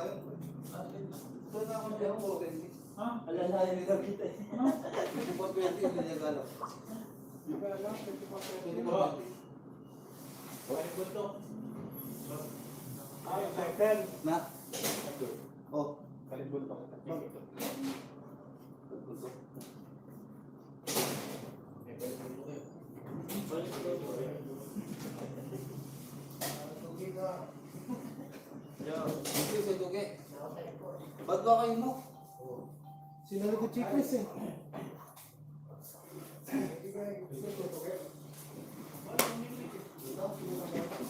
tayo. Ito na ako niya ako, 20. Ha? Alalayan ka kita eh. 24-20, hindi niya galaw. Di ba alam? 24. 24-20. Balik ko ito. Ay, Michael. Na? Oh. Balik ko ito. Thank you, Seduke. Ba't ba kayo mo? Sinalo ko chicklist eh.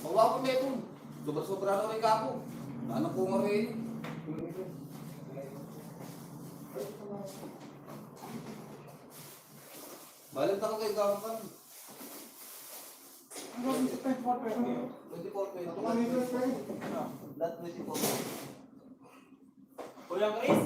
Bawa ko meron. Sobra-sobra na rin kako. Ano po nga rin? Balik ako kay Gawakan. Ano ang 24 pero? 24-20. Ako ang 24. Lahat 24. Kuya Chris?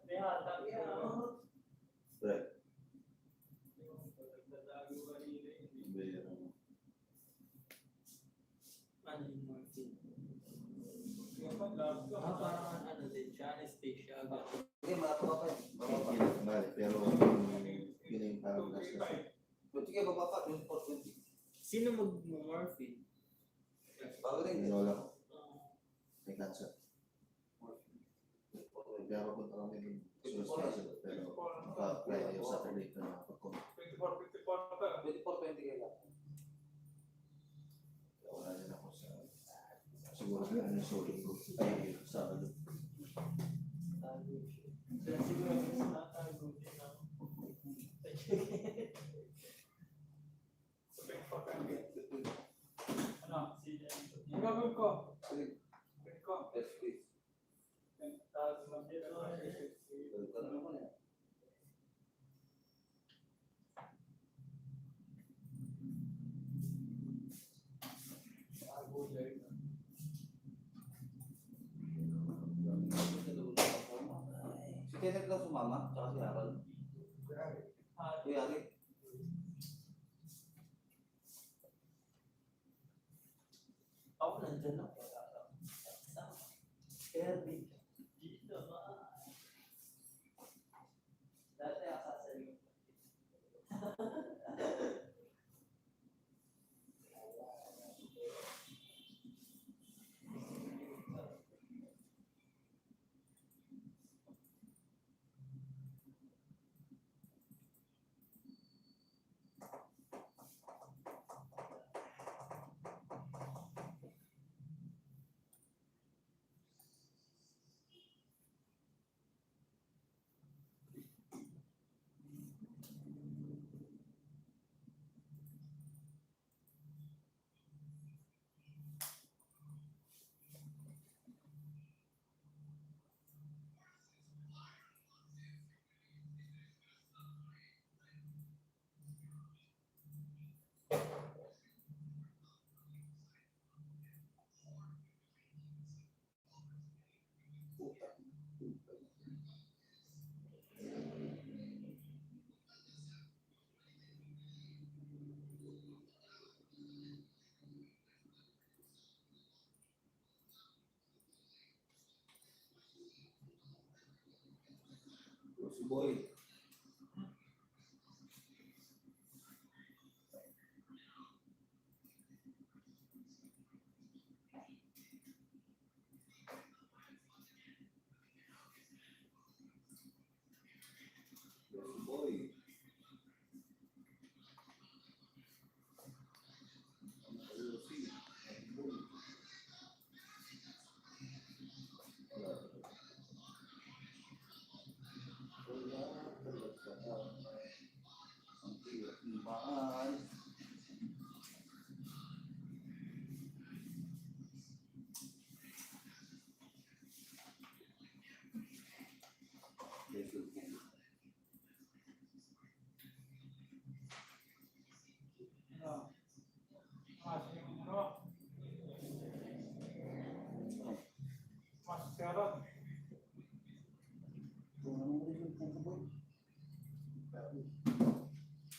May hatang yan. Ano yung Martin? Parang ano din siya, anesthesia. Hindi, malapit pa pa yun. Baba pa. Pero feeling parang nasa. Sige, baba pa. 24-20. Sino mag-morphine? Bago rin. Ninola ko. May cancer. Kaya ako punta kami din. Suicide. Pero kaya yung Saturday ko na ako. 24-20 kayo lang. Wala din ako sa siguro kaya na solid ko. Ay, Sabado. Kaya siguro mas natago din ako. Ano? Ang gagawin ko? Sige. Gagawin ko. Yes, please. Tapos mag-dito. Balik ka na naman eh. Si Kenneth lang sumama, tsaka si Harold. Kuya Ari. Ako nandyan ako. Kirby. Dito ba? Dati ako sasaling. Si Boy. Si Boy. Wala. Sharon.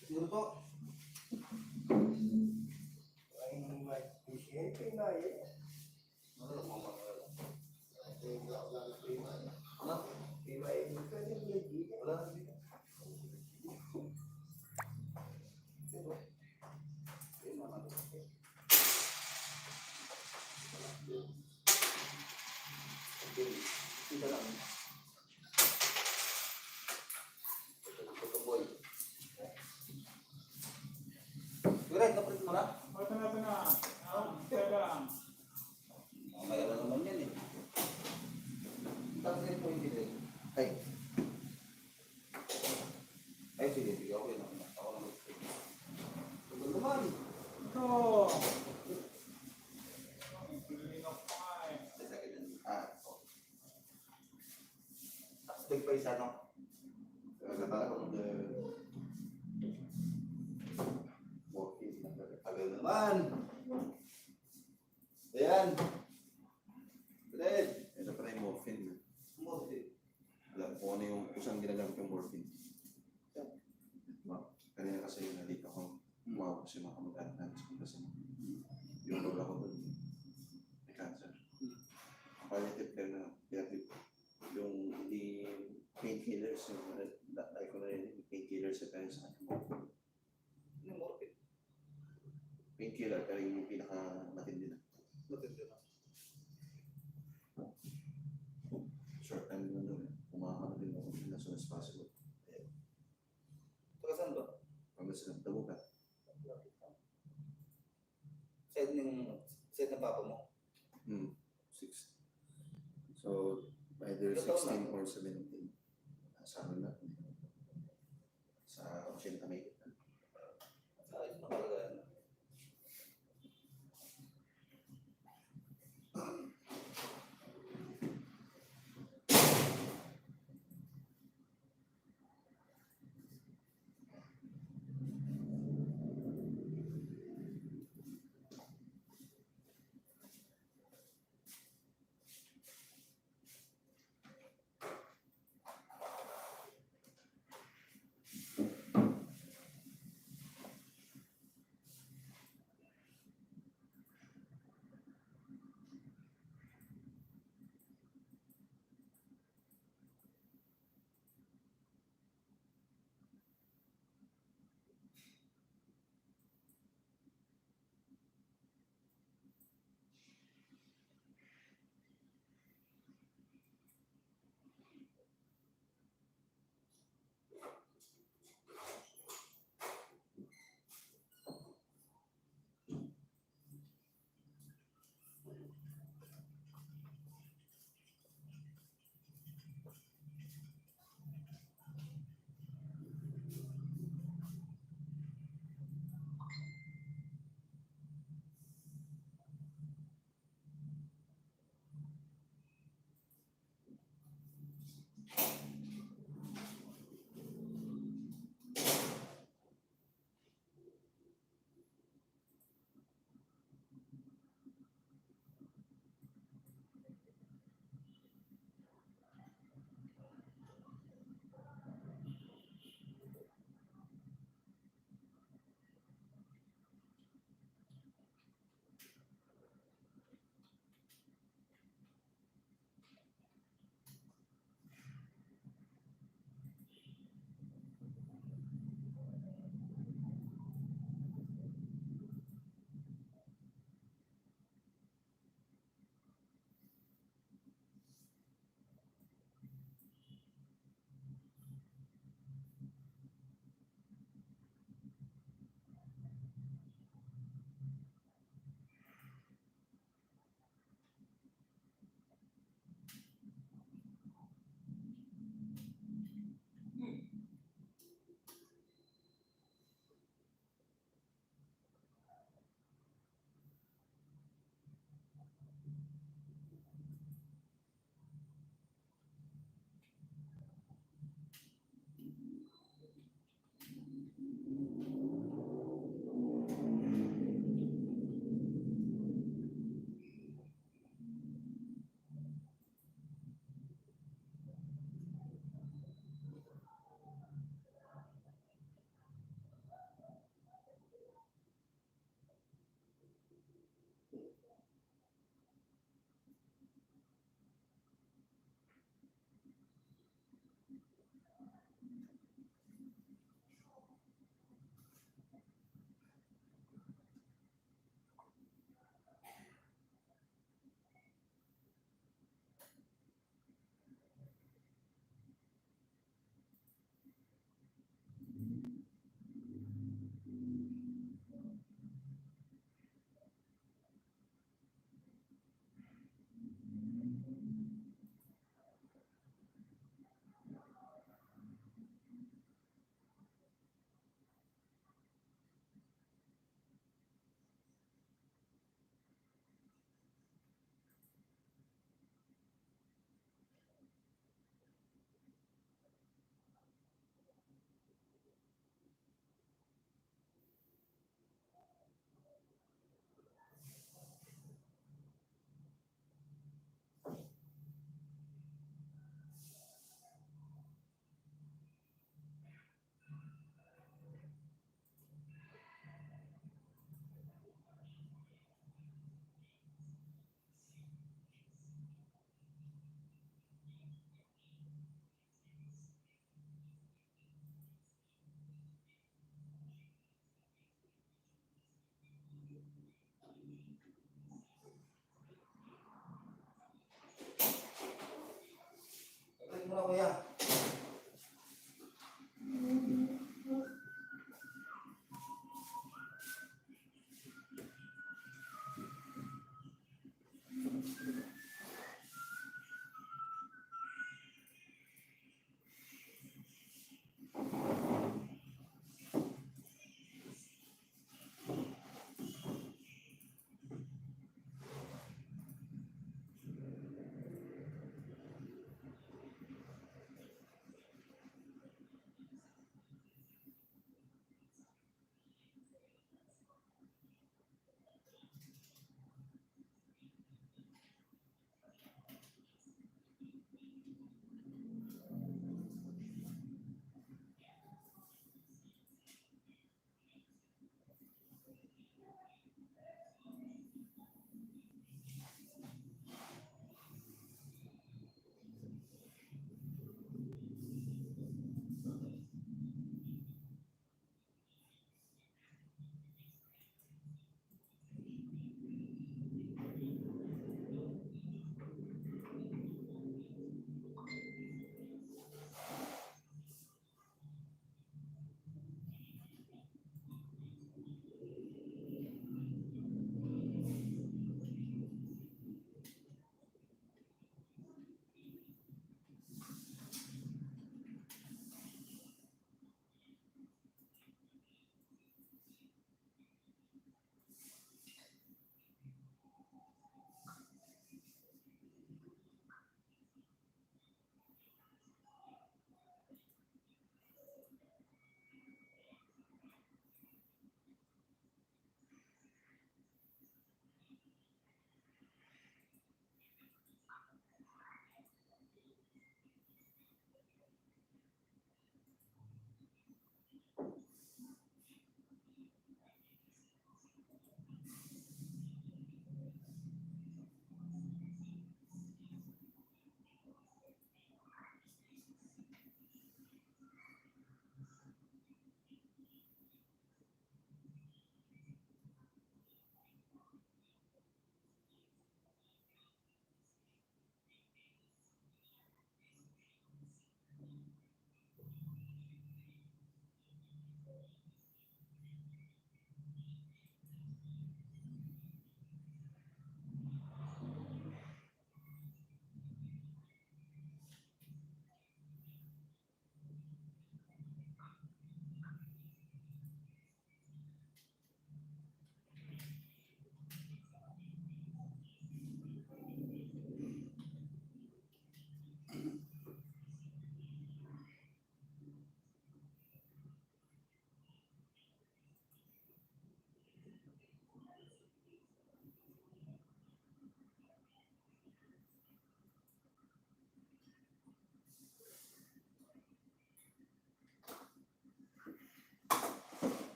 Siguro po. Ano lang, mama? Ano? Wala na dito. Kita lang. Ito boy. Correct, kapit mo na. Ito na. Teka. Mamaya na naman yan eh. Tapos rin po yung bilig. Ay. Ay, sige, sige. Okay lang. Ako lang. Ito naman. Ito. Pilinok pa nga eh. Sa akin yan. Okay. Tapos big pa isa, no? Tagal naman. Ayan. Red. Ito pala yung morphine. Morphine. Alam ko ano yung kusang ginagamit yung morphine. Kanina kasi nalita ko, umawag kasi mga kamag-anak natin kasi yung lola ko doon, may cancer. Palliative care na, yung hindi painkillers, yung dahil ko na rin, painkillers sa tayo sa kanya. Ano morphine? Painkiller, pero yung pinaka-matindi na. Matindi na. Short time na doon, kumakaroon din ako as soon as possible. Taga saan ba? Pagkas ng tabukan. Side ng papa mo. 6. So, either 16 or 17. Sa amin na. Sa Ocean Tamay. Ayos na kalagayan.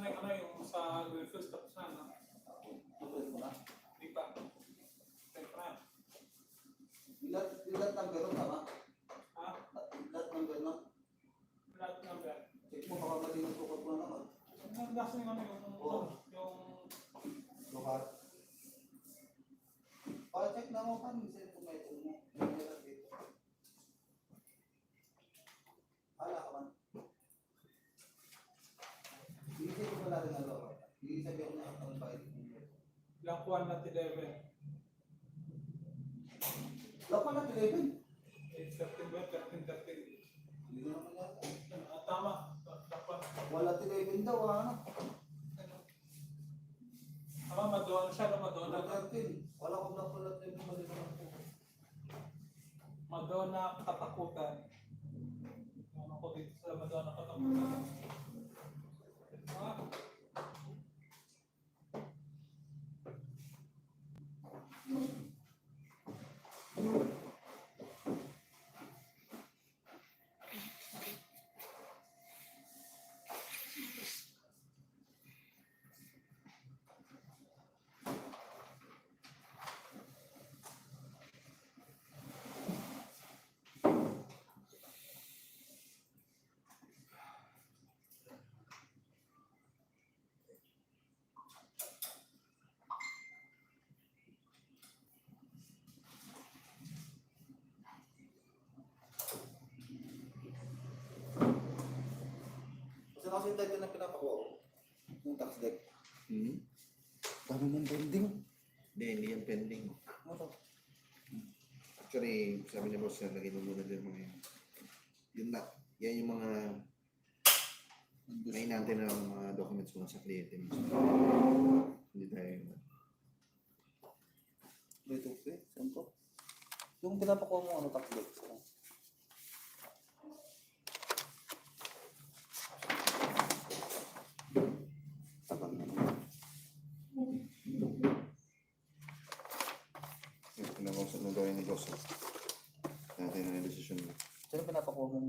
na yung ano, yung sa Greenfields tapos na, no? Tutuloy mo na. Di ba? Check na. Ilat ng gano'n, tama? Ha? Ilat ng gano'n. Lahat ng bet. Check mo, baka mali ng tukot mo na naman. Nasa yung ano, Oo. yung Lukat. Pa-check na mo pa, minsan kung may ito mo. May ilat dito. Hala ka man. Iisip ko pala rin na loro. Iisip ko na ang bayad. Lakuan na 11. Lapan na 11. 13 bet, 13. Hindi ko naman yata. Tama. Lakuan. Wala 11 daw, ano? Madonna siya, no? Madonna. Wala 13. Wala ko na pala 11, mali naman po. Madonna katakutan. Ano ko dito sa Madonna katakutan. Ah. Kasi kasi yung title na pinapakuha ko. Yung tax deck. Dami ng pending. Hindi yan pending. Ano to? Actually, sabi ni boss, lagay mo muna din mga yun. Yun na, yan yung mga ngayon natin ang mga documents mo sa kliyente mo. Hindi tayo Dito, okay. Saan to? Yung pinapakuha mo, ano, tax deck. So, tapat na. Yung pinakausap mo daw yung ni boss. Natin na yung decision mo. saan yung pinapakuha mo?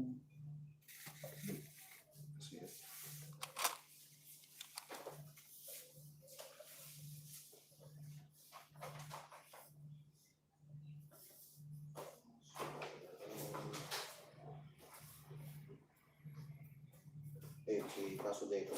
Kasi si Paso Deco.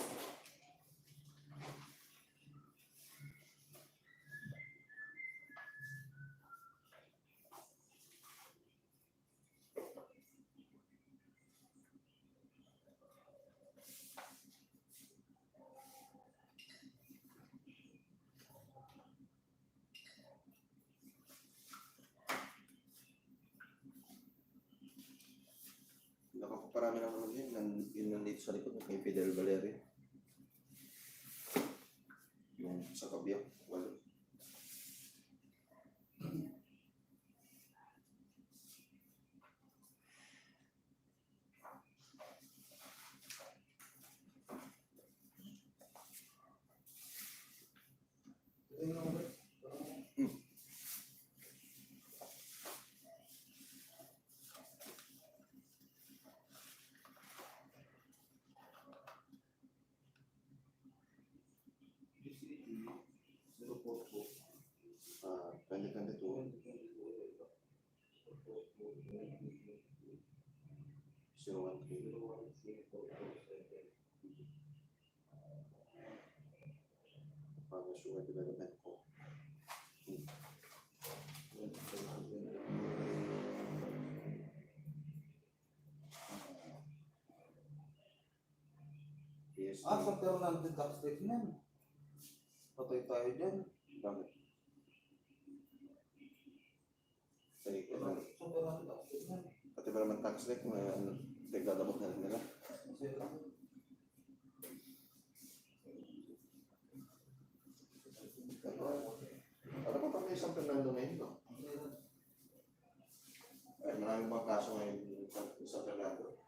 Parami na naman yun nandito sa likod kay Fidel Valerio. Yung sa Kabiyak, wala. Sugar development ko. Yes. Sa Fernando tax deck na. Patay tayo dyan. Bakit? Sa Sa Fernando tax deck na. pati ba naman tax deck, nagdadamot na rin nila. Ano ba pati San Fernando ngayon, no? Ay, maraming mga kaso ngayon sa San Fernando.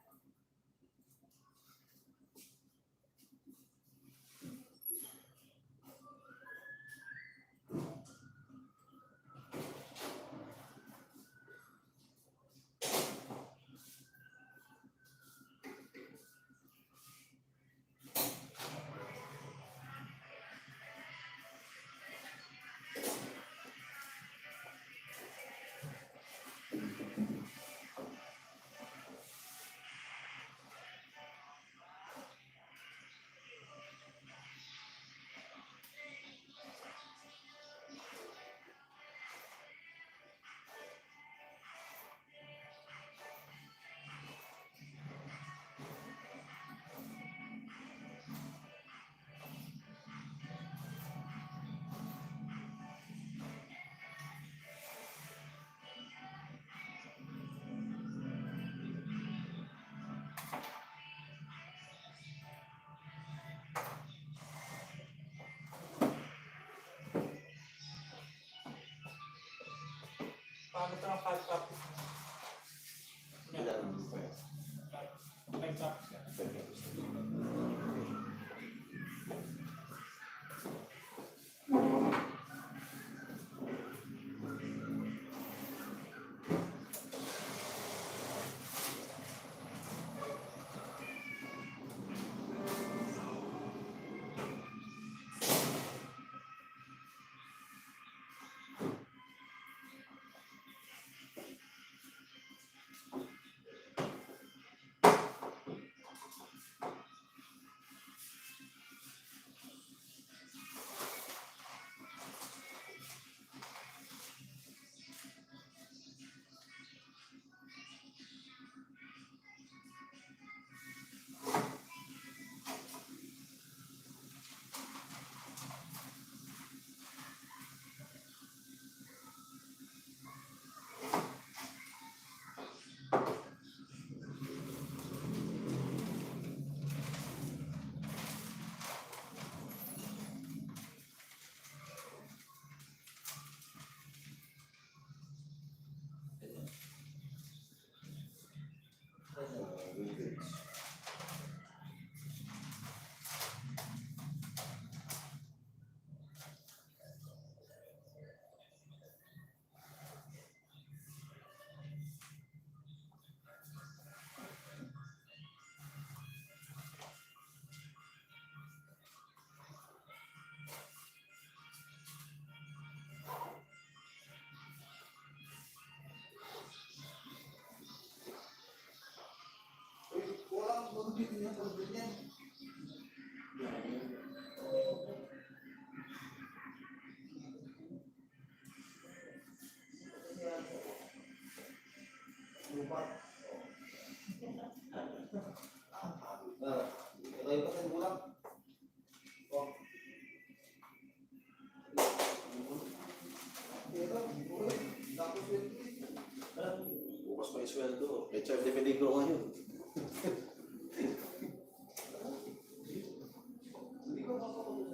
Paano ito ang 5 copies? Kailangan mo pa yan. 5 copies yan. Walang mag-bit niya, mag-bit niya. Kayo pa sa bulang. Oh. Bukas may sweldo. HRD peligro ngayon. Hindi ko makakapagod.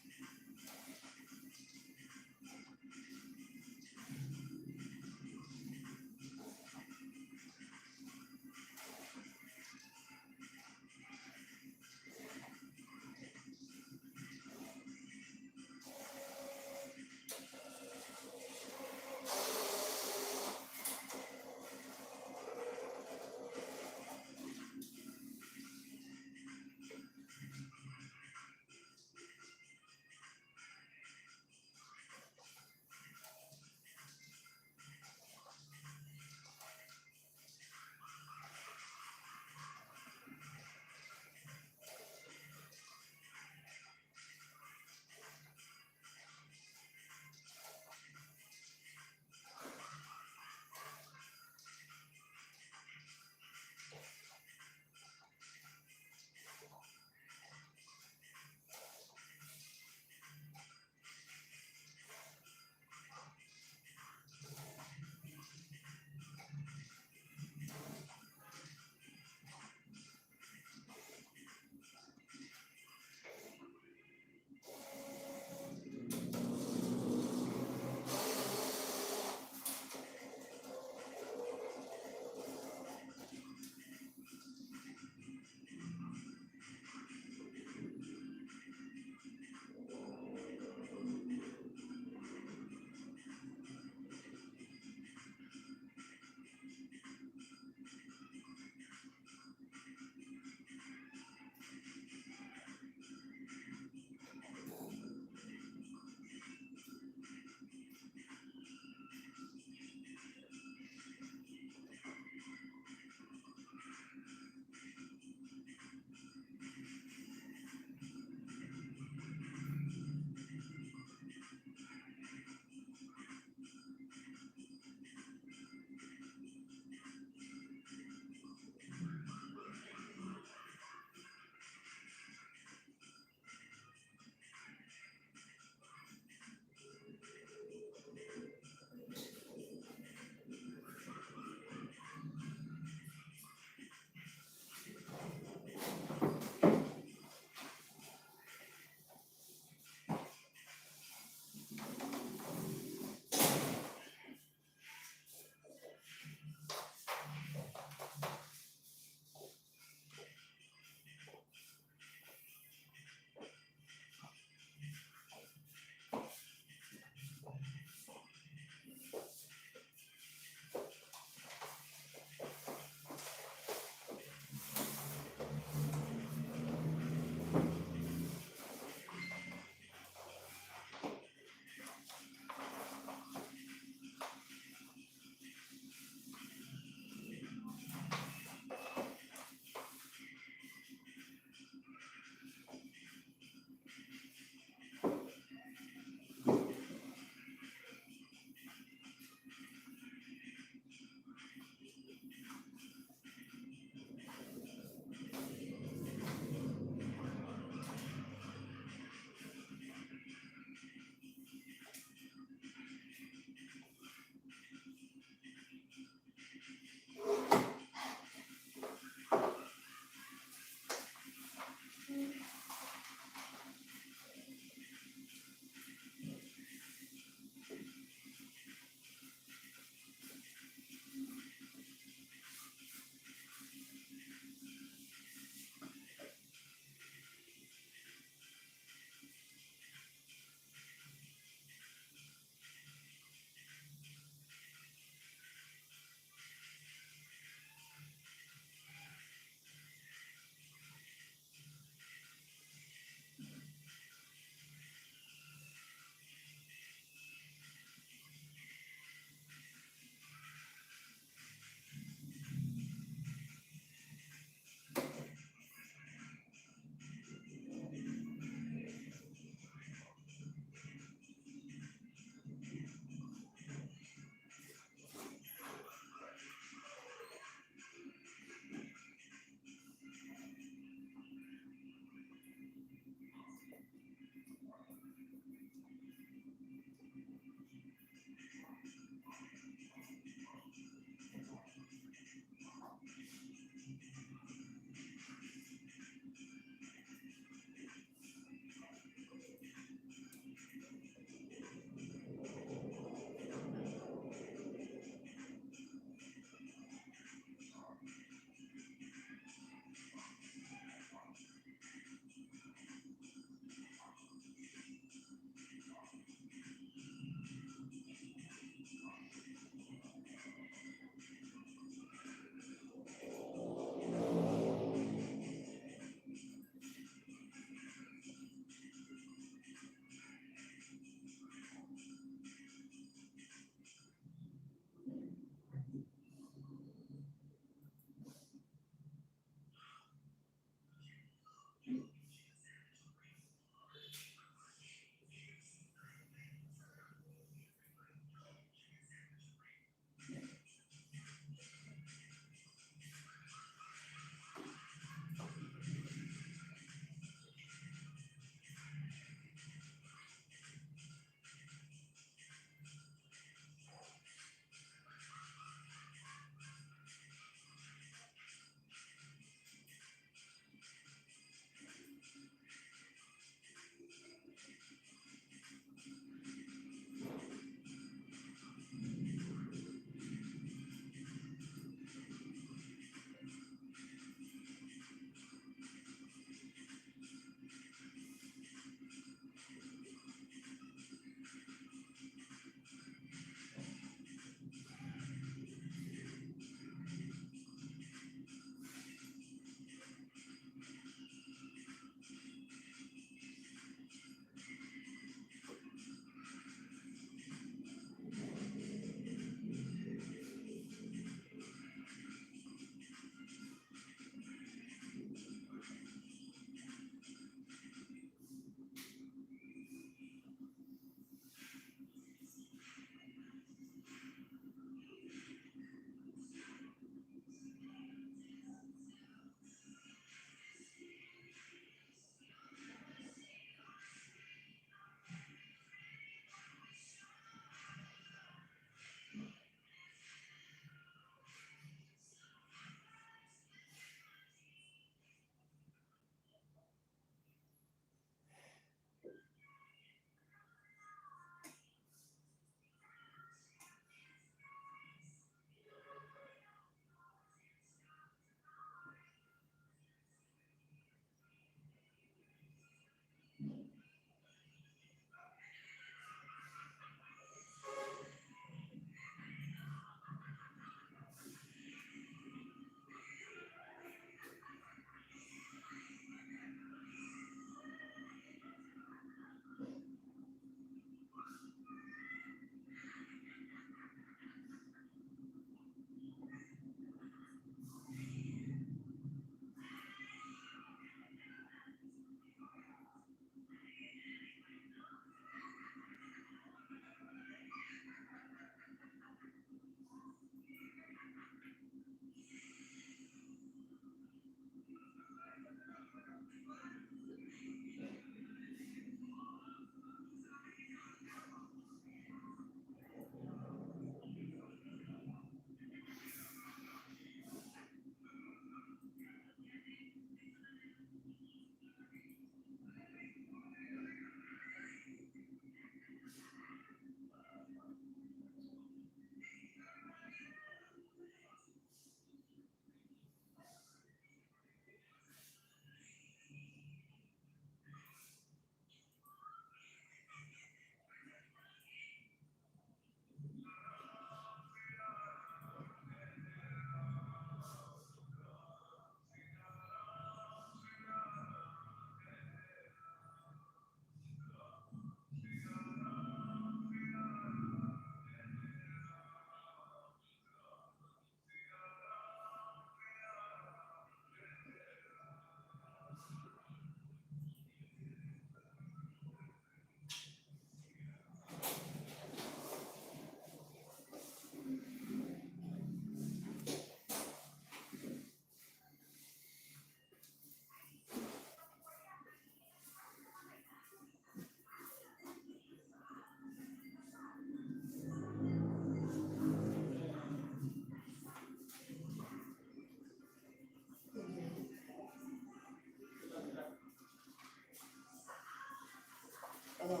Ano?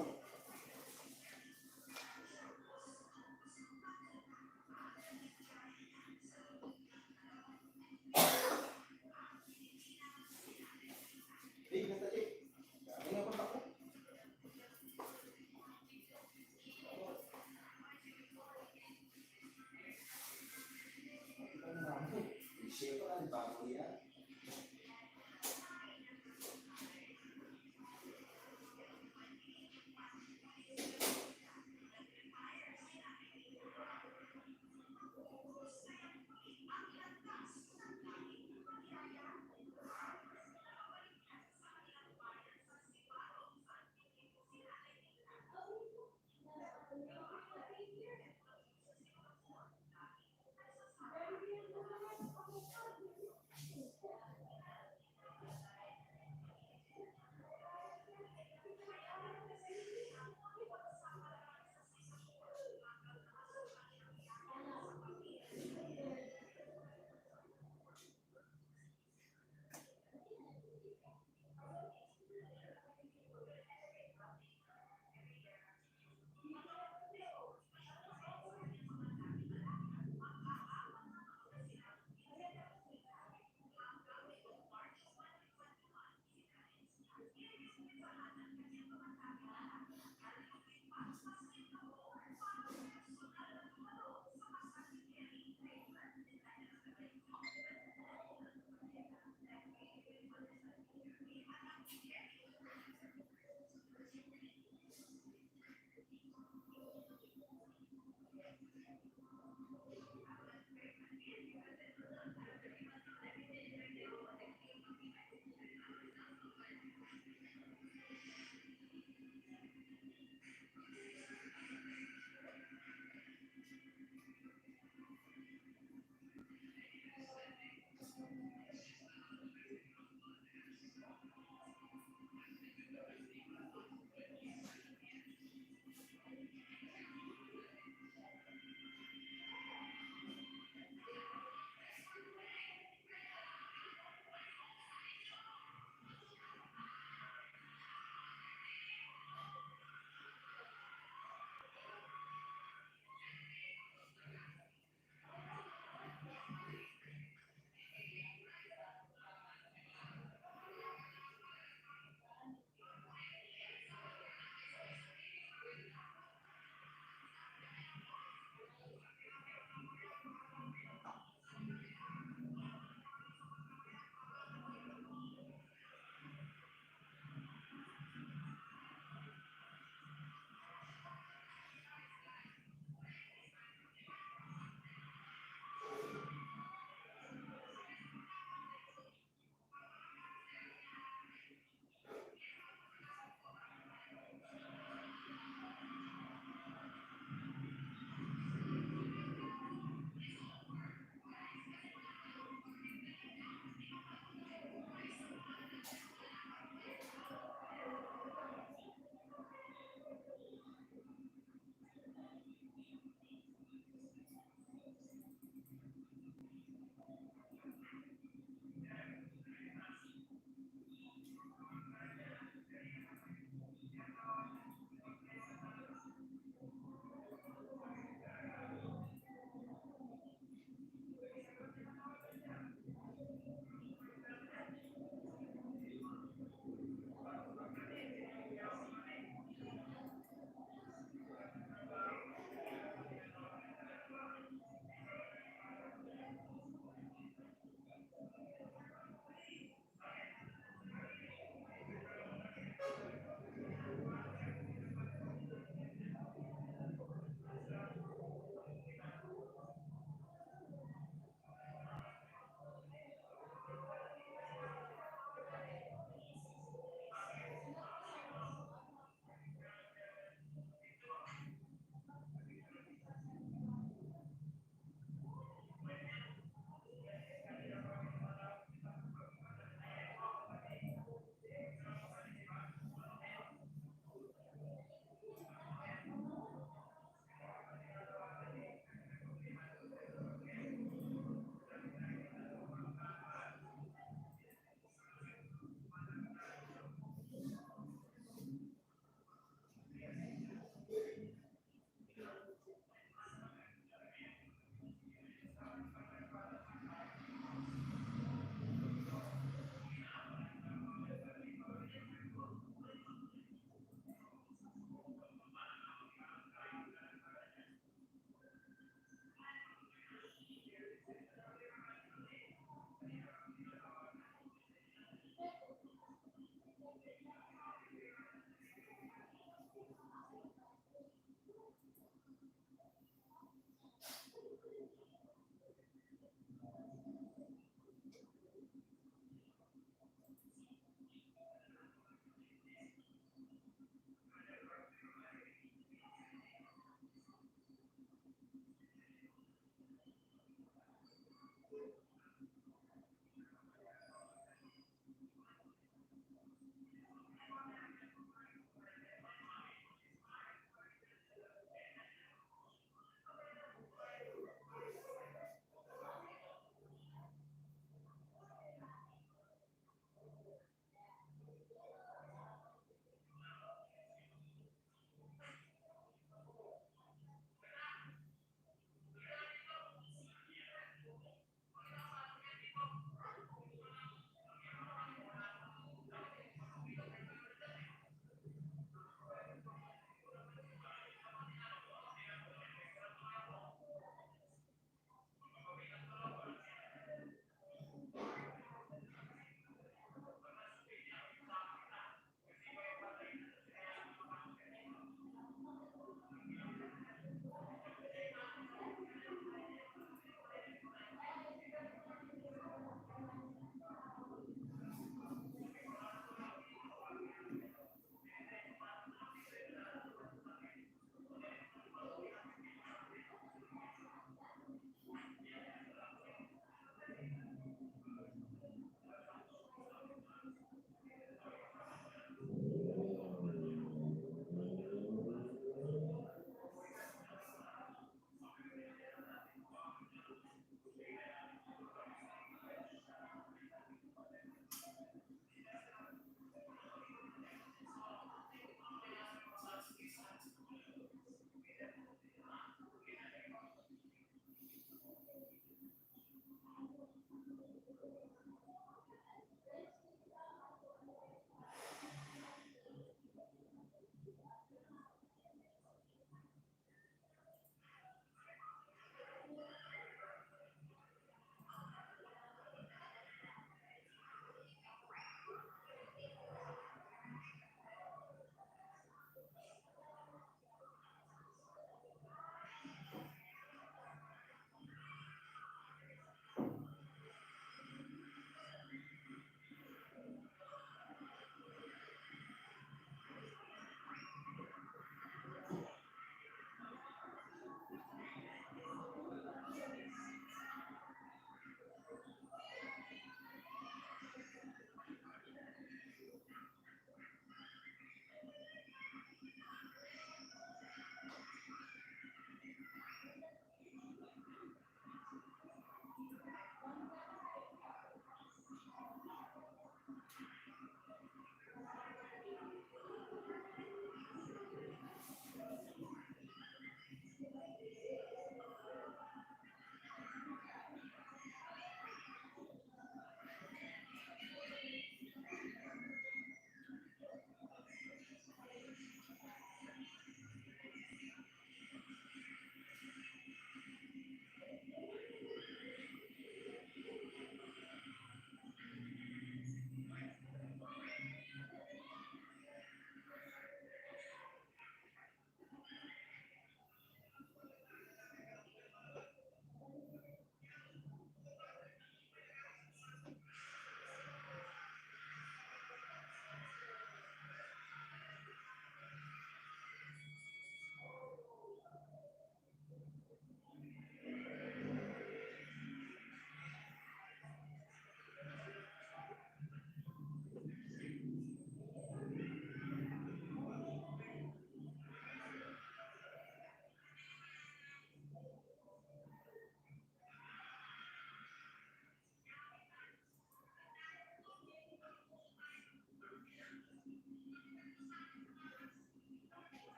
Big na tali. Ano nga pa ako? Siya pa ang bago yan.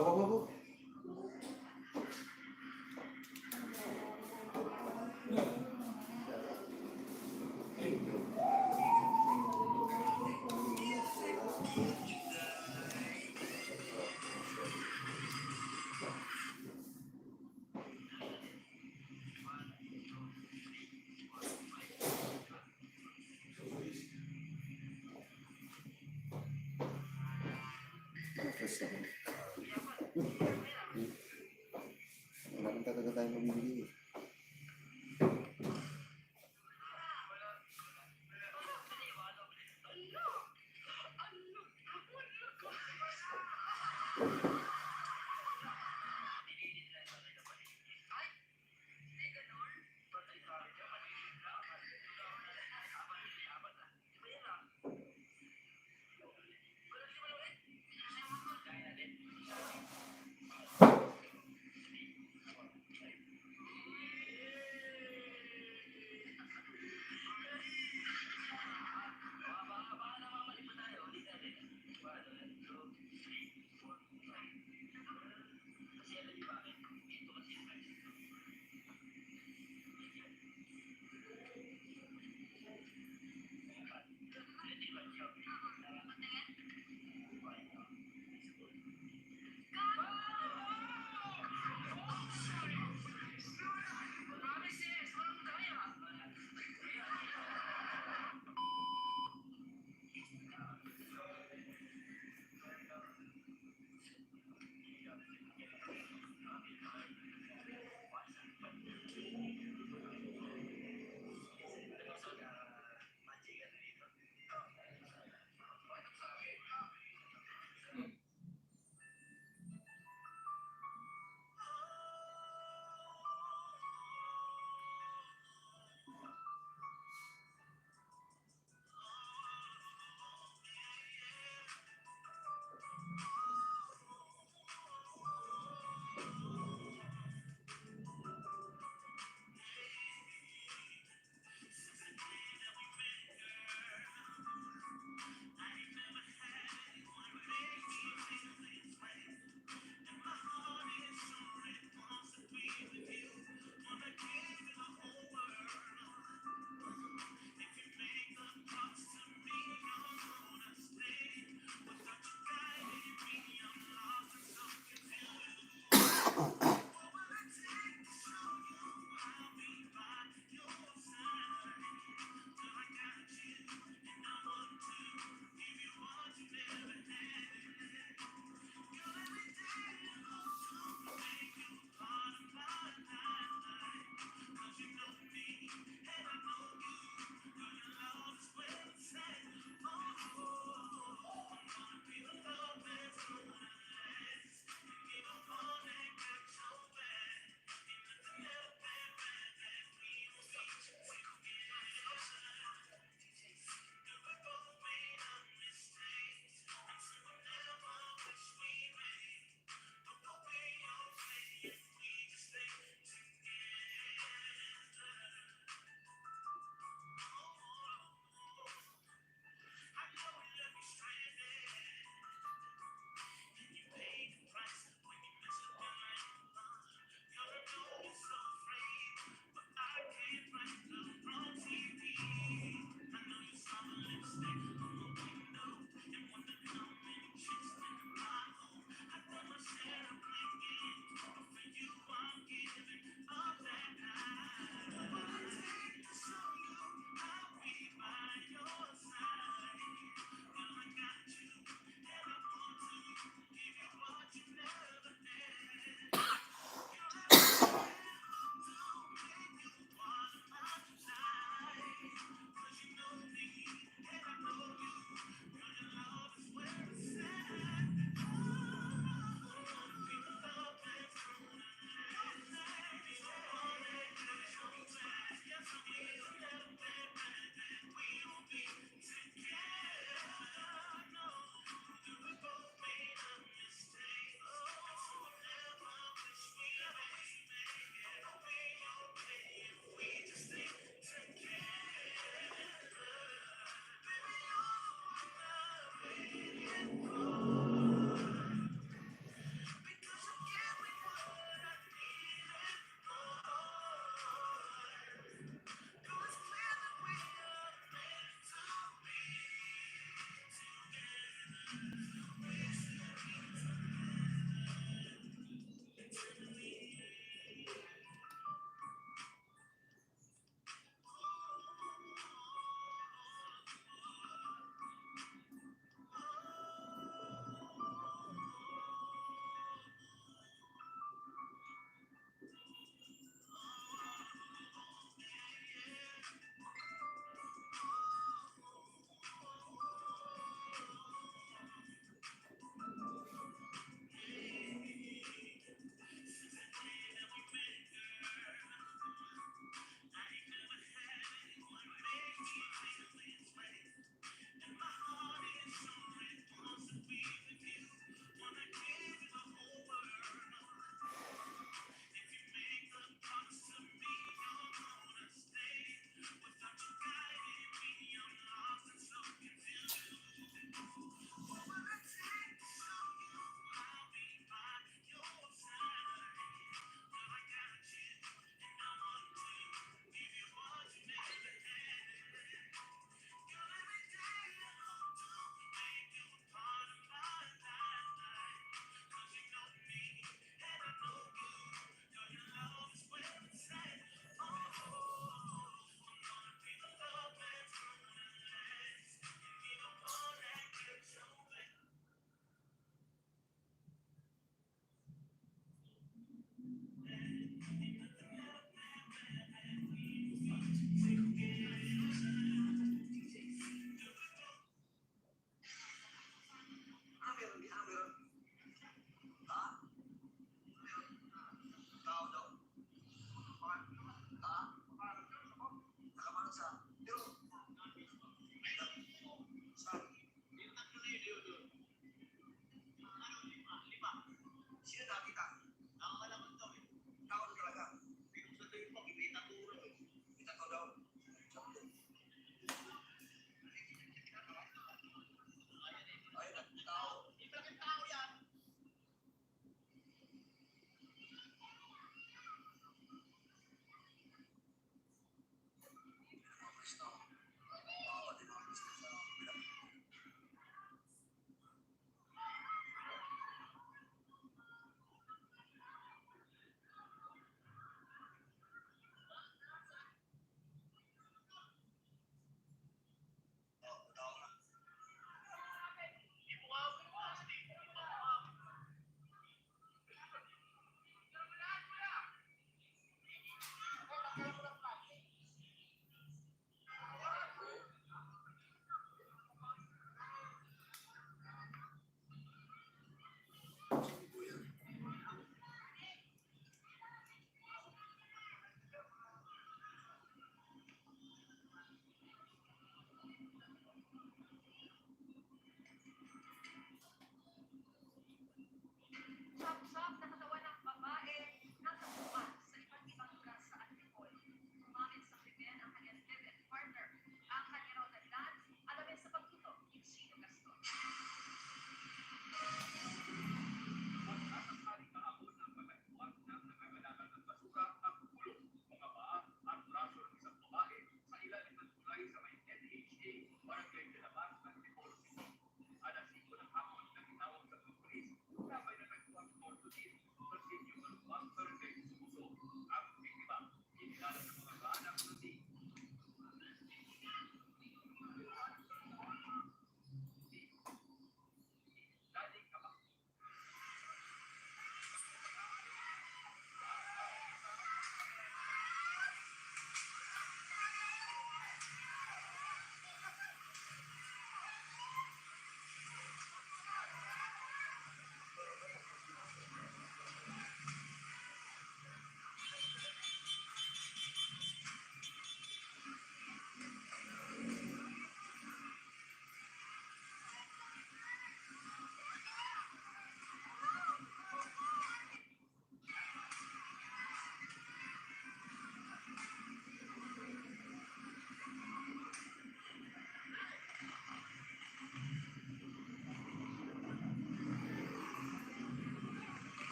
Wag. Tapos ako. Wala man talaga tayong mabibigay eh.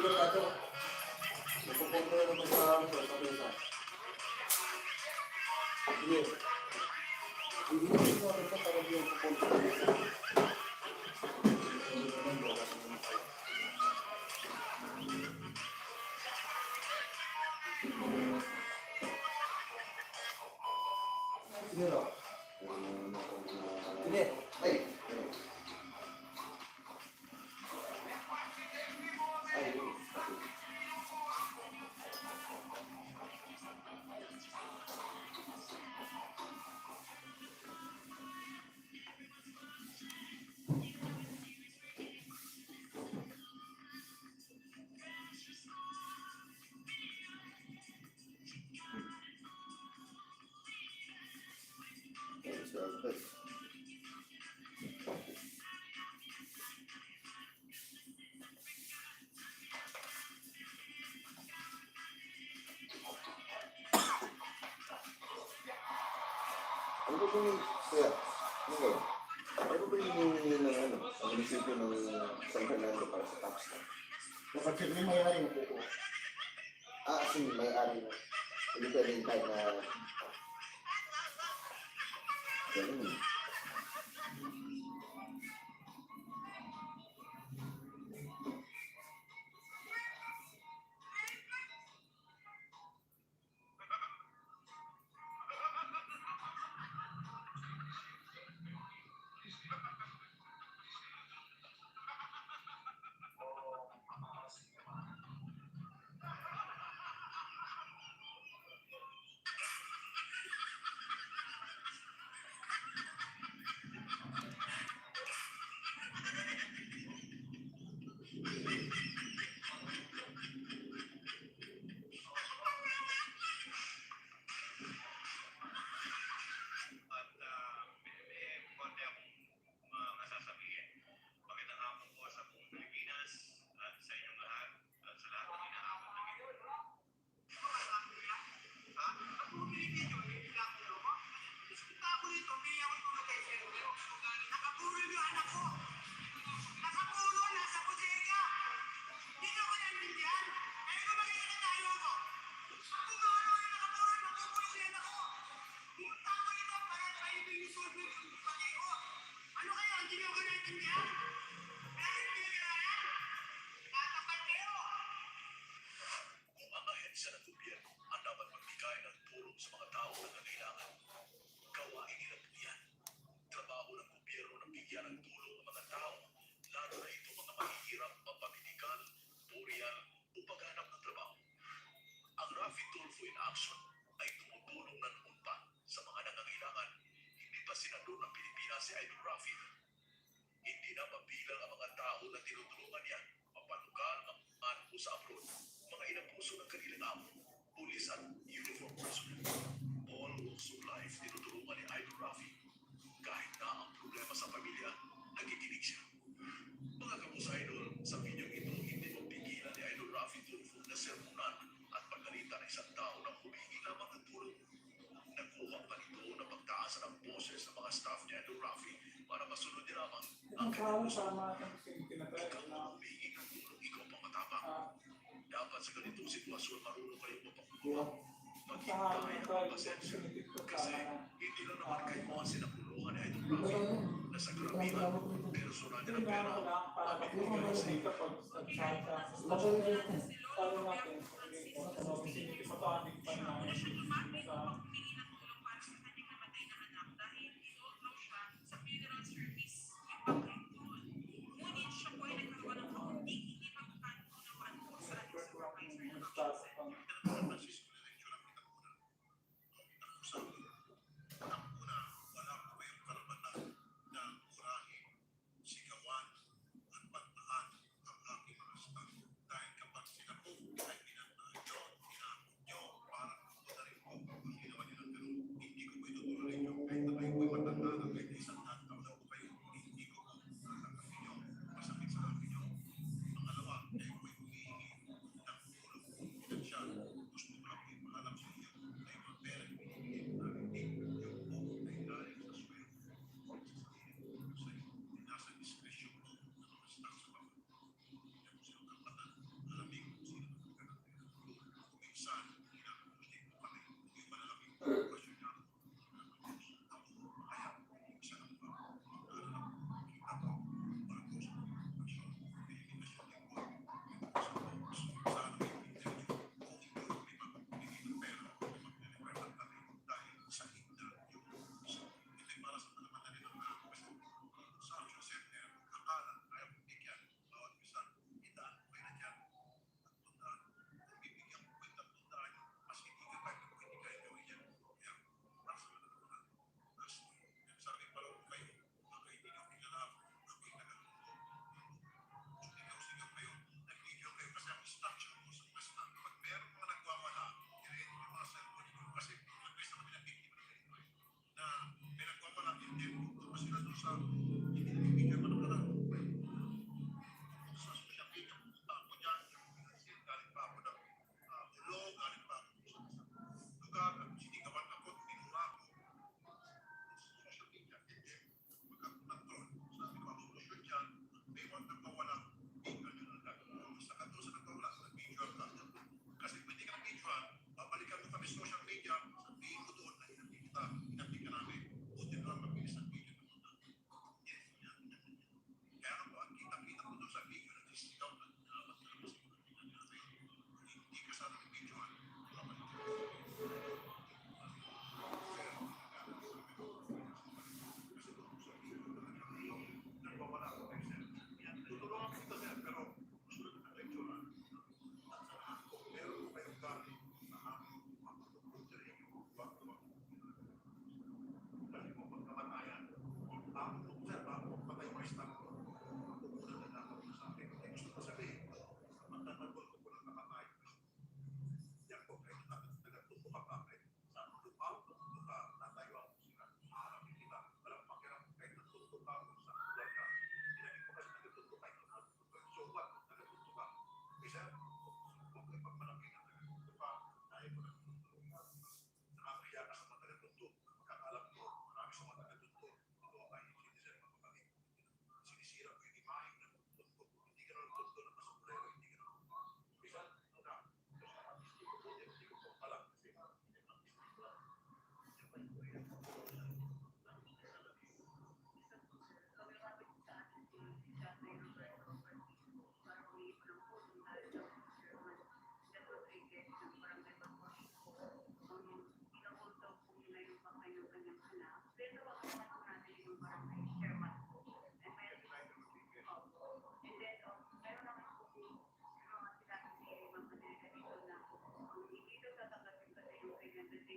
Ulo ka ito. Napupunta na naman sa pamesa. Sige. Ibigay mo ako ito para yung pupunta sa pamesa. Sige ro. Sige. Ay. Ano ba yung kuya? Ano ba? Ano ba yung hinihingi ng ano? Ang munisipyo ng San Fernando para sa tax na? Kapag may mayari mo po. Kasi may-ari na. Hindi pwedeng kahit na... Ganun. Ahensya ng gobyerno ang dapat magbigay ng tulong sa mga tao na nangailangan. Gawain nila po yan. Trabaho ng gobyerno na bigyan ng tulong ang mga tao, lalo na ito mga mahihirap, mapamedikal, tutorial, o paghanap ng trabaho. Ang Rafi Tulfo in Action ay tumutulong na noon pa sa mga nangangailangan. Hindi pa senador ng Pilipinas si Idol Rafi. Hindi na mabilang ang mga tao na tinutulungan niya, mapalugal ang o sa abroad, mga inapuso ng kanilang amo, pulis at uniform personnel. All walks of life tinutulungan ni Idol Rafi. Kahit na ang problema sa pamilya, nakikinig siya. Mga kapusa Idol, sa binyong ito, hindi mapigilan ni Idol Rafi Tulfo na sermonan at pagalitan ng isang tao na humingi lamang ng tulong. Nagkuha pa nito na pagtaasan ang boses ng mga staff ni Idol Rafi para masunod niya lamang ang kanyang gusto. Ikaw ang humingi ng tulong, ikaw pang matapang. Dapat sa ganitong sitwasyon, marunong kayong mapagkuha. Maghintay ang mga pasensya. Kasi hindi lang naman kayo mga sinapulungan ni Idol Rafi na sa karamihan, personal niya ng pera ang binigay sa iyo.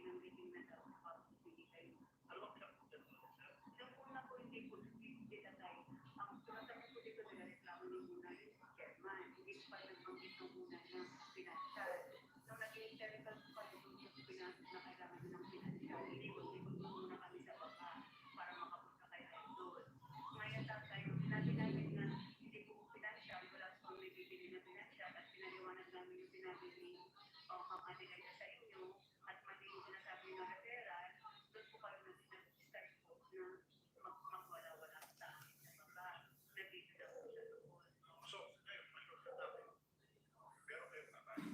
binanggitin na daw makapagpili kayo. Ano ang pinag-usapan mo, sir? Yung una po hindi po hindi na tayo. Ang tumatakot po dito na reklamo ni muna yung chairman. Hindi po pa nagbanggit ng muna na financial. Nung naging clerical po kayo yung pinasok na kailangan ng financial, inikot-ikot po muna kami sa baba para makapunta kay Idol. Ngayon tayo, sinabi namin na hindi po financial, wala pong bibili na financial at pinaliwanag namin yung sinabi ni Ma'am Adelay sa inyo at mali yung sinasabi ng referral, doon po kayo nag-start po na magwala-wala sa amin sa baba. Nag-issue na po siya doon. So, ngayon, masyot na natin. Pero kayo na tayo.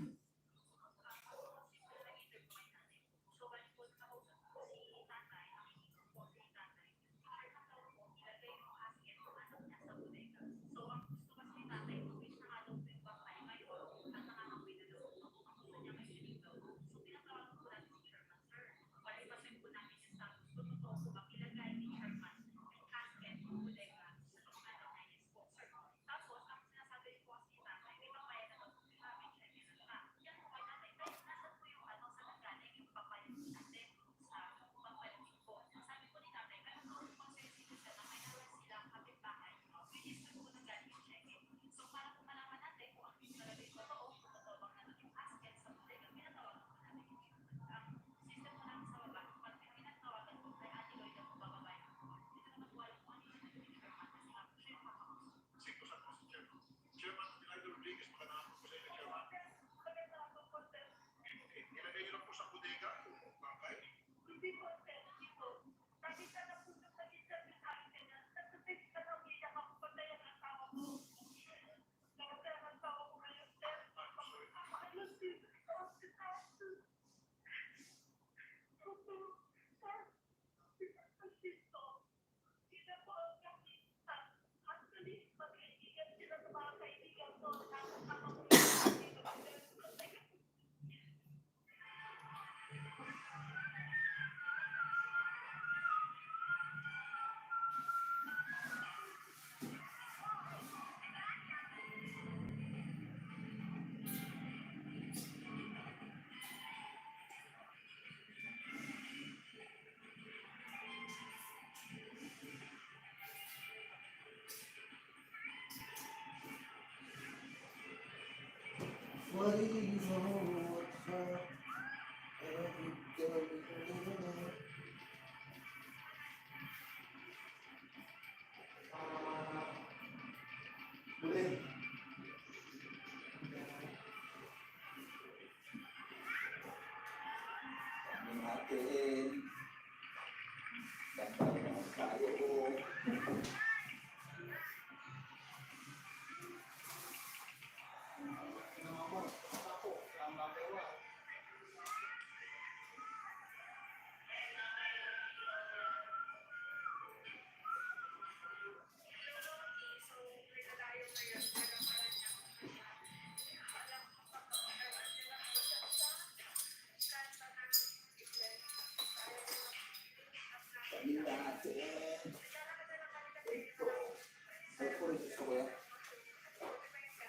So, balik po sa kausap ko si tatay, nakikinig po si tatay. Kahit ang tawag po, ilagay yung asket kung anong nasa bodega. So, ang gusto kasi ni tatay, tuwis na nga daw po yung bahay ngayon at nakakawi na daw po. Ang gusto niya may sinig daw. So, pinatawag po natin si Sherman, sir. Palipasin po namin yung status ko. Totoo po ba, ilagay ni Sherman yung asket ng bodega sa loob ng NS po, sir. Tapos, ang sinasabi po kasi ni tatay, may papaya na daw po siya, may check na siya. Yan po kay tatay, tayo, nasan po yung ano sa nagaling yung papaya natin sa pagpalit po. Sabi po ni tatay, meron po yung consensus siya na may naman silang kapitbahay, which is doon po nagaling yung check-in. So, para po malaman natin kung ano yung talaga yung totoo, kung totoo bang nandun yung asket sa bodega, pinatawagan po namin yung ang system po namin sa baba. Pag pinatawagan po, kay Ate Lloyd na po bababa yung dito naman po alam kung ano yung nandun yung Sherman kasi nga po siya yung makakausap. Sino sa si Chairman? Chairman Pilar Rodriguez, magandang po sa inyo, Chairman. Okay, ilagay niyo lang po sa bodega yung bangkay. Hindi po, sir. Hindi po. Nakita na po sa pagkita sa akin na nagtutip ka na umiyak ako patayan ang tawa ko. Nakatayan ang tawa ko ngayon, sir. Ano, sir? Sila po ang nakita. Actually, mag-iigan sila sa mga kaibigan ko. What do you know what's up? Every day. Bulin. Kami natin. Ganda tayo. Kami natin. Ito. Ay, po rin gusto ko yan.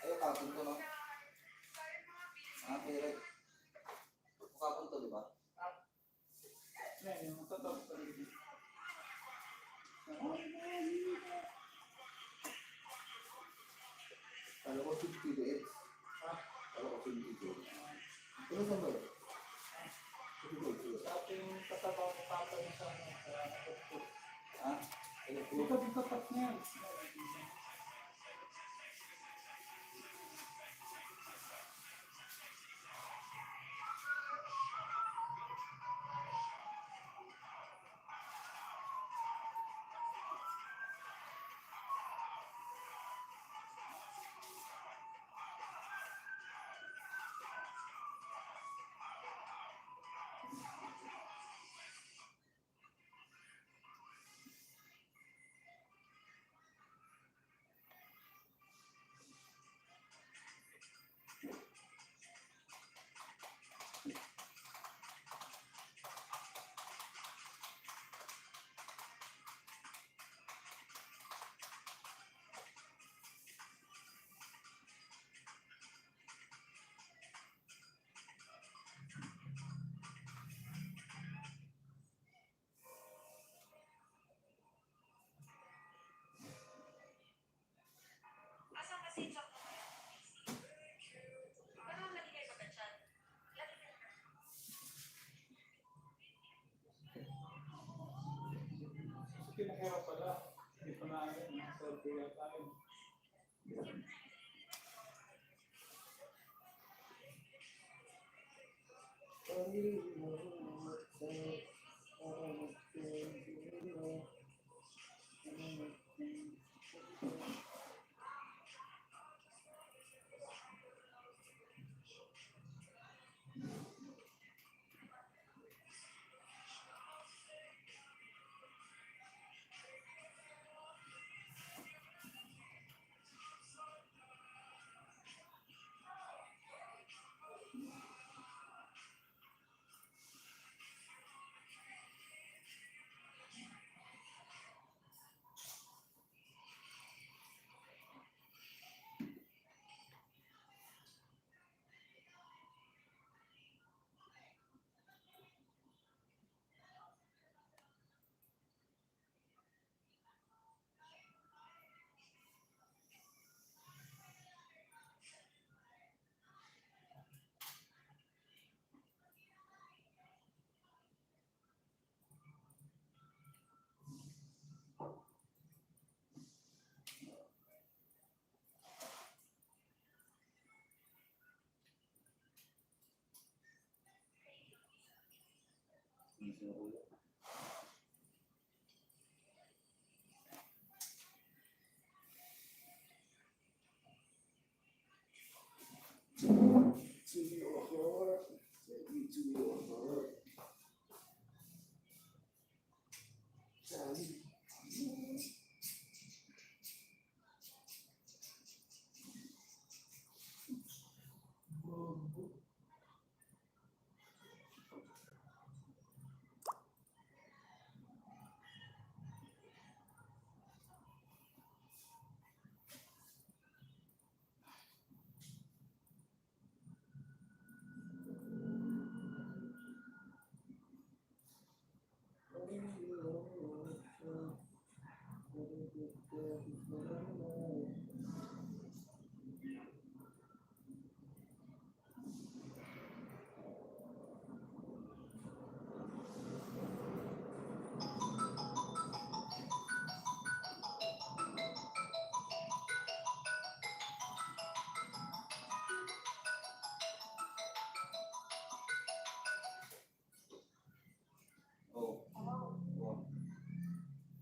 Ay, kapon to, no? Direct. Kapon to, di ba? Ngayon, totoo pa rin. Kala ko 50 days. Kala ko 50 days. Ano sa mga? Dati yung tatabaw ni Papa niya sa doktor. Ha? Ano po? Ito, tapat niya. To your heart, take me to your heart. Oh, Hello? oh.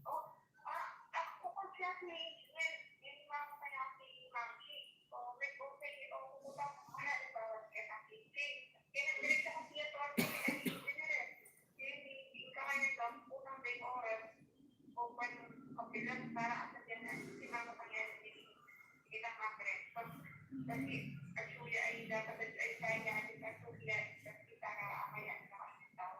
Oh, ako po siya si yung mga kaya si Mami. So, may okay, umutang ko na iba kaya si Jane. Kaya nagdiretso ko siya to ang engineer. Hindi ka kaya ito, unang day oras, open kapilan para sa dyan si Mama kaya si kita makres. So, kasi actually ay dapat ay kaya natin actually kasi kita kaya sa hospital.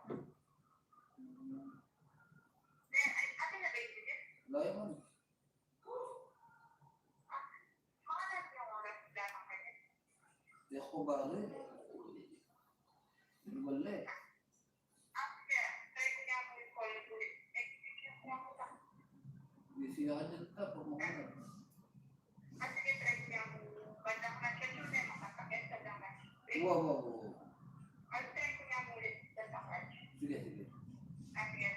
Ate na ba yun? Gaya mo. Mga yung oras lamang kayo. Di ako balo eh. Hindi wala eh. After, try ko niya mo yung call ulit. Execution ko ako lang. Busy ka dyan ka. Pagmakalat. At sige, try ko niya mo bandang schedule na makakakit sa damat. Wow. At try ko niya mo ulit sa damat. Sige, sige. At sige.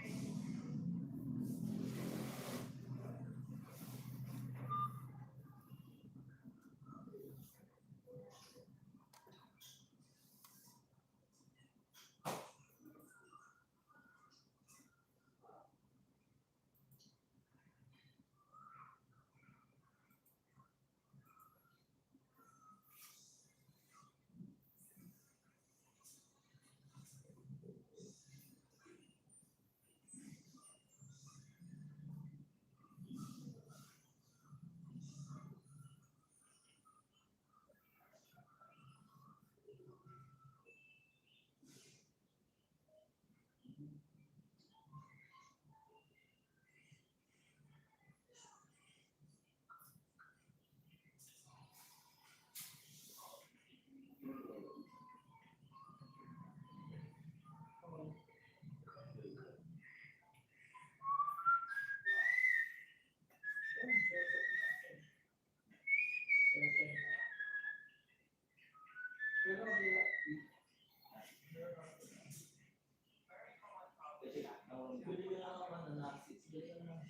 Bili ka naman na Naxis. Bili ka naman.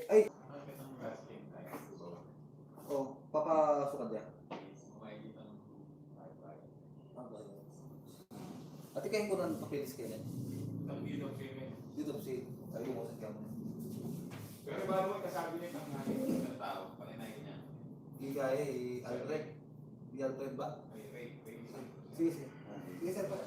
Ay! Oh, papasukan niya. Ati kayo ko na papilis kayo na. Dito si ay mo sa kamo. Pero bago magkasabi niya ng mga tao, panginay niya. Igaya Alfred. Di Alfred ba? Sige, sige. Sige, sir pa.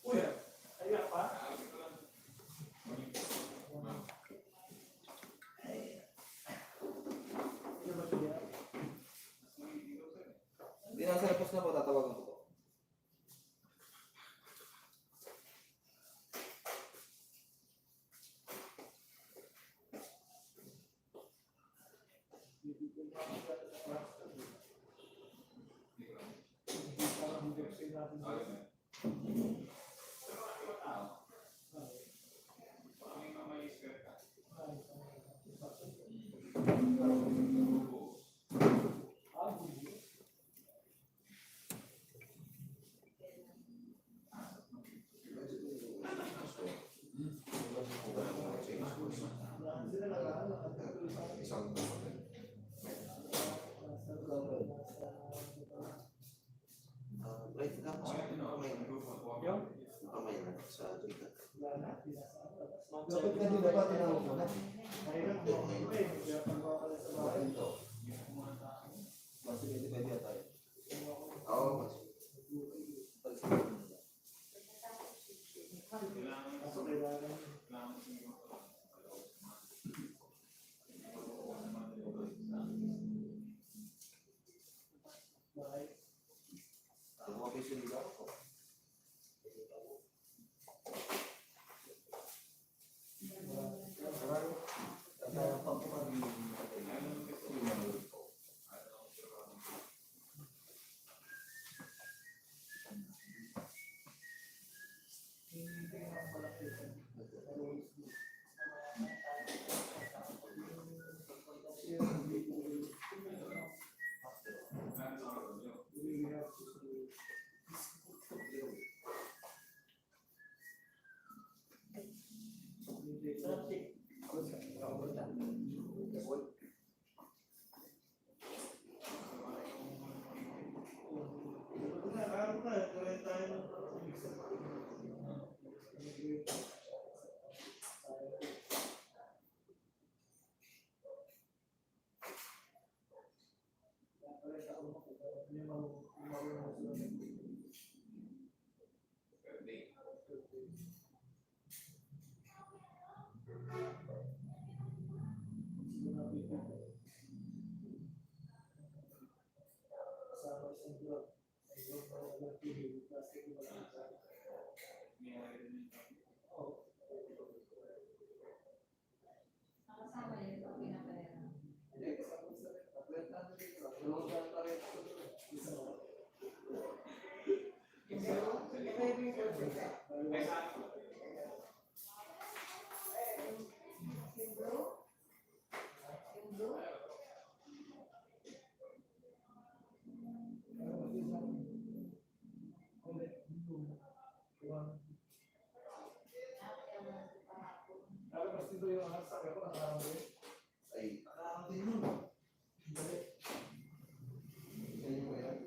Uy, kaya pa? Hindi na sa lapos na po, tatawagan ko po. Right na ako sa kamay na sa dito. Dapat ka din dapat tinawag mo na. Mas hindi pwede tayo. Oo, mas. Ang mga piso nila ako. Birthday. Nakasama yun pag pinapalera. Yung blue? Yung blue? Ay, ganyan mo yan.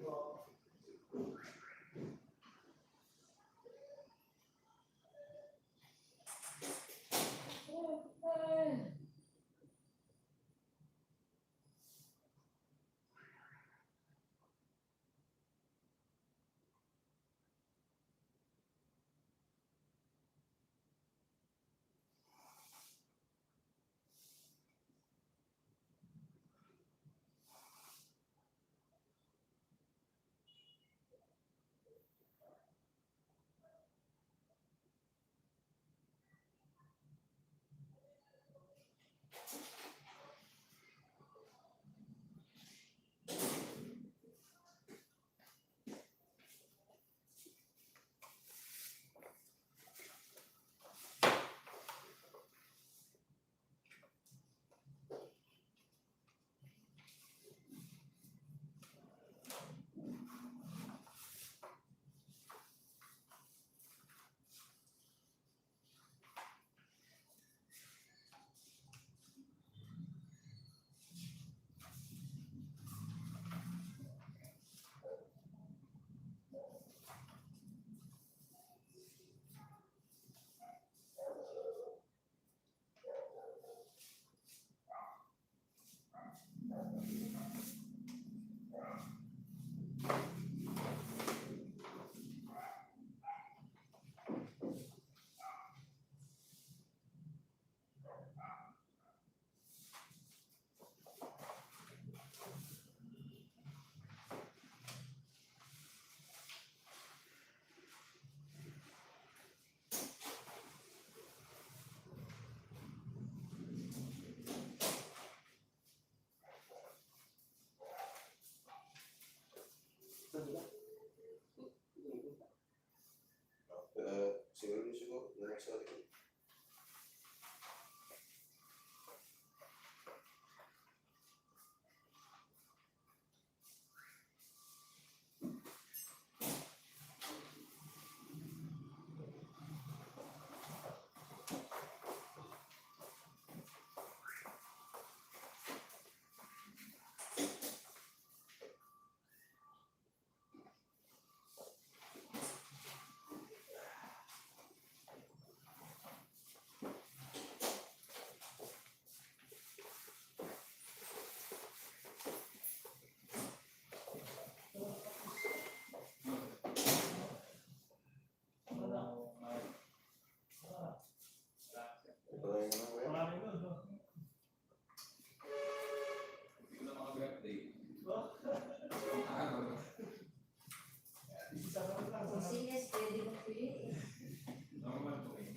Siguro, nasa likod. Patayin mo na, kuya. Hindi ko na maka-birthday. Kung sines, pwede mong piliin. Normal to eh.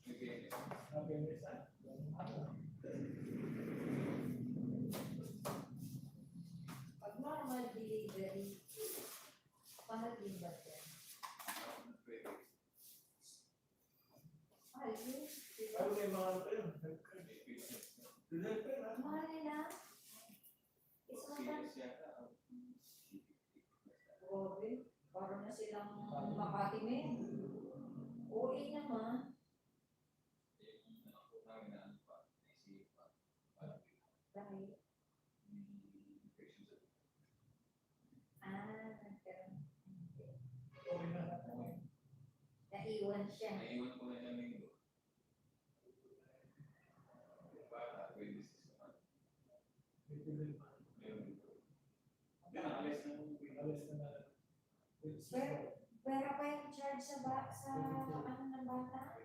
Depende. Pag normal delivery, mahal din ba yan? Pwede. Mahal yun. Diba? Mahal nila. Isang tan. Serious yata. Grabe. Parang na silang makatimin. OA naman. Yung anak ko namin na ano pa, naisip pa. Dahil, Infection sa nagkaroon. Naiwan siya. naiwan ko na yung linggo. Para 26 Ayun. Yan, alis na. Pero pa yung charge sa ano ng bata?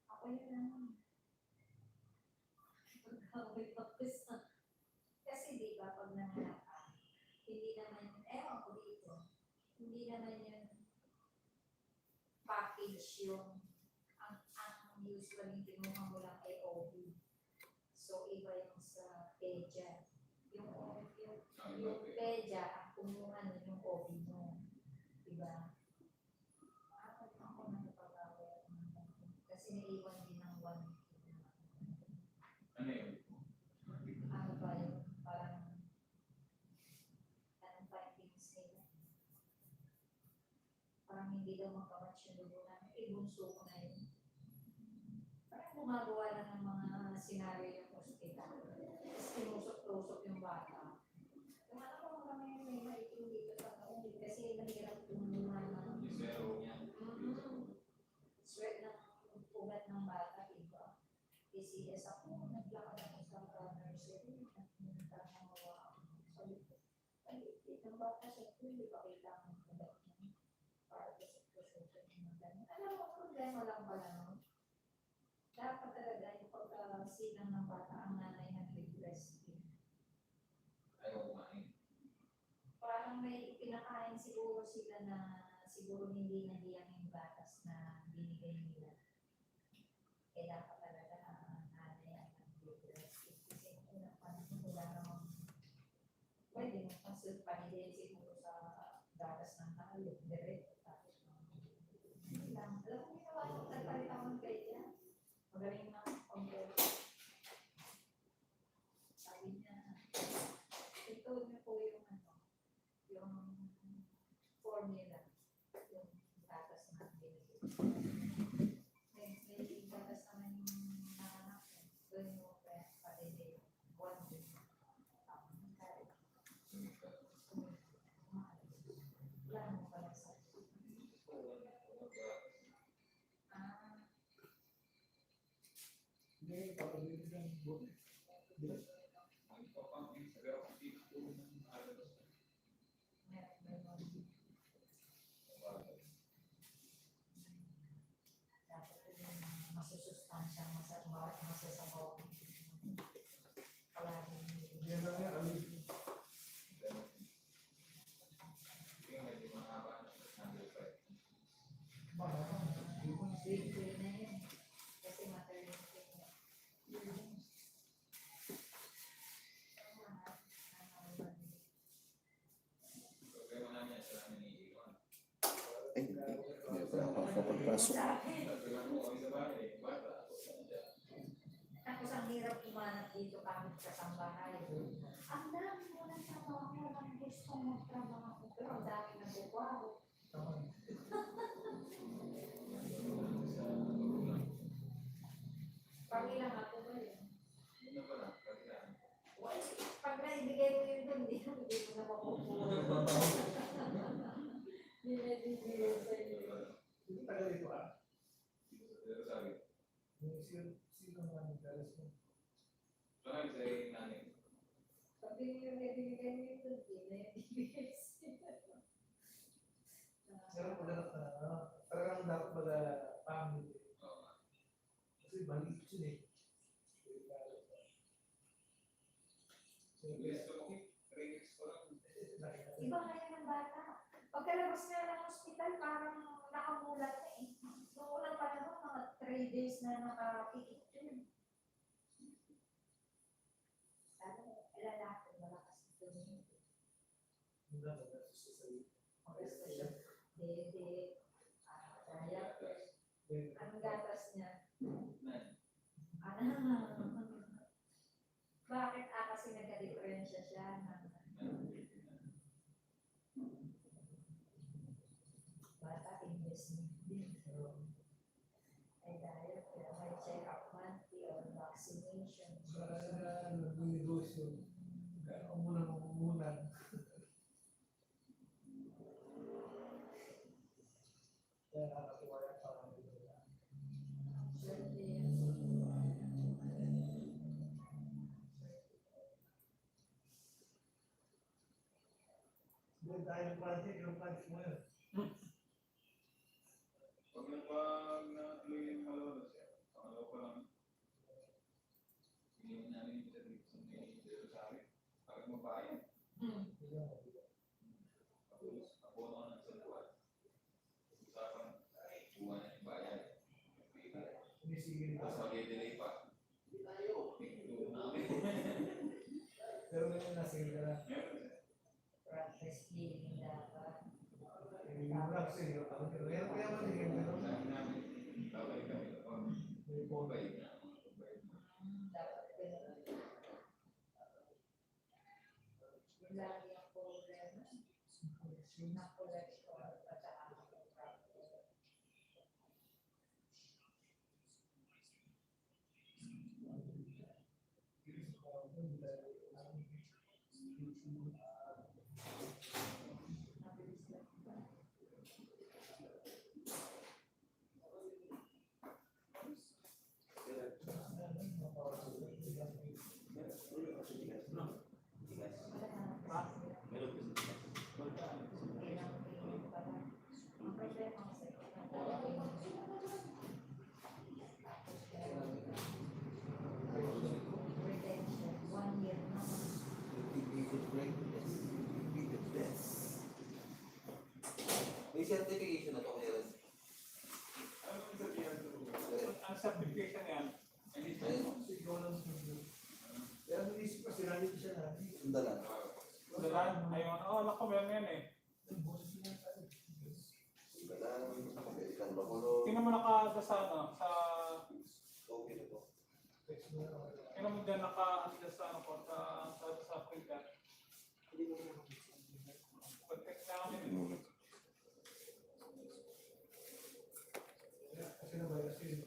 Ako yun naman. Pagkawin tapos na. Kasi di ba pag nanganak ka, hindi naman yun, ewan ko dito, hindi naman yun package yung ang usually kinuha mo lang ay OB. So iba yung sa PEDYA. Yung PEDYA, ang kumuha nun yung OB mo. Diba? Ako na napagawin. Kasi naiwan din ng 1 week. Ano yun? Ano ba yun? Parang anong findings nila? Parang hindi daw magkamatch yung dugo namin. Bunso ko na yun. Parang gumagawa lang ng mga senaryo yung hospital. Tapos tinusok-tusok yung bata. Yung anak ko kami may maiting dito sa kaunti kasi mahirap tumunan ng Yung zero niya. sweat ng ugat ng bata, diba? PCS ako, naglakad ako sa nursery, at pumunta ng mga sabi ko, paligid ng bata sa school, di ba kailangan ko daw niya para tusok-tusok yung mga ganyan. Alam mo, problema lang pala, no? Dapat talaga yung pagkasilang ng bata ang nanay nag-breastfeed. Ayaw kumain. Parang may pinakain siguro sila na siguro hindi nahiyang yung batas na binigay nila. Kaya dapat talaga nanay ang nag-breastfeed. Kasi kung unang panahon wala namang pwede mong pasilpahin siguro sa gatas ng hayop, direct. Tapos hindi lang. Alam mo, ginawa yung nagpalit ako ng kaya. Magaling na computer. Sabi niya, ito niyo po yung yung formula, yung gatas na binigay. May gatas naman yung nakanak ko. Doon mo kaya palili, 1 week. Wala mo pala sa Hindi, papalitin ng book. Ang ipapangin sa pero kung dito po ng alas. dapat yung masusustansya, masasabaw. Palagi. Yan lang yan, alisin. Yung medyo mahaba na handle pa. Grade na yun. Kasi maternity na. Problema namin yan sa namin ni Iwan. Ay, hindi pa ako makapagpasok. Nagbilang po kami sa bahay, bata. Tapos ang hirap umanap dito kami sa sambahay. Ang dami mo ng trabaho, walang gustong magtrabaho. Pero ang dami nagbubuhaw. Pangilang ako ba yun? Ano ba lang? Kailangan. Pag naibigay mo yun dun, hindi mo na makukuha. Hindi na bibigay sa iyo. Hindi tagal ito ah. Pero sabi, Yung sino nga nagkalas mo? sabi sa nanay. Sabi niyo na ibigay mo yun dun, hindi na ibigay sa iyo. Pero talagang dapat pala family. Kasi maliit yun eh. Gusto mo, 3 weeks ko lang. Iba nga yun ng bata. Pagkalabas nga ng hospital, parang nakamulat na eh. Noong unang panahon, mga 3 days na nakapikit yun. Sabi mo, lalaki, malakas ito niyo. Hindi na nagkalas sa sarili. Pagkasta siya, dede, diapers. Anong gatas niya? Bakit? Kasi nagka-diferensya siya ng bata, investment din. Ay dahil may check-up monthly or vaccination. Para nag-negosyo. Kaya muna. Kaya nakatuwa yan parang doon tayo project, yung project mo yun. Pag nagpag-natuloy yung malolos siya, pangalaw pa lang. Hindi mo namin yung sarili sa may dito sa akin. Parang mabayan. Tapos, napuno ka ng salpuan. Usapan, buwan na yung bayan. Sumisigil ka. Tapos mag-delay pa. Pero ngayon nasigil ka na. Practice healing dapat. Yung relax eh. Kaya matigil ka na. Sabi namin, tawag kami kapag May phone. mabait na. Dapat ganun. Yung lagi ang problema. Na collection at saka practice. Redemption, 1 year naman. May certification na to kaya rin. Ano yung sabihan ko? Ang certification yan, hindi siya. Ikaw lang sumunod. Kaya naisip ko, sinabi ko siya na. Sundalan. Dalan, ayun, alam ko meron yan eh. Ang boses niya sa Sundalan, American Bacolod. Tingnan mo naka sa ano, sa... Okay na to. text mo na. Tingnan mo dyan naka sa ano ko, sa printer. Pag-text na kami. Kasi na-virus yun.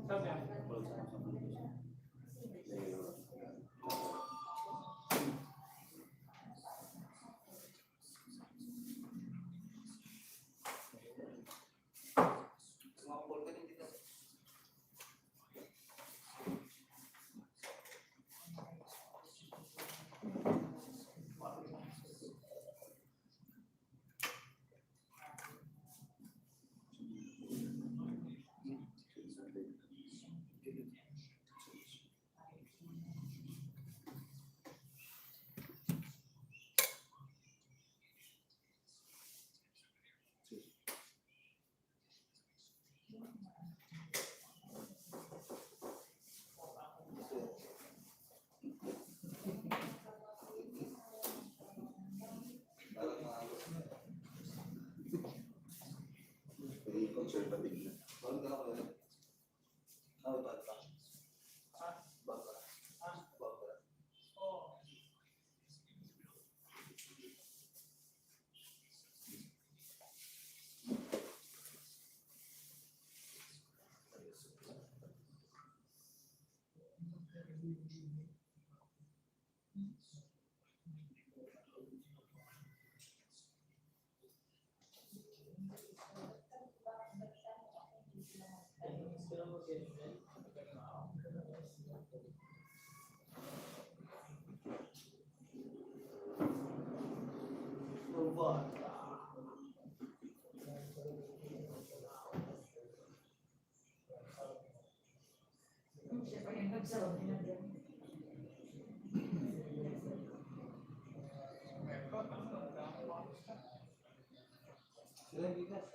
Sabi yan. Conservative na. Bakit ka na ko yun? Bakit ka? Bakit? Bakit? Oo. Siya pa yung nagsabi na gano'n. Sila bigas.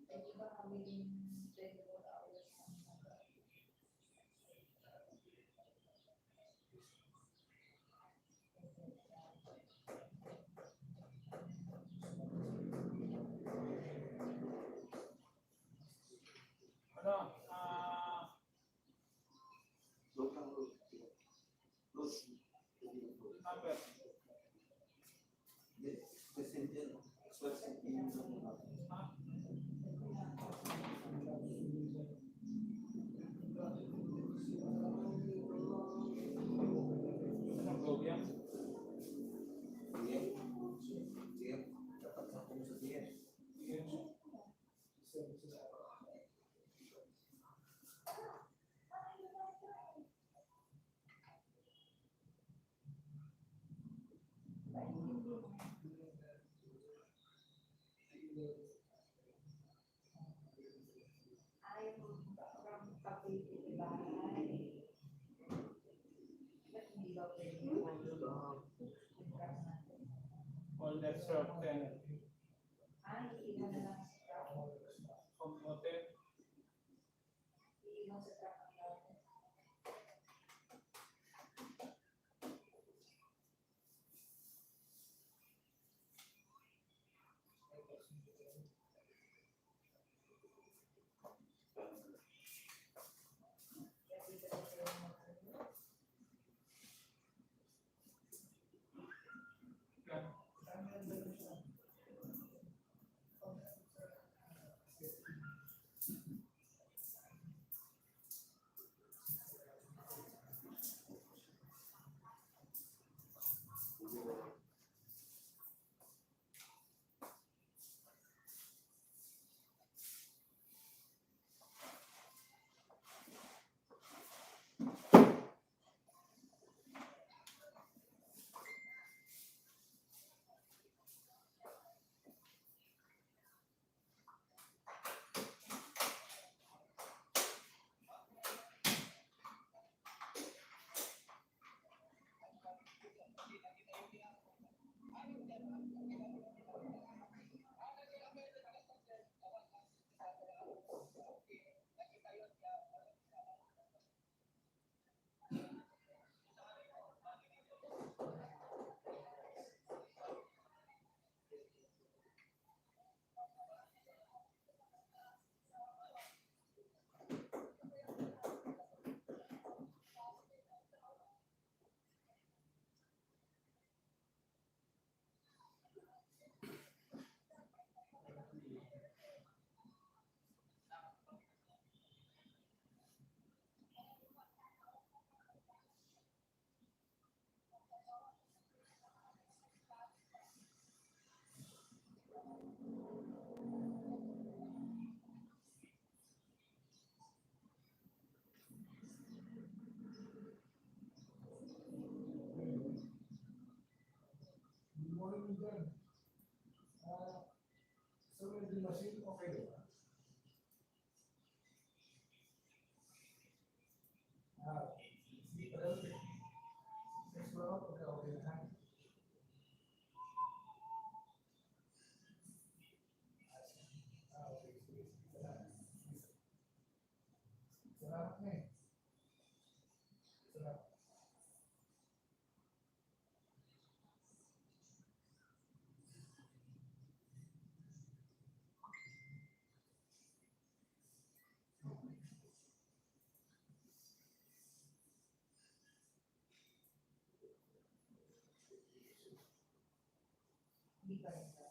Pwede ba kami din 24 hours ang Ano? Load lang, load. Load. Number. Hindi, messenger. Express yung email ng mga. Anong gawin yan? Sige. Sige. Dapat sa kung sa sige. ayaw mo from kapit bahay. Ba't hindi ba pwede All that sort of thing. ay, iiwan na lang sa truck. Kamote. Iiwan sa truck ang gamit. Kasi kasi yung mga Yan. ang ganda ko siya. na eh. Sarap. Hindi pa rin ba?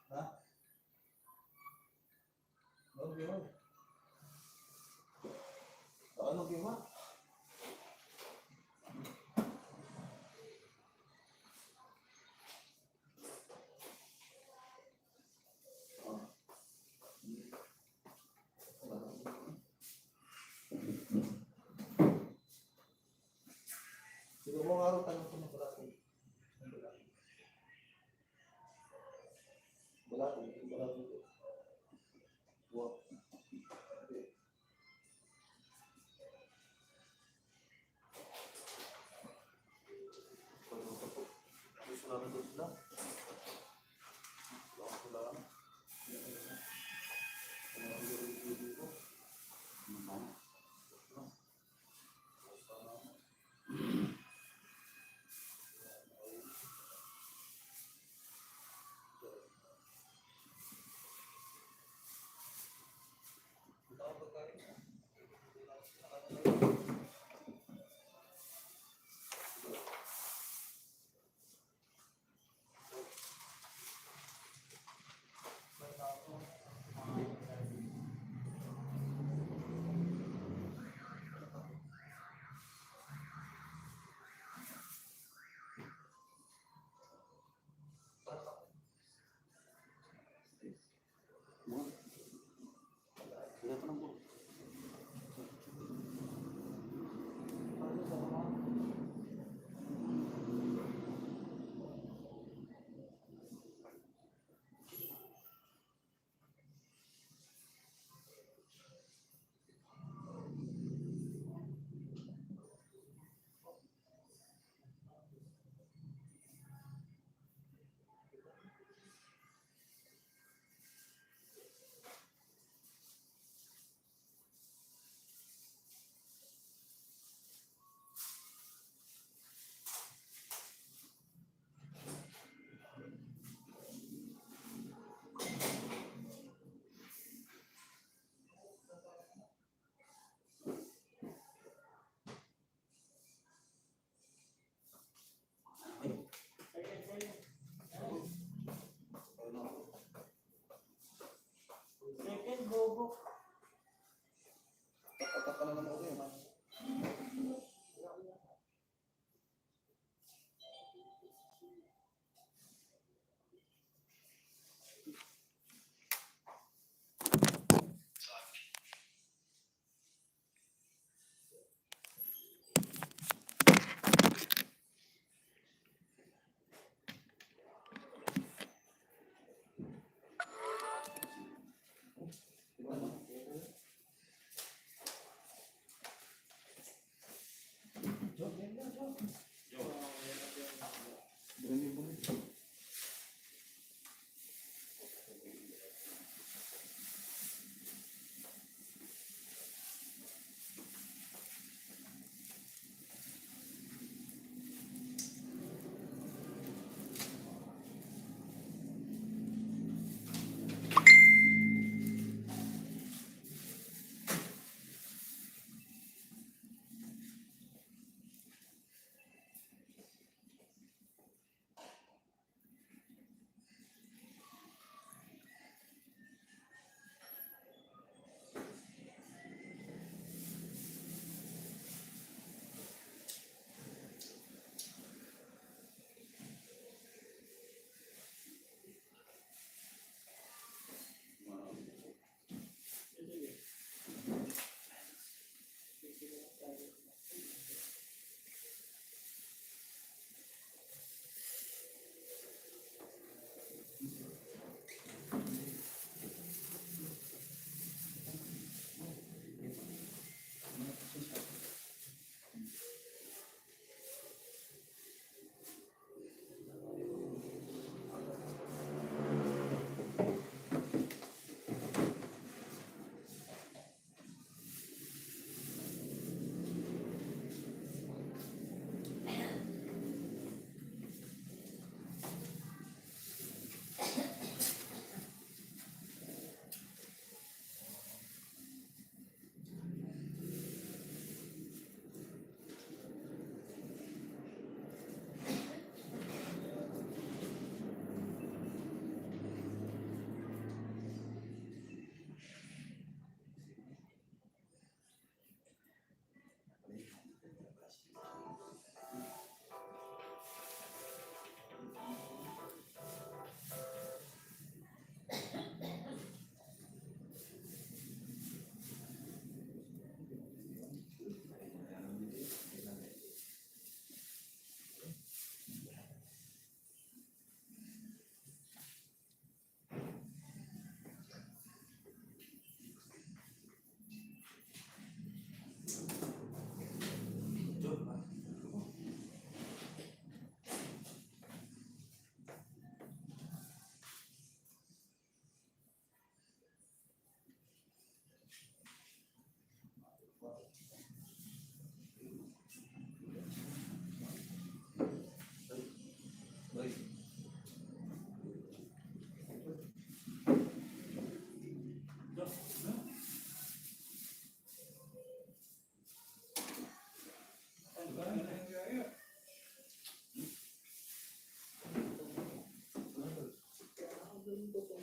Ha? Okay, okay. Ano gima? Siguro mo araw tanong ko ng balaki. Balaki. Wow. Tapos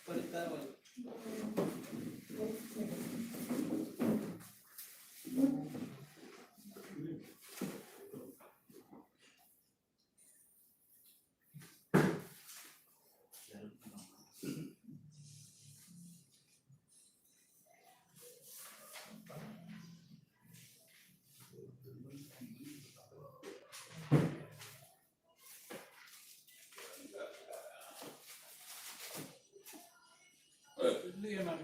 palit tayo. Hindi naman.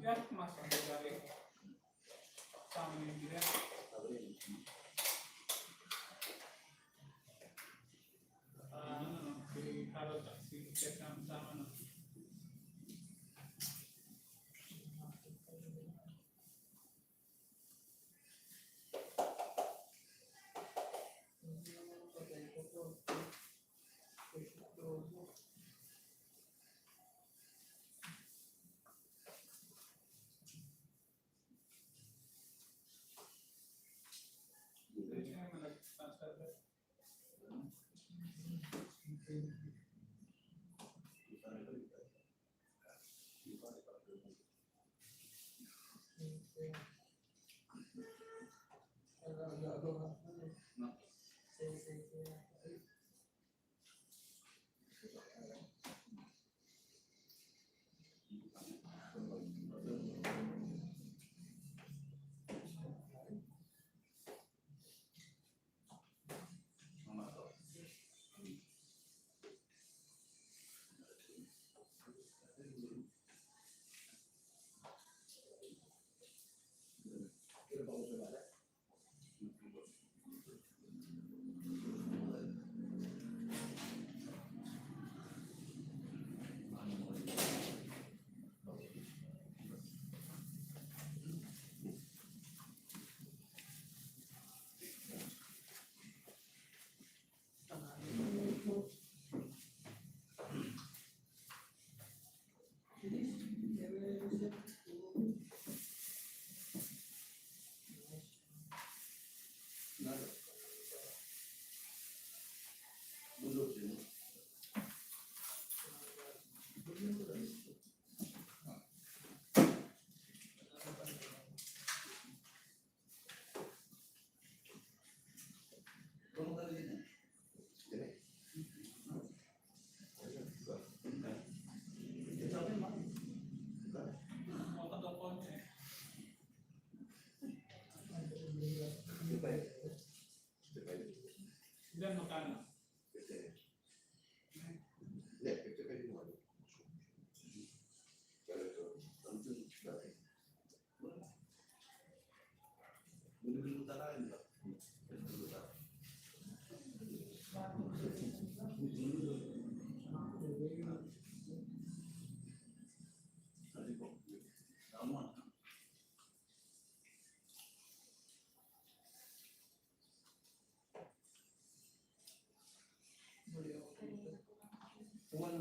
Yan, mas ang gagawin. Sama yung gila. Si Harold at si Ketchum sama na.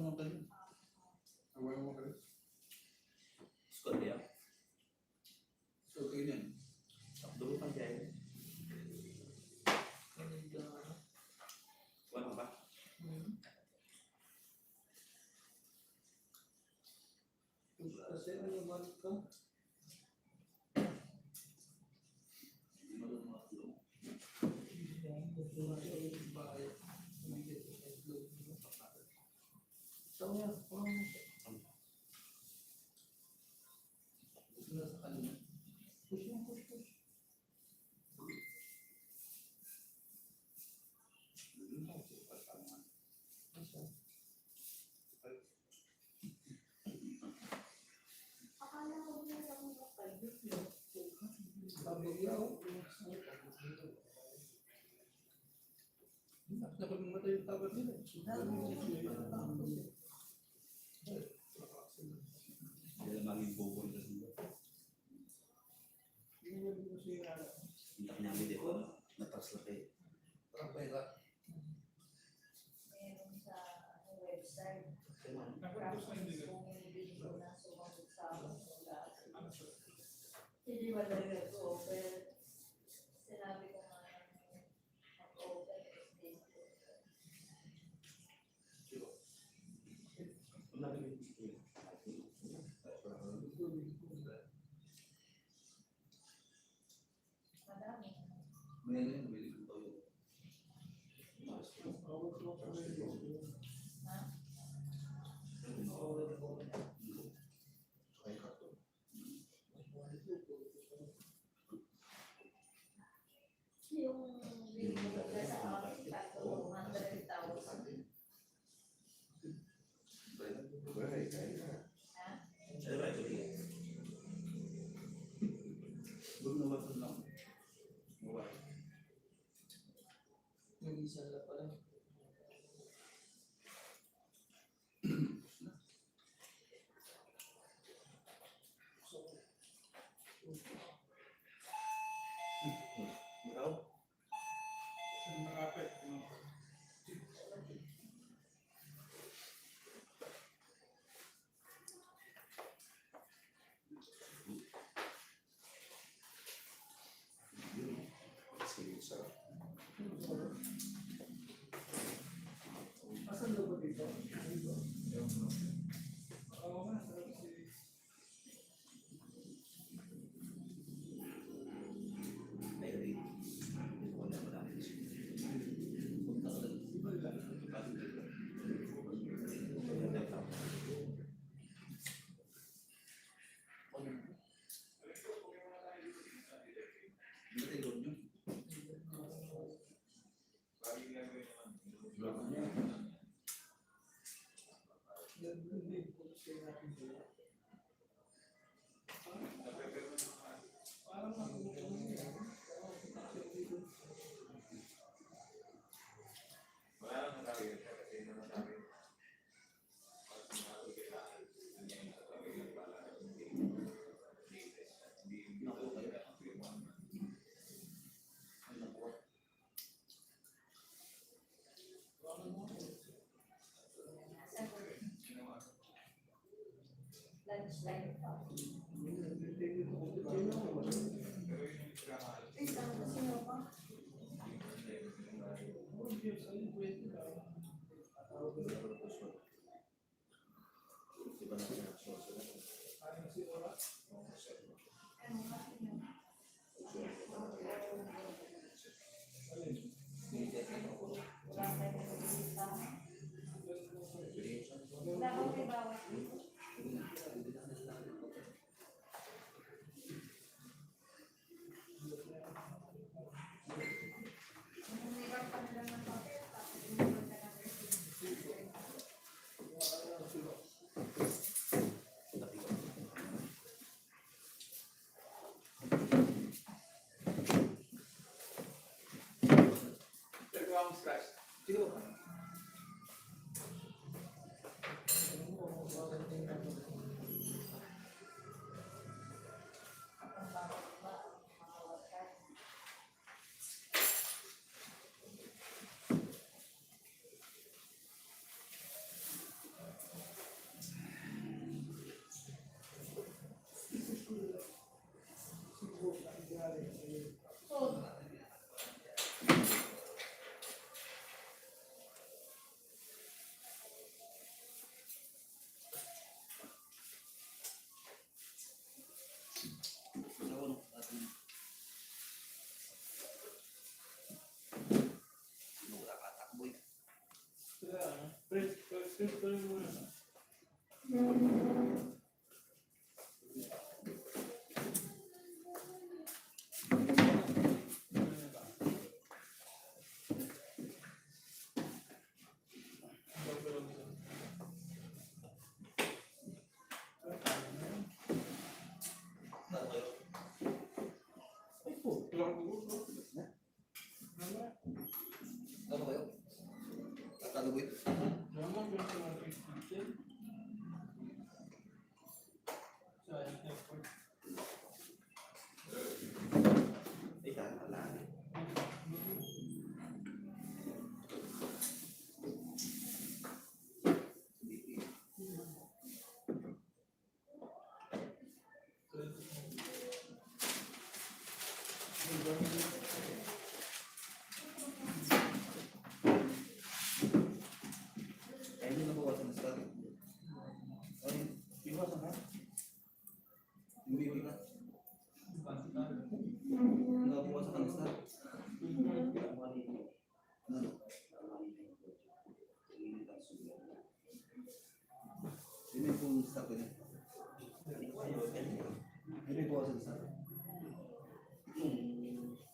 naman kayo. Awal mo kayo. Scott ya. So kayo yan. Dulu kan kayo. Wala ba? Kasi ano yung balik ka? Akala ko din lang yung private. Sabi niya, dapat mamatay yung tabat nila. Dia maging bubong sa sila. Hindi niya hindi ko natas laki. Meron sa website. Tapos kung hindi ko na sumagot sa akin, hindi ba talaga ito open? Sinabi ko nga mag-open is madami. Ngayon bili ko tayo. Ha? Yung binigay ko sa akin, 200,000. Ha? Ada ba ito? Belum naman ito lang. Mawala. Yung isa na pala. Ikaw? Nakapit. Sige, sarap. Asan daw ba dito? Oo nga, sarap si... Tayo rin. Hindi ko wala marami. Punta ka lang. Hindi tayo doon yun. Hindi ko siya natin sila. Parang nakakulutan niya. Lunch time pa. Iba na pinakasyon sila. Ano nga yun? Wala tayong bisita. Dapat may bawat dito. Umiwan ka na lang ng papel, tapos umiwan ka ng receipt. Ang bawat ba, ang mga wakas. Tuloy muna. Ano kayo? Tatalo ba ito? Ay, wala. Ay, hindi nabawasan na start. Ay, iwasan ka? Yung baby ka? Nabawasan ka na start. Ano? Yun yung full start ko niya. Yun yung bawasan na start.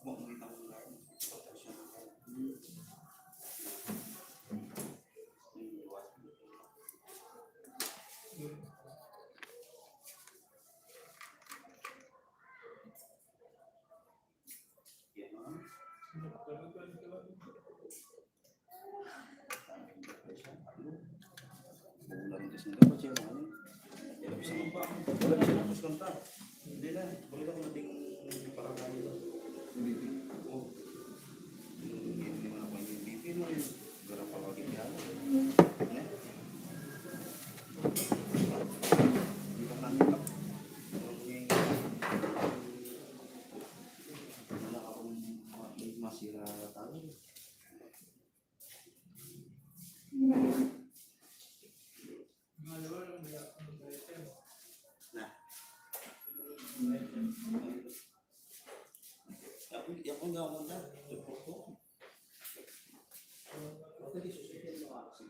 Makikita ko na lang. Bulan kasi dapat siya ano. Wala siya ng kanta. Hindi na, bakit ako nating parang kaya BP. Oh. Hindi mo na ako yung BP mo yun. Gara pa lagi niya. Ne? Hindi ka namin lang. Wala akong masira tayo. Ako nga ako na. Support ko. Pwede susunod mo ako.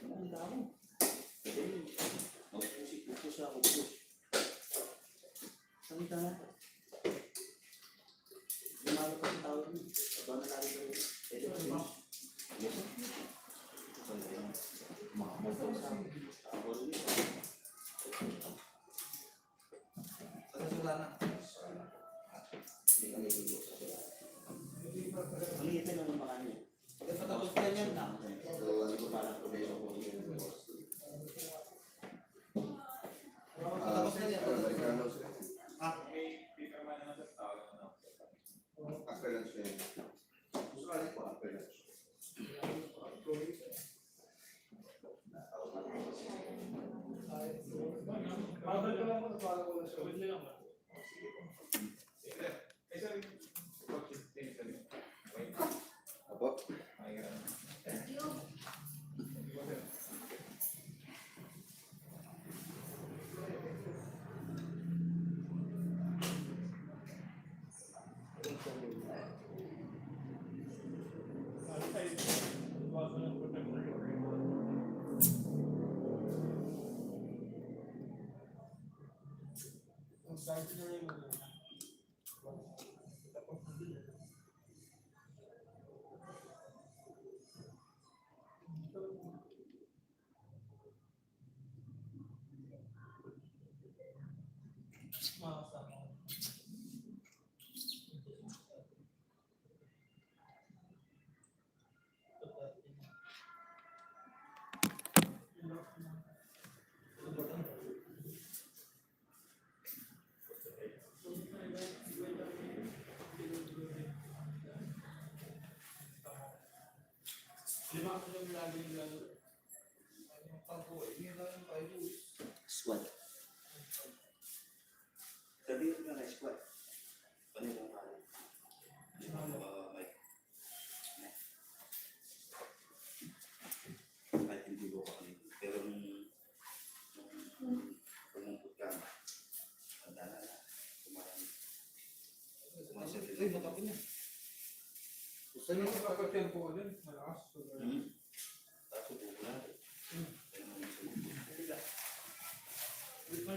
Ang dami. Mag-push ako. Salita na. Lumalo pa ang tawag mo. Aba na namin ko. Yes. Makamusta ko sa akin. Ako rin. Wala na. Maliitin lang naman kanya. Pagkatapos pa yan. So, ano ko parang probation ko yun. Pagkatapos na yan. May perma naman sa tao na. Appearance ko yun. Gusto ka rin po, appearance. Babal ka lang mo, para ko lang siya. Wait lang. Apo? Thank you. Ang start na rin mo. Lima ko yung lagi lang. Ang pangko, hindi lang tayo. Squat. Sabi ko na squat. Ano yung mga kahit hindi ko pa kanina. Pero nung pumumput ka, handa na kumain. Kumain. Uy, matapin na. Gusto niyo sa pagka-tempo din, malakas.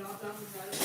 nakasama sa alam.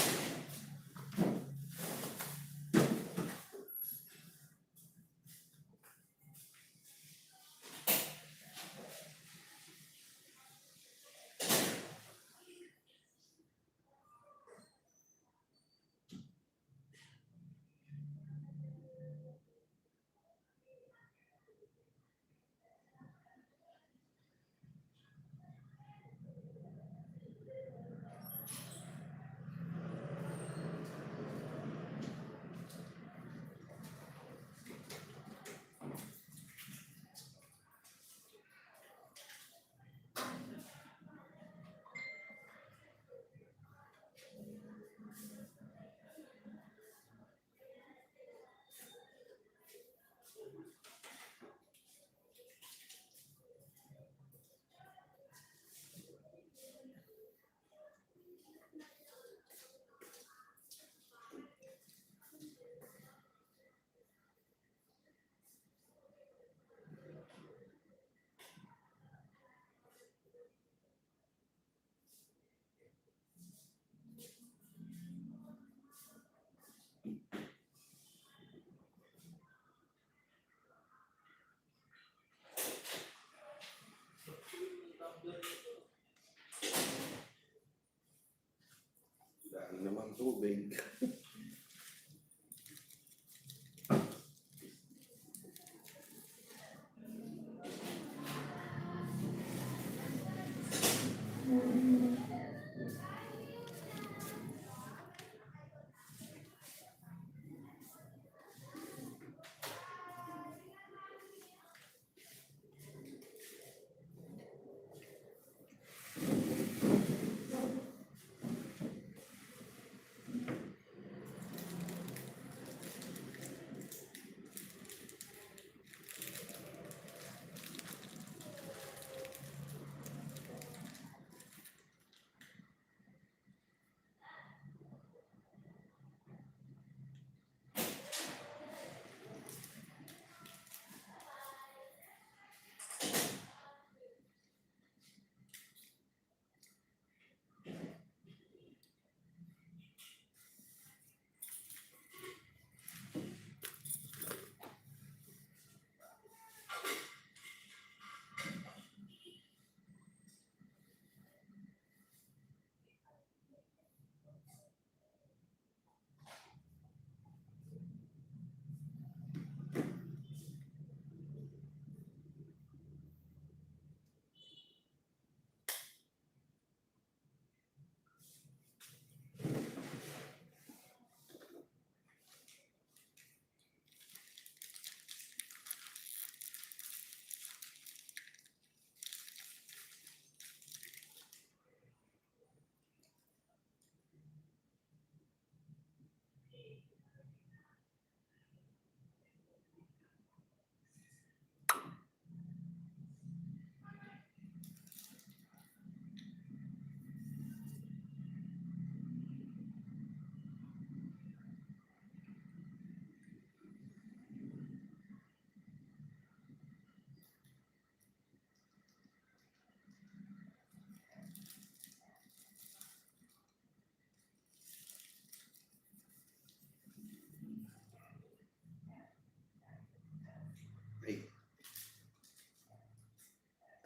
Dami naman tubig.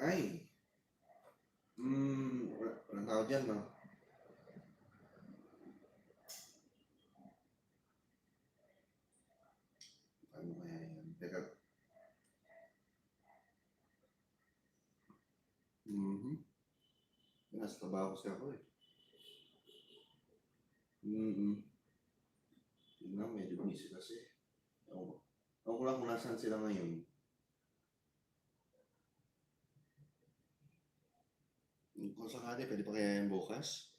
Ay! Walang tao dyan, no? Paano kaya yan? Teka. Nasa trabaho kasi ako eh. Yun nga, medyo busy kasi. Ewan ko lang kung nasaan sila ngayon. Kung sakali, pwede pa kaya yan bukas?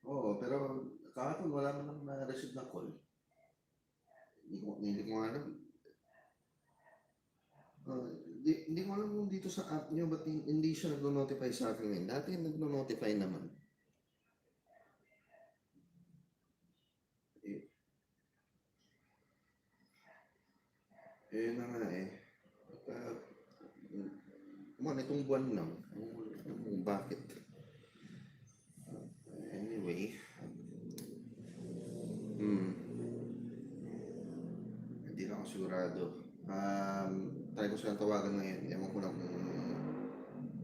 Oo, pero kahapon wala man lang na-receive na call. Hindi ko alam. Hindi ko alam kung dito sa app nyo, ba't hindi siya nag-notify sa akin ngayon. Dati nag-notify naman. Na nga eh. Man, itong buwan lang. Kung bakit. Anyway. Hindi lang ako sigurado. Try ko silang tawagan ngayon. Ewan ko lang kung...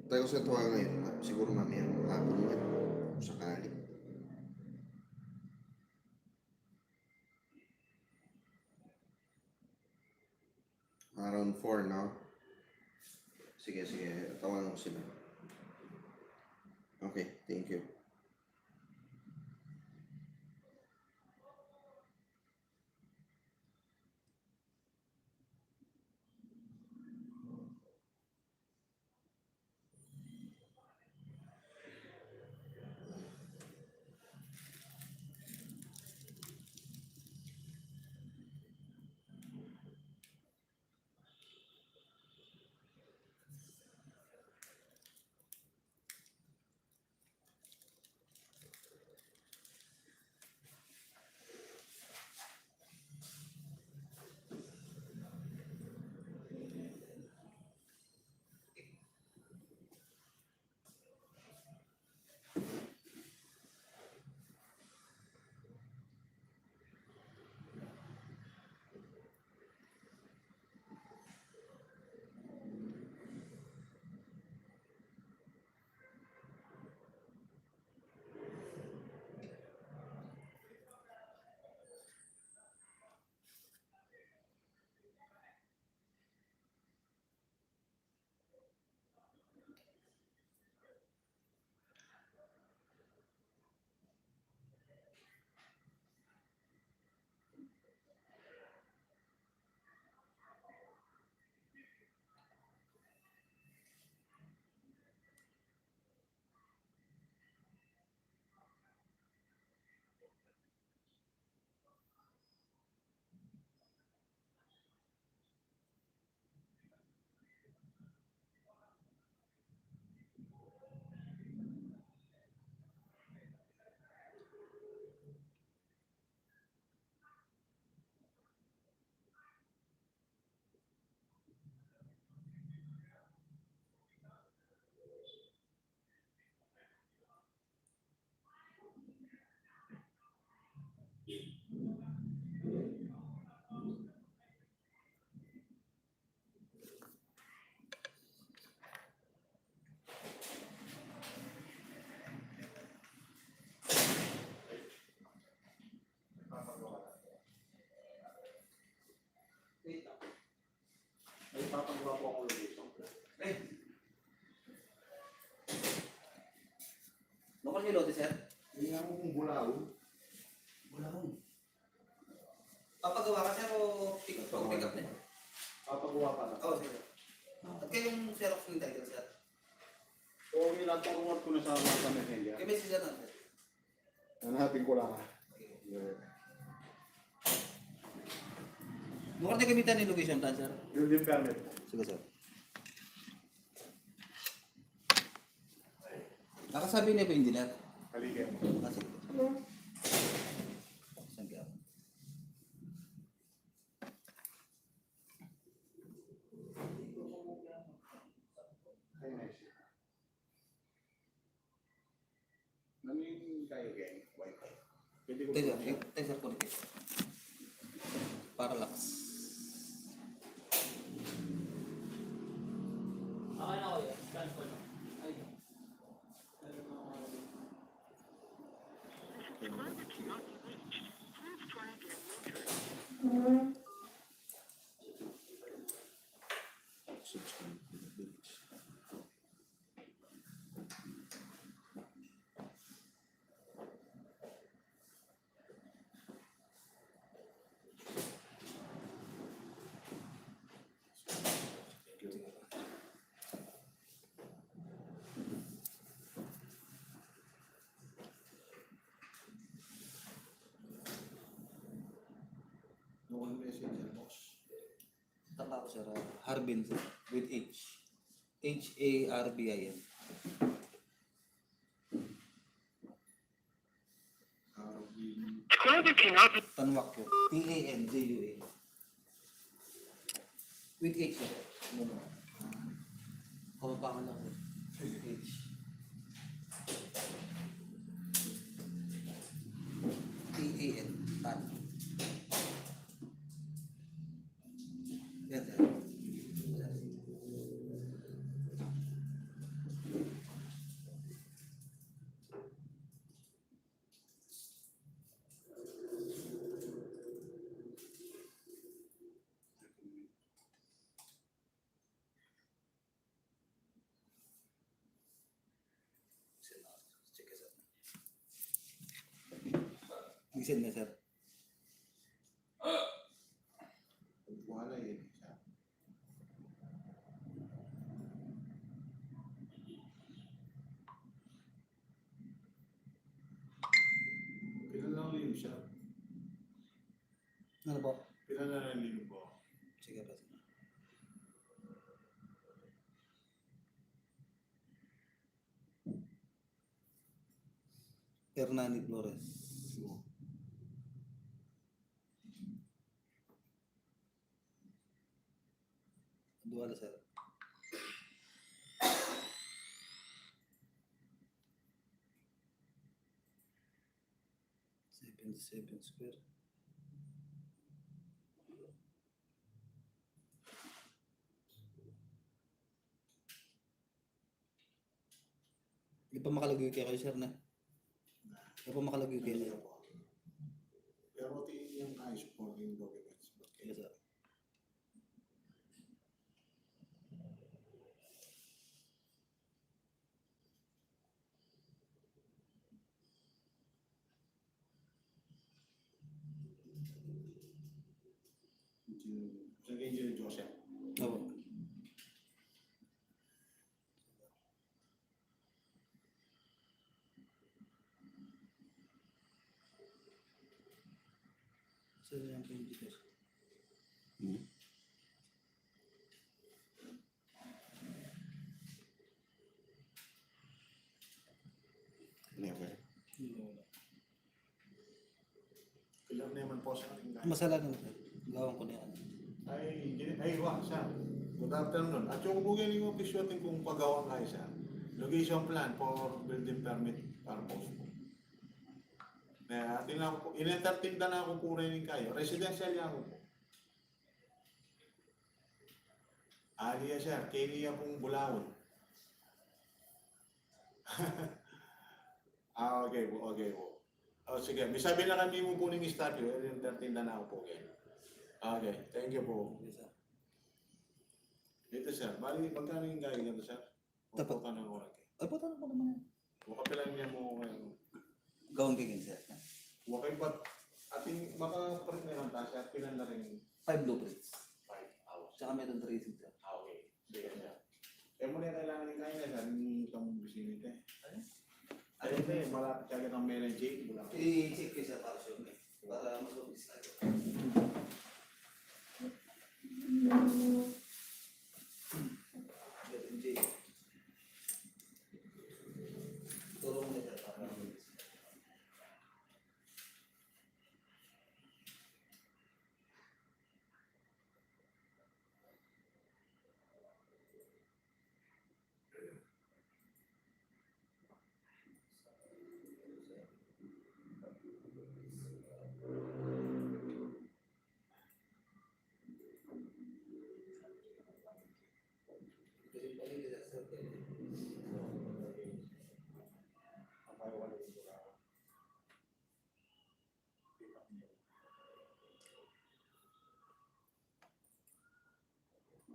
Try ko silang tawagan ngayon. Siguro mamaya hapon yan. Kung sakali. Around 4, no? Sige. Tawagan ko sila. Okay, thank you. May papagawa po ako location. Lokal niyo lote, sir? Hindi nga mo kung bulaw. Papagawa ka, sir, o pick up na? Papagawa pa na. Oo, sir. At kayong Xerox ng title, sir? So, ginatulungan ko na sa mga messenger. Kay Messi, sir, na, sir? Hanapin ko lang. Mukhang na gamitan ni location plan, sir. Building permit. Sige, sir. Nakasabi niya ba engineer? Kaligyan. Kasi. Sige. Namin kayo gang, wifi. Pwede ko Taser connect. Parallax. Okay na ako yan. Plan ko na. Ay. No one messenger box. Tama ko, sir. Harbin, sir. With H. H-A-R-B-I-N. Tanwak po. T-A-N-J-U-A. With H, sir. Kapapangan lang. H. T-A-N. Tan. Yan, sir. Check it out. Gising na, sir. Wala yun siya. Pilan lang rin siya. Ano po? Pilan na rin po. Sige pa. Hernani Flores. Duwala, sir. Seven square. Di pa makalagay kayo, sir, na? Di pa makalagay kayo. Pero yung kaya supporting documents. Yes, sir. Sa Engineer Joseph. Opo. Sir, yung engineer. Never. Pilan naman po sa ating kaya. Masala na, sir. Gawin ko na yan. Ay, wa, sir. Good afternoon. At yung bugyan yung office natin kung pagawang kayo, sir. Location plan for building permit purpose po. Atin lang po, in-entertain na ako po rin kayo. Residential yan ako po. Aliya, sir. Kaya pong Bulawon. Okay po, okay po. Oh, sige, may sabi na kami mo po ng statue, entertain na ako po kayo. Okay, thank you po. Yes, sir. Dito sir, bali, magkano yung gaya nito sir? Dapat. Dapat. Ng oras. Ay, putanong ko naman yan. Wakapilan niya mo ngayon. Gawin kayo, sir. Wakay ba't ating makaprint na lang tayo sir, pilan na rin 5 blueprints. 5 hours. Tsaka meron tracing, sir. Okay, sige sir. Eh muna kailangan yung kaya na sir, hindi itong vicinity. Ayun na eh, malapit kagad ang Meren J. I-check kayo, sir, para sure. Para mas mabilis tayo. Meron J. Turo mo na, sir, para mabilis.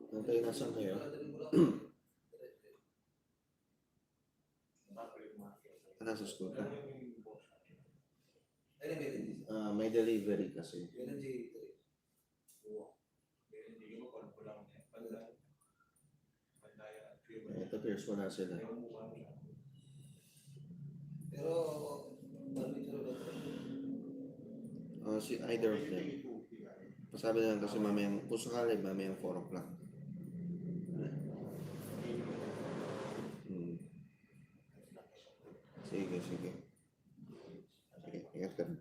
Nantay nasan kayo? Nasa school ka? Ay, meron J. May delivery kasi. Meron J. Ito Piers, wala sila. Pero, Either of them. Pasabi na lang kasi mamayang, kung sakali, mamayang 4 o'clock. Sige, sige. Sige, ingat ka rin.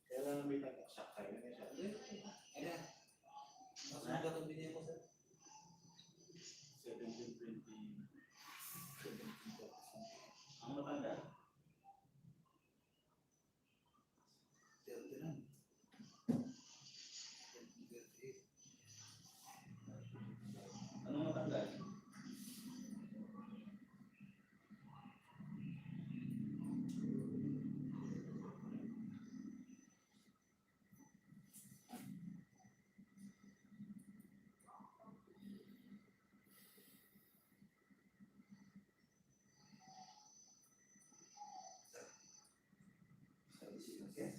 Kaya lang may nag-sakay na siya. Ayan. Mas magandang binigay ko, sir. 1720. Ang matanda. 30 lang. Anong matanda? Yes.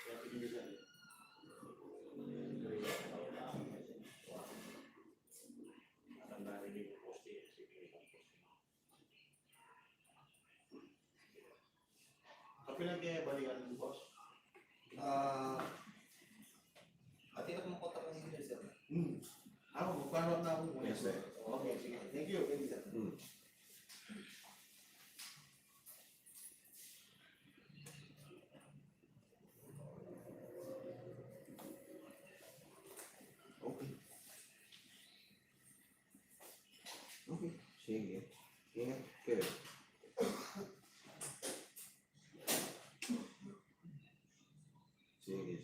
Kaya pinilisan niya. Ang narinig ko poste, sige ang poste. Kapilang kaya balikan ng boss? At yun ang kontak ng engineer, sir. Ako, magpano na ako. Yes, sir. Okay, sige. Thank you. Thank you, sir. Okay. Okay. Sige. Ingat kayo. Sige.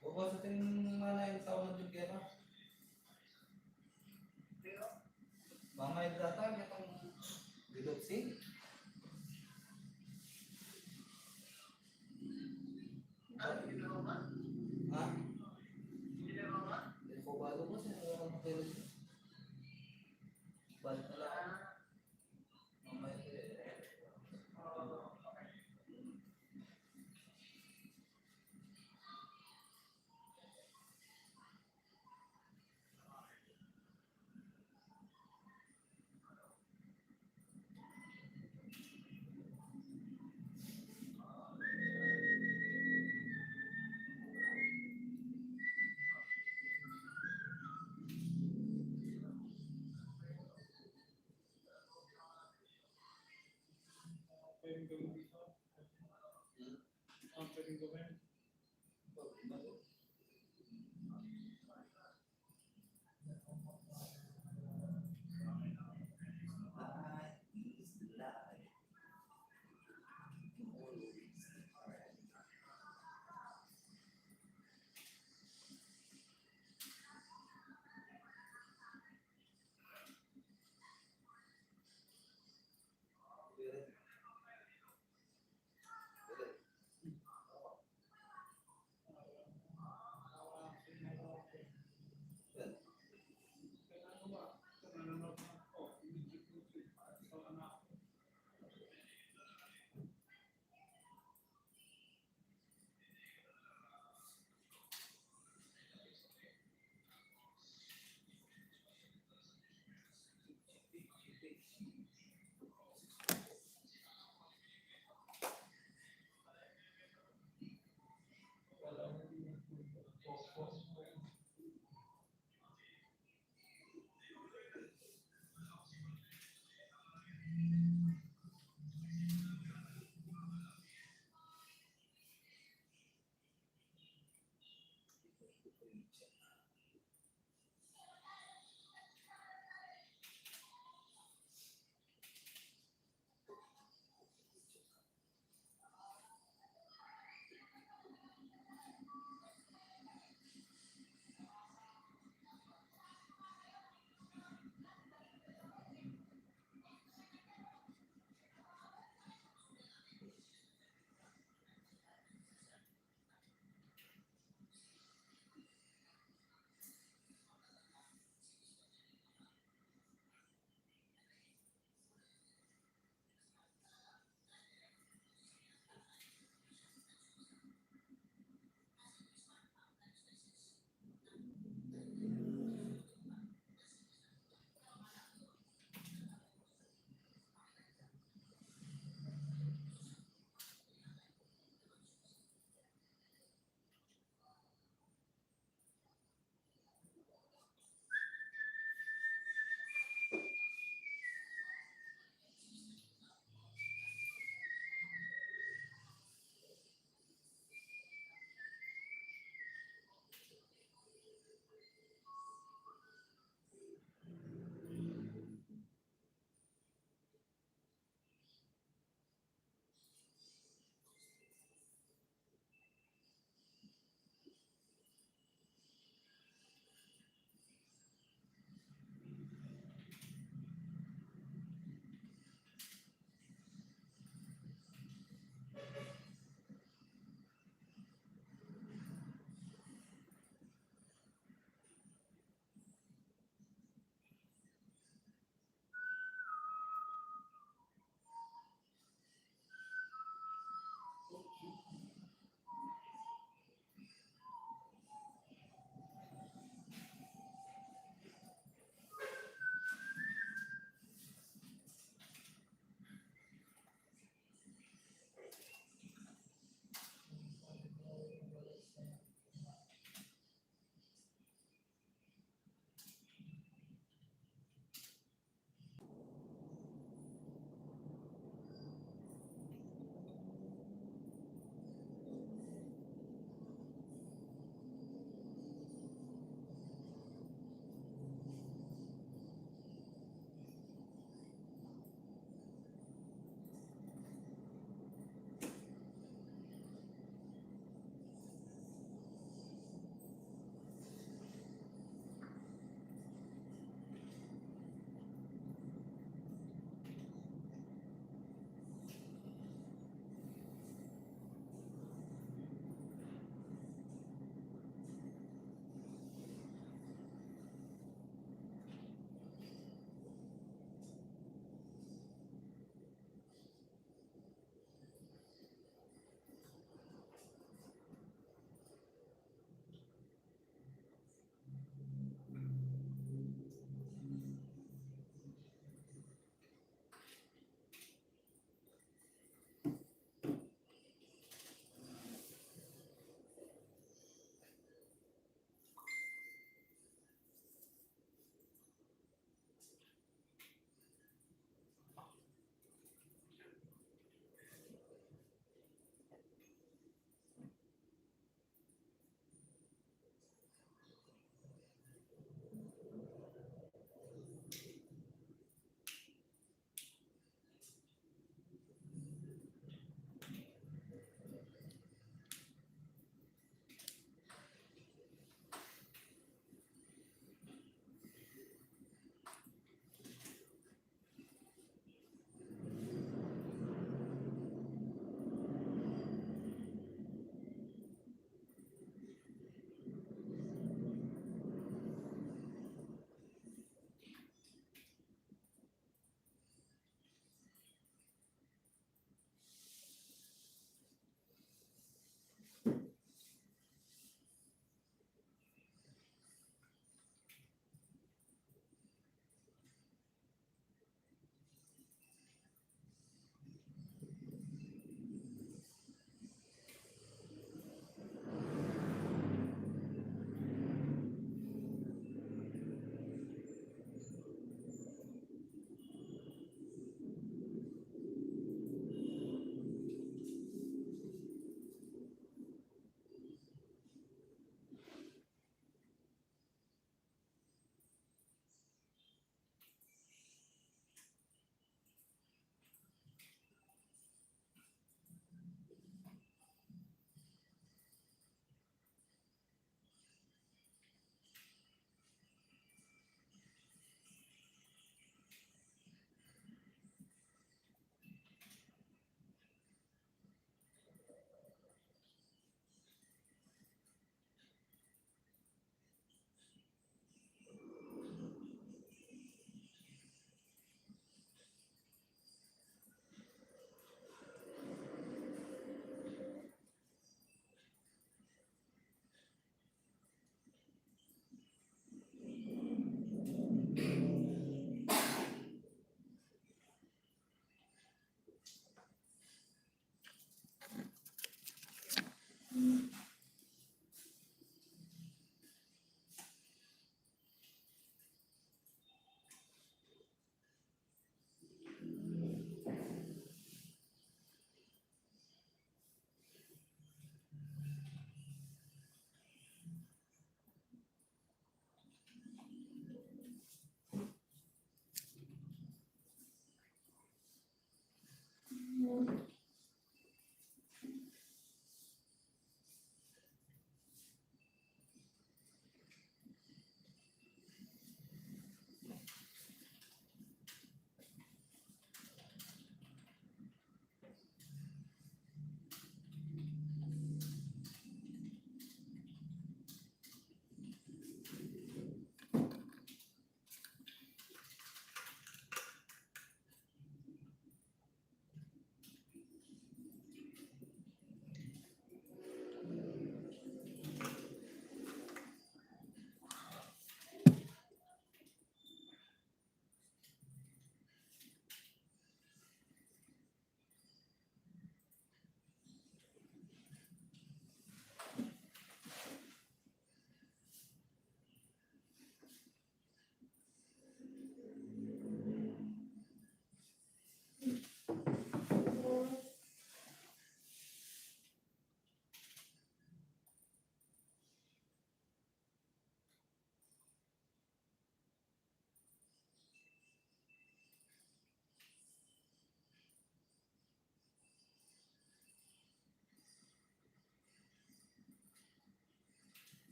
Opo, sa tingin mana yung tao ng Jugera. Mga data, itong Bidopsi. Ha? Hindi ko bago mo siya. Wala kang matulog. Balik na lang. Mamaya. Pwedeng gawin dito. Pwedeng gawin.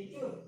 Picture.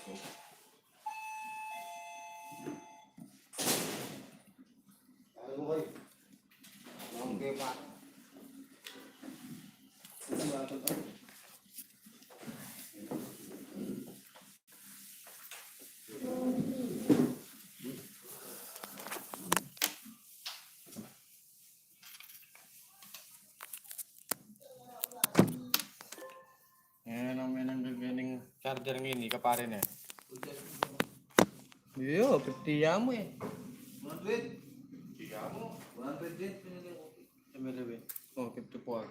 Ano mo kayo? Mga kayo pa. Ito ba ito to? Yan ang may nanggagaling charger ngayon, hindi ka pa rin eh. Yo, 50 ya mo eh. 100. Higa mo. 100 din, pinili ko. MLW. Oh, 54.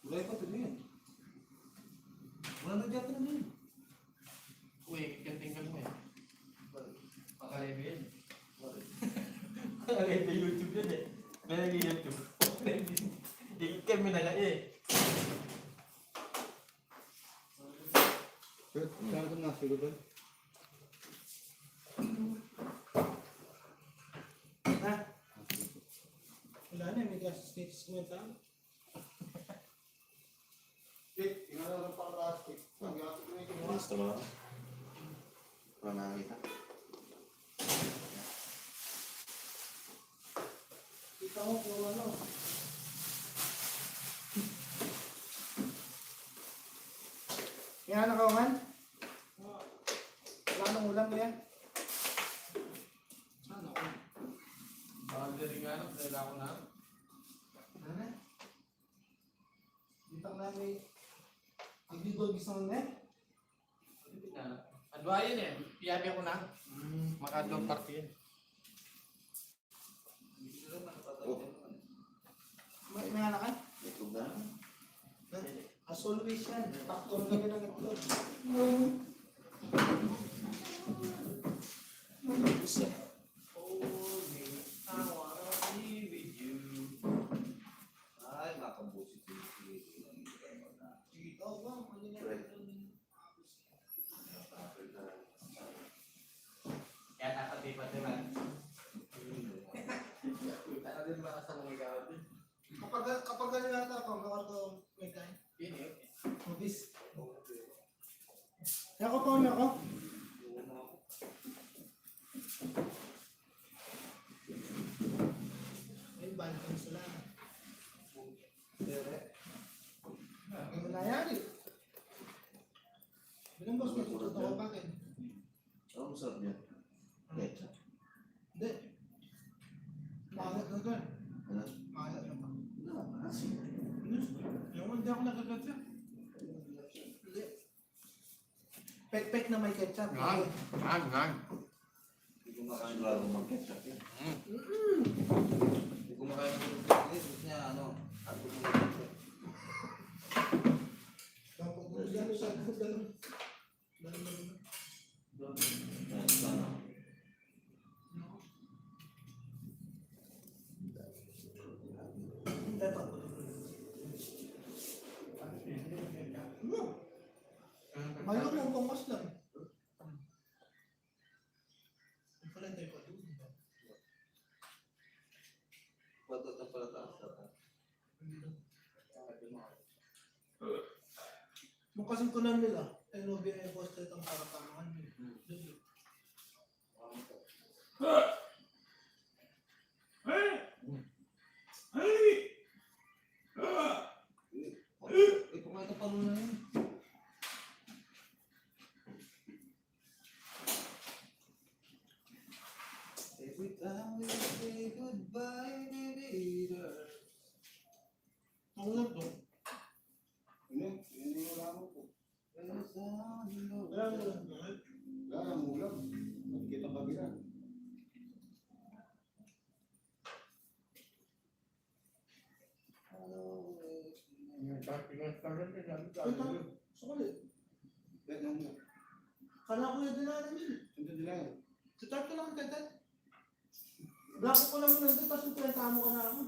Wala pa ito yun. 100 yata na yun. Uy, tinggal mo eh. Pakalebe yan. Pakalebe YouTube yan eh. May YouTube. Ikit kami na nga eh. Kaya ito nga, siguro. Ha? Wala na, may gas snakes ko yung Tingnan na lang pang-plastic. Pag-gato ko na yung Gusto mo? Wala nakakita. Kita mo kung ano. Kaya nakawangan? Wala nang ulam kaya? Saan ako? Bakal rin nga lang, dahil ako na. Ano? Dito na may agdidogis naman eh. Adwa yun eh. Piyabi ako na. Makadong party yun. May anak ka? YouTube na. As always yan. Taktor na yun ang itlog. Ay, makabusit yung Dito, wow. Ano na Kaya nakatipat naman. Ano din mga kasama ng ikaw din? Kapag gano'n yata ako, ako may kain. Yun eh. Mabis. Kaya ko pa ako. Ayun, balik ko sila. Ay, wala yan eh. Bilang boss, may tutot ako pa akin. Ano masarap niya? Ketchup. Hindi. Pangat na doon. Ano? Pangat na pa. No, asin. Yung hindi ako nagkakatsa. Hindi. Pek-pek na may ketchup. Ngang. Ngang. Ngang. Hindi ko makain. Sigurado mag-ketchup yan. Hindi ko makain ng gusto niya, ano, ako ng Kapag gano'n sa gano'n. Yan, sana. Mayo mo pangmas lang. Ang pala tayo pa doon. Patot na pala taas. Mukasing kunan nila. NOBI ay poster itong para-parahan nila. Ito nga ito palo na yun. Every time we say goodbye, baby girl. Ang lang to. Yun yung ulam ko. Wala mo lang. Wala nang ulam. Magkita ka bila. Ito, sukulit. Yan mo. Kala ko yung dinanan yun. Ito din lang. Tutart ko lang tetet. Blako ko lang nandun, tapos yung kwenta mo ka na ako.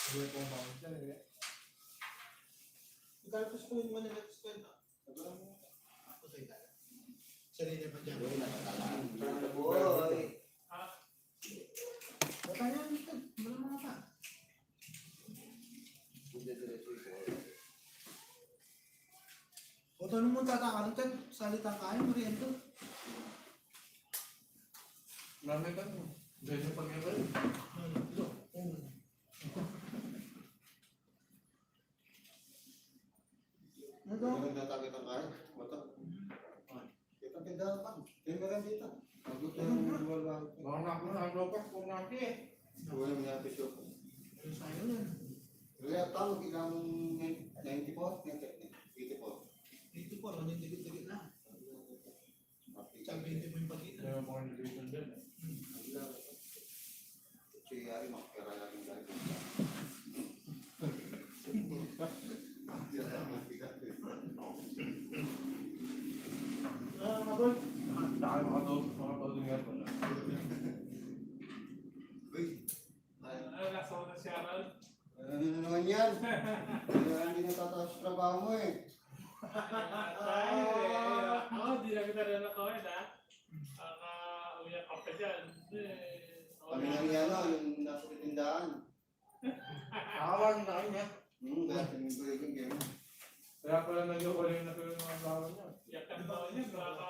Hindi ko mabawag dyan eh. Ikalpos ko yung Manila sa kwenta. Ako sa Italia. Sarili pa dyan. Boy! Bata niya dito. Malamang pa. Hindi diretso ito. O tanong mo tatakalan tayo, salita kayo, meriendo. Marami ka mo. Ganyan pag-ibal. Ano? Hindi nagtatagit ang kain. Mata. Kita tindahan. Tindahan dito. Magusto yung wala. Baka na ako na lopas kung natin. Wala mo yung episode. Ano sa'yo nun? Kaya tawag ilang 94? 84. Dito po, ano yung dikit-dikit na. Sabi hindi mo yung pagkita. May mga contribution din. Si Yari, makakira natin dahil. Mabol. Saka makatulog nga pala. Uy, Nasa na si Arnold. ano na naman yan? Hindi natataas sa trabaho mo eh. Ako, di na kita rin nakawin ha. Uyak ka pa dyan. Kami nga ni ano, yung nasa tindahan. Awan na kanya. Kaya tinigil game. Kaya pala nag-uulay na kayo ng mga bawa niya. Iyak ka ba niya? Baka,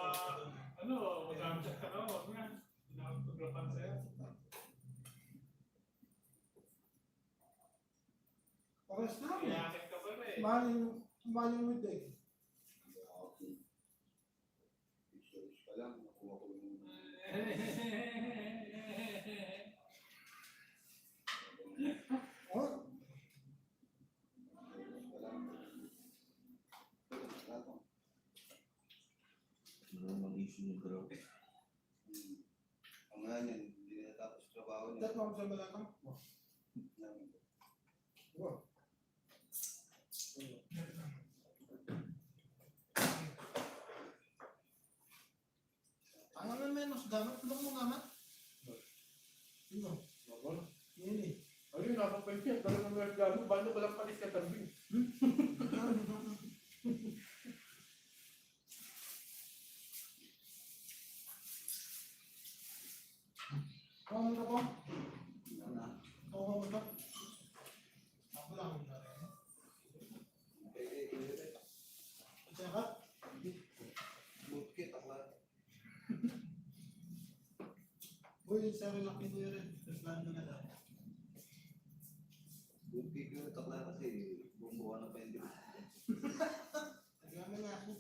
magamit ka na. Huwag nga. Nakapaglapan sa'yo. Paras na. Iyakin ka pa rin. Mahal yung midday. Issues pa lang, nakuha ko yung... Oh, Ang issue niyo bro. Ang nga yan, hindi na natapos trabaho niya. that's what I'm saying. Ano na menos dapat? Tulong mo nga man. Sino? Bakon? Yun eh. Ayun, nasa pension. Dalo ng mga gano. Bano ko lang palis ka tabi. Ano ka po? Na. Oo, ano? Ako lang ang nari. Isa ka? Bukit ako lang. Uy, sa lalaki ko yun rin. Plan mo na lang. Bukit ko ito lang kasi bumbuwa na pa hindi. Nagami nga ako.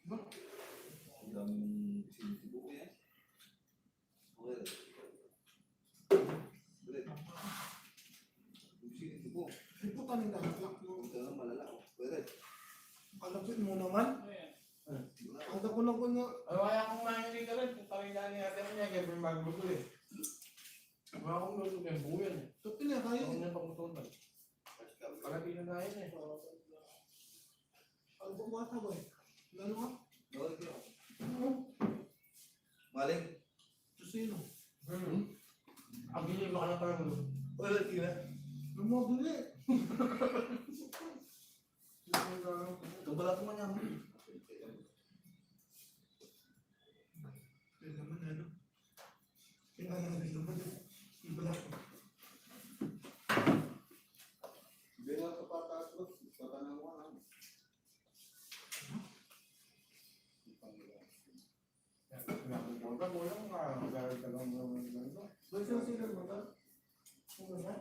Ang daming sinisibo yan. Okay. Ulit. Yung sinisibo. Liputan nila. Laklak mo. Kung talagang malala. Pwede. Kalapit mo naman. Ang dako na ko nga. Ano kaya kung mahinig ka rin? Kung pakinggan niya natin niya, kaya magluto eh. Wala akong luto niya, buo yan eh. Ito pinakaya. Ako niya pamutunan. Pagkapinan na yun eh. Ano po bata ba eh? Lalo ka? Okay ka. Maling. Ito sino? Ang ginig mo ka lang parang luto. Wala, tingnan. Lumabuli. Kabala ko man yan. Kaya naman ano? Kaya naman iba lang. Hindi na ito pataas bro. Patanang mo lang. Huwag mo lang ka. Magagalit ka lang naman ng ganito. Doon siya sino mo ba? Ano ba?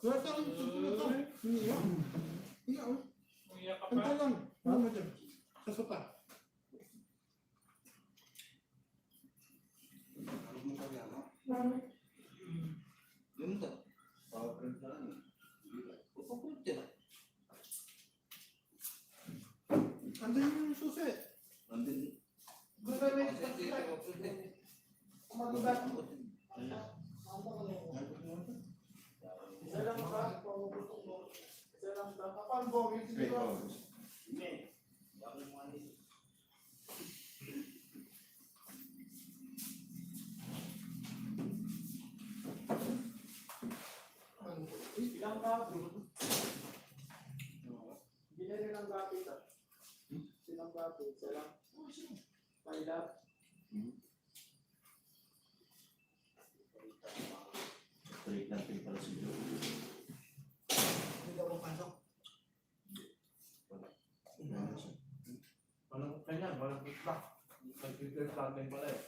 Wala ka lang susunod ka. Iyak. Iyak. Iyak ka pa? Kanta lang. Ano mo dyan? Sa sopa. Ano mo kami ano? Yun to. Power print na lang eh. Upaprint yan. Andun yung susi. Nandun. Gusto rin. Kasi hindi ko print eh. Kumagubat. Isa lang ka. Isa lang ka. Kapag bogey. Sige ko. Ilang kapit? Binili ng kapit ah. Silang kapit? Silang? Pailap? Treatment din pala si Joe. Hindi ka papasok. Meron siya. Walang kanya, walang feedback. Nag-feedback sa atin pala eh.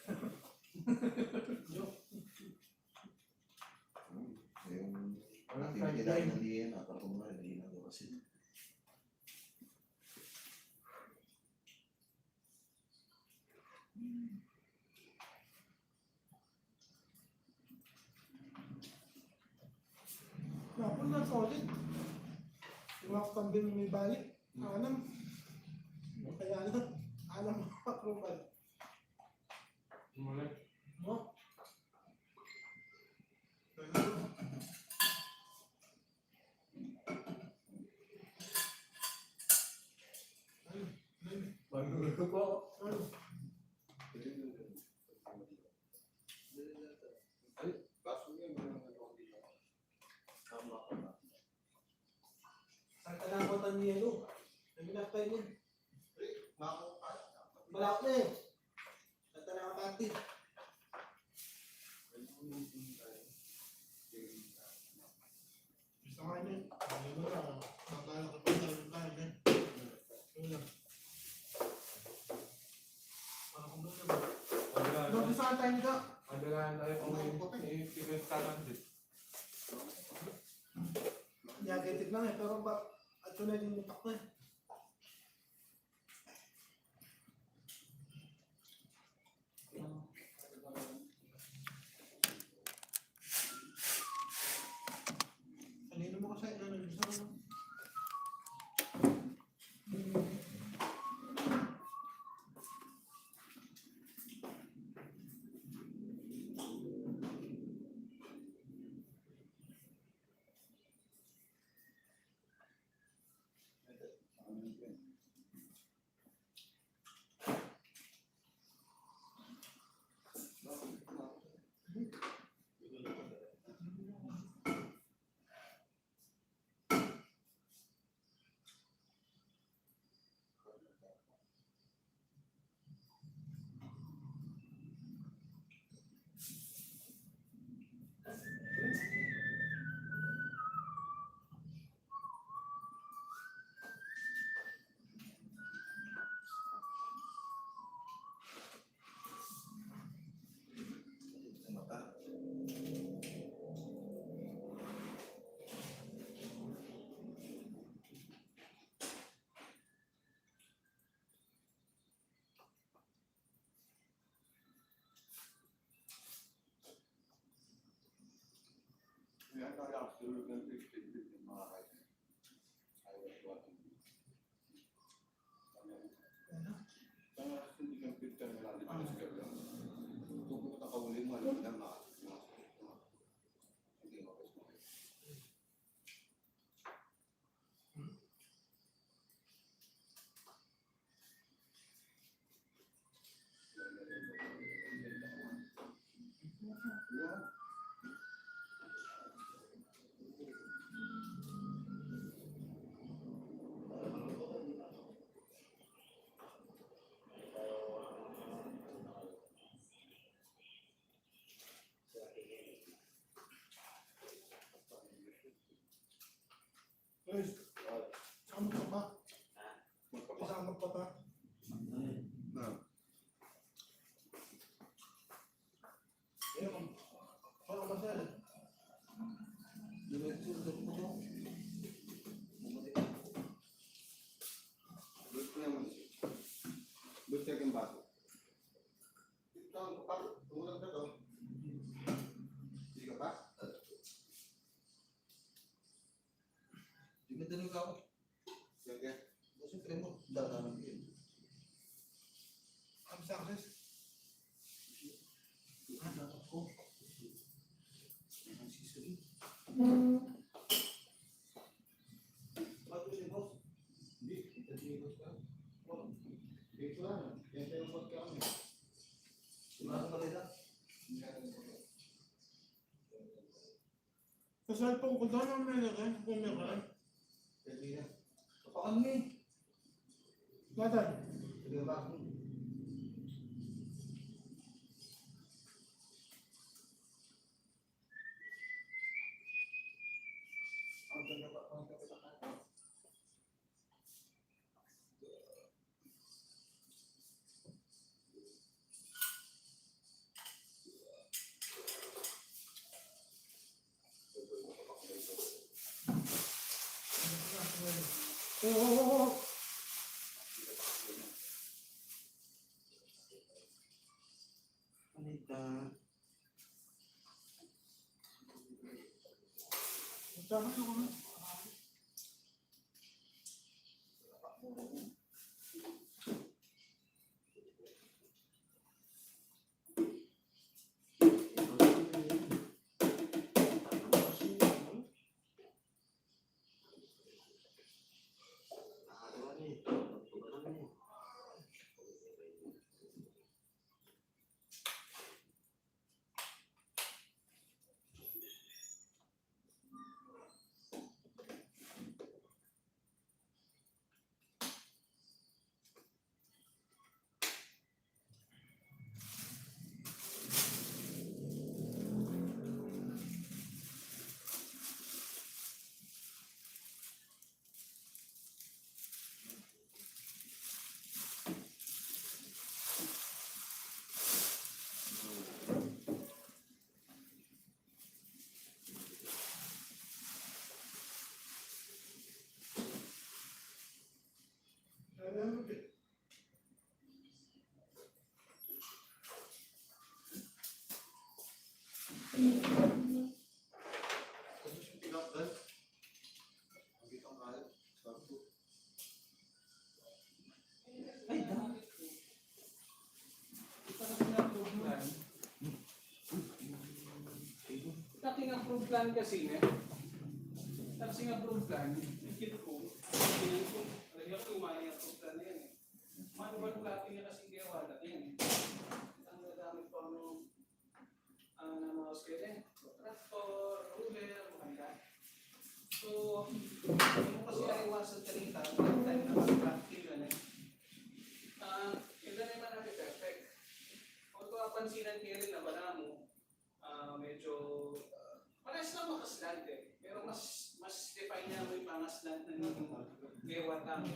Yung Walang activity sideline. namin hindi yan, ako mo rin, hindi na kasi. Napon na solid. Yung kambing may balik. Anam. Kaya na. Anam approval. Muli. No? Bago po. Saan ka nakutan niya no? Naminapay niya. Malak na eh. Saan ka nakapati? Gusto nga niya. Hindi mo na. Nakakala ka pa sa lugar niya. Yun lang. Parang kung doon naman. Doon saan tayo nito? Madalaan tayo kung may i-figure sa transit. Negative lang eh. Pero ba? At yun na yung utak ko eh. Kanino mo kasi ano gusto mo? Sa mata. Yan kaya absolute ng 50-50 yung mga kaya. Ayaw ko atin. Kaya hindi kang picture na lang dito sa gabla. Kung pumunta ka uli mo, alam lang na. Hindi mo gusto. Yeah. Guys, saan ka ba? Isama pa ba? Ayun, ano ba sir? Gusto naman siya. Gusto yung baso. Ito, tumulang na to. Hindi ka pa? Hindi ka tanong ako. Sige. Siyempre mo, dadalang yun. Ang success? Ah, dapat ko. Ang sisuri. Ba't yun, boss? Hindi. Ito si boss ka. Dito lang. Yan tayo mag kami. Sigurado ka nila. Sa cellphone ko daw naman may nagay, kung meron. Pwede na. Kapakan mo eh. Nathan, Sige ba? Oo. Anita. Tama na ako. Dating approved plan kasi nga. Dating approved plan, ikit ko. Lagyan ko yung mga approved plan na yan eh. Manual plating niya kasi gawa natin yan eh. Ang dadami pa ng mga skele. Tractor, ruler, mga. So, yung kasi naiwasan kanina, tayo na mag-practice yun eh. Hindi naman natin perfect. Kung ito kapansinan kayo rin na bala mo, medyo parehas lang makaslant eh. Pero mas define niya mo yung pangaslant na gewata mo.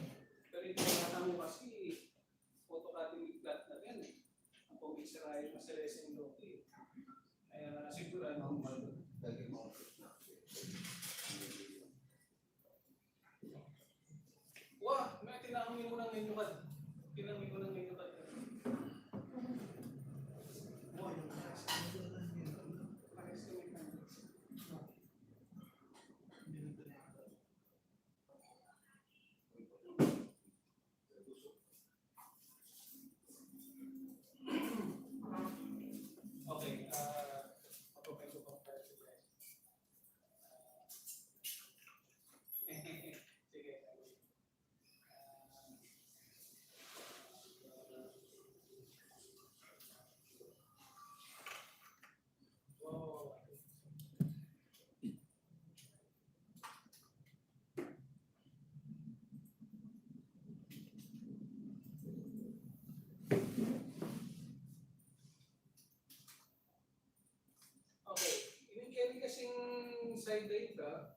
Pero yung gewata mo kasi photocopy flat na yan eh. Ang pag-isira yung masalesa yung doki eh. Kaya siguro ano, lagi mo. Wah, may tinangin mo ng menu card. Tinangin mo ng menu card. Wah, yung parehas kami. Okay, ako pa yung compare to guys. Sige. Wow. Okay, yung carry kasing side data,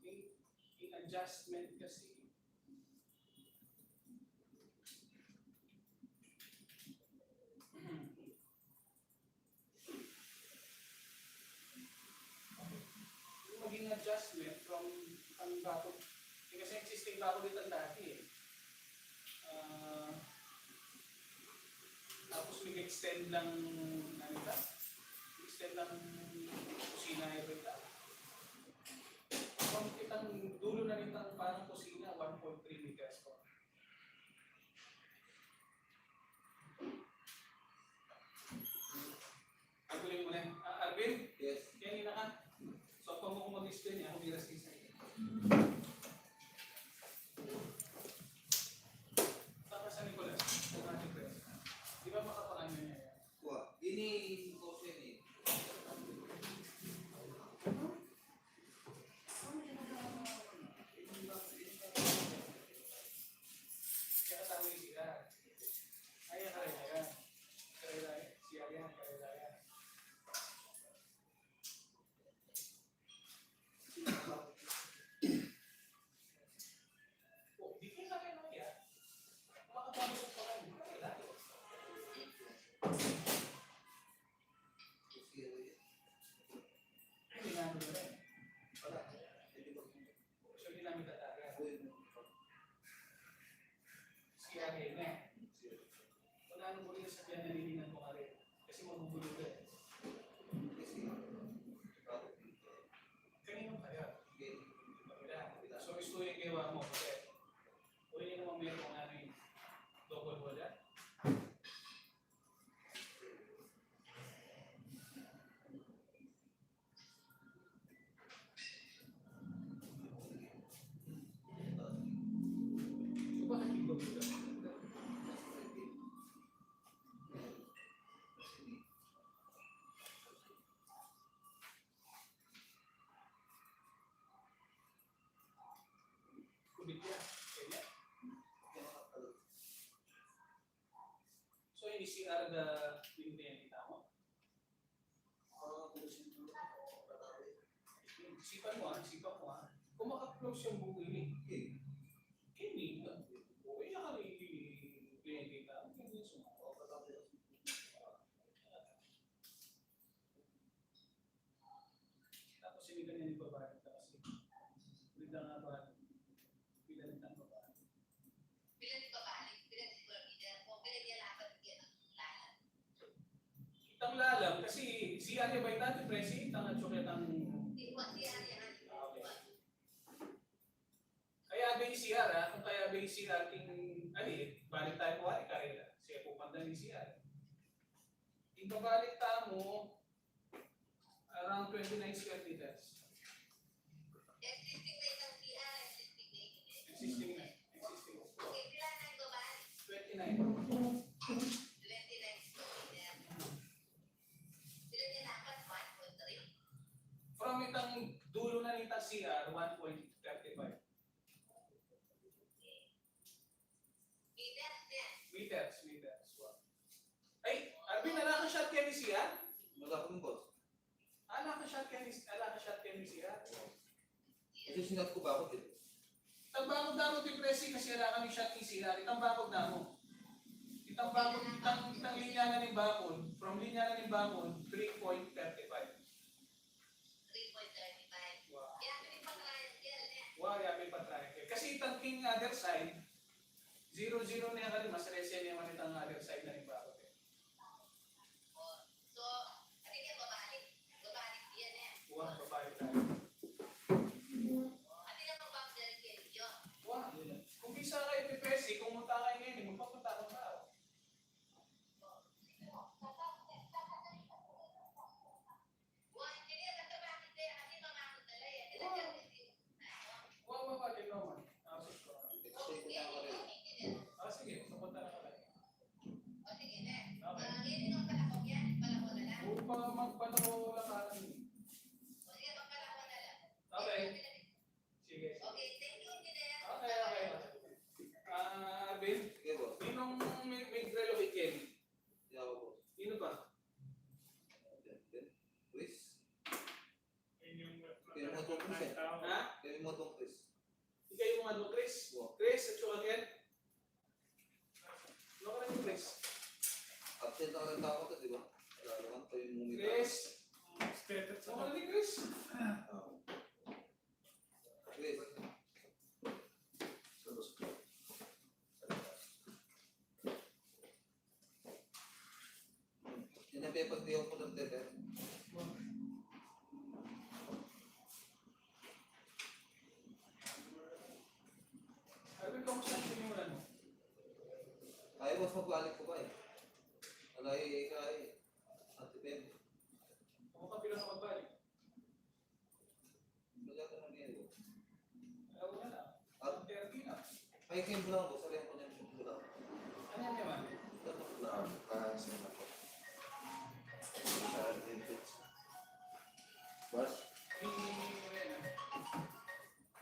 yung adjustment kasi. Yung maging adjustment from ang bago, kasi existing bago dito dati eh. Tapos mag-extend lang nanita. Extend lang kusina yung ito. Kung kitang dulo na rin ang parang kusina, 1.3 meters po. Agulin mo na. Arvin? Yes. Kaya nila ka? So kung mo mag-explain niya, ako miras kayo sa'yo. Saka sa Nicolas, automatic press. Di ba makapangan niya yan? Wah, ini ko siya eh. CR na binibigyan kita mo? Isipan mo isipan mo Kung maka-close yung buko ini, hindi na. Okay na kami binibigyan kita. Hindi sumako. Tapos hindi ka niya ibabayad ka kasi. Bigla nga ba? Bigla rin ang babayad. Itang lalam kasi si Arya Baitati Presi, itang at suket ang... Kaya ba yung CR kung kaya ba yung CR balik tayo po kaya siya pupanda ni CR. Ibabalik tayo mo around 29 square meters. Existing na. 29. From itang dulo na nitang CR, 1.35. Meters. Wow. Ay, Arvin, ala ka shot kayo ni CR? Wala akong boss. Ala ka shot kayo ni CR? Kasi sinat ko ba ako dito? Itambakod na mo depresi kasi ala kami shot ni CR. Itambakod na mo. Itang linya na ni bakod. From linya na ni bakod, 3.35. Wow, yapi pa triangle. Kasi itang king other side, 0-0 na yan kasi mas rese niya man itang other side na ni bakod. Wow, babalik tayo. Wow, kung bisa kayo depresi, kung munta kayo ngayon, magpapunta ka tao. Sige, pupunta na pala. Upang magpalaw lang kami. Okay. Sige. Okay. Arvin, Sige boss. ninong may relocate yan? Hindi ako boss. Sino ba? Chris? Kaya mo itong Chris eh. Ha? Kaya mo itong Chris. Ikaw yung mga Chris? Chris, at saka again? Ano ka rin yung Chris? Absent ako ng tao ko, di ba? Wala naman pa yung mumita. Chris? Ano ka rin Chris? Chris. Pinapipagdiyaw ko ng tete. Arvin, kamusta ang sinimulan mo? Ayaw mas magbalik ko ba eh. Alay kay Antipem. Ako ka bilang magbalik? Wala ka nang ngayon. Ayaw na lang. At 30 na. ay kayo lang ko. Sabihan ko niya yung bulang. Ano yan naman? Kasi na po. Sa vintage. Boss?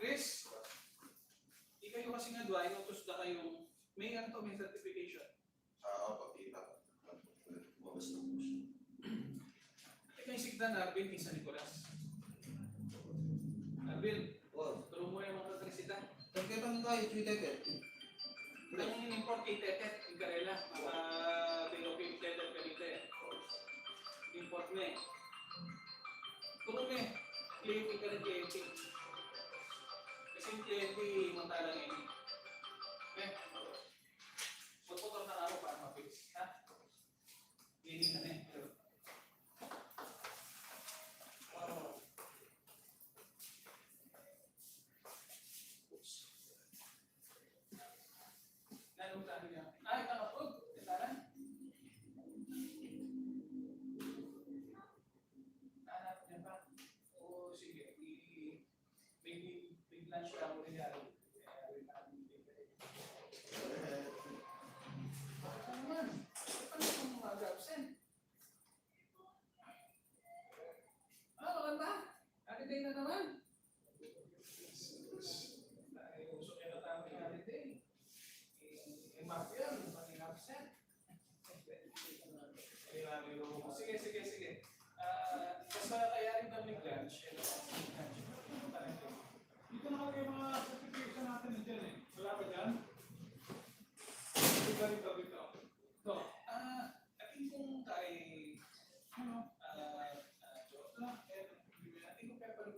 Chris, ikaw yung kasi nga doon, inutos na kayong may certification. Pagkita. Mabas na po siya. Ikaw yung sigdan na Arvin, San Nicolas. Arvin, Boss. tulong mo yung mga kresita. Nagkita tayo, Twitter. Ang import kay Tetet, yung karela, relocate letter ka dito eh. Import mo eh. Tulong mo eh. Cliente ka ng cliente. Kasi yung cliente, mantalang eh. Okay? Magputong na ako para ma-fix. Ha? Hindi na eh. Nanong tayo niya. Ay, nakapod. Kailangan. Hanap niya pa. O sige, may lunch ka mo rin yan. Bakit naman? Paano kung mag-absent? Maganda. Holiday na naman. Usok niya na tayo ng holiday. Mark yan, maging absent. namin yung room. Sige. Basta kaya rin kami lunch. Dito nakalagay yung mga certification natin dyan eh. Wala ba dyan? Dito. Ito, I think kung kay, Jordan, I think kung pepper,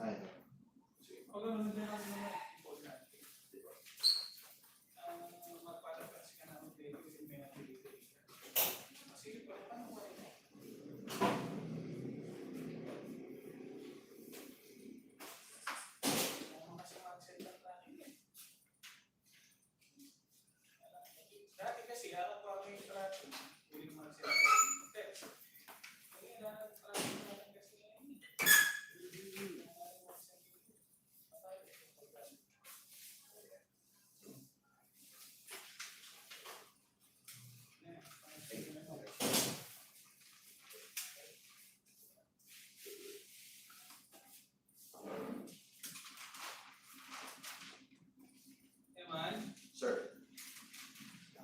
Ay, Pag ano na dyan ang mga import natin. Magpapalapit ka namin dito kasi may nag-delivery ka. Sige pa, paano ba yun? Kasi mag-set lang natin eh. Dati kasi, harap pa kami yung tracking. Hindi naman sila ng text. Ngayon, harap tracking natin kasi ngayon. Eman, sir.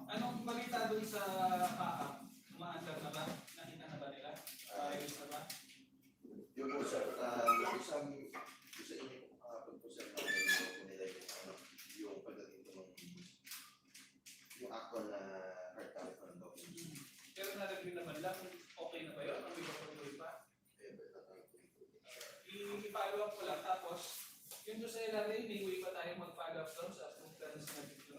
anong balita dun sa umaandar na ba? Nakita na ba nila? Ayos na ba? Yung po sir, isang isa inyo po kahapon po sir, na nila yung pagdating ko ng yung actual na hard copy ng documents. Pero nalagyan naman lang, okay na ba yun? Ang may patuloy pa? I-follow up ko lang. Tapos, yun doon sa LRA, may way pa tayo mag-follow up doon sa plans na dito.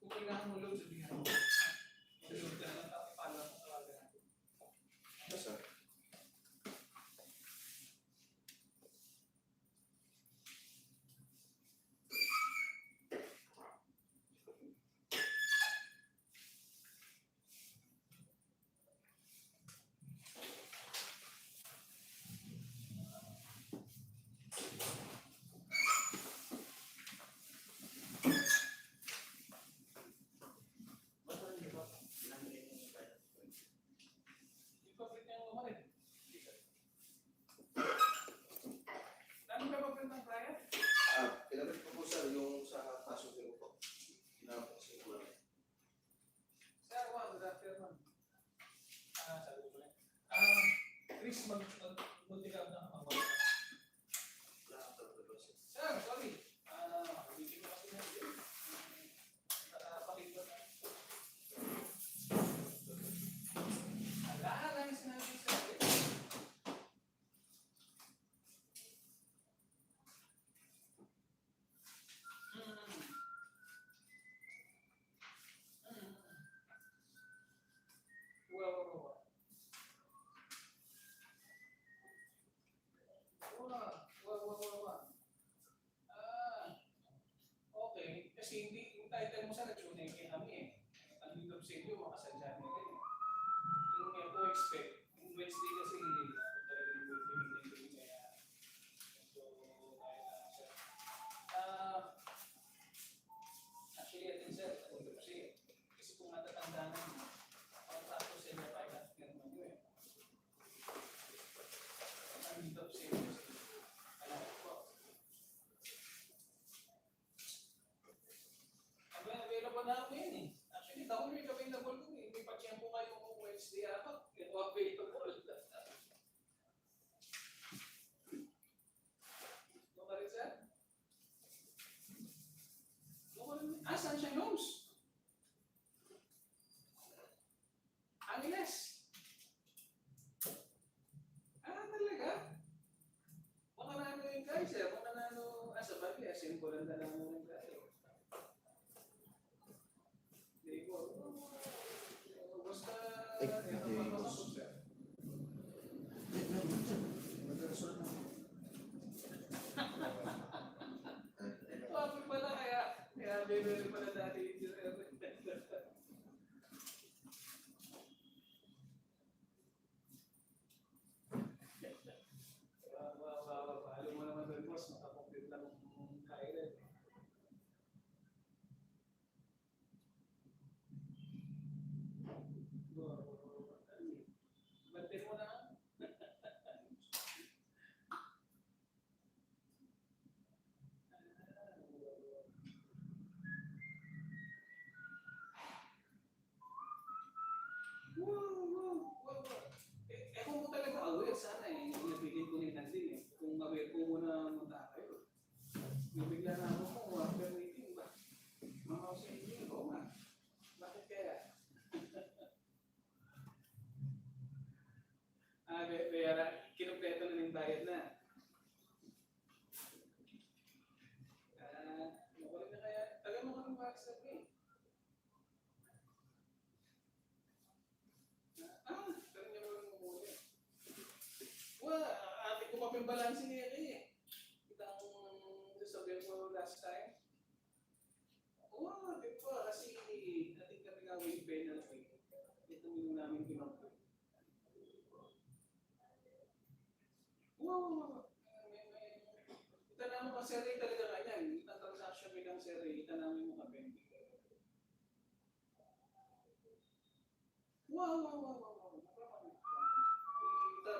Kung kailangan mo load, sabihan mo. Mag-load ka lang, tapos follow up sa tawagan natin. Yes sir. I-complete niya mo rin. Anong ka pa ng client? Pinabalik ko po sir yung sa passenger po. Pinapasin ko lang. Sir, good afternoon. Sabi ko lang. Chris, mag-multi ka na ako. Sir, sorry. Hindi ko kasi na yun. Pakita na. Lahat lang yung sinabi ko sir. Okay, kasi hindi yung title mo sa nag-tune kami eh. Ang dito sa inyo, makasadya nila eh. Yung may to expect, yung Wednesday kasi talaga yung weekly kaya so kaya na siya. Actually, atin sir, kasi kung matatandaan mo, ang tapos sa inyo pa naman yun eh. Ang dito sa inyo, alam ko. Available na ako yun eh. Actually, taon may available ko eh. May pa-tiyempo kayo kung Wednesday apat. Ito available. No ka rin, sir? No ka rin? Sunshine Homes. Angeles. Talaga? Baka nano yung guys eh. Baka nano, sa bagay, asin ko lang na lang yung guys. Basta, bakit pala kaya bibili pala dati yung alam mo naman doon, boss, makakomplete lang ang kailan. Kaya kinumpleto na yung bayad na. Nakulit na kaya, tagal mo ka ng WhatsApp eh. Tagal niya mo lang mumuli. Ate ko pa yung balance niya eh. Kita ang sasabihin ko last time. Di ba? Kasi natin kami nga wing penalty. Ito yung namin kinapit. Kita namin kung seri talaga kanyan. Kita transaction bilang seri. Kita namin mo kape. Kita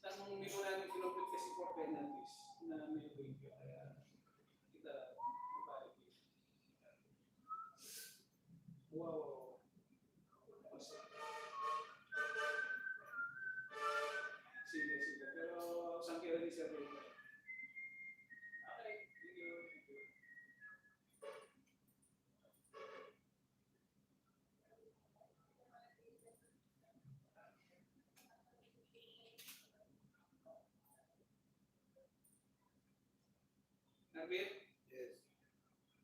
tanong mino namin kinapit kasi for penalties na may wing. Kaya kita mabalik. Sige. Pero saan kaya ni Sir Ray? Okay, thank you. Nabit? Yes.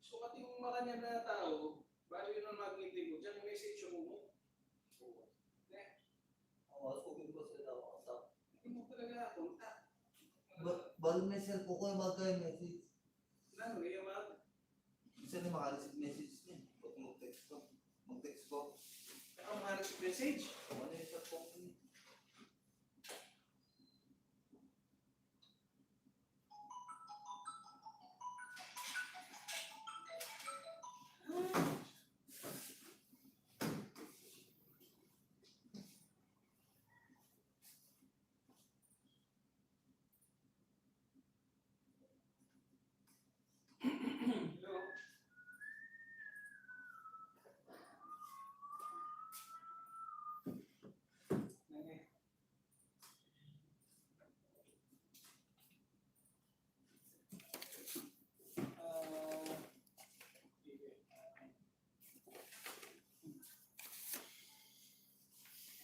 So kating makanyan na tao, bali yun ang mag-meeting mo, dyan yung message mo. Masukin ko sila WhatsApp. Hindi mo talaga kontak. Bal may cellphone ko yung magka-message. Ano, kaya mag? Isa na makareceive message niya. Ba't mag-text ko? Mag-text ko. Ako ma-receive message. Ano yung cellphone ko niya? Hello? Nene. Sige.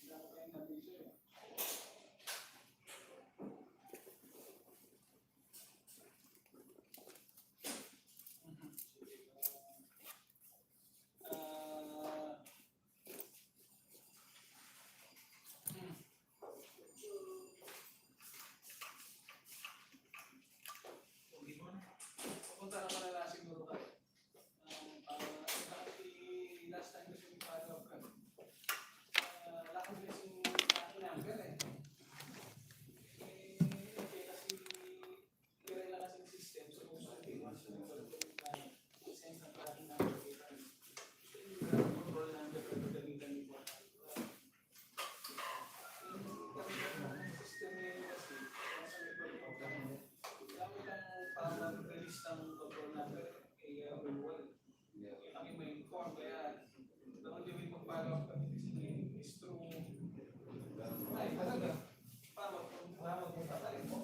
Ang dami kayong nabisyo eh. Pupunta na pala na siguro kayo. Last time kasi yung follow-up ka. Lakad kasi yung aking number eh. Kasi kira lang kasi yung system. So kung saan din, mas yung send ang aking number kita. Yung control number ko gamitan nito. Yung system niya kasi, nasa may pag-program. Kami lang pag-release ng control number kay Ruel. Kami may inform kaya the only way mag-follow up kami kasi is through ay talaga magpunta tayo mo.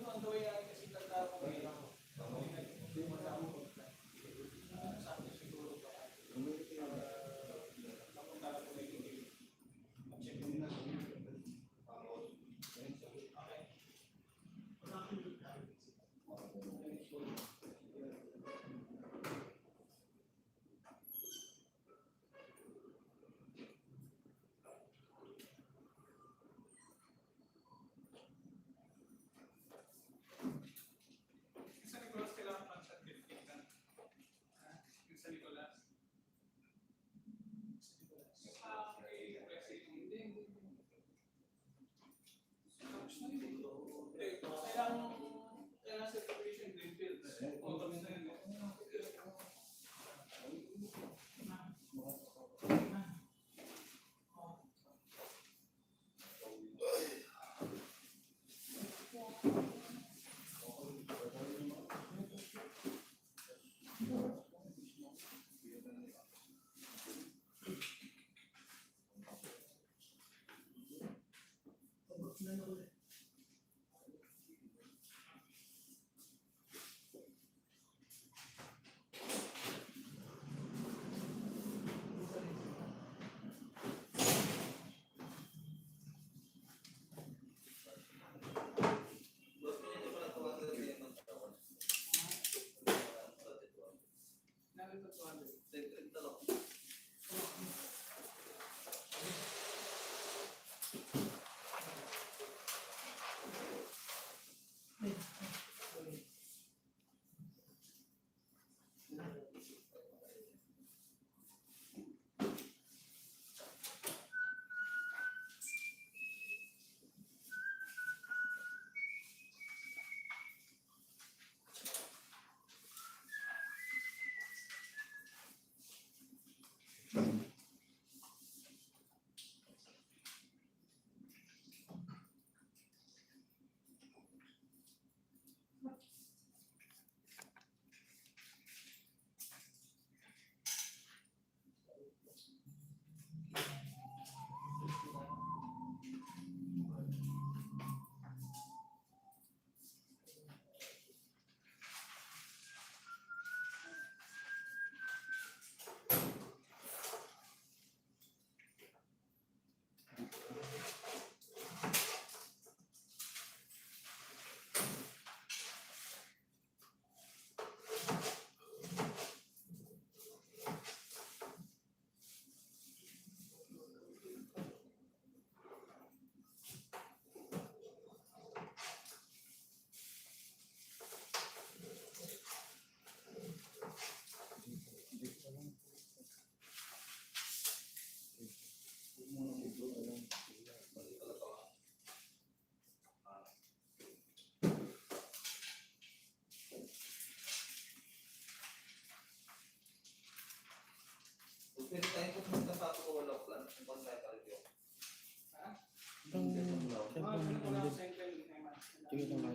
On the way ay kasi tanda ko may sakto siguro pa. Napunta na po may hindi. Mag-check mo na. Sa Nicolas kailangan pa siya pinagkitan. Sa Nicolas. Okay, kasi hindi. Tapos na yun. Kailangan certification greenfield. O kami na yun.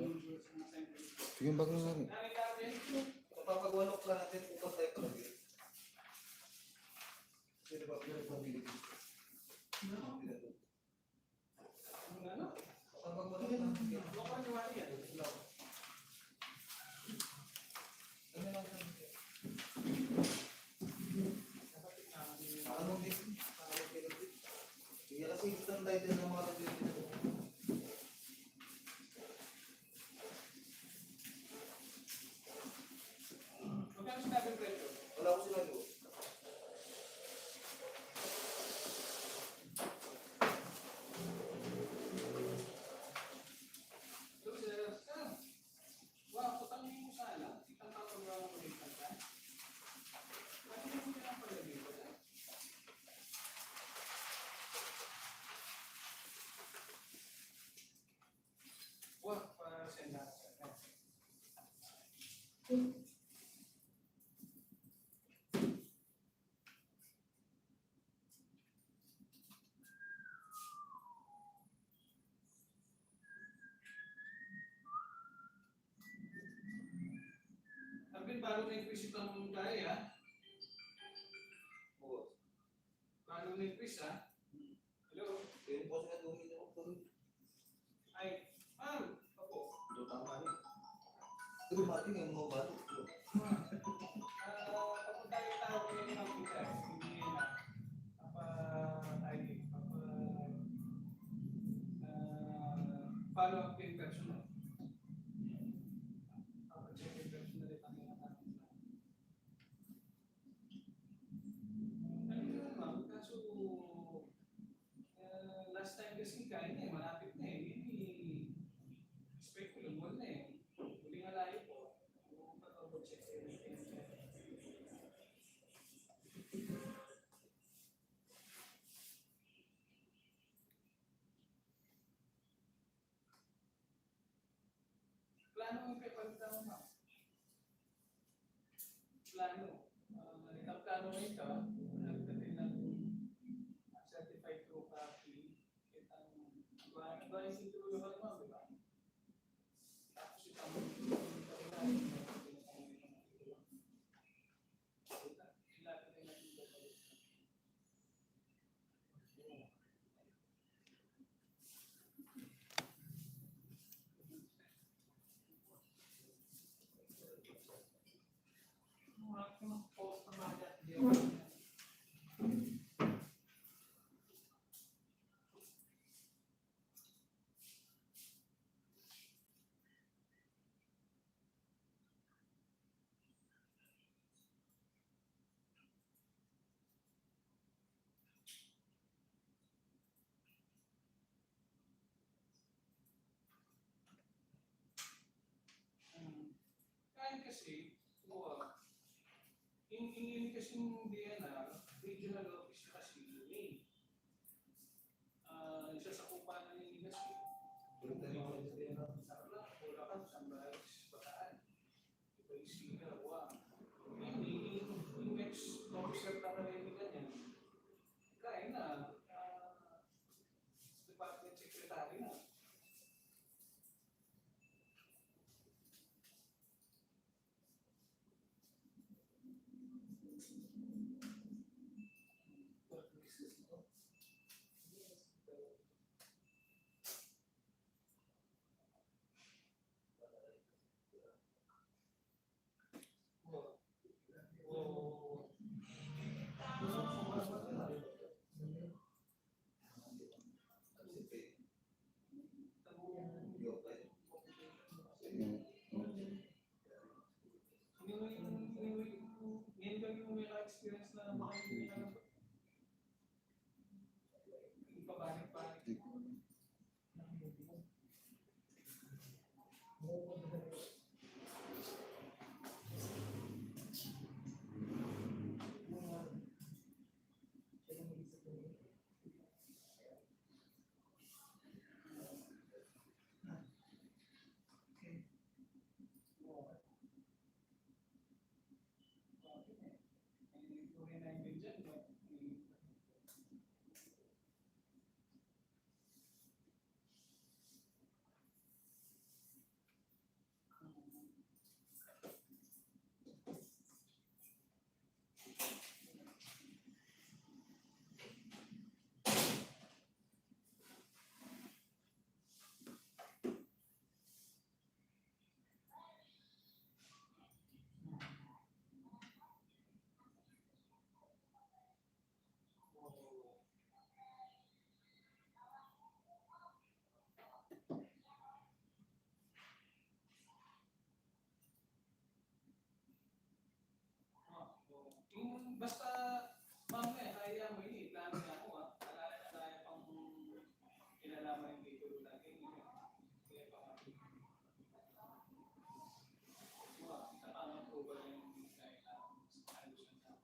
usual sa mga scientific. Sige, bagong lang. Nakita ko yan. Kapag-walok lang natin, upang tayo palagi. Kasi diba, pinag-mobility. Ano? Kapag-walok lang natin. Lokal niyo yan. Ano lang natin? Anong din? Anong pinag-din? Sige kasi instant tayo din ng mga nag-din. Magkano sinabi yung presyo? Wala ko sinabi. Wow, putangin mo sana. Itang papagawa mo rin ka. Ano mo nila pala dito? Wow, para senda. Alvin, bago na-increase itong gaya, ha? Oo. Bago na-increase, ha? Hello? Yung po sila dumili ako doon. Ay, opo. Ito tama rin. Ito mating yung mga balo. Kapag tayo tawag ngayon ng pagkain, hindi na, follow-up yung personal. Check yung personal at ang natin. Ano yun, ma'am? Kaso, last time kasi kain na eh, malapit na eh. Hindi, expect ko yung mall na eh. Huling alayo po. Check plano mo ipapalitan mo, ma'am? Plano. Ang plano mo ito, nagdating ng certified true copy. Advice ito yung mga ma'am, di ba? Tapos itang Kaya kasi, ingin kasi yung DNR, regional office kasi yun eh. Isa sa kumpanan ni kasi. Bulacan, Sunrise, Bataan. Iba yung sila, yung ex-officer na rin ganyan. Kaya na, department secretary na. Experience na makikita ng pabalik-balik. basta mamaya, kaya mo yun, plano niya ako alala na tayo pang kinalaman yung dito lagi. Kaya pa nga. Sa tamang approval yung kailangan sa ayos na tao.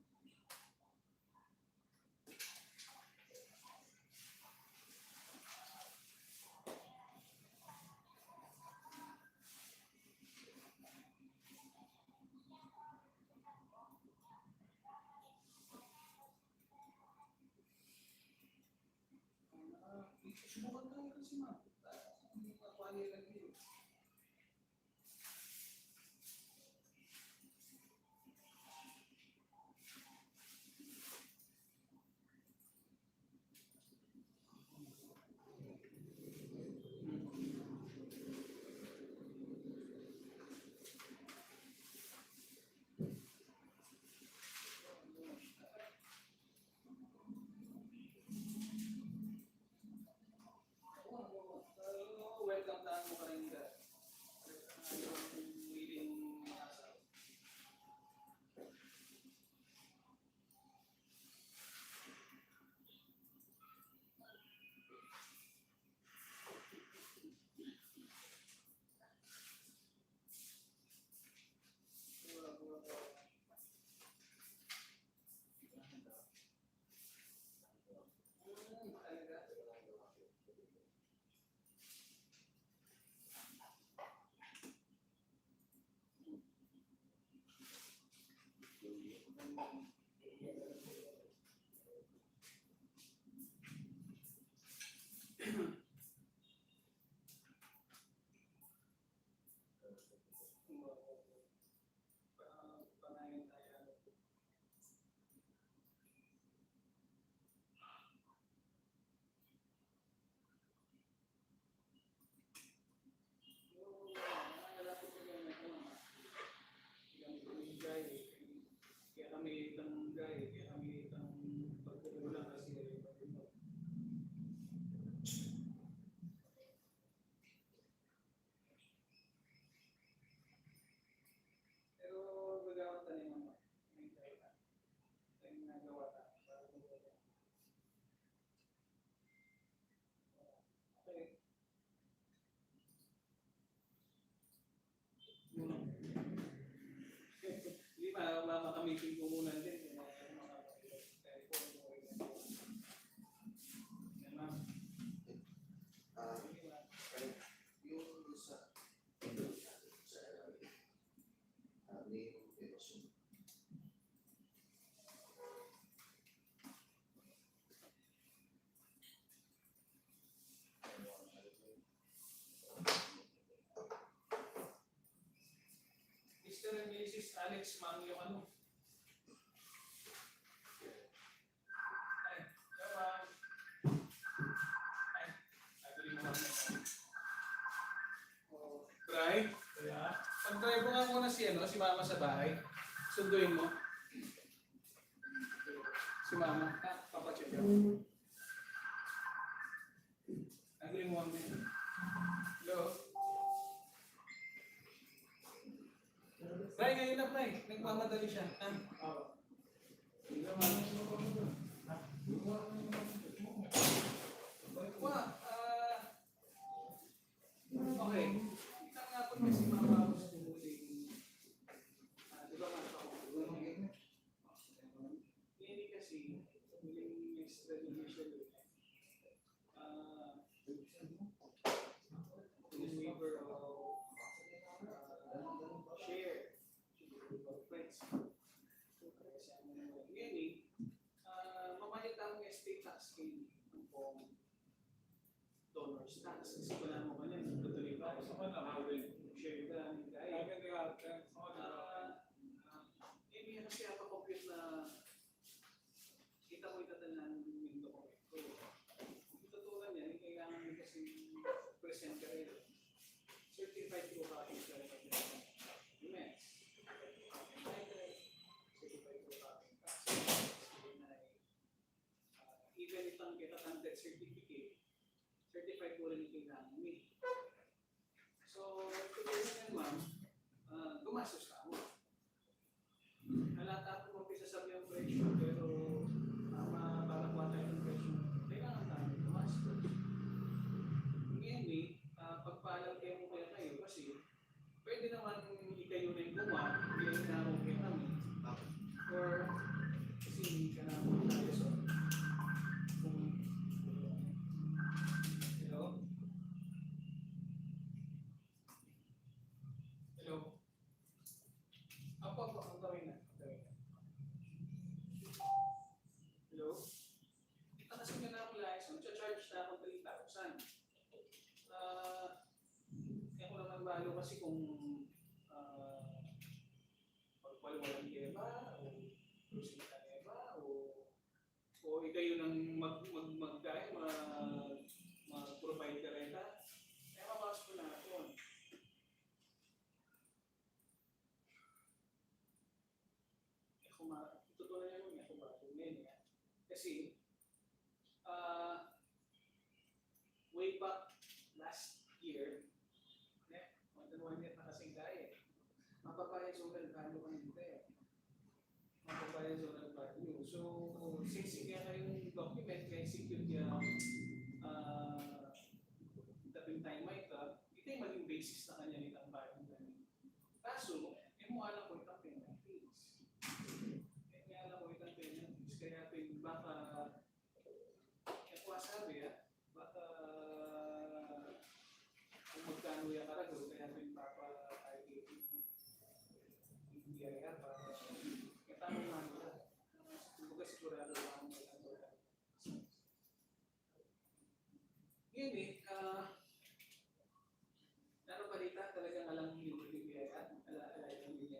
Subukan lang yun si ma'am. Hindi makuha niya lang yun. Welcome tayo mo ka rin ka. Yung willing makasal. Panayin tayo. Kaya kami itang gay, kaya kami itang pagkukulang kasi pero gagawin tayo naman. May tayo na. Tayo nagawa tayo. Okay. Hindi makamiting ko muna din. Yung sa name of person. Mr. and Mrs. Alex Mang yung ano? Ay, yaman. Ay, naguli mo kami. Try? Pag-try mo nga muna si mama sa bahay. Sunduin mo. Si mama. Papacheck yun. Naguli mo kami. Hello? Try ngayon na, Try. Nagmamadali siya. Okay. Kita nga po may si Mama gusto huling. Di ba hindi kasi huling next resolution in favor of share of friends. Ngayon mamalit ang estate tax kay ang pong donors tax. Kasi wala mo ka yan. Tutuloy ka. Share ka ng gaya. Hindi kasi compute na kita mo itatanan yung document ko. Kung tutulan yan, kailangan mo kasi present ka rin. Certified ko copies ka rin. Immense. Certified ko copies. Even itong kita-content certificate, certified ko rin yung kailangan mo. So, today na yan, ma'am, gumastos ka mo. Halata ko mag-isa sabi ang presyo. pwede naman ikayo na yung gumawa, hindi na okay kami. Or, kasi hindi ka na tayo so. Hello? Hello? Apo, ang gawin na. Hello? Kita kasi nga na ako license, charge na ako 3,000. Kaya ko naman balo kasi kung pagpalwalang yema o lusita yema o ikayo nang mag-provide ka rin na, kaya mapasok ko na ito. Tutunan niya mo niya kung bakit niya. Kasi, way back last year, more than 1 year na kasing kaya. Mapapayag zonal value ka nito eh. Mapapayag zonal value. So, since kaya kayong document, may security taping time ay ito yung maging basis na kanya nitang value. Kaso, mo alam ko itang penalties. Kaya alam ko itang penalties. Kaya ito yung baka, kaya ko sabi baka kung magkano yung karagaw, kaya ito yung papa-targeting. Hindi kaya para kaya tanong naman nila. Kumbaga sigurado lang ang mga nagawin. Yun ano balita talagang alam yung bibiyaya? Alam yung bibiyaya?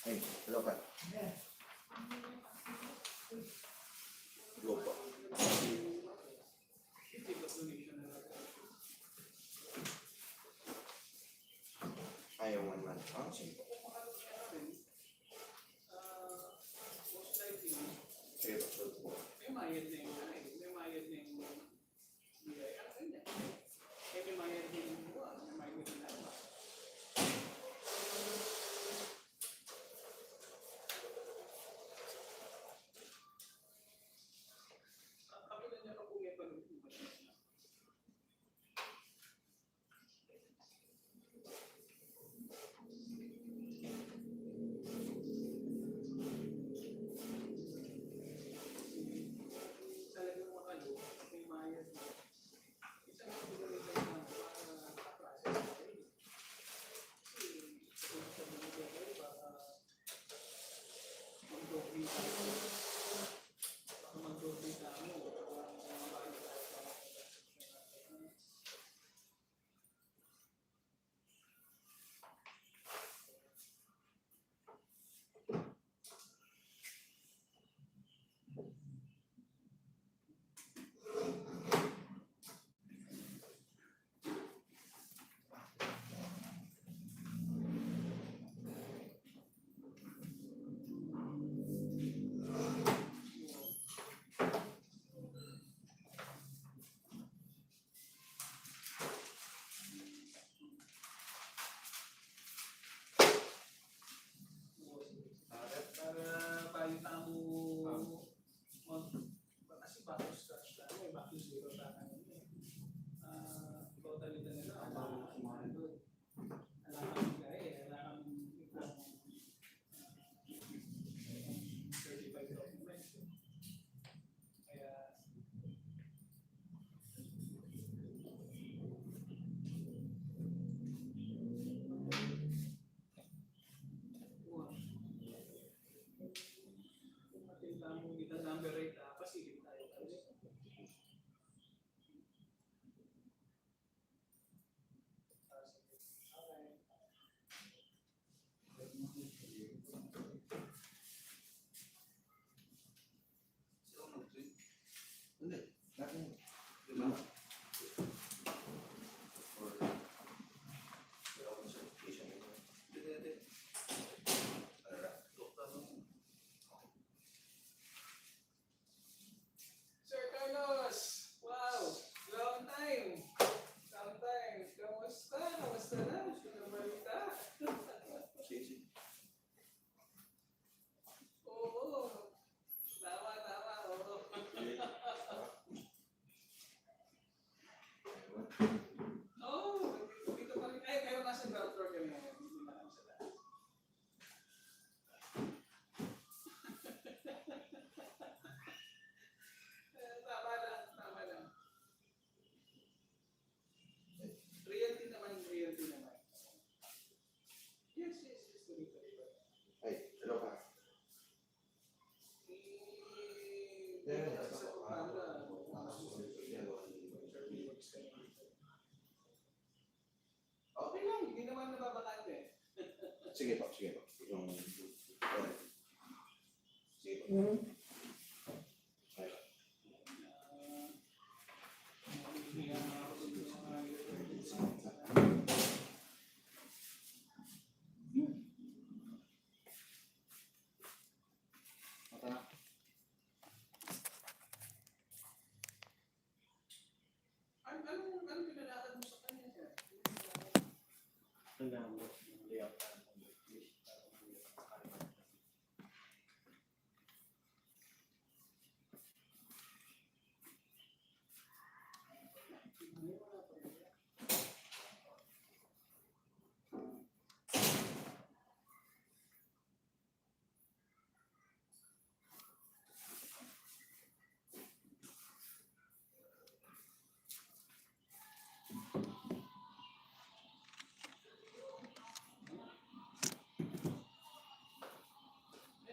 Hey, hello ka. Go po. Ayaw man man. Ah, sige. Most likely, Sige po, so po. may mayad na yung may mayad na yung biyaya. Ano yun eh? May mayad na yung buwa, may mayad na yung lama. Kapilan niya pa kung may pag-uubad. Anong pinalakad mo sa kanya, sir?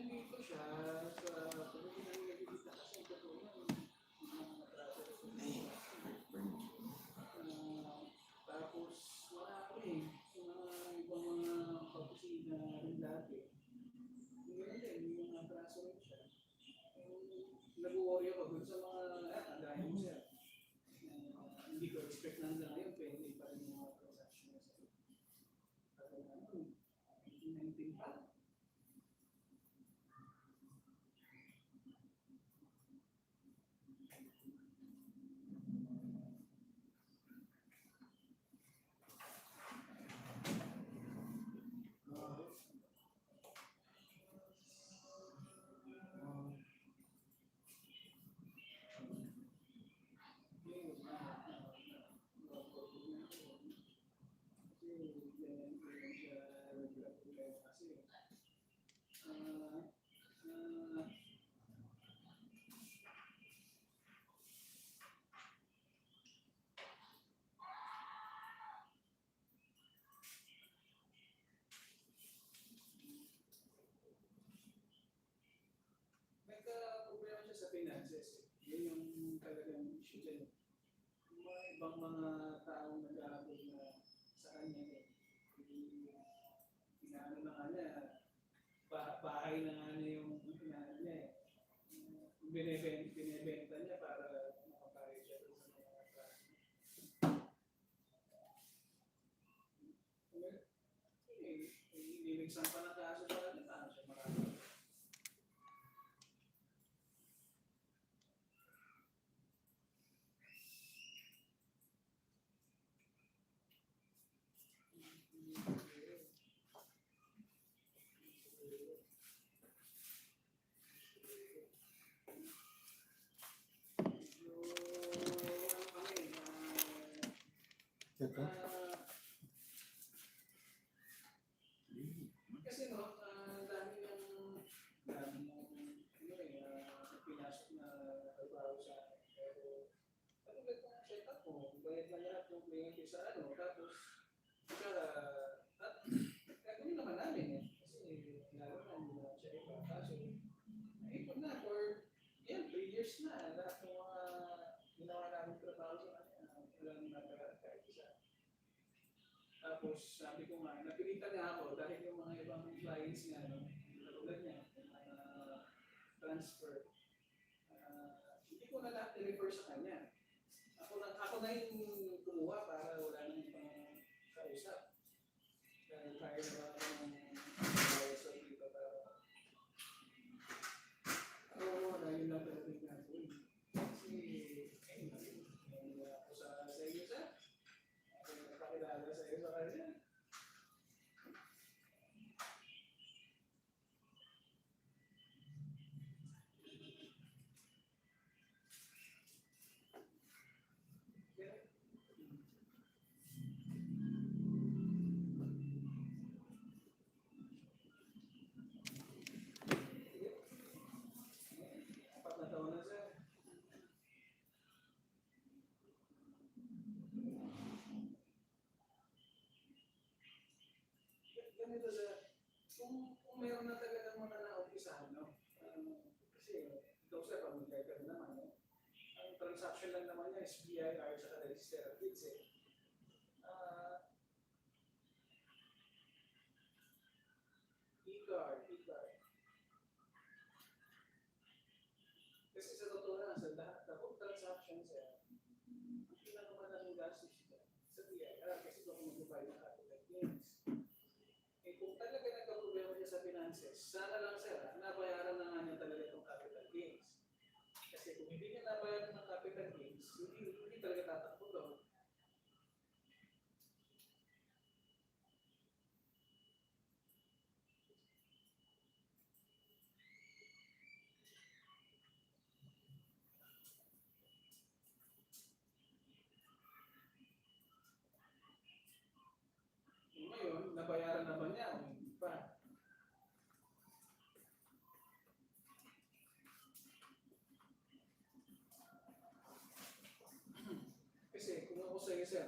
Nandito siya sa pagdating ng nagkikita kasi ito po yan. Tapos marami mga ibang mga kakusina rin dati. Ganun din, yung atraso rin siya. Nag-worry ako dun sa mga kagaya mo siya. Hindi ko expect na hanggang ngayon, pwede pa rin yung mga transaction niya sa 19 pa. Nagka-problema siya sa finances. Yun yung talagang issue dyan. Yung mga ibang mga taong nag-aabot na sa kanya inaano na nga niya, bahay na nga niya yung inaano niya eh. Binibenta niya para makapayos siya sa mga trash. Hindi nagsampa ng kaso sa kanya, paano siya makakapayos? Ito. Kasi no, dami ng pinasok na trabaho sa akin. Pero, katulad ng setup mo, bayad na lahat ng kliyente sa ano, tapos, gagawin naman namin eh. Kasi, lalo na, hindi naman siya iba. Kaso, naipon na for, 3 years na, lahat ng mga ginawa namin trabaho sa kanya, walang natara kahit isa. Tapos sabi ko nga, napilitan nga ako dahil yung mga ibang clients nga, katulad niya, yung mga transfer, hindi ko na lahat i-refer sa kanya. Ako na yung kumuha para wala nang ibang kausap. Dahil kaya na ako ng bias of dito para wala yun lang talaga yung gagawin. Kasi, ako sa iyo sa ako nakakilala sa iyo sa kanya. Apat na taon na sir. Ganito sir, kung meron na talagang mga na-umpisahan, no? Kasi ikaw sir, pag mag-record naman, no? Ang transaction lang naman niya is BIR sa register of deeds eh. E-card. Kasi sa totoo lang, sa lahat ng transactions, ang pinakamalaking gastos sa BIR kasi doon mag-provide ng capital gains. Eh kung talaga nagka-problema niya sa finances, sana lang sir, nabayaran na nga niya talaga itong capital gains. Kasi kung hindi niya nabayaran ng capital gains, hindi talaga tatakbo doon. Ngayon, nabayaran na ba niya o hindi pa? Kasi kung ako sa'yo, sir,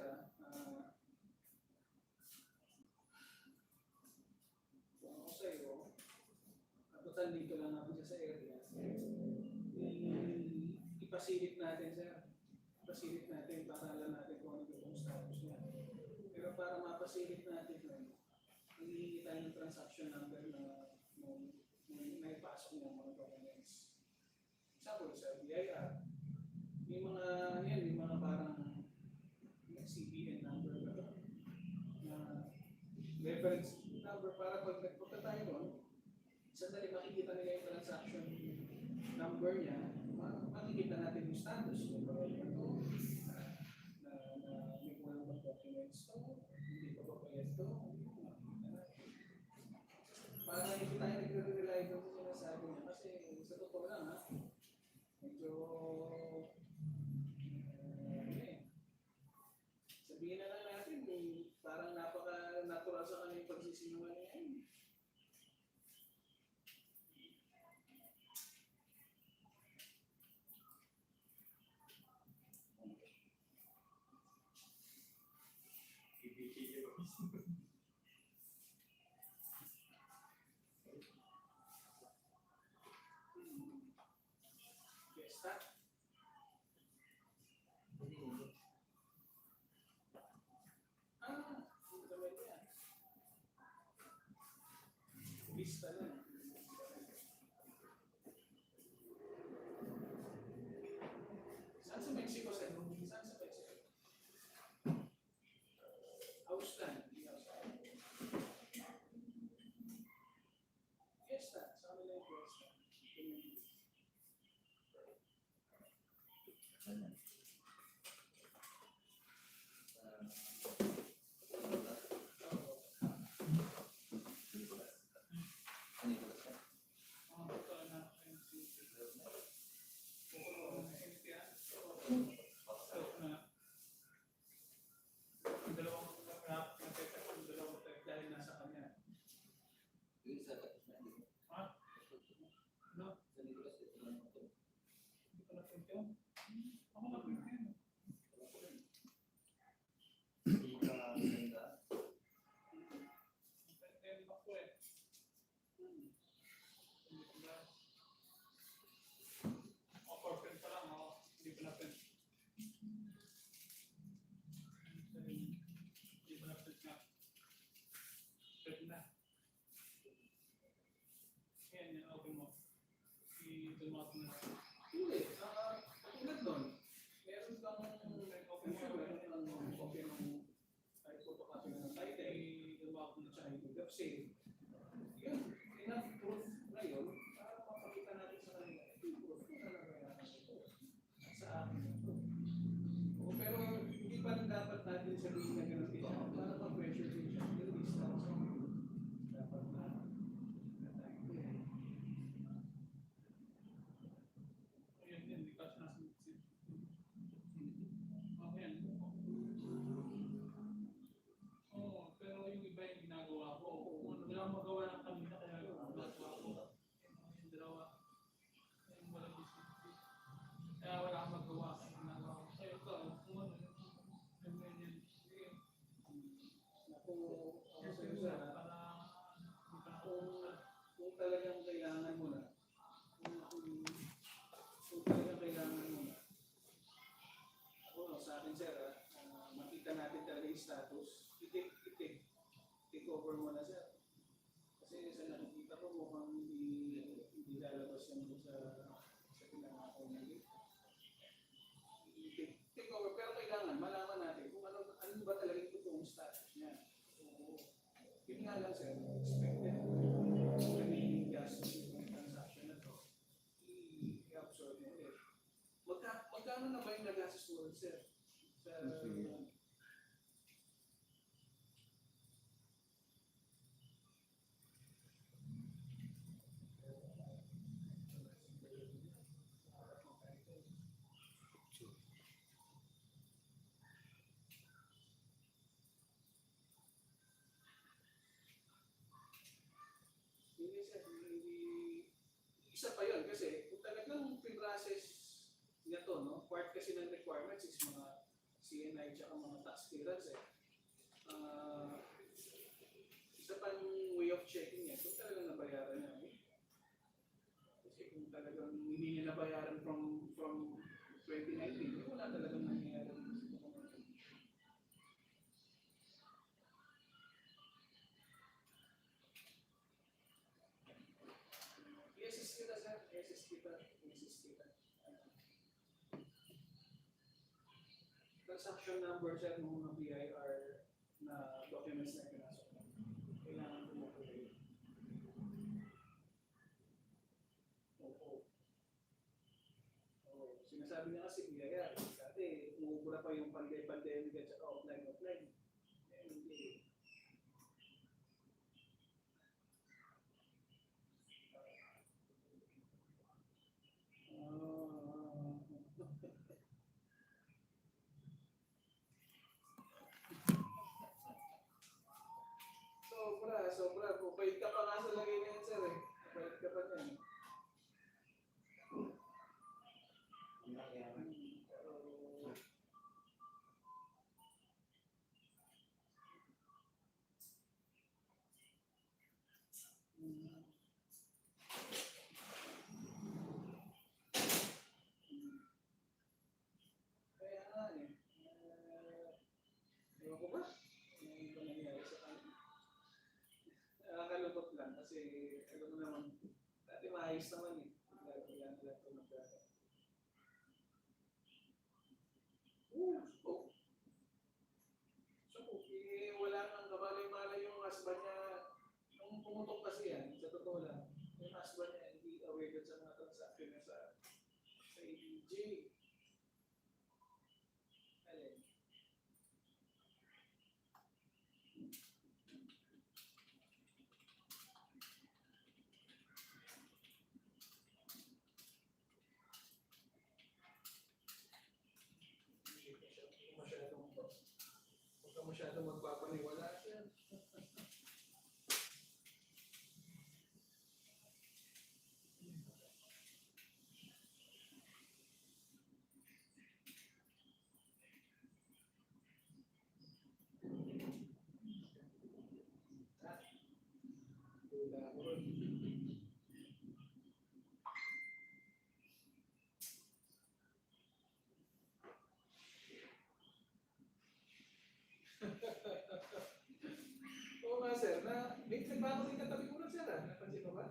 kung ako sa'yo, total dito lang naman siya sa area, ipasilip natin, sir. Ipasilip natin, pakalan natin kung ano yung status niya. Pero para mapasilip natin yun, hihingi tayo ng transaction number na may pasok ng mga documents. Example, sa BIR, may mga yan, may mga parang CBN number na reference number para pag nagpunta tayo doon, sandali makikita nila yung transaction number niya, makikita natin yung status kung ba ito na may kulang ng documents to, hindi pa ba pwede to, makikita natin. Para hindi tayo nagre-rely doon sa sinasabi niya kasi sa totoo lang medyo sabihin na lang natin parang napaka-natural sa kanya yung pagsisinungaling niya. Fiesta? Hindi naman yan. Vista lang. Saan sa Mexico, sir? Saan sa Mexico? Auslan. Fiesta. Sa kanila yung Fiesta. Dahil nasa kanya. No? Hindi ko na-print yun. Ako na-print yun. Hindi. Tulad nun, meron kang copy ng kahit photocopy na ng title, lumawag mo sa ito. Kasi, yun, enough proof na yun, para mapakita natin sa kanila, ito yung proof na talaga ito. Sa akin ito. Pero hindi pa rin dapat natin sabihin na ganun siya, para pa-pressure din siya. Yung distance, dapat na pero yung iba yung ginagawa ko, kung wala magawa ng kanina, kaya ginagawa ko. Yung dalawa, yung walang discipline. Kaya wala akong magawa, kaya ginagawa ko. Kaya ito, kung ano, yung ganyan. Kung talagang kailangan mo na, kung talagang kailangan mo na, ako sa akin sir, makita natin talaga yung status, take over mo na sir. Kasi sa nakikita ko mukhang hindi lalabas yan sa pinangako nga lang sir, expected remaining gastos ng transaction na to, i-absorb mo ulit. Magkano na ba yung nagastos mo ulit, sir? Sa, isa pa yun kasi kung talagang pin-process niya to, no? Part kasi ng requirements is mga CNI tsaka mga tax clearance eh. Isa pang way of checking niya kung talagang nabayaran niya. Kasi kung talagang hindi niya nabayaran from 2019, wala talagang nangyayari. SS kita sir, SS kita. Transaction number sir ng mga BIR na documents na pinasok. Kailangan tumutuloy. Oo. Sinasabi niya kasi BIR. Dati, umubura pa yung pandemic at saka offline. Eh, hindi. Sobra. Pupait ka pa nga sa lagay na yan, sir eh. Pupait ka pa yan. Kaya nga eh. Ewan ko ba? Ano ba nangyari sa kanya? Nakakalungkot lang kasi alam mo naman, dati maayos naman eh. Bigla ito nagkaka. So, wala nang kabalay-malay yung husband niya. Nung pumutok kasi yan, sa totoo lang, yung husband niya hindi aware dun sa mga transaction niya sa ABJ. Alin? Huwag ka masyadong magpapaniwala siya. Oo nga sir, may nagbago din katabi ko lang sir ah. Napansin mo ba?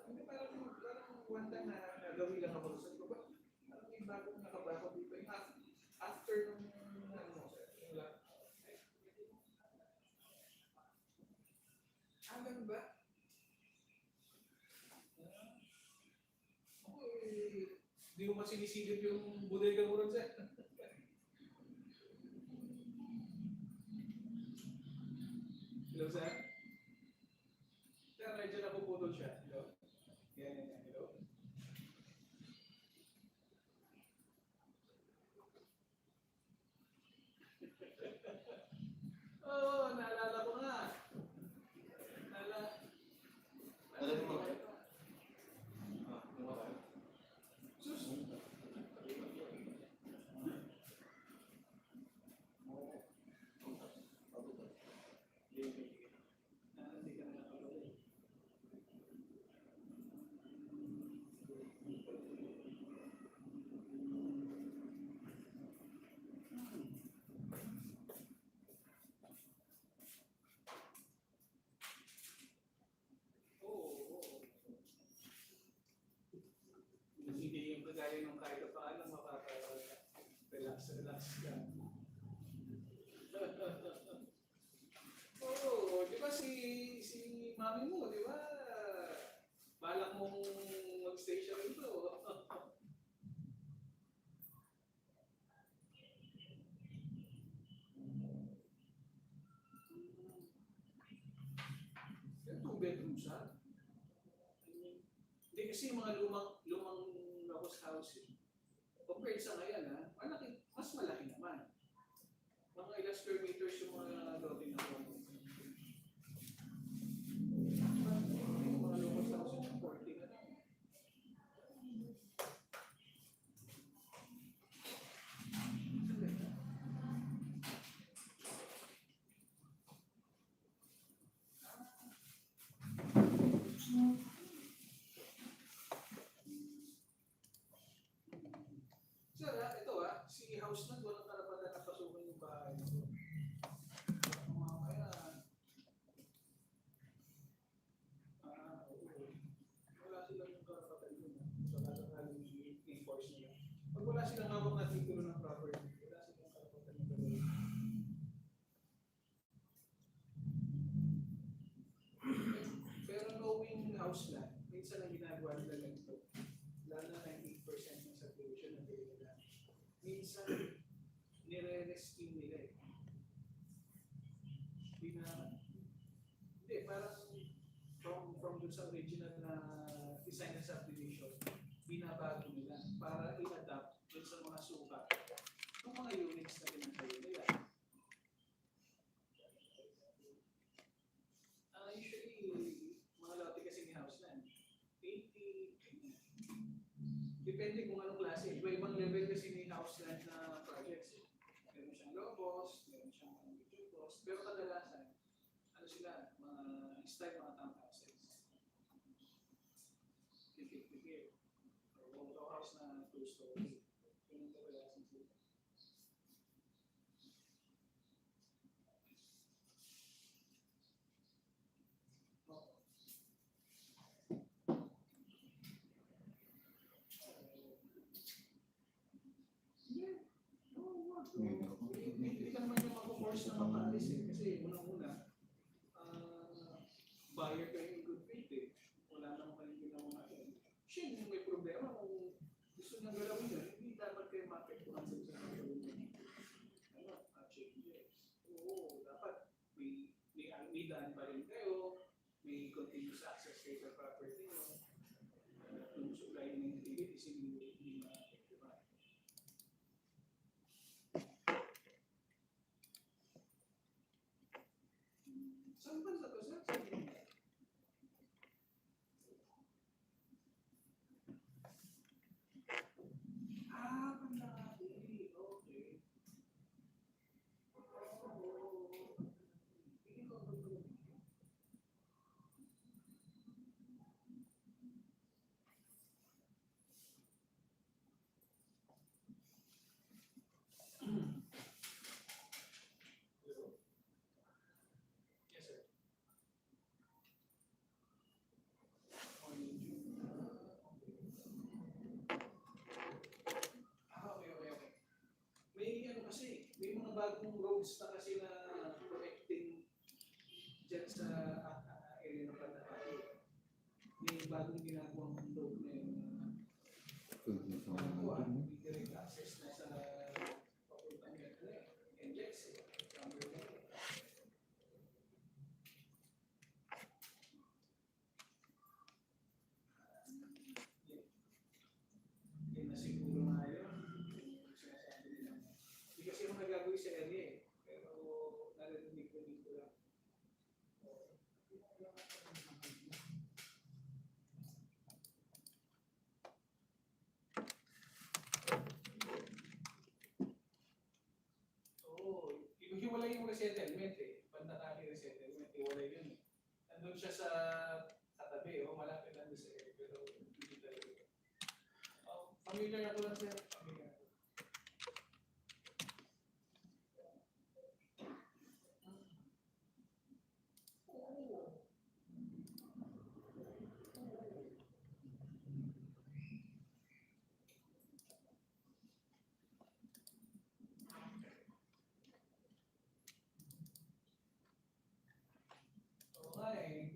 Hindi parang one time na nagawin lang ako sa ko ba? Parang may bagong nakabako dito. Yung after nung ano sir, yung lang. Ganun ba? Ako eh, hindi ko man sinisilip yung bodega mo ron sir. Hello sir? Sir, medyo napuputol siya. Hello? Yan. Hello? Oo, naalala ko nga. Alam mo, Sus! mami mo, di ba? Balak mong mag-stay siya rito. Yung 2 bedrooms ha? Hindi kasi yung mga lumang house eh. Compared sa ngayon ha, mas malaki naman. Mga ilang square meters yung mga lote na po. Yung mga lumang house yung 40 na lang. Sir, ito si house na walang karapatan na pasukin yung bahay nito. Mamaya, oo. Wala silang yung karapatan yun. So, lalakaling i-enforce nila. Pag wala silang hawak na titulo ng property, wala silang karapatan yung gawin. Pero knowing house lang, minsan ang ginagawa nila ganito. Lalo na 98% ng subdivision na nila. Minsan, nire-rescue nila eh. Hindi, parang from dun sa original na design ng subdivision, binabago nila para i-adapt dun sa mga sukat ng mga units na pinatayo nila. Usually, mga lote kasi ni Houseland, 80, depende kung anong klase. Iba-ibang level kasi ni Houseland na projects. Meron siyang low cost, meron siyang medium cost, pero kadalasan, ano sila, mga style mga townhouses. Dikit-dikit. O row house na 2-story. Yun ang kadalasan sila. Hindi ka naman yung mag-force na mapaalis eh. Kasi unang-una, buyer kayo in good faith eh. Wala naman kayong ginawa natin. Siya yung may problema kung gusto niyang galawin yun, hindi dapat kayo mapektuhan sa gagawin niya. Changes. Oo, dapat may daan pa rin kayo, may continuous access kayo sa property niyo. Yung supply ng utilities, hindi ma-effectuhan. Saan ba sa to, sir? Pandali. Okay. Hindi ko Yes, sir. Okay. May ano kasi, may mga bagong roads na kasi na connecting dyan sa area ng Pandakati. May bagong ginagawang road na yun. May direct access na sa papuntang NJEX. Yan na siguro nga yun. Sinasabi nila. Hindi kasi yung nagagawin sa area eh. Pero narinig ko dito lang. Oo. Hiwalay yung resettlement eh. Pandakali resettlement. Hiwalay yun eh. Nandun siya sa katabi. Malapit lang sa area. Pero hindi talaga. Familiar ako lang sir. Familiar. Oo nga eh.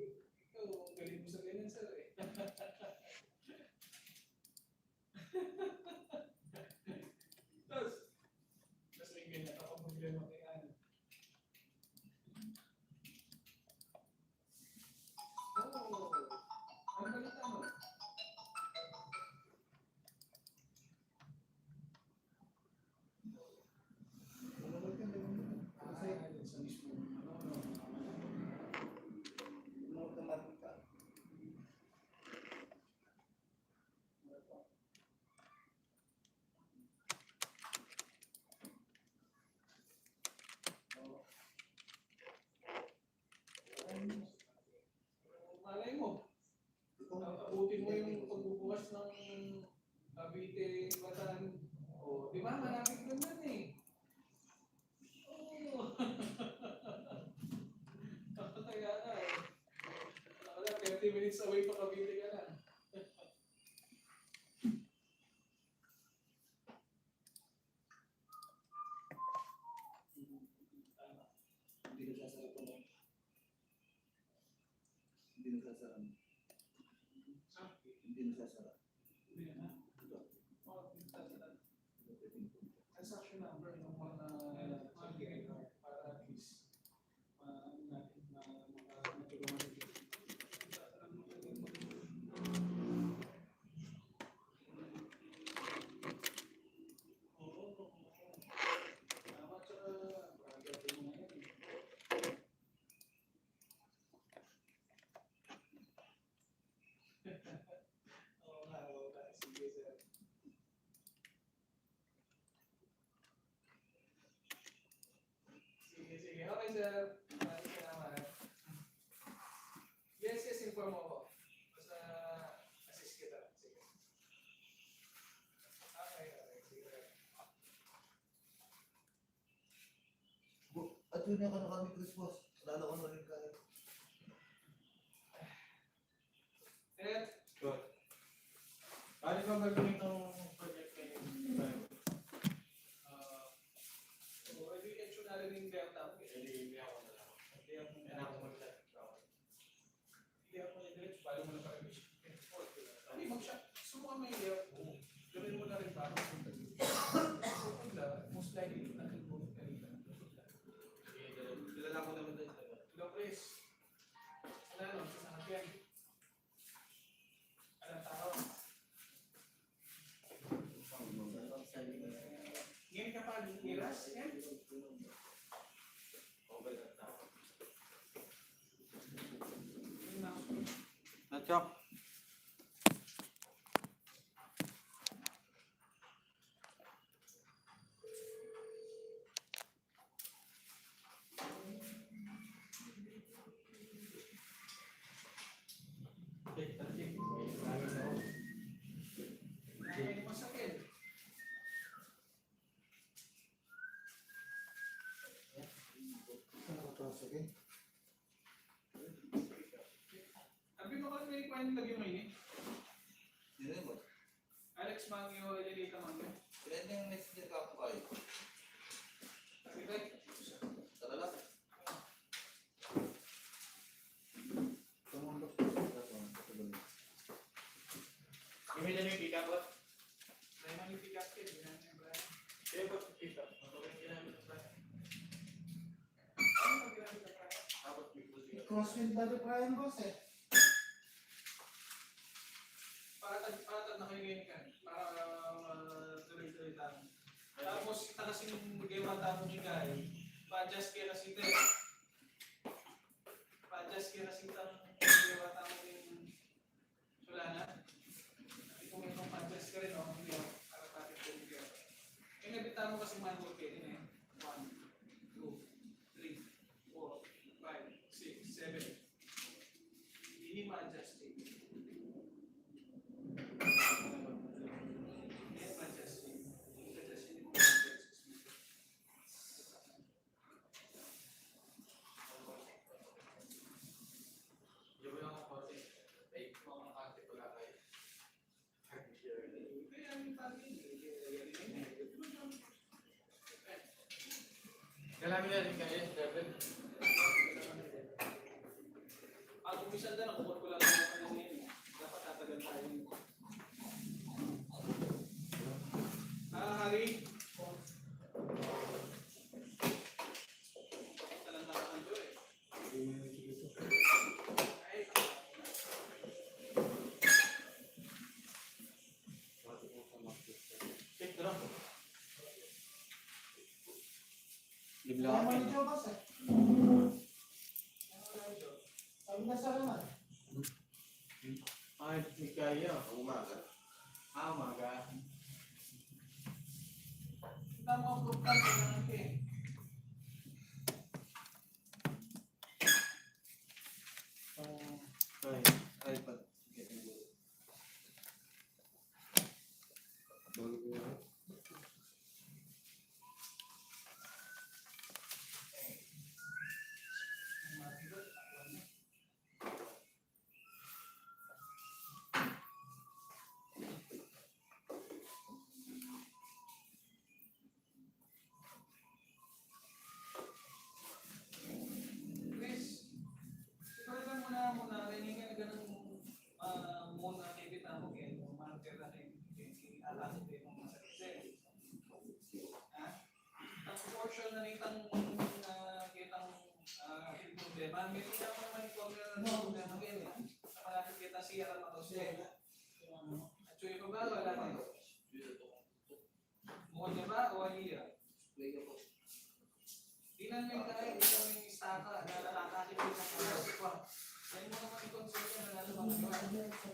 bypass ng Cavite, Batan. O, di ba? Malapit lang yan eh. Oo. Kaya na eh. Wala, 30 minutes away pa Cavite ka na. Hindi nagsasara po lang. Hindi nagsasara. Hindi nagsasara. Hindi na. Transaction number ng mga ginagawa para at least natin matulungan sila. Oo. Tama, tsaka gagawin mo na yan. Oo nga, oo nga. Sige, sir. Sige. Okay, sir. Maraming salamat. Yes, inform mo ako. Basta assist kita. Sige. Okay. Sige. At yun yung kami Chris boss. Lalo ko na rin kaya. Ed, Good. Paano ba gagawin itong project kayo? so, evidensyo na rin yung delta mo. Hindi ako na lang. Hindi ako nag-diretso. Paano mo na pa-revision? Hindi, mag-shot. Subukan mo yung layout mo. Gawin mo na rin para most likely na nag-move ka rin. Kilala ko naman doon. Hello, Chris. Ano, sasakyan? Anong tao? Ngayon ka pa iras, yan? Natchok. Ay, masakit. Nakapasok eh. Sabi mo kasi may paano lagi mo ini? Hindi na boss. Alex Mangyo, Elita Mangyo. Kailan yung messenger ka ako kayo? Sige. Tara lang. Tumulog ko sa katawan. Gawin na yung pick-up ba? May manipikat ka, di na yung brand. Kaya ba pick-up? Matulog ginamit ang plan. Ano ang ginamit na brand? Tapos pick-up. Crosswind body pa yan boss eh. Paratag na kayo ngayon ka. Para tuloy-tuloy tayo. Tapos, ita kasing gawa tamong higay. Pa-adjust kaya kasi ito. Pa-adjust kaya kasi itang gawa tamong yung sulana. Kung may itong pa-adjust ka rin, no? Hindi ako. Para tayo tuloy ka. Kaya nabita mo kasi manual kayo din eh. 1, 2, 3, 4, 5, 6, 7. Hindi ma-adjust eh. Kailangan na rin kayo, David. Ang umpisa na nakuha ko lang ng ano ngayon. Dapat tatagal tayo. Hari. Talantakan ko eh. Ay. Take the rock. Tama ni Joe boss eh. Sabi na sa naman. Ay, hindi kaya. Umaga. Umaga. Tama ang program ko lang eh. Ay, iPad. May tingnan mo naman yung corner ng problema ngayon eh. Saka nakikita siya ang makasya. At yung iba ba, wala na. Mukha niya ba o hiya? Di lang may kahit, di lang may istaka na nakakakit din ng mga. Yan mo naman yung concept na nalaman.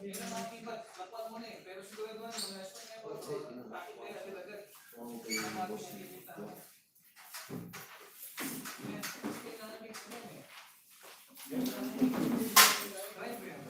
Yan ang mga ibat, lakuan mo na eh. Pero sigurado na, mga espan niya po, bakit kaya agad-agad? Nakakot siya limita. Yan, kailangan mix mo eh. Right, man.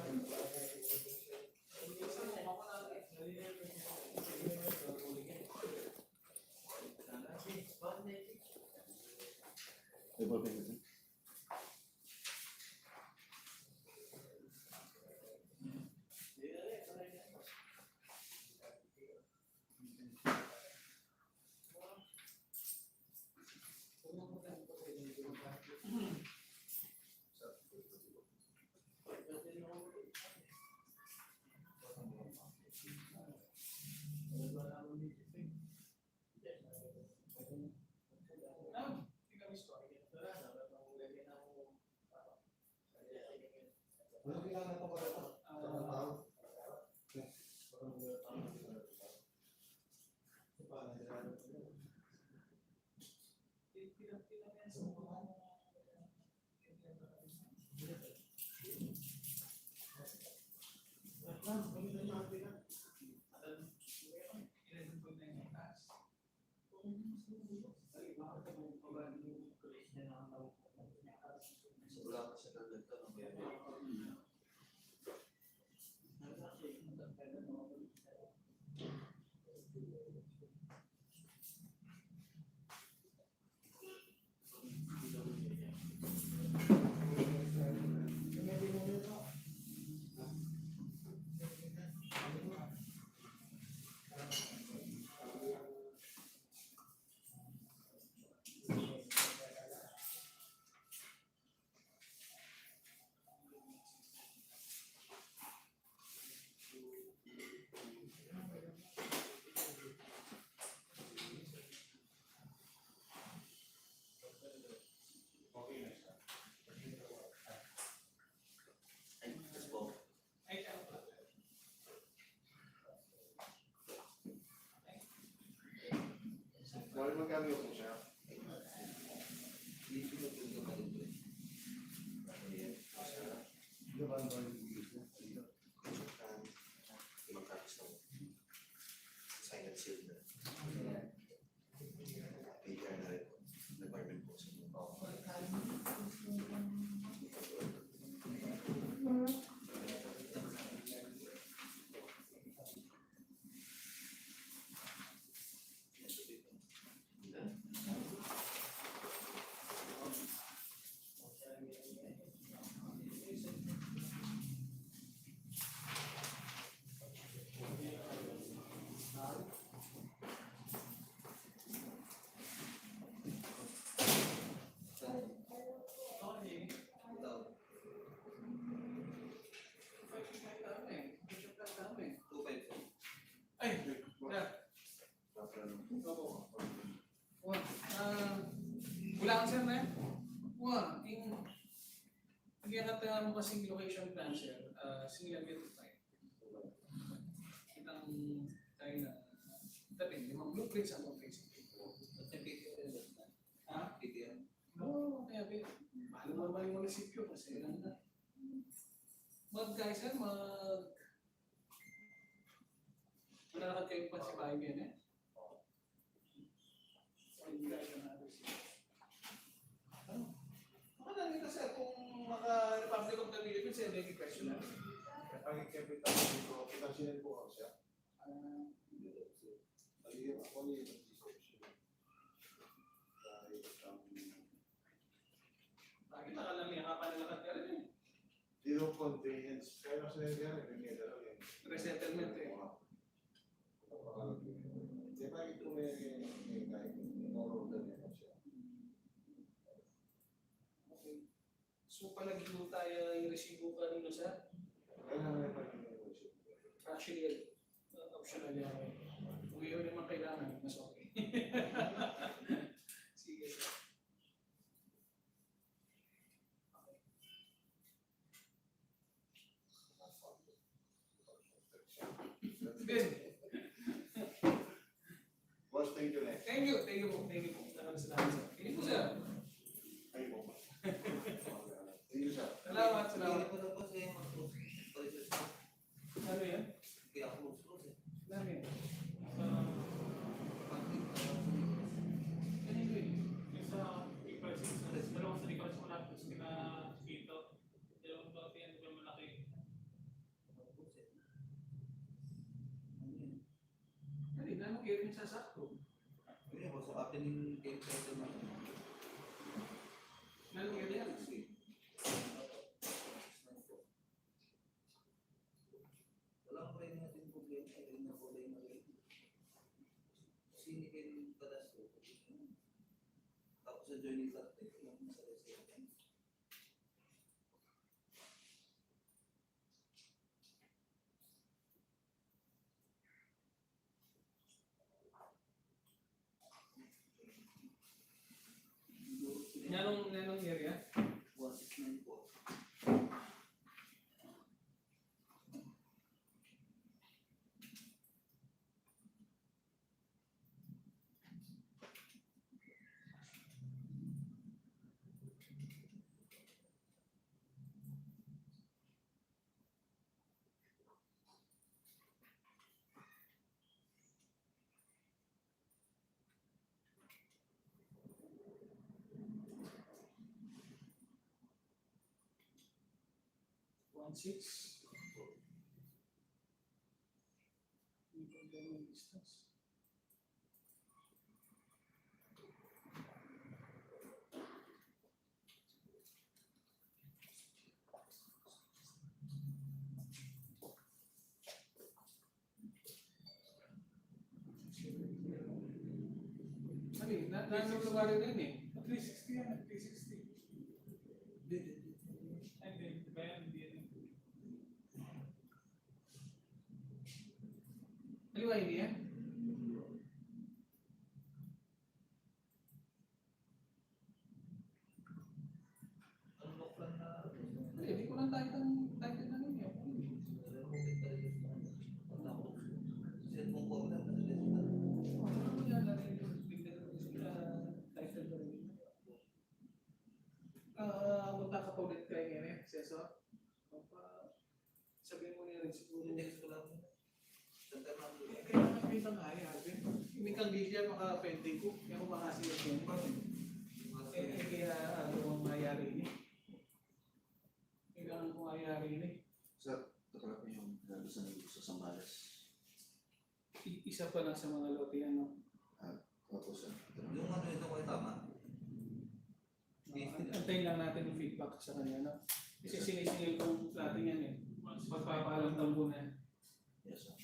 Dahil magkano po siya? Silent seal na. PR na rin po. Nag-barman po sa mga. Wala kang sir na? Wala. Nagkakatawa mo kasing location plan sir, single meter tayo. Kitang tayo na tabi, limang blueprint sa mga facing. Ha? Oo, kaya mahal mo naman yung munisipyo kasi lang na. Guys sir, malalakad kayo pa si Bahay yan eh. Hindi kayo na nito sir, kung maka-Republic of the Philippines, eh, may question na. Ang capital dito, pinansinan po ako siya. Ako ni Bakit nakalamihan ka pa nalakad ka rin eh? Zero conveyance. Kaya kasi nangyari, may dalaw yan. Resettlement eh. Di ba ito may kahit normal na siya. Okay. So palagilo tayo yung resibo kanino sir? Kailangan na pag-inuwi siya. Actually, optional yan. Kung yun naman kailangan, mas okay. Sige sir. Okay. Good. Boss, thank you, Lex. Thank you po. Salamat, sir. Thank you, sir. Ay po. Thank you, sir. Salamat. Hindi pa daw kasi mag-process. Ano yan? Kaya ako mag-process. Ano yan? Ganito eh. Yung sa e-crisis, dalawang sa records ko natin sa dito. Dalawang bakit yan, yung malaki. Ano yun? Anong area yung sasakto? Hindi ako sa akin yung case na Anong area yan? walang pa rin natin problema rin na kulay na rin. Sinikin padas ko. Tapos sa joining factor, yung sa reserve. Anong area? 1694. Six. Yung problema yung distance. Ano eh, nanong lugar rin eh. 360 yan, 360. Hindi. Ay, hindi ba yan? Hindi yan. Kaliwa hindi yan? Ang lock lang na Hindi ko lang title na ninyo. cellphone ko lang kasi Ano yan na rin yung title na rin. Punta ka pa ulit kay ngayon, Cesar. Sabihin mo niya rin siguro. next ko lang. Santa Maria. Kaya nakakita nga eh, Alvin. Hindi kang gilya maka-pending ko. Kaya kung makasilat yun. Kaya ano ang mayari ini. Kaya ang mayari ini. Sir, ito pala po yung nalasan ng gusto sa Sambales. Isa pa lang sa mga lote yan, no? Opo, sir. Yung ano ito ko ay tama. Antayin lang natin yung feedback sa kanya, no? Kasi sinisingil ko natin yan eh. Pagpapaalam ng muna. Yes, sir.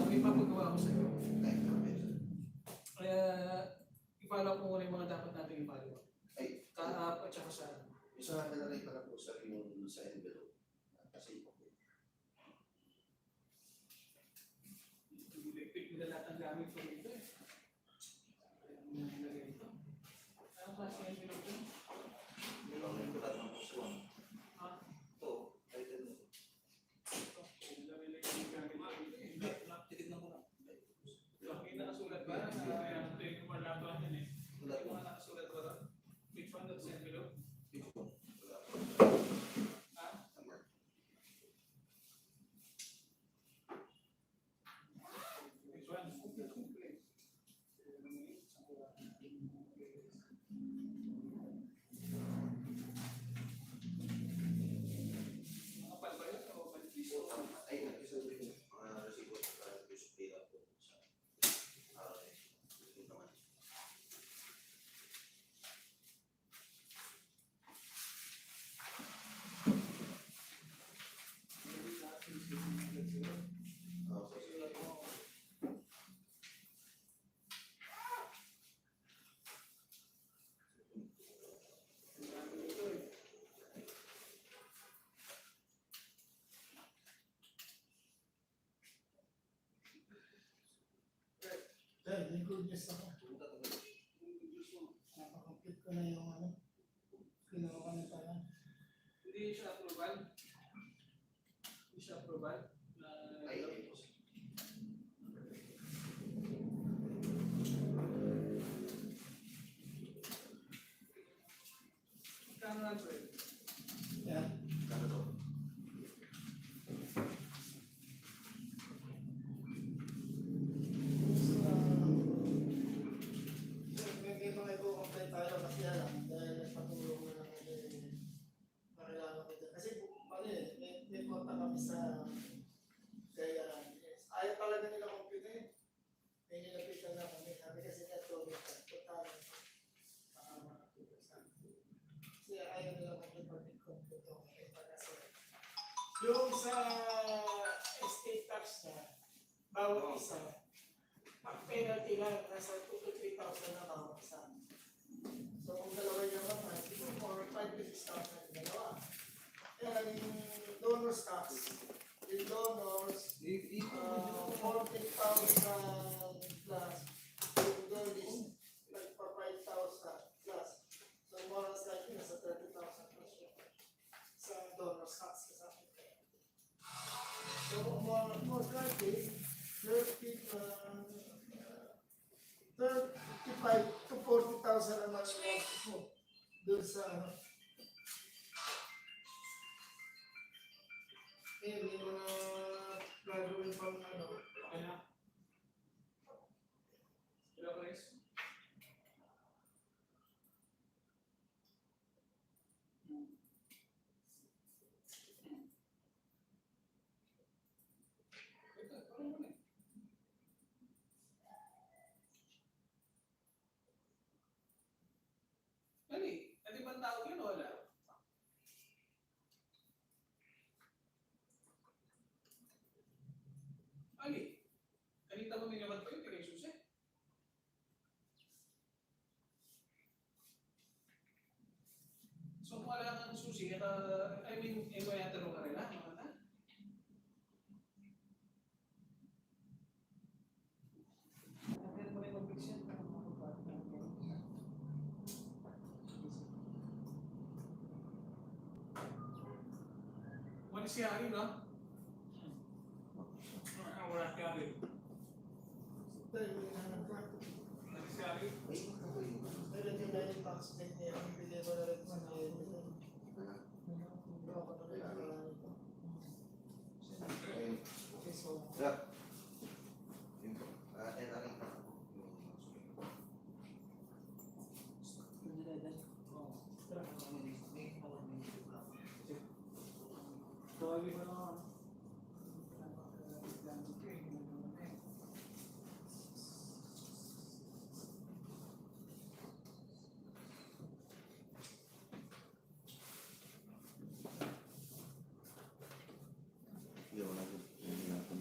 May papagawa ko sa iyo. Thank you, sir. Kaya i-follow ko muna yung mga dapat natin i-follow. Ay, Ka-up at saka sa isa nalalay pala po, sir, yung sa envelope. Kasi po. electric na lahat ang gamit ko dito eh. Kaya nilagay ito. Anong klase yung envelope yun? Yung lang yung kulat ng puso. Ha? Ito, title mo. Ito. Nilagay yung gamit ko dito eh. Titignan ko lang. May nakasulat ba? Ito yung malatuan yun eh. Wala Yung po. mga nakasulat ba? Which one that's envelope? Ito po. Ha? Which one? Nakapal ba yun o palis? Ay, nag-isip yung mga resibo sa Bishop Data po sa yung naman. Sir, may good news ako. Napaka-complete ko na yung ano. Ginawa ko na pala. Hindi siya approval. Hindi siya approval. Ay, ay po, sir. Kano ng 12? Yan. Kano to? May mga i-comply tayo kasi alam dahil nagpatulong na lang nakilala ko dyan. Kasi may konta kami sa kaya ayaw talaga nila compute eh. May nilapitan na kami. Sabi kasi na ito, total kasi ayaw nila compute okay para sa yung sa estate tax na bawat isa ang penalty lang nasa 2 to 3,000 na bawat isa. So kung dalawa yung naman, siguro more 5 to 6,000 dalawa. Kaya yung donors tax, yung donors, 40,000 plus, yung donors, like pa 5,000 plus. So more or less likely nasa 30,000 plus yun sa donors tax kasama. So most likely, 35 to 40,000 ang mga mo doon sa hindi mo na gagawin pang Okay na. Hello, Chris. Ito, parang muna eh. Ali, ano bang tawag yun o wala? Ali, kanita mo nilabad ko yun, kay Susi. So kung wala kang susi, I mean, yatero ka rin lang, mga Wala si Ari, no? Wala si Ari. dahil hinahanap ko. Wala si Ari. Dahil yung dahil tax din niya, ang bigay mo na rin sa ngayon. Bro, ano rin ang okay, so, Sir. Yun po. tawagin mo na Yun, hindi natin.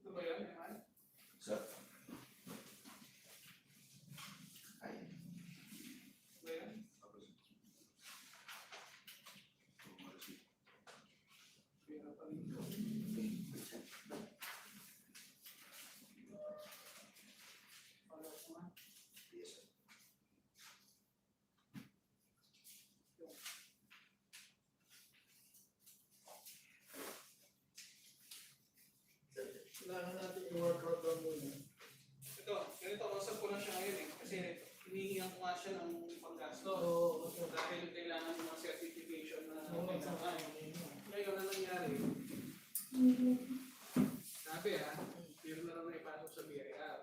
Ito ba yan, Eman? Sir. Ay. Ito ba yan? Pera pa rin ito. Wala ko nga. Yes, sir. kailangan natin i-workout doon muna. Ito, ganito, kausap ko lang siya ngayon eh. Kasi hinihingan ko nga siya ng panggasto. So, Dahil kailangan ng mga certification na Sumunod sa kailangan. kanya. Ngayon, ano nangyari? Sabi meron na lang ipasok sa BIR.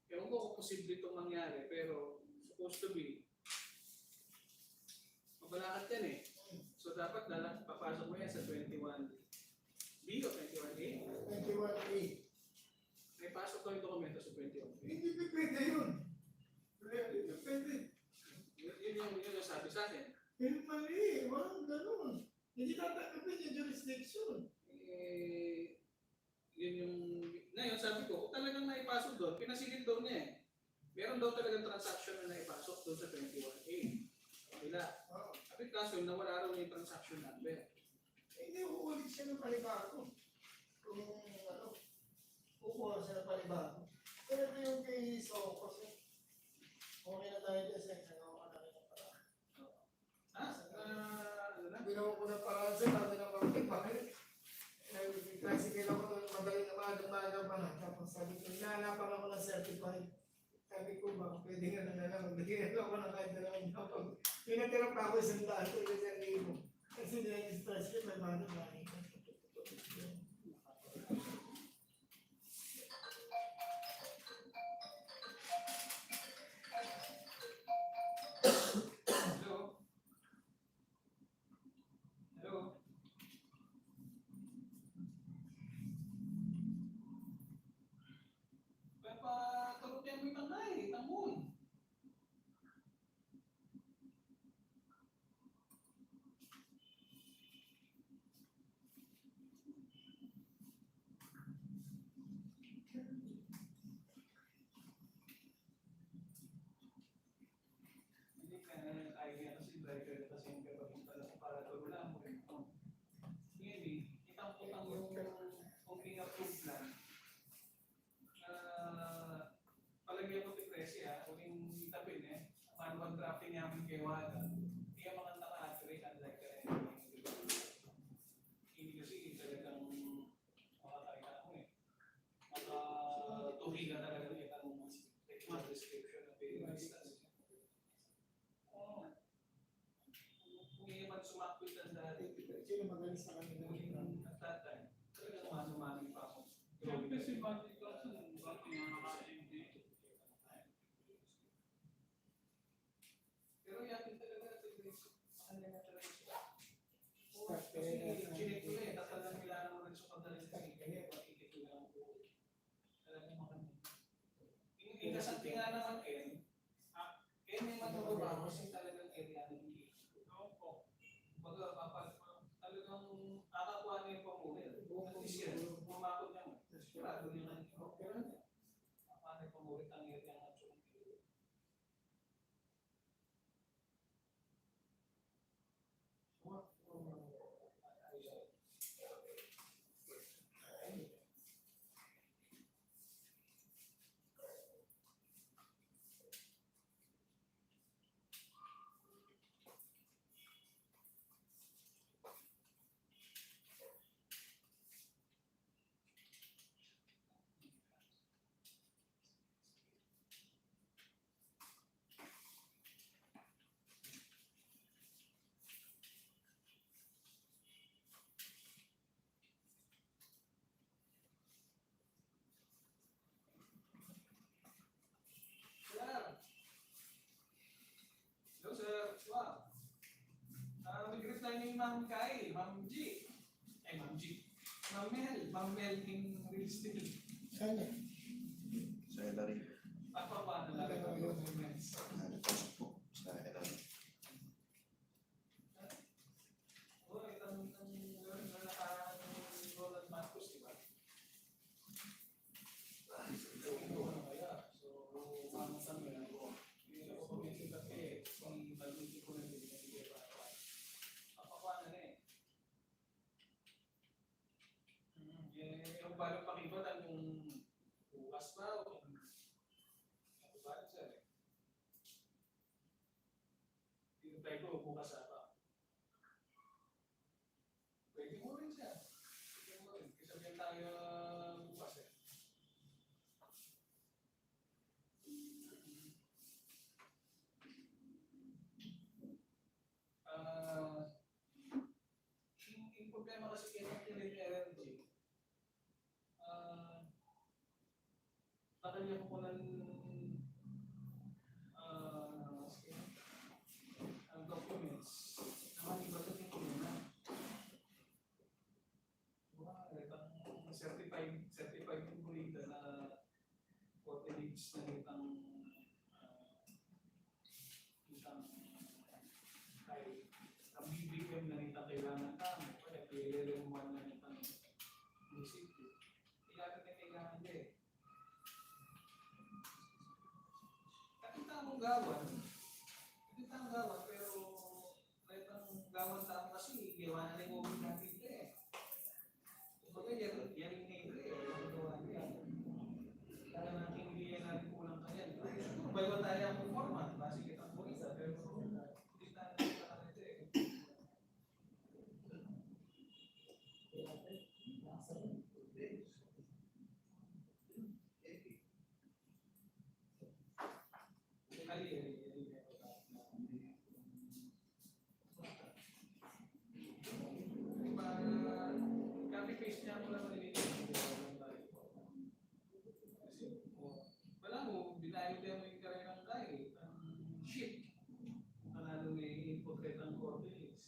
Ewan ko kung posible itong mangyari, pero supposed to be, mabalakat yan eh. So dapat papasok mo yan sa 21B o 21A. 21A. May pasok ko yung dokumento sa 21A. Hindi pwede yun. Hindi pwede. Yun yung sabi sa akin. Yung mali, walang ganun. Hindi tatanggapin yung jurisdiction. yun yung... Ngayon, sabi ko, kung talagang naipasok doon, pinasilid daw niya eh. Meron daw talagang transaction na naipasok doon sa 21A. Kabila. Oo. Sabi kaso, nawala raw yung transaction number. Hindi, uulit siya ng panibago. Kung ano, kukuha siya ng panibago. Pero ito yung kay Sokos eh. Okay na tayo dyan sa nagawa ka namin ng paraan. Ano na? Ginawa ko na paraan sa dami ng pagkipakit. Kasi kailangan ko madaling umaga pa na. Tapos sabi ko, hinahanapan ako ng certified. Sabi ko ba, pwede nga na lang. Magbigyan ako ng kahit dalawang kapag. Pinatira pa ako isang daan ko yung libo. Kasi nila yung stress ko, may mano ba? Hello? Hello? Papa, tulog yan mo yung tangay, tamon. Hindi ka na tayo nga kasi driver kasi yung kapapunta na para turulan mo rin. Ngayon, itang-utang yung kung pina-approve plan. Palagyan mo ti Presi huling itapin manual drafting namin kay Wada. Kaya mga naka-accurate unlike ka rin. Hindi kasi talagang makakakita mo Makatuhi ka talaga ng itang description ng payment instance. Oo. Kung iman sumakwit ang dati, Sino magaling sa kanila? at that time, talagang mano-mano pa ako. Kasi bakit kasi bakit nga nakaintindi? Pero yakin talaga sa Grace. Mahal na talaga sila. Kasi chinik ko tatalagang kailangan mo rin sa pagdaling kasi kaya makikita lang po. Talagang mahal. Ikasanti nga naman may matuturo kasi talagang area na hindi. Opo. Baga, talagang kakakuha niya yung pamuli. At least yan, pumakot niya mo. Sigurado niya na yung pera niya. Paano yung pamuli ang area ng Chumki? Hello, sir. Wow. Nag-greet lang yung Ma'am Kai, Ma'am G. Ma'am G. Ma'am Mel in real estate. Sana. Sa LRE. Paano lang ito yung comments? Nagpasok po sa LRE. Oo, itang nakaraan ng Roland Marcos, di ba? So, mama sa mga ko. Hindi ako pag-isip kasi si Maluti ko na binibigay pa. Papakuha na yung balong pakibatan yung bukas ba o ano ba sir? Tinutay ko bukas ata. Pwede mo rin siya. Pwede mo rin. Kasi tayo bukas yung problema kasi kailangan yung energy. Nakanya ko ng ang documents naman iba ito yung kumuna. Itang certified yung bulita na 40 days na itang ang BBM na nita kailangan kami, kaya kailangan mo na nitang munisipyo. Kaya ang gawan. Hindi ang gawan, pero kahit ang gawan tao kasi, gawa na yung movie natin eh. Kumbaga, yan yung neighbor eh. Ang gawa niya. Kaya natin hindi yan natin kulang ka yan. Siguro, bayo tayo ang format. Base kitang purisa, pero hindi tayo nakakalito eh. Copy-paste niya ako lang maliliit. Wala mo, binayod mo yung karayang kay. Ang shit. Panalo may input rate ang coordinates.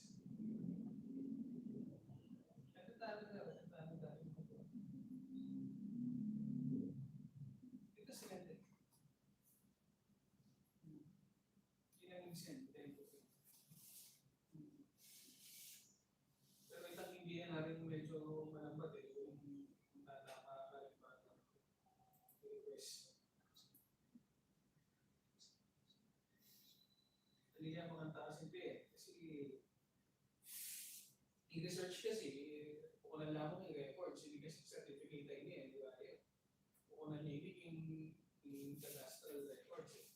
Ito tayo na. Ito sila din. Send. Pero itang hindi yan natin medyo malambat eh. Yung nakakalimutan ng request. Hindi niya mga taas yung eh. Kasi i-research kasi, kukunan lang yung records, hindi kasi certificate tayo niya, di ba? Kukunan niya yung cadastral records eh.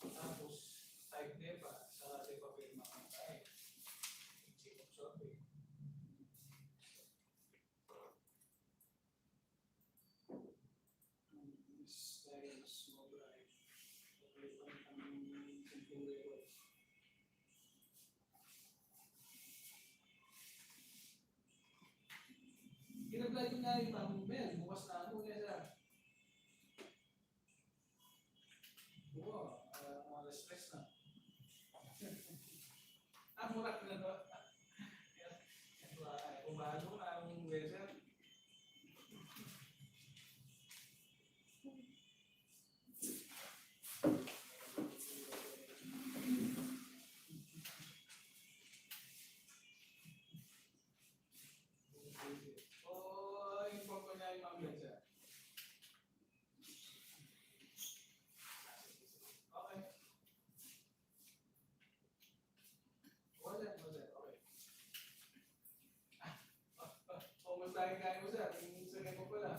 Tapos, type niya pa, sa ating papel makakay. Check of survey. Styles, mobile. Okay, ang simple records. Ginag-like ko nga yung tamang mail, bukas na ako niya siya. Wow, mga stress na. Murak na ba? Umalo ang weather. Yung poko niya yung mga weather. Okay. Okay. Mas tayo kaya mo sir, yung sagay mo pala.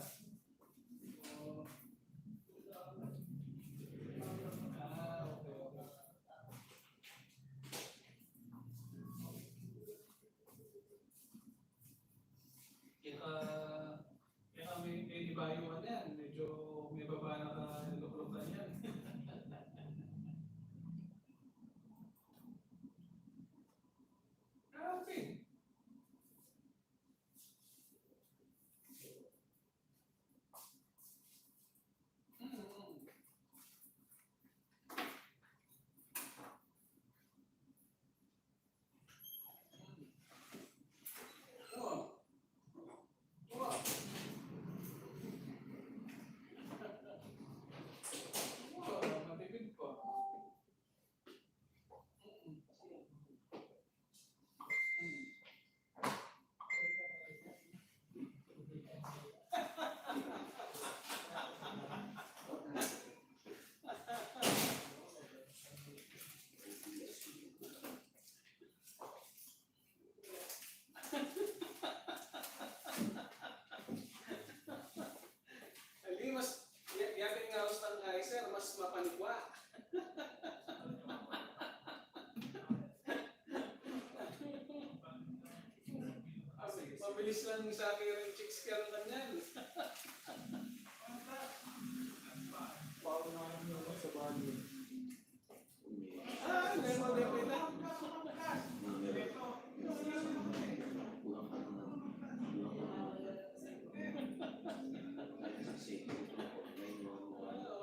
Kaya may ibayuan yan, medyo may baba na ka luklukan yan. Okay. Matipid po. Hindi, mas yating nga host ng Kaiser, mas mapanikwa. Mabilis lang sa akin yung chicks ka ng kanyan. Paano naman yung sa bagay? Demo na.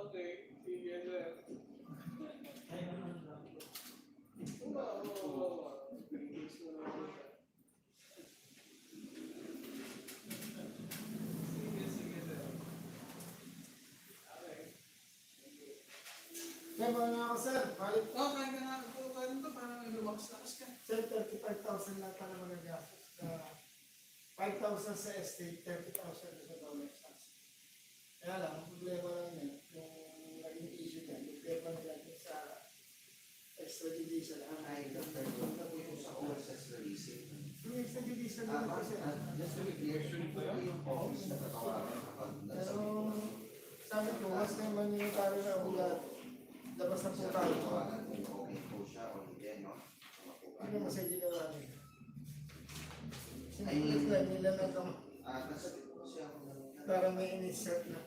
Okay, sige sir. Sige sir. Okay. Kaya mga nga ako sir, balik Kaya ka nga, kaya ito, parang lumakas-lakas ka. sir, 35,000 lang pa naman ang gastos. 5,000 sa estate, 30,000 sa dollar tax. Kaya lang, ang problema lang yan, yung naging issue niya, problema nila sa extrajudicial. Ay, Dr. Punta po yung sa OSS releasing. Yung extrajudicial naman kasi. Just to be clear, yung office na tatawagan kapag Pero sabi ko, mas naman yung taro na ulat. Labas na po tayo. Tatawagan kung okay po siya o hindi, no? Ano mo sa ginawa niya? Ay, Sinulit na nila na ito. nasabi ko kasi ako Para may in-insert na.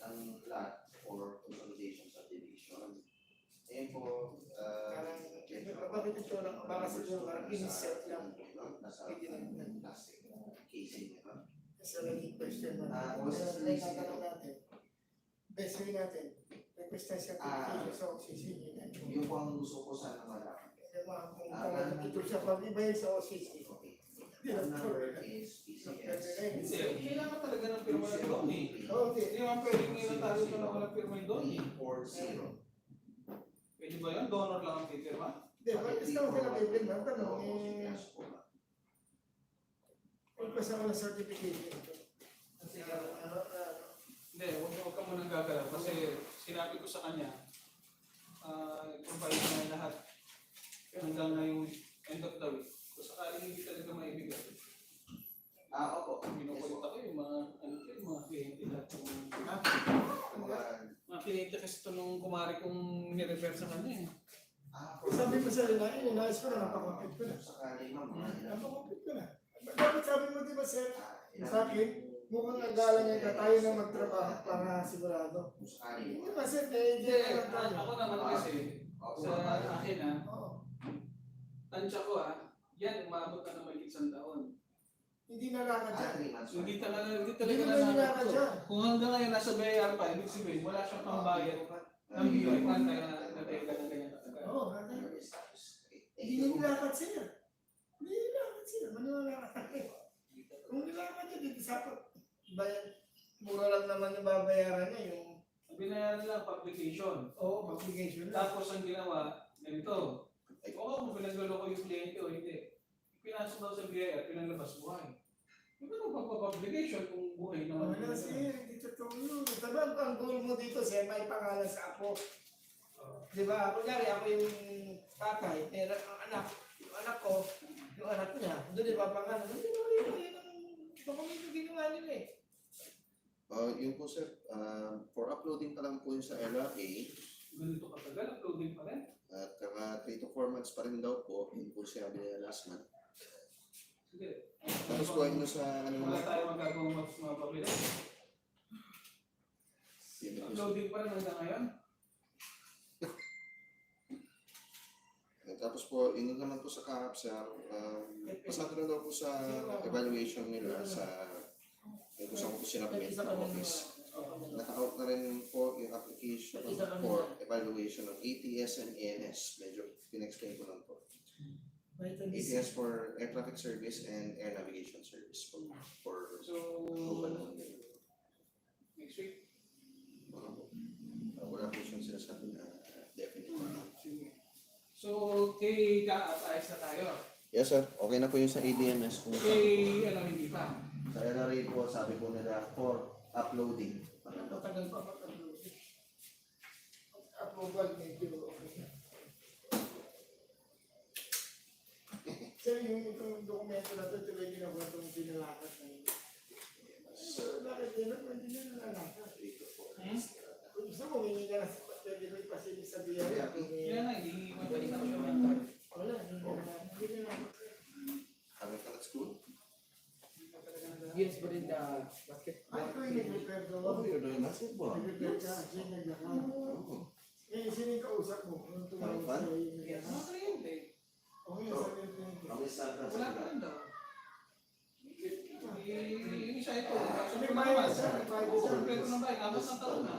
ng lot for consolidation subdivision. Ayun po, Parang, bakit ito lang? Baka siguro parang in-insert lang. nasa plastic casing, no? Kasi naging question na. Was Pero releasing tatanong natin. Best way natin. Request na certification sa OCC. Yung po ang gusto ko sana malaman. Kung talagang ito siya pag-ibay sa OCC. Okay. The number is PCS. Kasi kailangan talaga ng pirma ng doon eh. Okay. Hindi naman pwedeng ilatalo ito na walang pirma yung doon eh. 340. Pwede ba yun? Donor lang ang pipirma? Hindi, bakit ikaw sila bibig na? Tanong eh. Request ako ng certification. Kasi Hindi, huwag ka munang gagalaw kasi sinabi ko sa kanya, provide na lahat hanggang ngayong end of the week. Kung sakaling hindi talaga maibigay, Opo. pinukulit ako yung mga, yung mga kliyente lahat. Mga- Mga kliyente kasi ito nung kumari kong nirefer sa kanya eh. sabi ko sa nila, inayos ko na, napakompit ko na. Sakali ma'am, mga ilan. Napakompit ko na. Bakit sabi mo di ba sir, sa akin, mukhang nagalang niya ka tayo na magtrabaho para sigurado. Kung sakali Hindi mo. ba sir, Hindi, na tayo. ako naman kasi, sa akin Oo. tansya ko yan umabot na ng mahigit 1 taon. Hindi nalakad dyan. 3 months. Hindi talaga Hindi na naman nilakad dyan. Kung hanggang ngayon nasa BIR pa, ibig sabihin wala siyang pambayad ng BIR pa kaya natay ka na ganyan katagal. Oo, hindi na nilakad sir. Hindi nilakad sir. Maniwala ka sa akin. Kung nilakad niya, dito sapat. Bayan, mura lang naman yung babayaran niya yung Ang binayaran lang publication. obligation lang. Tapos ang ginawa, ganito. Oo, kung pinaglolo ko yung kliyente o hindi. Pinasok daw sa BIR, pinanglabas buhay. Yung ganun pagpapobligation kung buhay naman. Wala sir, hindi totoo yun. Diba ang goal mo dito sir, may pangalan sa apo. Di ba? Kunyari ako yung tatay, meron ang anak. Yung anak ko, yung anak niya, doon ipapangalan. Hindi mo rin yun ang dokumento ginawa nila eh. Yun po sir, for uploading pa lang po yun sa LRA, Ganito katagal, uploading pa rin. at 3 to 4 months pa rin daw po, yun po siya nila last month. Sige. Tapos po yun sa ano Wala naman, tayo magagawang mga pabilis. yun po, Uploading pa rin hanggang ngayon. tapos po, yun naman po sa CAP, sir, pasado na daw po sa evaluation nila sa yung kung saan po sinabit ng office. Naka-out na rin po yung application for evaluation of ATS and ANS. Medyo pinexplain ko lang po. ATS for Air Traffic Service and Air Navigation Service po. For So, approval. next week. Wala po siyang sinasabi na definite. Sige. So, kay Kaap, ayos na tayo. Yes sir, okay na po yung sa ADMS kung Kay, hindi pa. sa LRA po, sabi po nila for uploading. Matagal pa mag-upload. Approval medyo okay. Sir, yung dokumento na ito, tuloy ginawa itong pinalakas na yun. So, bakit yun? Hindi na nalalakad. Kung gusto mo, hindi ka na pwede mo ipasilip sa biya. Yan na, hindi mabalik na siya. Wala, hindi na nalalakad. Kami ka at school? Yes, but in the basketball. Ay, ko yung nag-prepare doon. Oh, you're doing basketball. Nag-prepare ka, senior ka. Eh, sino yung kausap mo? Nung tumawag Ano, sa'yo yung Mga kliyente. okay, sabi ko yun. Kami sa Wala pa rin daw. Yung isa ito. May bayad siya, may bayad siya. Kompleto ng bahay, abot ng taon na.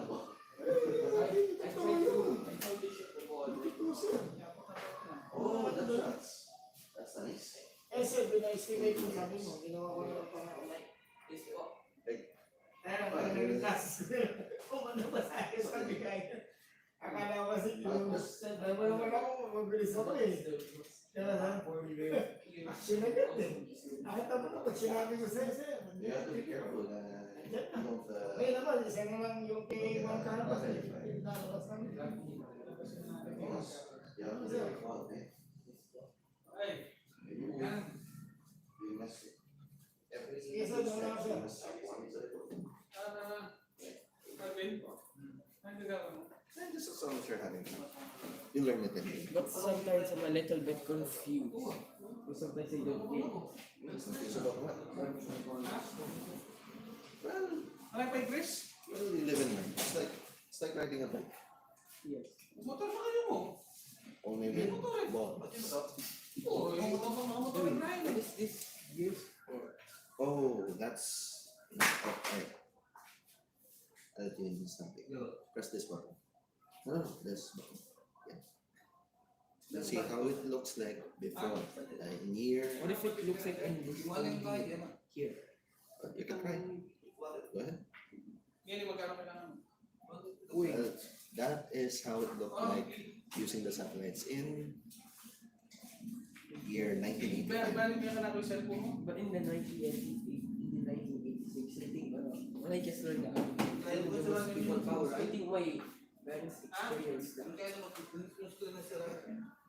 Oh, that's nice. Eh, sir, bina-estimate mo sabi mo, ginawa ko lang para ulit. Kaya pag nag-classes ko yun, kung ano ba sa akin sa bigay. Akala ko kasi yung, alam mo naman ako, mabilis ako eh. Kaya sa action agad eh. Kahit naman ako, sinabi ko sa'yo, sir. You have to be careful na you don't Ngayon naman, isa naman yung kay Juan Carlos eh. Lalabas kami. Yeah, Ano, it's sir? like, oh, okay. Ay, Maybe we yan. must everything Yes, sir, is wala, sir. Marvin, ano gagawin mo? And this is how much you're having now. You learn it anyway. But sometimes I'm a little bit confused. Because sometimes I don't get It's not just about what? Well, Ano pa Chris? you live and learn. It's like riding a bike. yes. Motor pa kayo mo. Only with ball. Oo, yung motor na What yun. is this used for? Oh, that's okay. I'll change something. Press this button. No, this button. Yeah. Let's see how it looks like before. In here. What if it looks like I'm here? You can try. Go ahead. Yan yung magkano kailangan mo. Well, that is how it looked like using the satellites in year Balik 1985. niya ka na yung cellphone mo. But in the 1986, I think, when I just learned that, there was people power. I think my parents experienced that.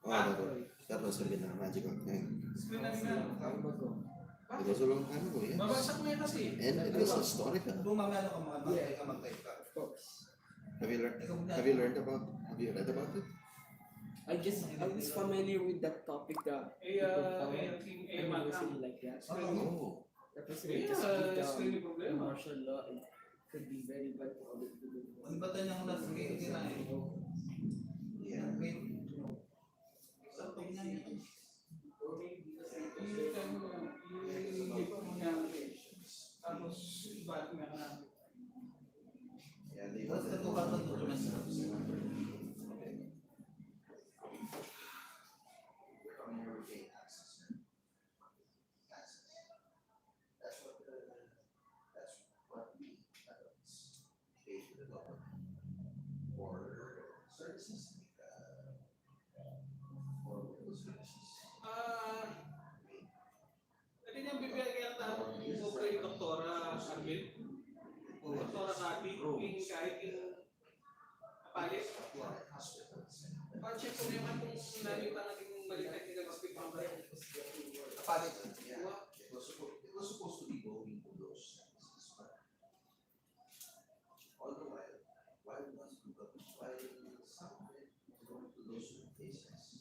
Oh, that was a bit magical thing. Screen na nila. How about go? It was a long time ago, yes. Babagsak mo yan kasi. And it was historical. Yeah, of course. Have you read about it? I was familiar with that topic that Eh, people power. King I Eman was ang really like that. Oh. That was Yeah, really just screen yung the problema. martial law. It could be very bad for other people. Yeah. Tapos, ibalik nga ka namin. Yeah, they was Pwede niyang bibigyan kaya tao sobre yung Doktora Arvin? Doktora Kati, yung kahit yung kapalit? Pa-check ko naman kung nakita natin yung balik na tinag-speak from there. It was supposed to be going to those sentences, but all the while some of it was going to those places,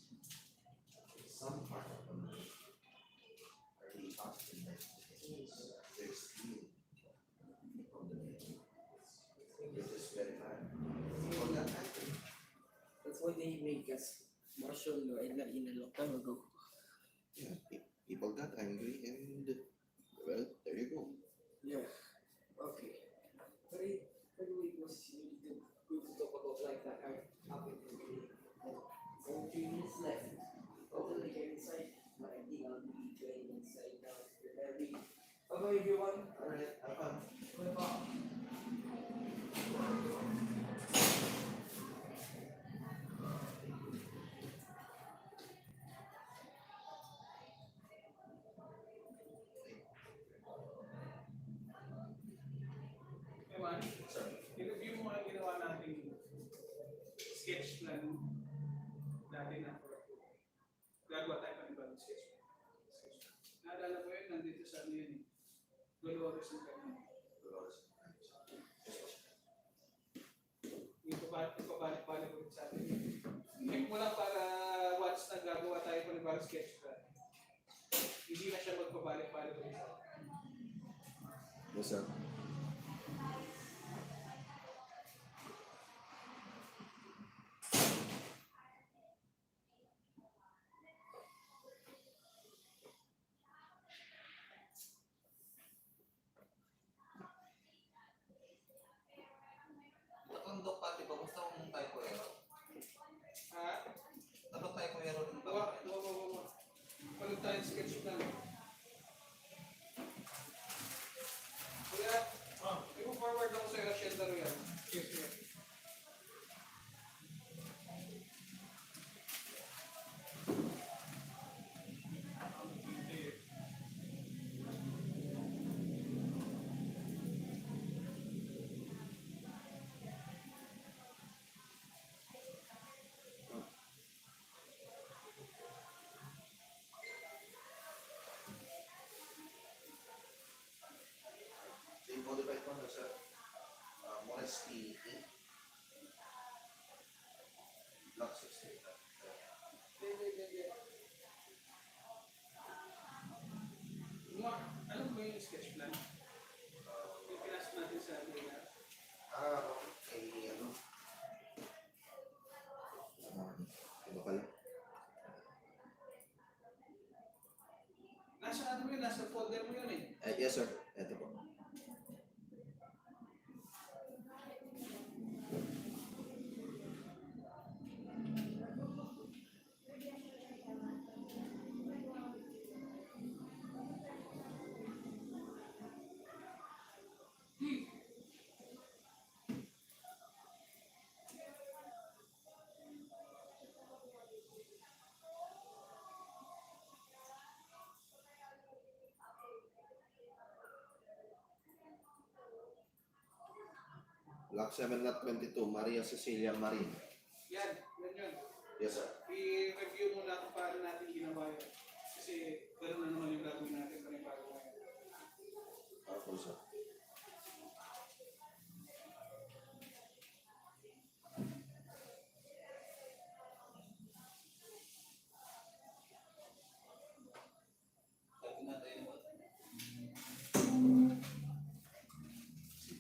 some part of them are really positive messages. They're stealing from the media, which is very bad. For that matter, That's why they make us martial law in a long time ago. yeah, people got angry and well, there you go. Yeah. Okay. But it was really good to talk about like that. I happened to be 3 minutes left. Totally get inside. But I think I'll be playing inside now. Bye bye everyone. Alright, have fun. Bye bye. Ewan, i-review mo ang ginawa nating sketch plan dati na gagawa tayo pa ng bagong sketch plan. Naalala ko yun, nandito sa ano yun eh. Dolores yung kanya. Yung pabalik-balik ulit sa atin. Ngayon mo lang para once na gagawa tayo pa ng bagong sketch plan. Hindi na siya magpabalik-balik ulit sa atin. Yes, sir. Ha? Wala. Walang tayong sketch plan. Kuya, i-forward ako sa Rachel Daro yan. Yes, yes. modified ko na sa Modesty 8. Block 16. Hindi. Alam mo ba yung sketch plan? Yung pinasok natin sa Lina. Okay, ano? Iba pala. Nasa ano mo yun? Nasa folder mo yun eh. Yes sir, ito po. Block 7 lot 22, Maria Cecilia Marin. Yan yun. Yes sir. I-review muna kung paano natin ginawa yun. Kasi gano'n na naman yung gagawin natin bago ngayon. Ako sir.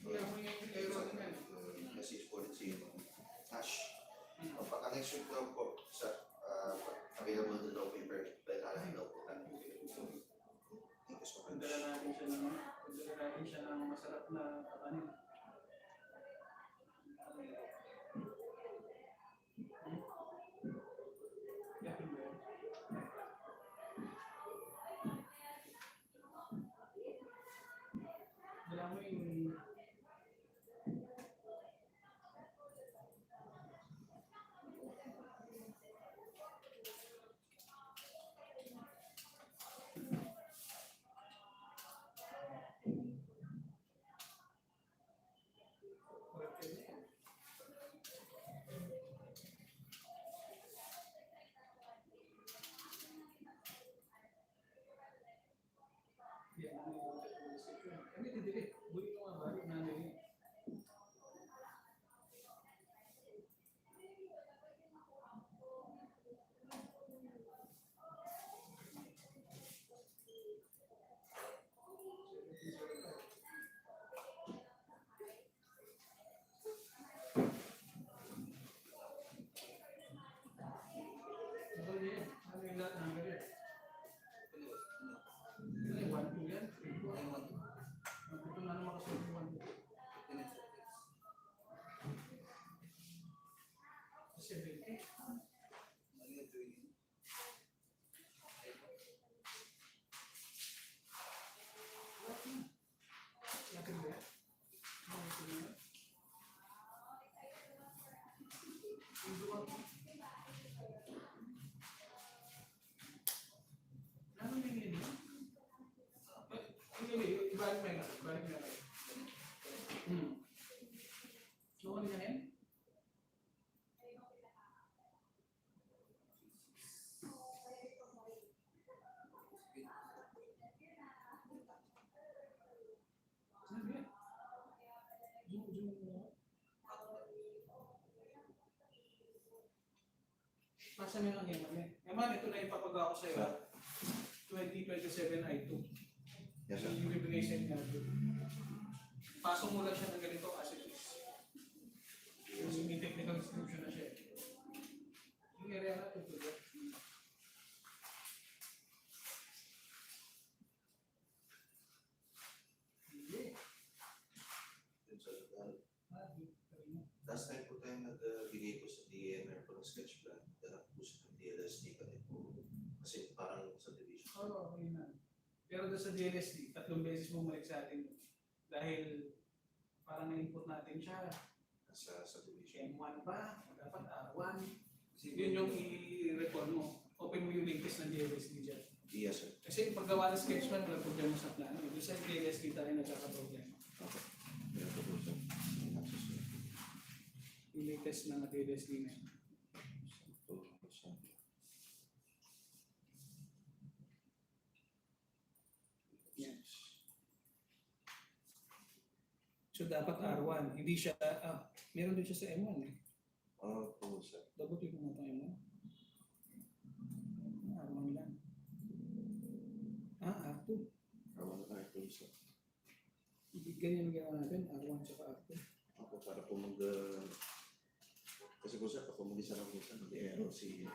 Kaya mo yung error naman. Kasi ulit si Ash. Pagka next week daw po, sir, available din daw paper. Dahil daw po. Thank you so much. Pagdala natin siya ng masarap na kakanin. Wala mo yung kami didilit. Buli mo nga balik na nila. Pasa mo lang Yaman eh. Yaman, ito na ipapagawa ko sa'yo. 2027 I2. Yes sir. Yung bibigay sa inyo. Pasok mo lang siya ng ganito as it is. Kasi may technical description na siya. Yung area na ito. Last time po tayo nagbigay po sa DNR po ng sketch plan. Dala po sa DLSD pa rin po. Kasi parang sa division. Oo, okay na. Pero doon sa DLSD, 3 beses bumalik sa atin. Dahil parang na-input natin siya. Sa division. M1 pa, dapat R1. Yun yung i-record mo. Open mo yung linkage ng DLSD dyan. Yes sir. Kasi yung paggawa ng sketch plan, wala problema sa plano. Doon sa DLSD tayo nagkakaproblema. Okay. Meron po po sir. Yung latest na DLSD na yun. Yan. So dapat R1. Hindi siya, meron din siya sa M1 eh. Oo, sir. Double click mo na ito M1. R1 lang. R2. Kawan na ito, sir. Ganyan ang ginawa natin, R1 tsaka R2. Ako para po kasi po sir, kapag mag-isa lang po siya, mag-error si...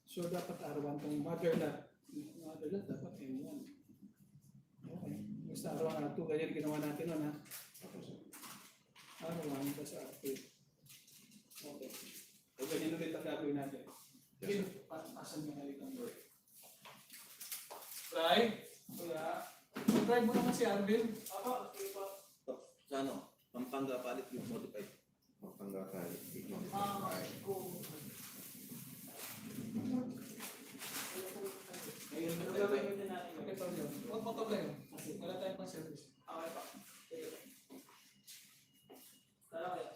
So dapat R1 tong motherland. Motherland dapat M1. Okay. Basta R1, R2, ganyan ginawa natin nun ha. Ako sir. R1 plus R2. Okay. So ganyan ulit ang gagawin natin. Yes, sir. Asan yung halik ang word? Drive. Kaya, drive mo naman si Arvin. Apa, okay pa. Sa ano? Pampanga palit yung modified. Magpanggakal. Ngayon, Ano gagawin din natin? Okay, Pablo. Huwag mo ito kayo. Wala tayong pang service. Okay pa. Sige pa. Tara kaya.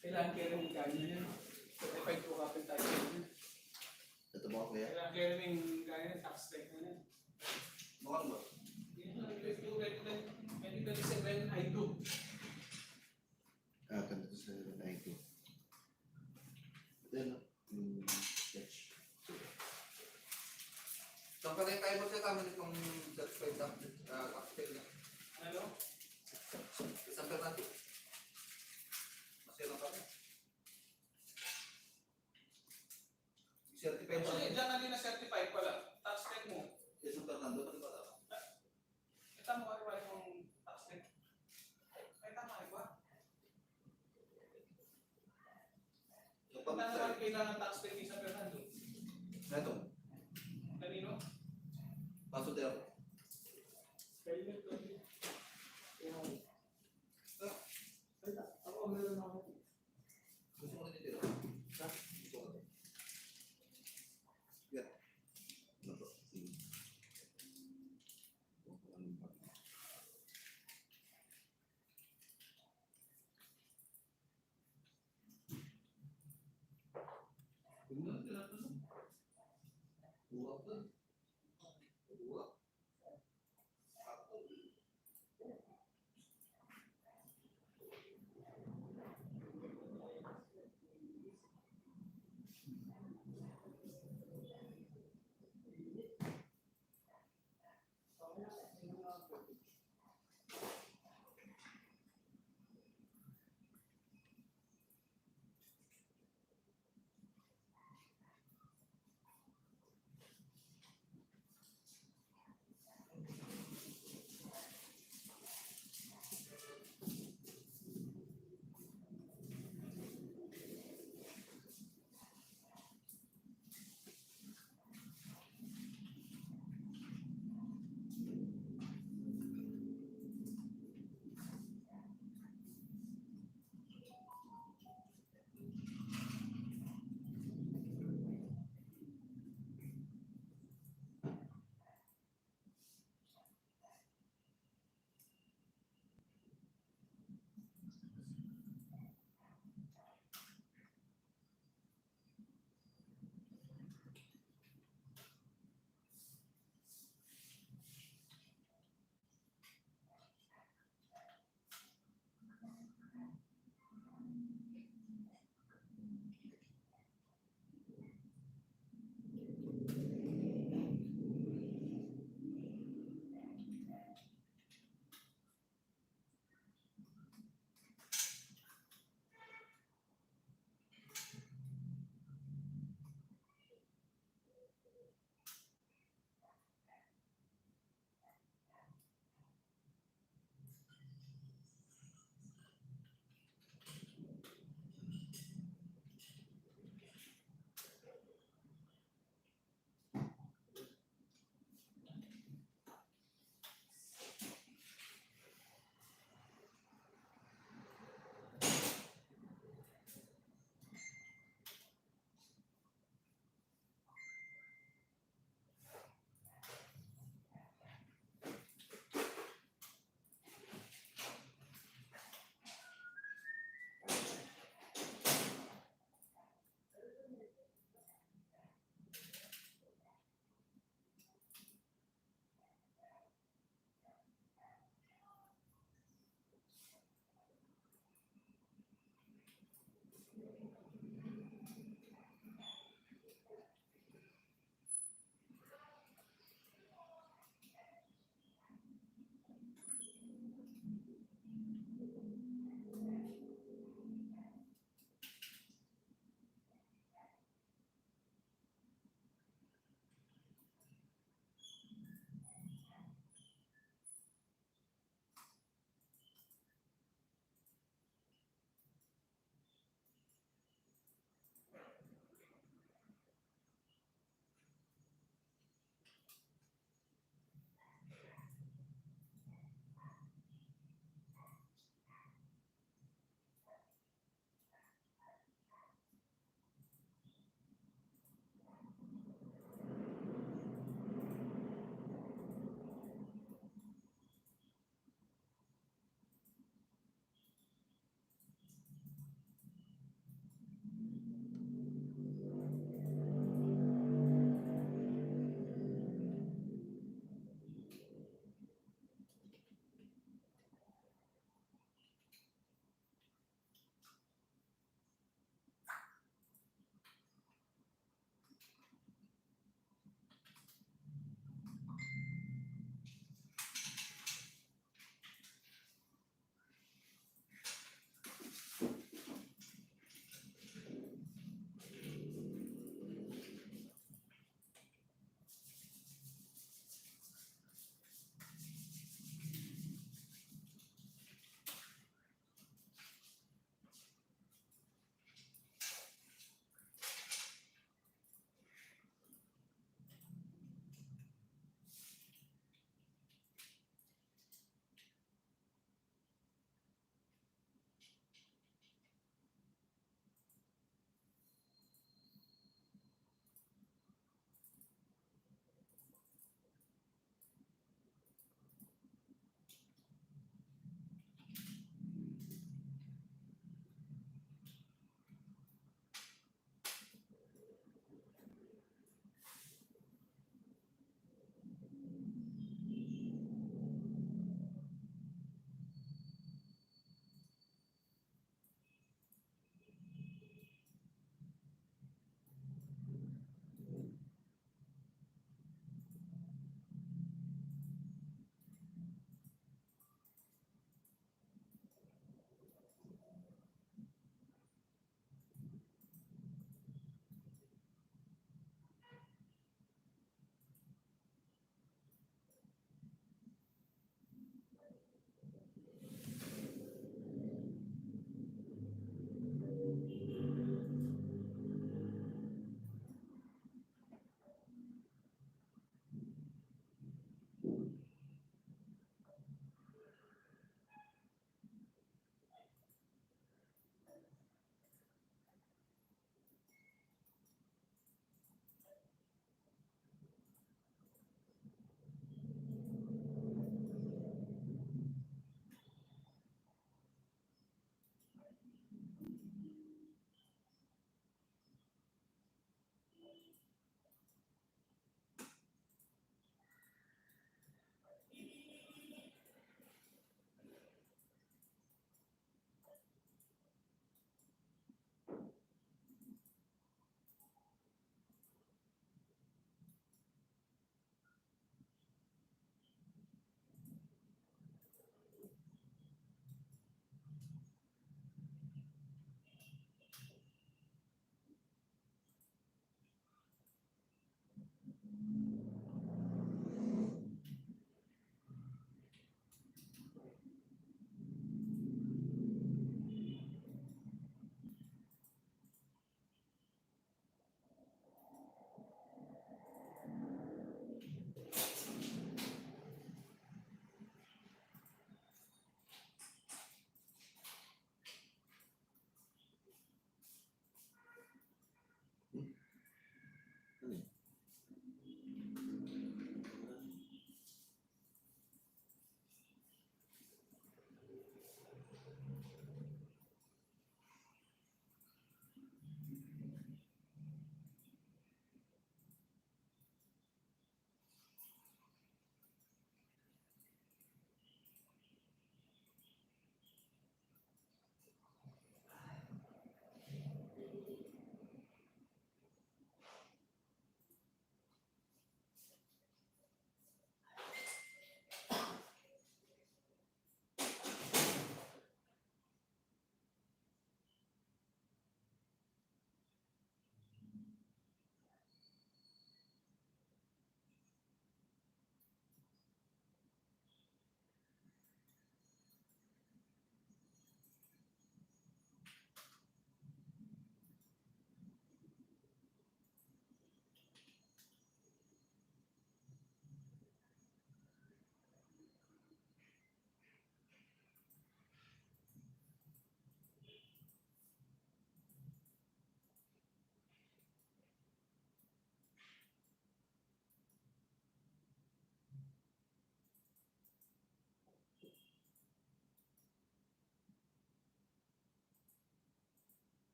Kailangan kayo rin gano'n yan. Certified po kapit tayo yan. Ito ba ako kaya? Kailangan kayo rin gano'n tax tech na yan. Mukhang ba? Yan ang 2027 I do. Ganito sa 90. Then, sketch. So, pala tayo mo siya kami nitong certified architect na. Ano? Isang Fernando. Masaya lang kami. Certified Actually, siya. dyan kanina certified pala. Tax tech mo. Isang Fernando, pati ba? Kita mo ano yung tax tech. Ay, tama ba? Yung Kung ano pamilya. kailangan tax tech ni San Fernando? Ito. Kanino? Pasodero. Kailan ko. Ako, meron ako. Gusto mo rin dito? Ha? Gusto mo rin. Yan. Ano ba? Ano ba? Buwak ba? Buwak.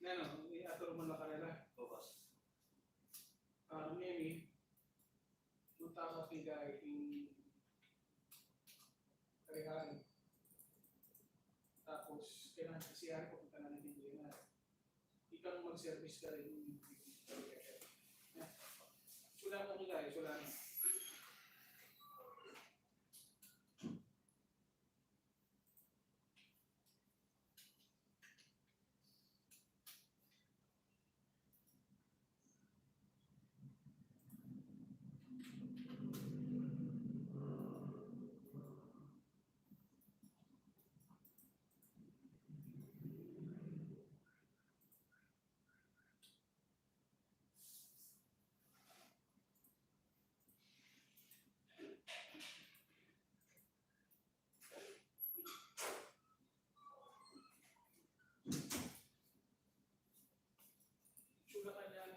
Ano, i-aturo mo na kanila. Bukas. Maybe, punta ka tigay in Karihan. Tapos, kailangan kasi yan, pupunta na natin din na. Ikaw mag-service ka rin. Sulan mo nila, sulan. Sula ka niyan,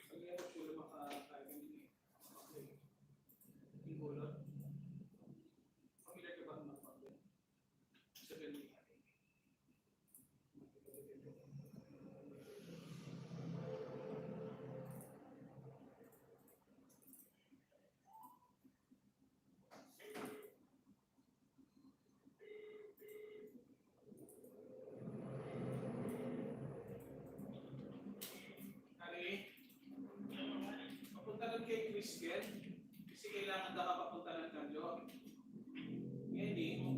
pag yan, sula makakaya din eh. Okay. Yung bulot. Familiar ka ba ng pag-bulot? Sa ganun. Papunta lang kay Chris Ken, kasi kailangan daw papunta ng kanyo. Ngayon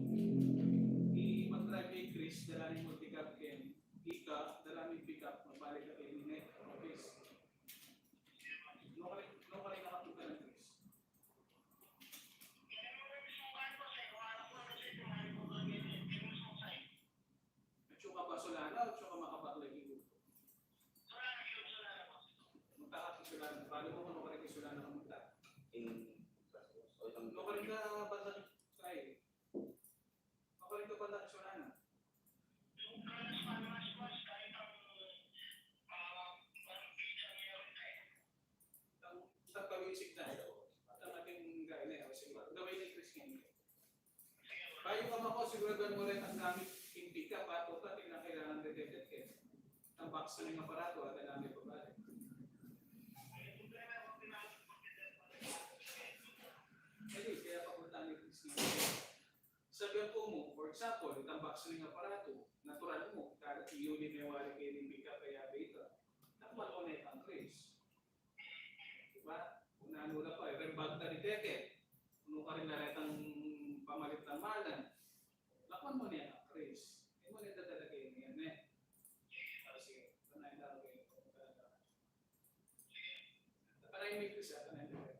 mag-drive kay Chris, dalamin mo pick-up Ken. Ika, dalamin pick-up, magbalik ka kay Ninette, Chris. Locally nakapunta ng Chris. At ba Solana o tsuka makapaglagi ko? Munta ka kay Solana. Paano mo kung kay Solana ka munta? Kayo kamako, siguraduhan mo rin ang gamit hindi ka pato ka tingnan kailangan detected ka. Ang box na ng aparato at alam pa ba? Hindi, kaya papuntahan yung sabihan po mo, for example, itang box na ng aparato, natural mo, kahit unit na wala kayo ng ka kaya beta, nakmal-connect ang trace. Diba? Kung naano na pa, rembag na detected, kung ka rin naretang pamalit ng malan, lakman mo niya ang trace. Hindi mo niya dadalagay niya yan eh. Sige, panayin na kayo. Panayin mo ko siya, panayin na kayo.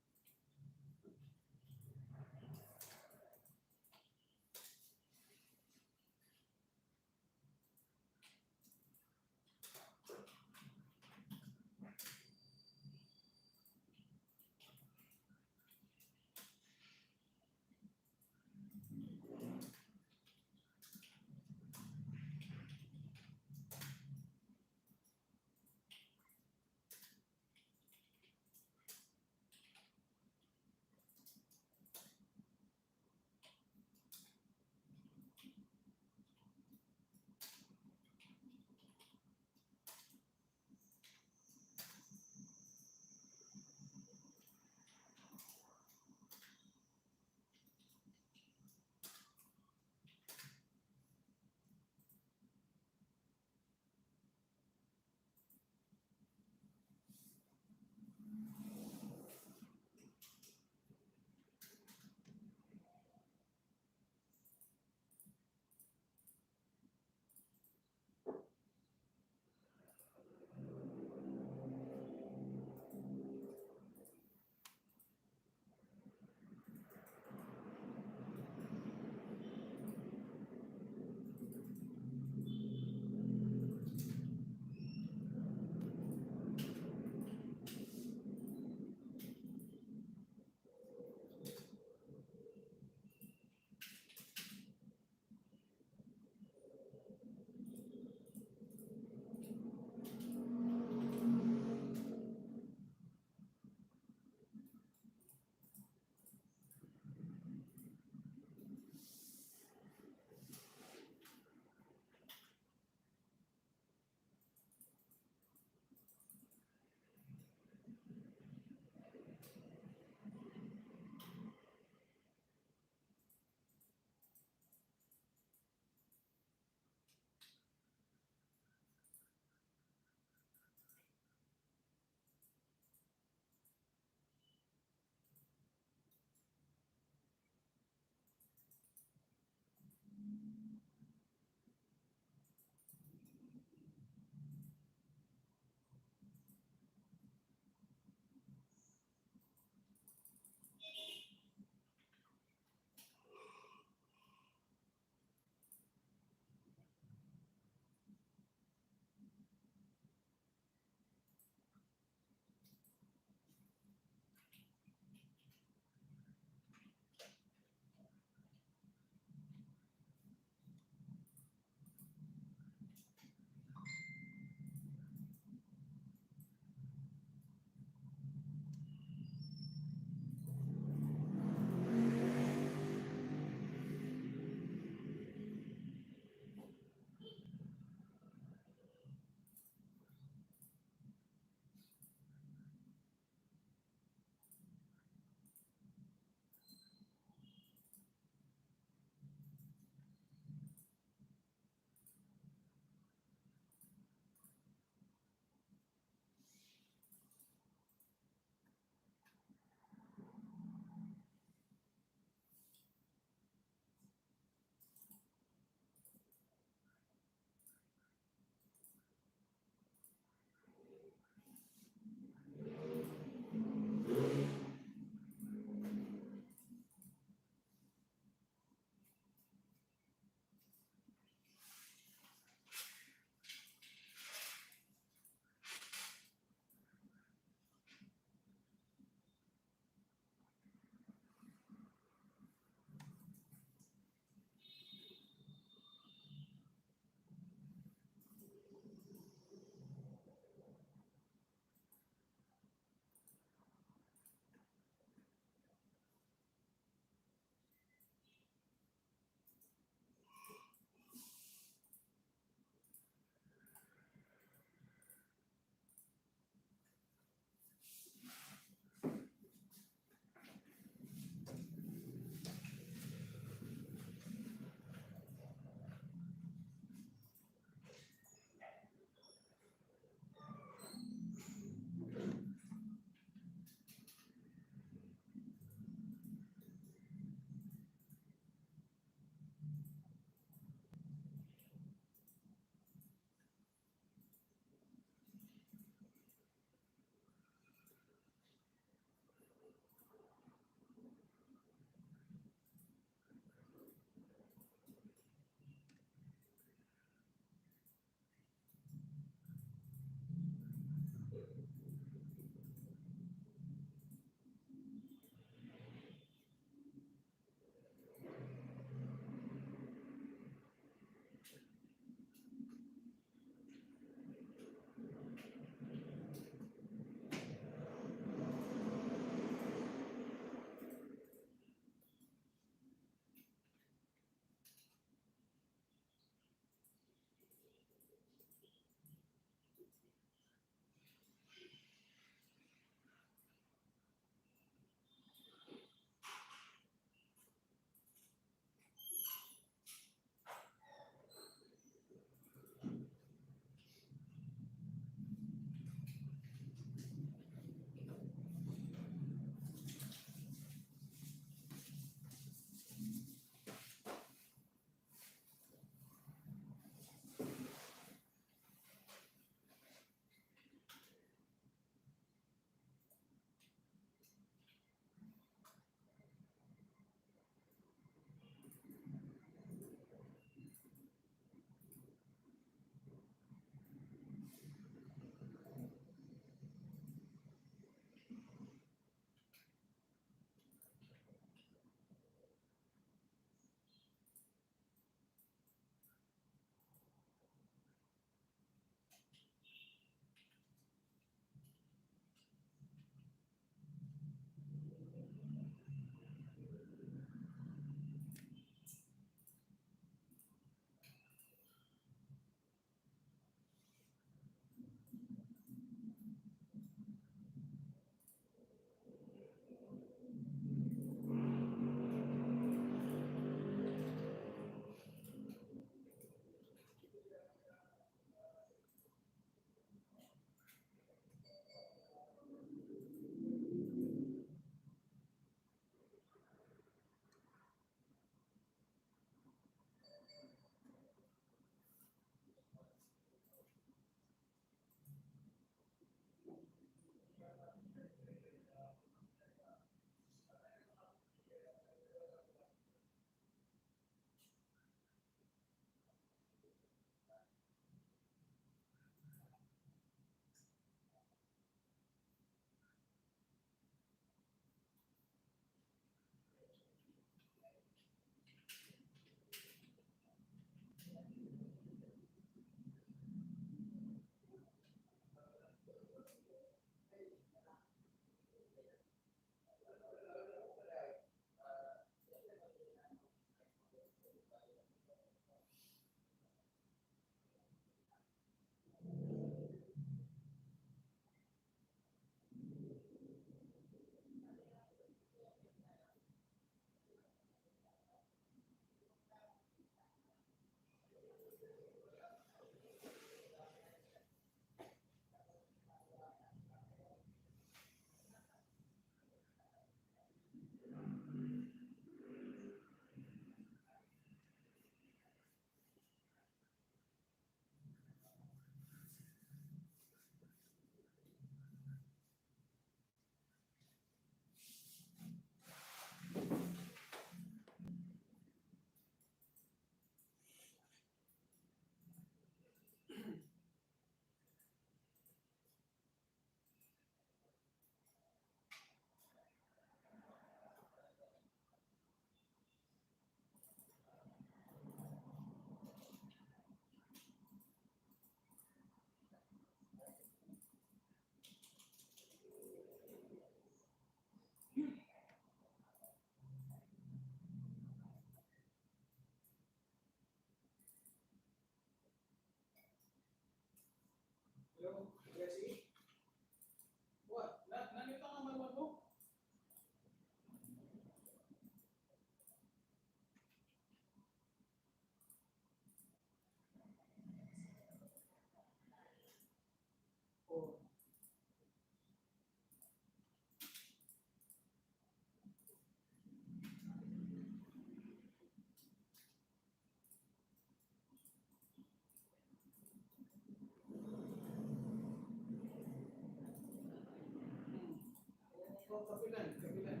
kapilan, kapilan.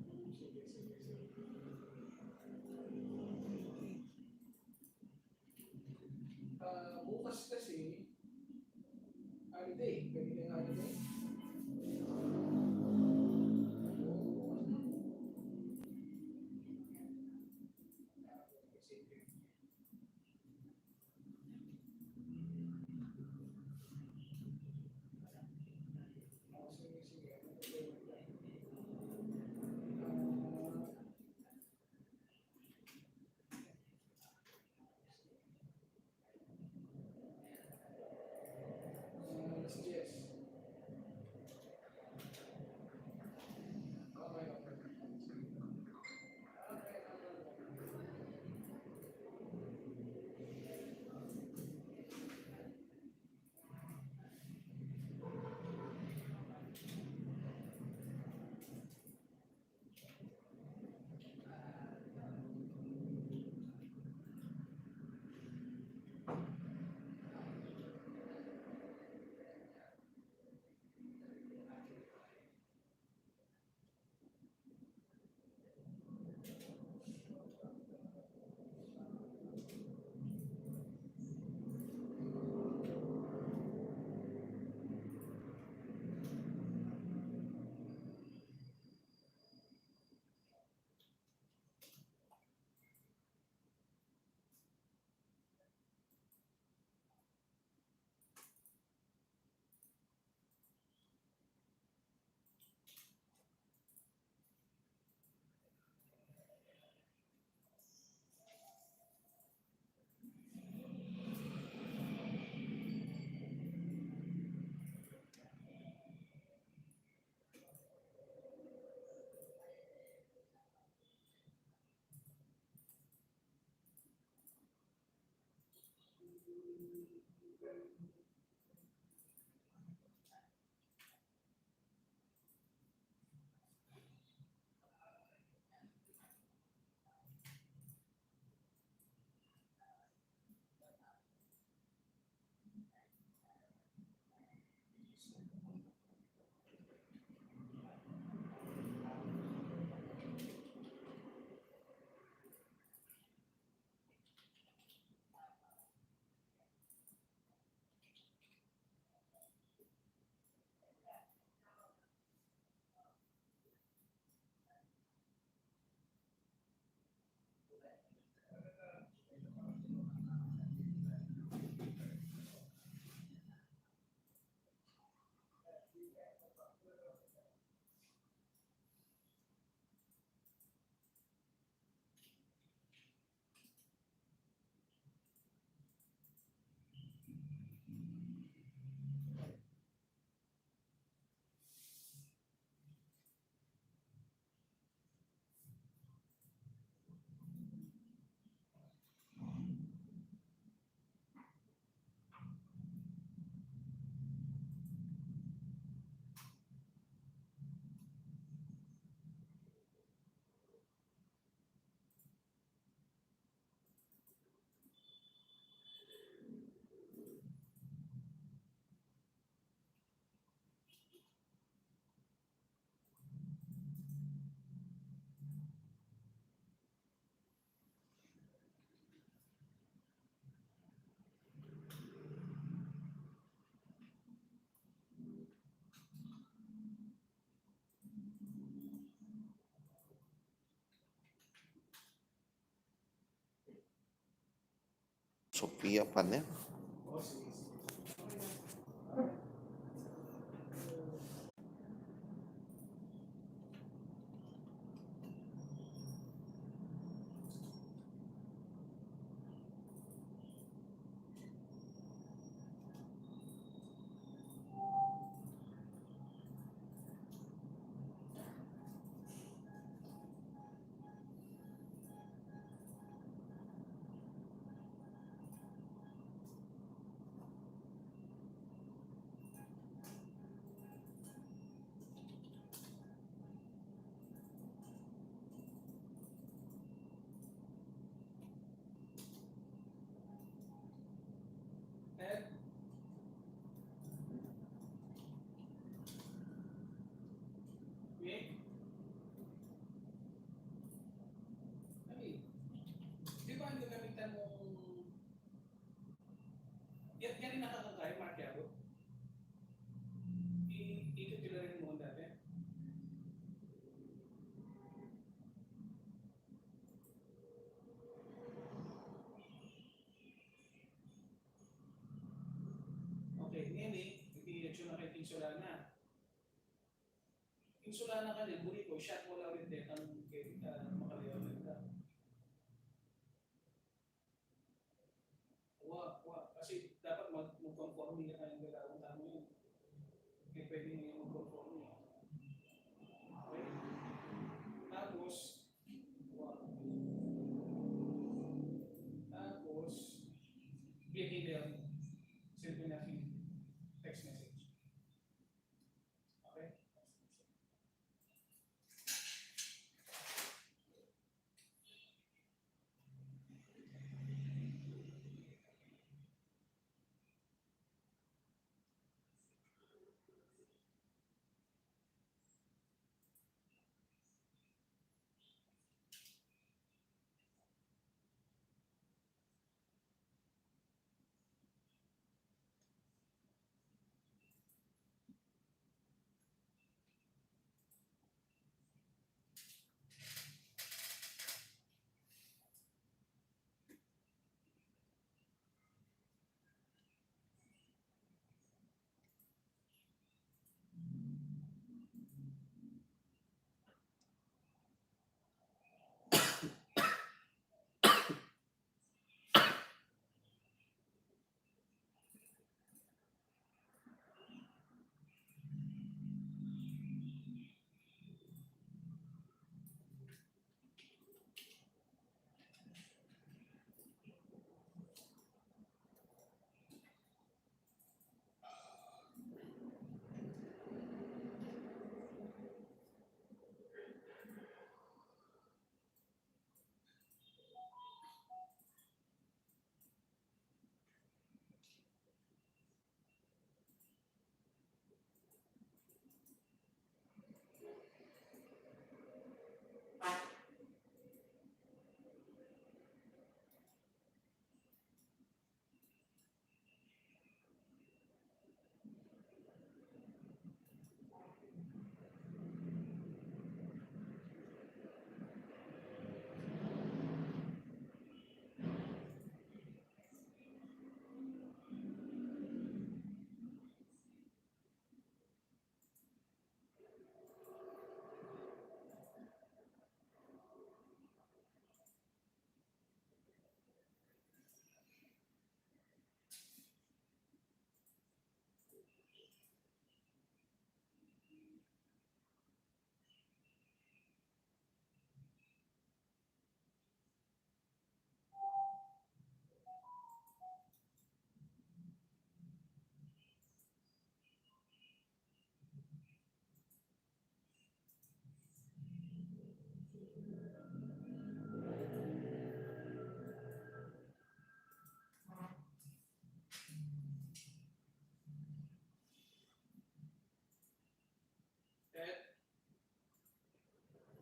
Sige, sige, sige. Bukas kasi, holiday, pwede kang holiday. Yes. Sophia Panel. Oh, sige, sige. na kay Insulana. Insulana ka din, buli ko, shot mo lang rin din ang makaliyaw ka. Kasi dapat mag-conform nila kayong gagawin tamo yun. Kaya pwede nyo mag-conform nyo. Okay? Tapos, via email, send ko na text message. Okay?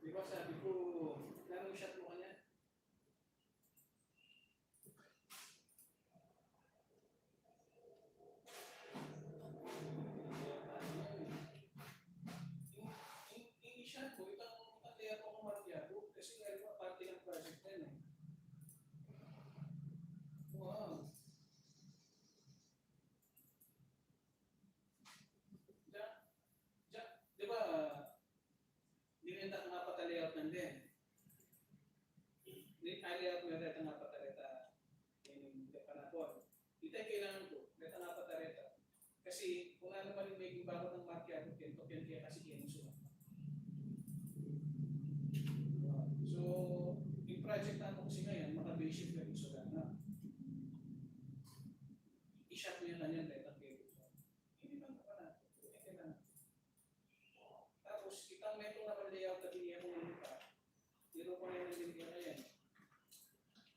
Di ba sabi ko, ganong shot mo kanya? Yung shot ko, itang kaya ko kumartiado kasi nga iba parte ng project na yun eh. Wow. Di ba, dinenda ka nga patalayout ng din. Layout mo yung reta nga pataleta yung panapon. Ito yung kailangan ko, reta nga pataleta. Kasi kung ano pa rin may bago ng markyado, kento kaya kasi yan yung sunod. So, yung project natin kasi ngayon, maka-base shift na yung sunod na. I-shot mo yung kanyang reta kayo. Hindi lang pa na. Tapos, itang metong naman layout na biniya mo yung pa, zero ko na yung biniya na yan.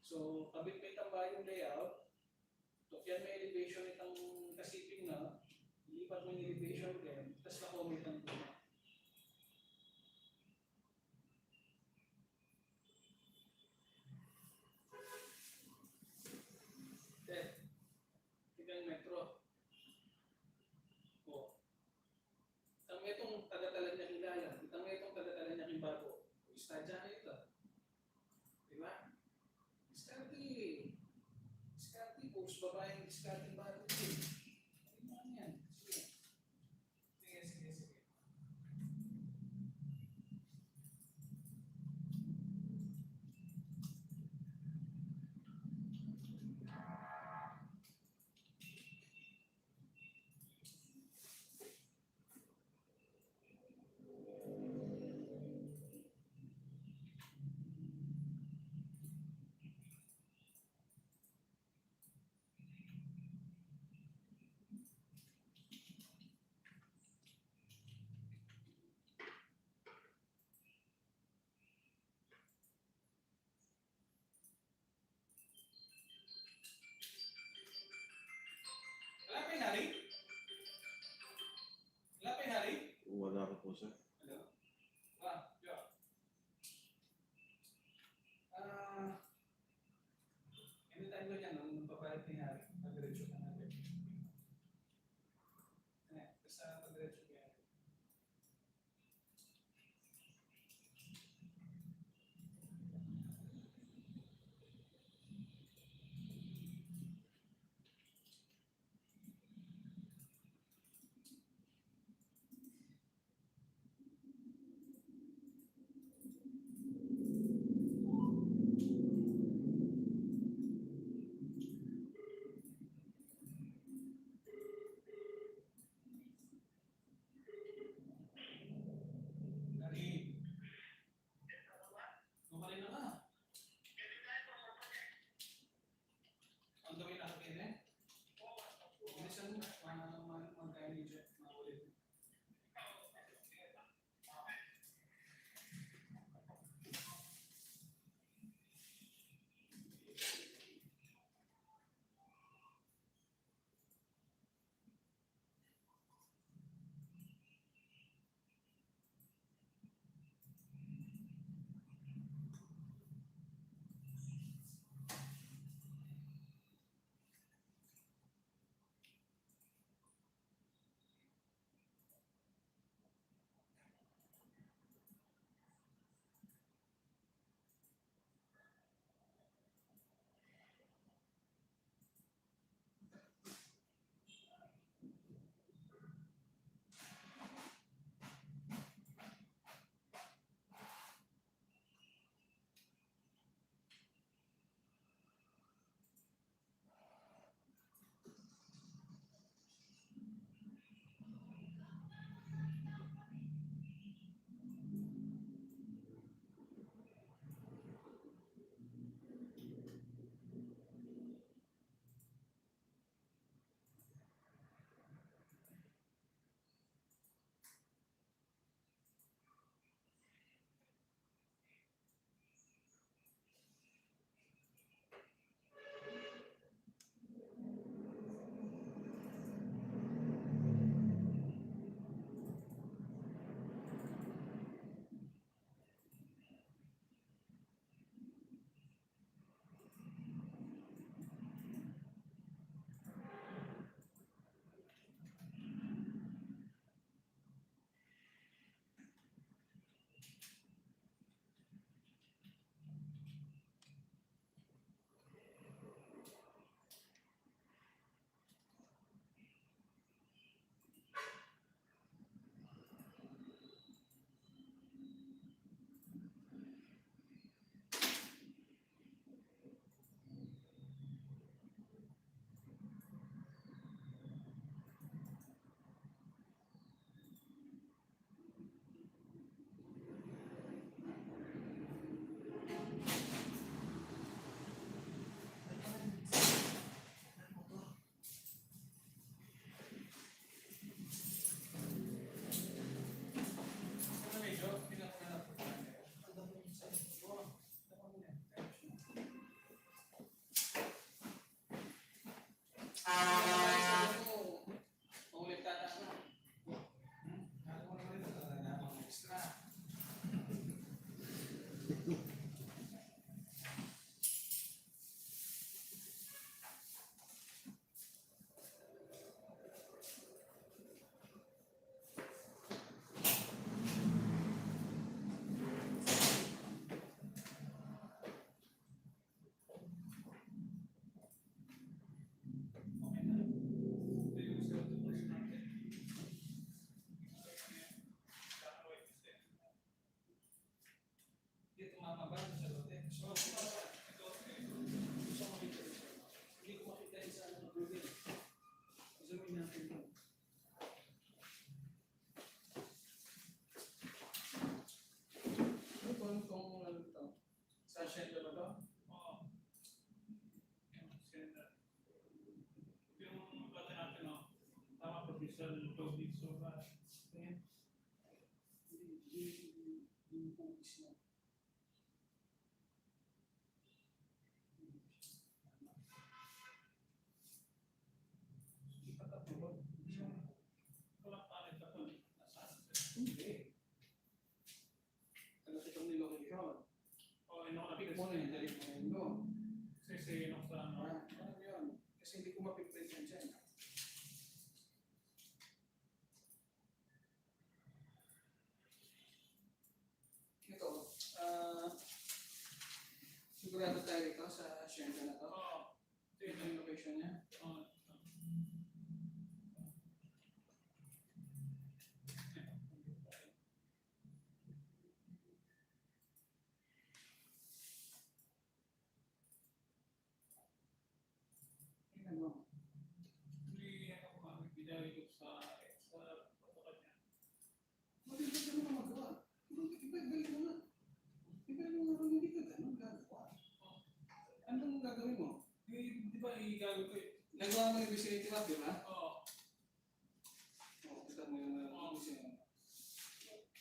So, kabit may tamba yung layout, tukyan may elevation itang kasiping na, ilipat mo yung elevation din, tapos na-comment ang tuma. Okay. Tignan metro. O. Itang metong tagatalan niya kilala, itang metong tagatalan niya kimbago. Istadya na ito. Diba? Diskarte, post babaeng diskarte ba ito? Ano yan? Sige. po, sir. Hello? Yeah. Anytime ko yan, nung papalit ni Harry, mag-diretso ka natin. Basta mag-diretso ka yan. Harry! Kumain na ka. Ang gawin natin eh? Bilisan mo, magkain ni Jeff, maulit. Sashed ba to? Oo. Yung bata natin, no? Tama, professor, Toby, so ba? Ayan. Yung pupis mo. Ipatat mo ba? Wala pa rin ito. Hindi. hacienda na to? Oo. Ito yung location niya? Oo. Tingnan mo. Hindi, ano ko, binayad ko sa patokan niya. Hindi ka naman magawa. Ibalik mo nga. Ibalik mo nga kung hindi ka ganun gagawa. Anong gagawin mo? Di ba, igagawin ko eh. Nagawa mo yung vicinity map, di ba? Oo. Oo, kita mo yung Oo. vicinity map.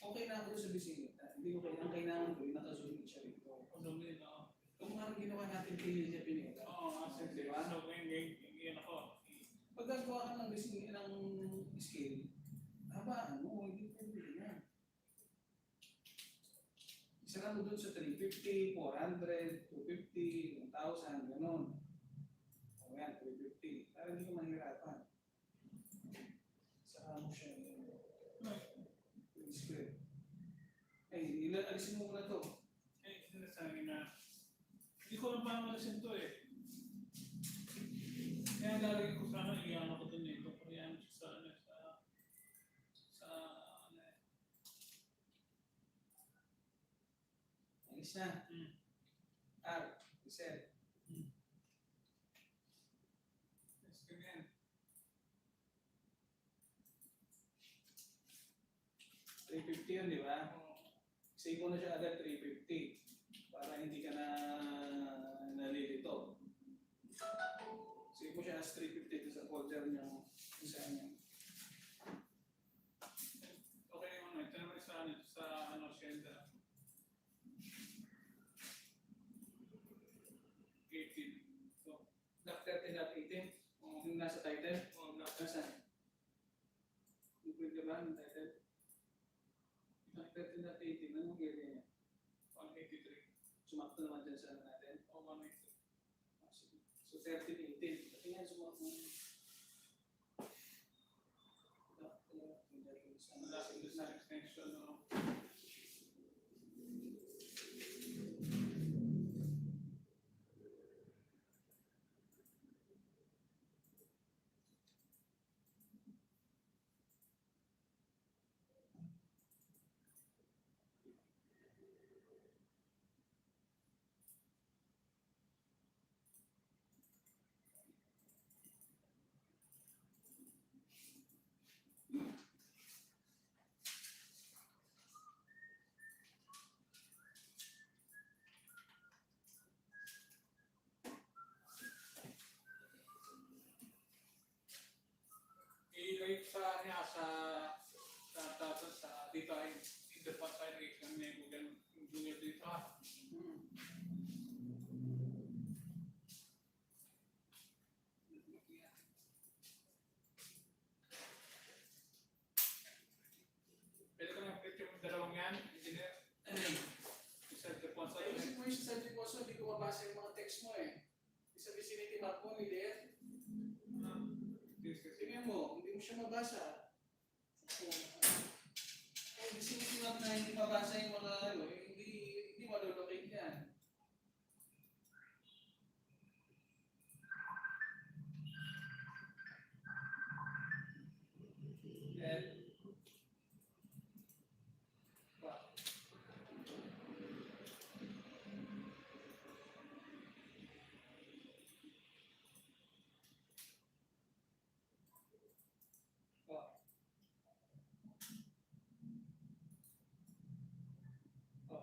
Okay na ako doon sa vicinity. Hindi ko ang kailangan ko, yung nakasunod siya rito. Ano mo yun, oo. Kung parang ginawa natin kay Lilia Pineda. Oo, kasi Di ba? so, ngayon ako. Pag gagawa ka ng vicinity ng scale, habaan mo, hindi pwede na. Isa mo doon sa 350, 400, 250, 1,000, gano'n. O yan, 350. Para hindi ka mahirapan. Saka mo siya yung square. Ay, alisin mo muna to. Eh, sinasabi na, hindi ko lang paano alisin to eh. Kaya lalagay ko sana, iyan ako dun eh. Itong koreano siya sa, ano, ano eh. Alis na. R, reset. Yes, ganyan. 350 yun, di ba? Oo. Save mo na siya agad 350 para hindi ka na nalilito. Save mo siya as 350 doon sa folder niya kung saan yan. Okay naman, ito naman sa ano, Shenda. 18. So, Doc 13.18, yung nasa title. Nasaan? Yung print ka ba ng title? Doc 13.18, anong area niya? 183. Sumakto naman dyan sa ano natin. O 183. Ah, sige. So 13.18. Pati yan sumakto. Malapit na sa extension, no? Ilagay ko sa niya sa dito ay interface ay nag-exam niya Google Junior dito ha. Pwede ko lang click yung dalawang yan, engineer. Isa interface ay Ayusin mo yung sa subject mo, so hindi ko mabasa yung mga text mo eh. Sa vicinity map mo, Lilia. Tingnan mo, hindi mo siya mabasa. Kung vicinity map na hindi mabasa yung mga ano, hindi malulocate yan. Yan. Wow. Wow. Oh.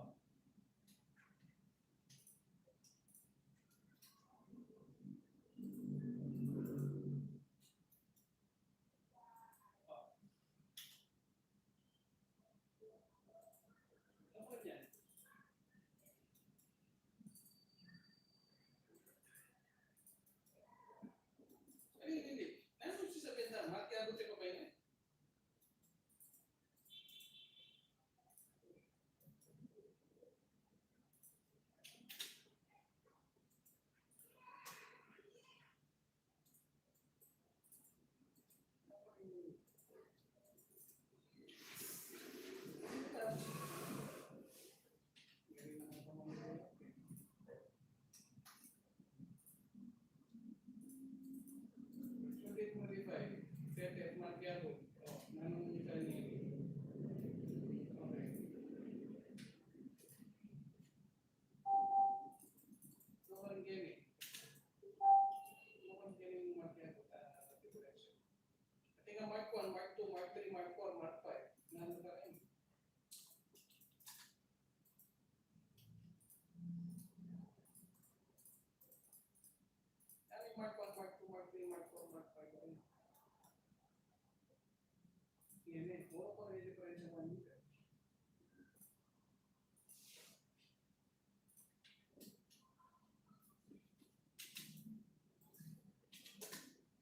Mark 5 rin. Yan eh, puro ko rin differential 1 meter.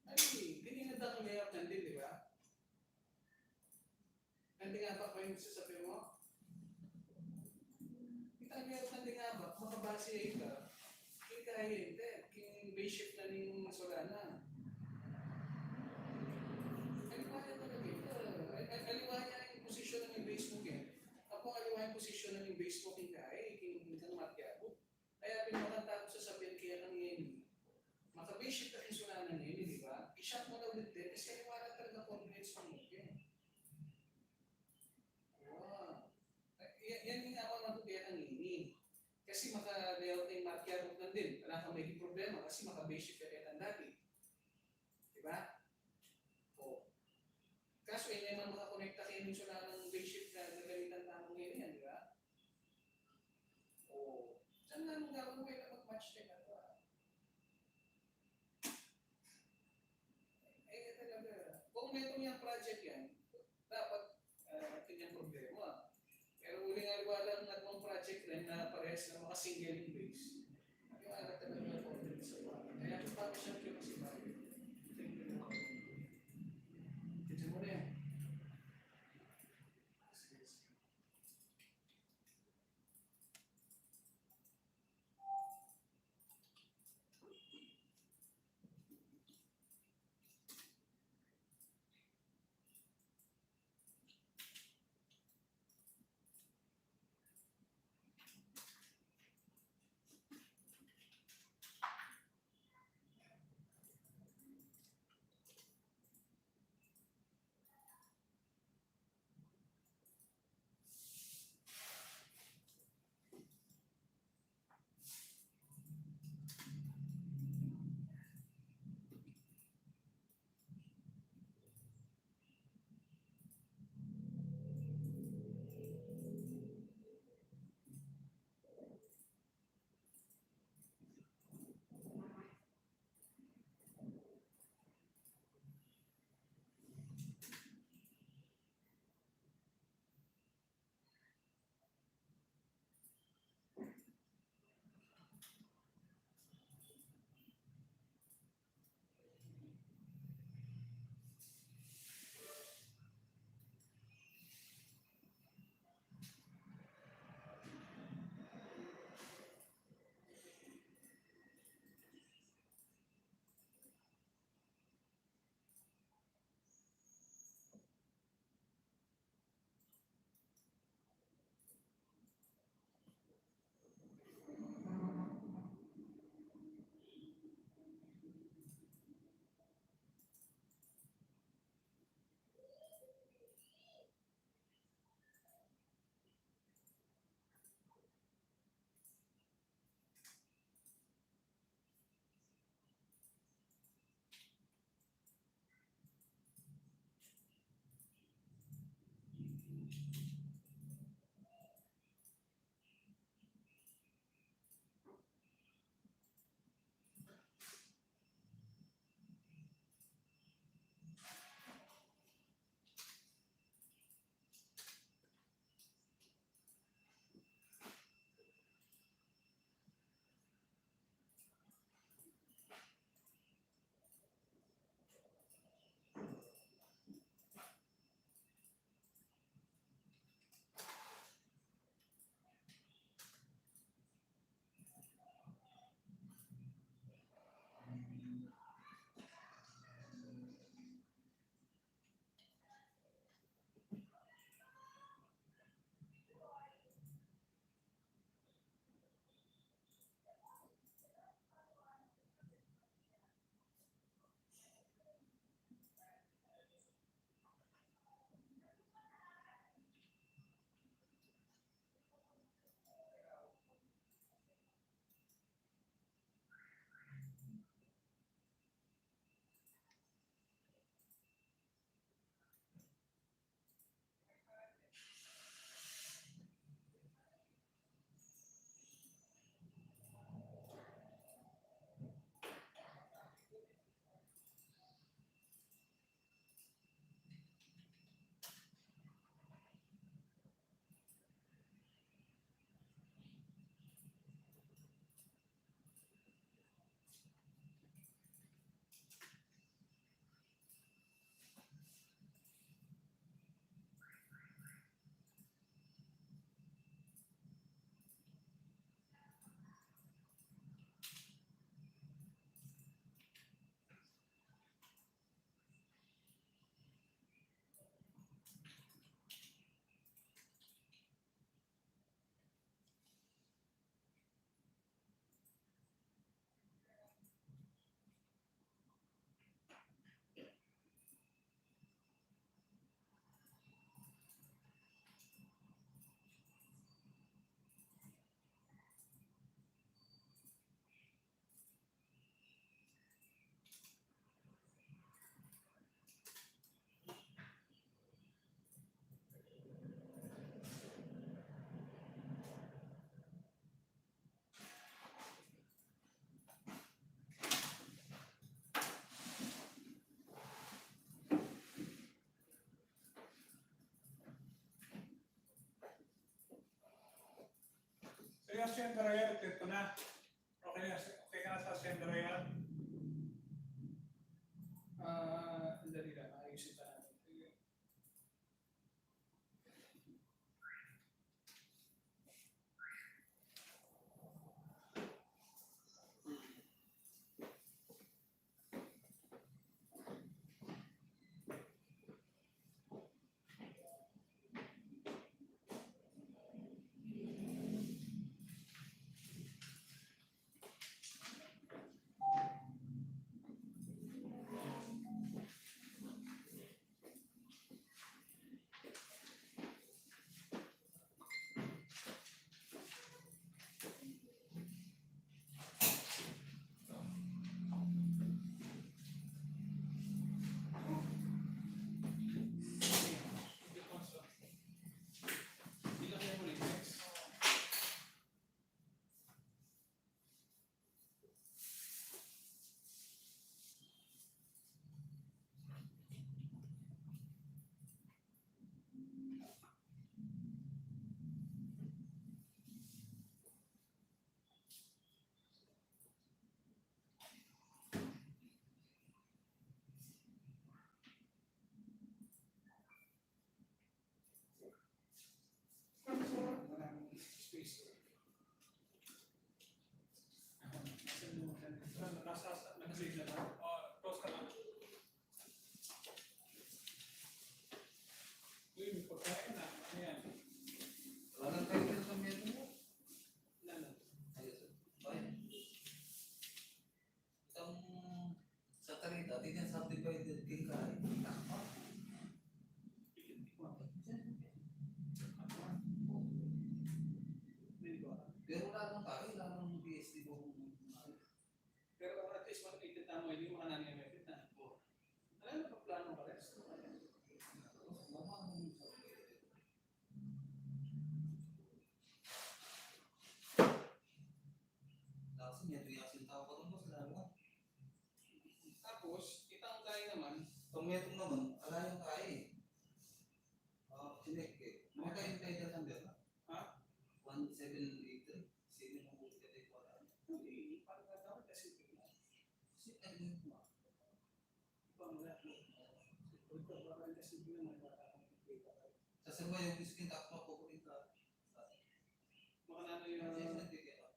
Ay, ganyan na ang layout nandun, di ba? Nandun nga ba pa yung sasabihin mo? Kita ang layout nandun nga ba? Makabase ka. Kaya hindi. King base shift na rin Solana. Aliwaya talaga ito. Aliwaya yung posisyon ng base mo eh. Ako aliwaya yung posisyon ng base mo king kaya, king Matyago. Kaya pinakanta ko sasabihin kaya ng Yeni. Maka-base shift na rin Solana ng Yeni, di ba? I-shot mo na ulit din kasi aliwala talaga confidence mo eh. Wow. Yan yung ako natutuyan ng Yeni. Kasi maka-layout na yung Matyago na din. Wala kang may problema kasi maka-base shift na rin dati. Di ba? O. Kaso hindi naman makakonekta kayo yung Solana ng base shift na nagalitan tamang ngayon yan, di ba? O. Saan nga nung gawin mo na mag-match din na ito Eh talaga. Kung meron yung project yan, dapat kanyang problema. Pero uli nga wala nagmang project rin na parehas na maka-single in base. Yung alat talaga ng confidence sa mga. Kaya kung paano siya kaya kasi bakit? Kita mo na yan. na? Okay na, okay ka na sa sender yan? Dali lang, ayusin pa natin. Ilang kayo ulit, next? Walang space. Nag-save na ba? Close ka lang. Uy, may pagkain na. Ano yan? Wala nang kayo sa meron mo. Lalo. Ayos. Fine. Itong sa Tarita, di yan subdivided king ka. Hindi ko alam. Pero wala nang tayo, wala nang BSD mo. Pero at least makikita mo, hindi mo kanani yung effect na. Alam mo, plano ka rin. Kasi medyo yasin tao pa rin mo sa lalo. Tapos, itang tayo naman, Itong metong naman, ala yung kaya eh. Sinek eh. Mga kayo tayo dyan ang bera. Ha? 1783. Sino mo kung kaya tayo para? hindi, parang natawag kasi ito. Kasi ano yung mga. Iba mo na. Ito, parang kasi ito naman. Sa sirwa yung skin tax mo po rin ka. Baka na ano yung...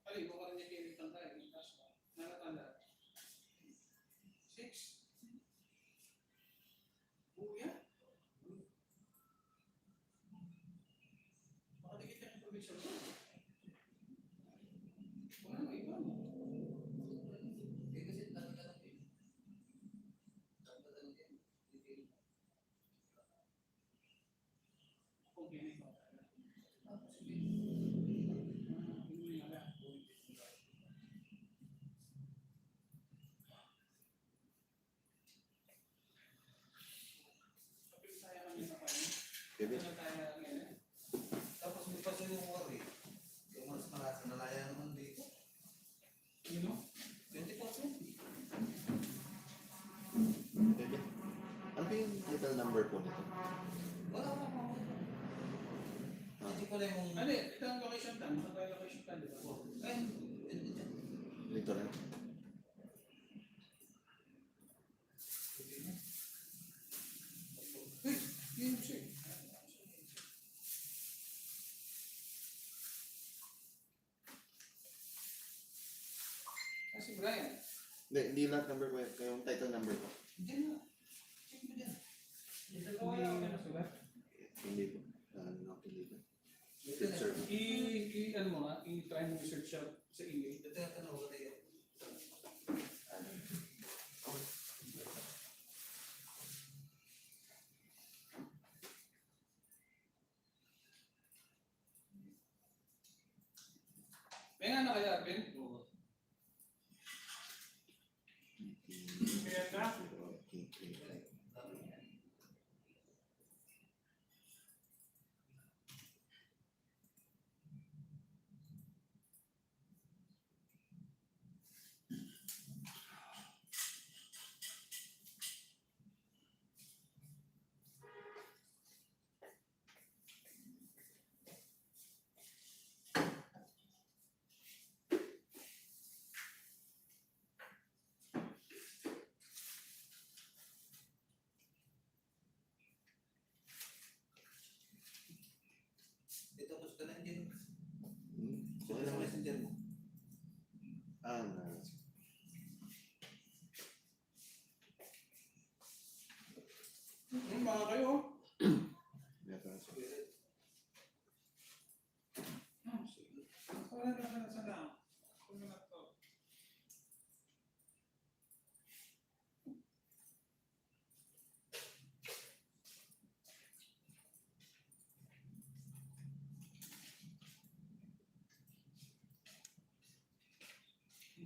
Ali, baka rin niya kinitang tayo. Yung task mo. Nakatanda. 6. Buya? Baka dikit yung information mo. Wala mo iba. Eh kasi dami ka lang eh. Dami ka lang eh. Kung kinig mo. Sige. Hindi nga lang. Kapag saya kami sa kanya. Bebe, Ano tayo ngayon? Tapos may pa yung worry. Yung mas malasa na laya naman dito. You know? 20%. bebe. Ano ba yung little number po nito? Wala ka pa. Hindi ko na yung... Ano eh, ito ang location plan. Ano ba yung location plan, di ba? Ay, hindi dyan. Dito rin. Yun siya. Kasi Brian, Hindi lahat number ko yun. Yung title number ko. Hindi na. Check mo dyan. wala ka na sulat. Hindi po. Ano hindi po. Ito na. Sir. Ano mo nga, i-try mo i-search siya sa email. Ito na tanong ko na yun. May nga na kaya, Arvin? Kaya na?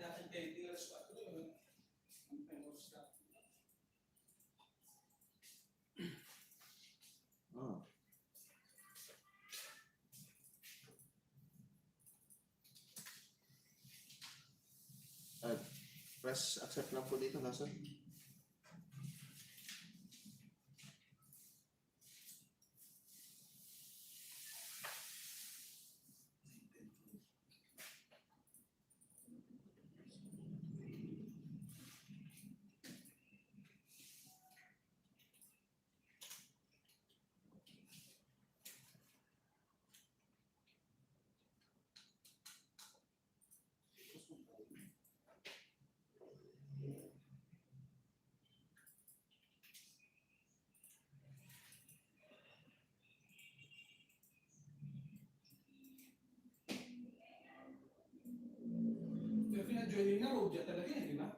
Dahil pwede alas 4 yun. Ang oras na. Ah. Press accept lang po dito, nasa? Pero pina-joining na road yan talaga yan, di ba?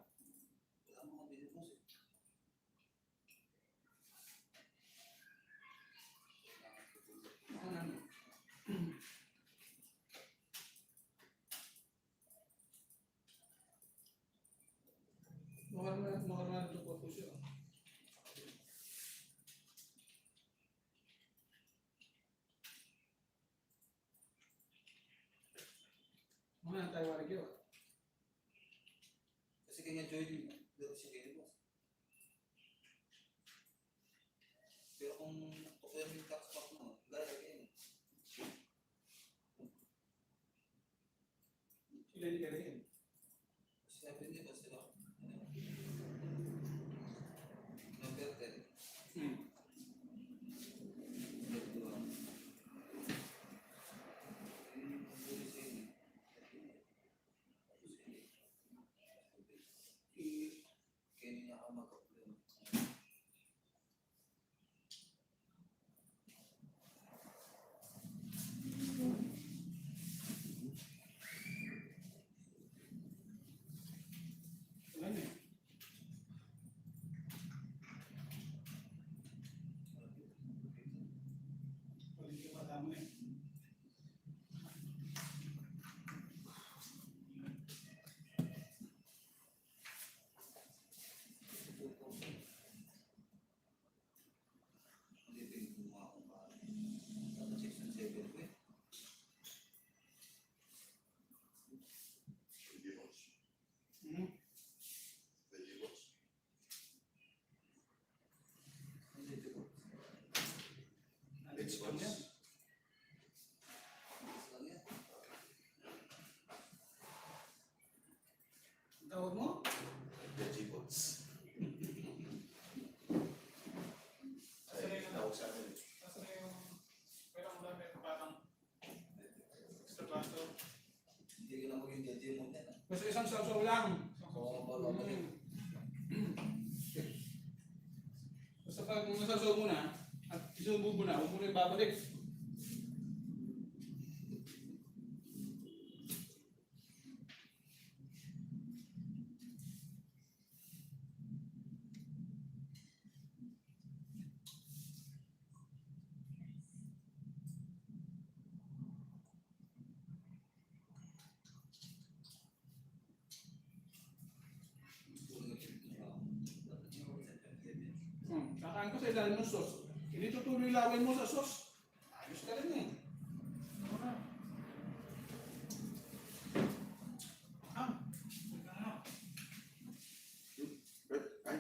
Wala mo kang binibos eh. Ako na. Normal ito po siya. Mga tayo warig yun. Kasi kanya join, pero siya binibos. Pero kung tukuyan yung tax pack mo, gaya kayo. Sila di ka rin. Sabi nila sila. Number 10. Kaya ako magka-problema. Wala na eh. Wala yung matama na eh. Hindi pinag-gumawa akong parang. Dapat 6 and 7 ko eh. Hindi ko. Let's go yan. Lang yan. Ang tawag mo? Veggie bots. Ay, tawag sa akin. Nasa na yung pero ang dami parang extra baso. Hindi ko na maging DJ mo yan. Basta isang sasaw lang. Oo, wala pa rin. Basta pag nasasaw mo na at isubo mo na, huwag mo na ibabalik. Kakaan ko sa ilalim ng sauce. Hindi tutuloy lawin mo sa sauce. Ayos ka rin eh. Ano na? Ah, teka na. Ay,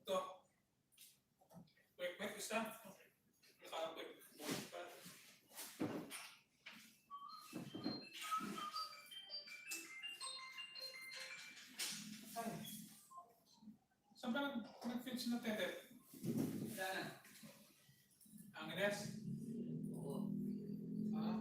Ito. Quick, isa. Naka-quick. Ay. Saan ba nag-fit si Tete? Wala na. Ang Ines? Oo. Ah.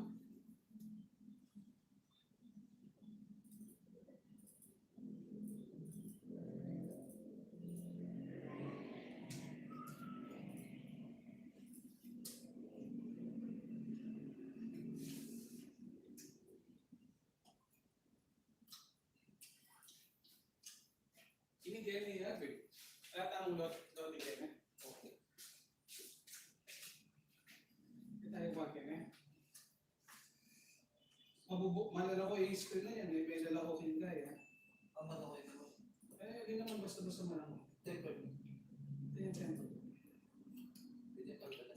Jenny Habe. Lahat ang lot ni Jenny. Okay. Hindi tayo bagay eh. Malalako yung screen na yan eh. May lalako hinday eh. Ang malaki ito. Eh, di naman basta-basta malako. Temper. Yan, yan. Hindi pa talaga.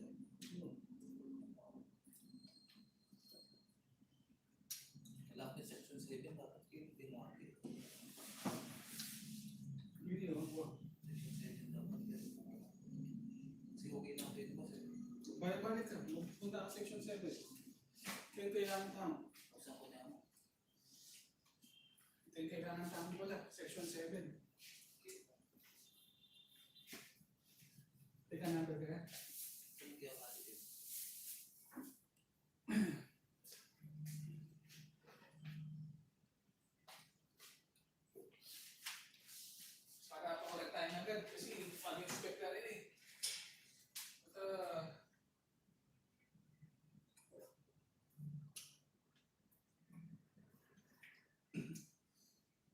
Wala ka section 7, dapat yun, hindi mo akit. Yun yun. Section 7 dapat yun. Kasi okay na ako ito kasi. Balik ka. Punta ka section 7. Ito yung kailangan tama. Usan ko niya mo. Ito yung kailangan tama pala. Section 7. Teka, number ka. Hindi ako akit. Para pakulit tayo agad kasi mag-inspect na rin eh.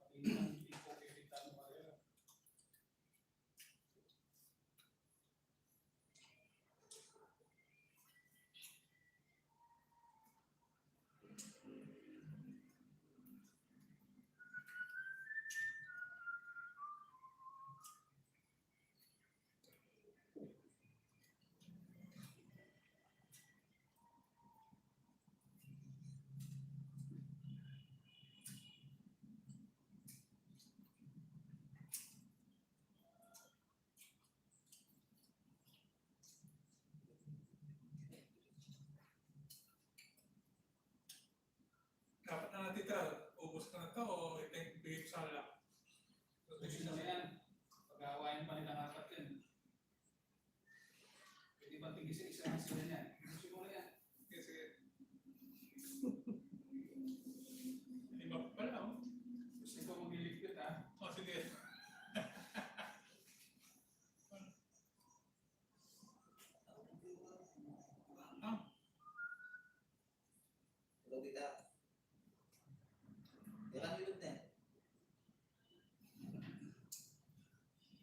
At hindi ko kikita mo kaya. Dapat na natitira, ubos ka na to o bigay ko sa kanila. Kasi na yan. Pag-aawayan pa nilang apat yan. Pwede ba tigisin isa lang sila yan? Gusto mo na yan. Sige, sige. Iba pa pala, oh. Gusto ko mag-iligpit ha. O, sige. Hello, kita. Yan ang na.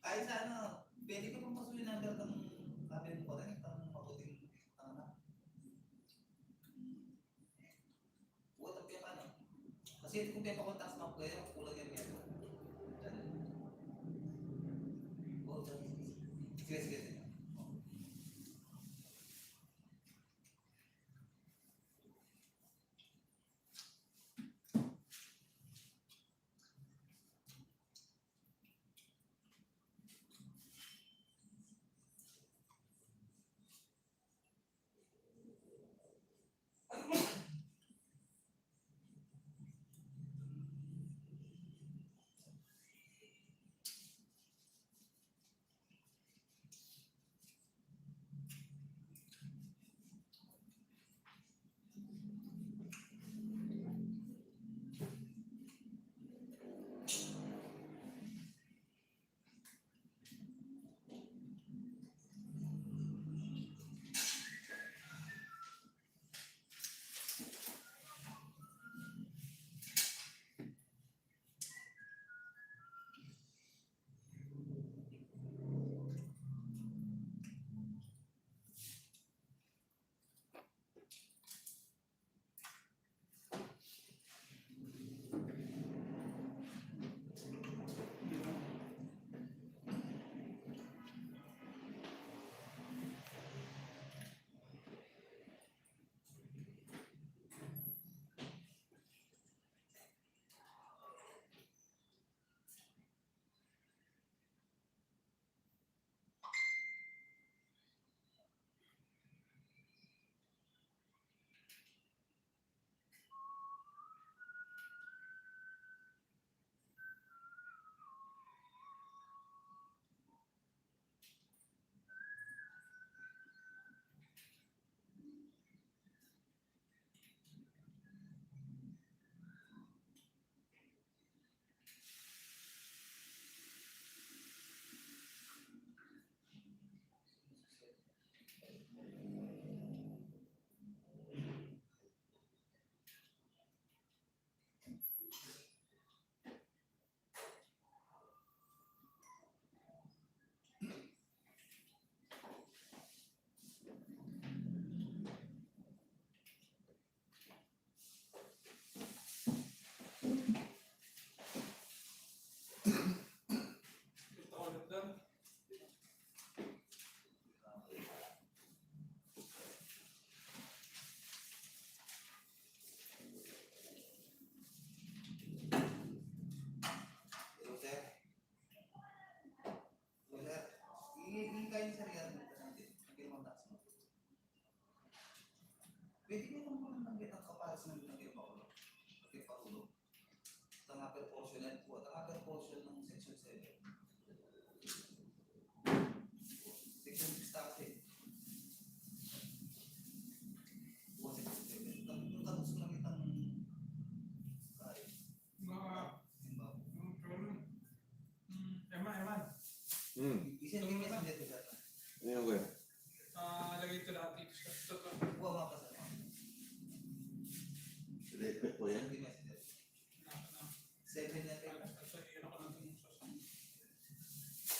Kahit sa ano, pwede ko pang pasunin ang number ng cabin ko rin, ang mabuting ano. Huwag ang kaya ano. Kasi hindi ko kaya pakontak sa mga player, kulang yan yan. Sige, sige, sige. gaya ni Sir Yan, natin, ginawang tax mo. Pwede kayo naman nanggit ang kapares ng ginagay paulo. Okay, paulo. Ang upper portion yan po, ang upper portion ng section 7. Section 6 tax eh. O section 7. Yung tapos lang itang kaya. Mga, Simbaw. eman. Isin yung message dito sa Ano yung kuya? Lagay ito lahat dito sa ito. Buwa mga kasama. Repeat po yan. Yung message. 7 na tayo. Sa iyan ako natin sa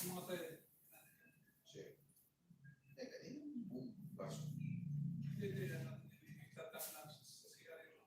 yung mga tayo. Teka, yung baso. Hindi na itatak na sa sigarilyo.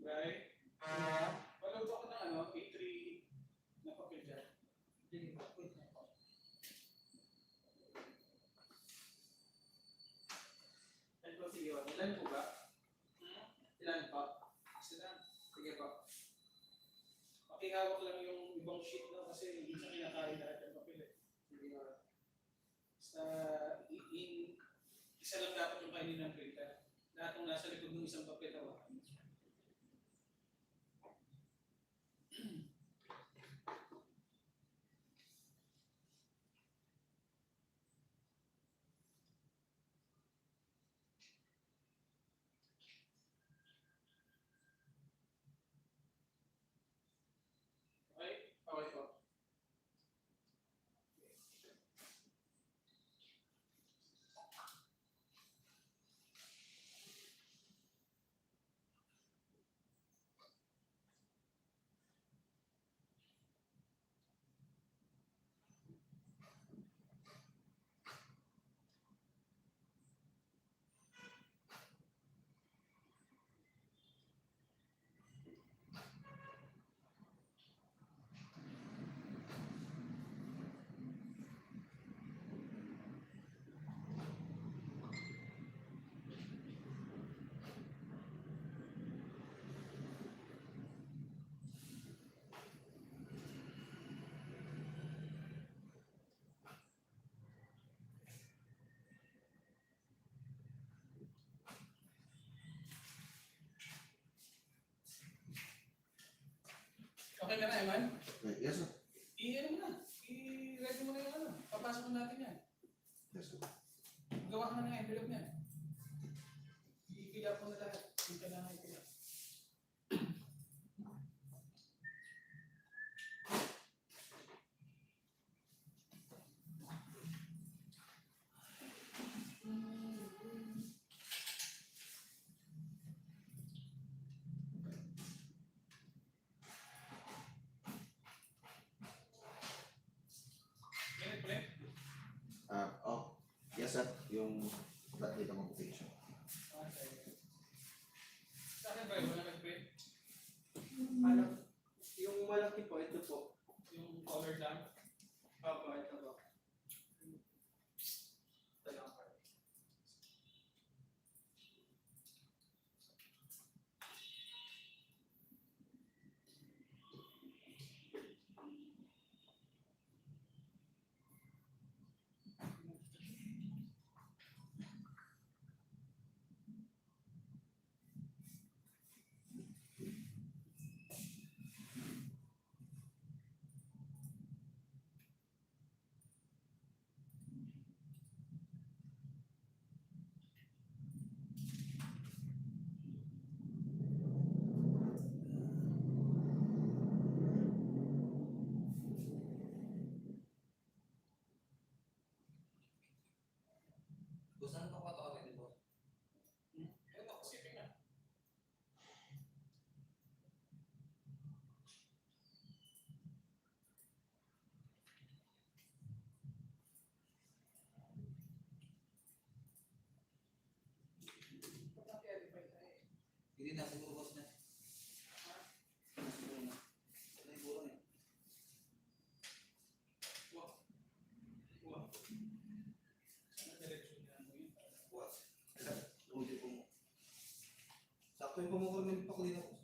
Right? Walang ba ko ng ano, A3 na papel dyan? Ano po, sige, ilan po ba? Ilan po? Ilan? Sige po. Pakihawak lang yung ibang sheet no, kasi minsan kinakain lahat yung papel eh. Hindi ba? Basta, isa lang dapat yung kainin ng printer. Lahat ng nasa likod ng isang papel hawakan. Okay? Okay po. Okay ka na, Eman? Yes, sir. I-ano mo na. I-ready mo na yung ano. Papasok na natin yan. Yes, sir. Gawa ka na ng envelope niyan. I-fill up mo na lahat. Yung kailangan i-fill up. Ganit ulit. Yes, sir. Yung flat data computation. Okay. Sa akin ba, wala nag-print? Ano? Yung malaki po, ito po. Yung color lang? Opo, ito po. Ito lang po. Gusto na pa ito agad, di ba? Ano ako, shipping na. Hindi na, siguro boss na. Siguro na. Siguro na. Wow. Wow. Sana diretso niya mo yun. Bukas. Ulit po mo. Sakto yung pamukul ng pakulina ko.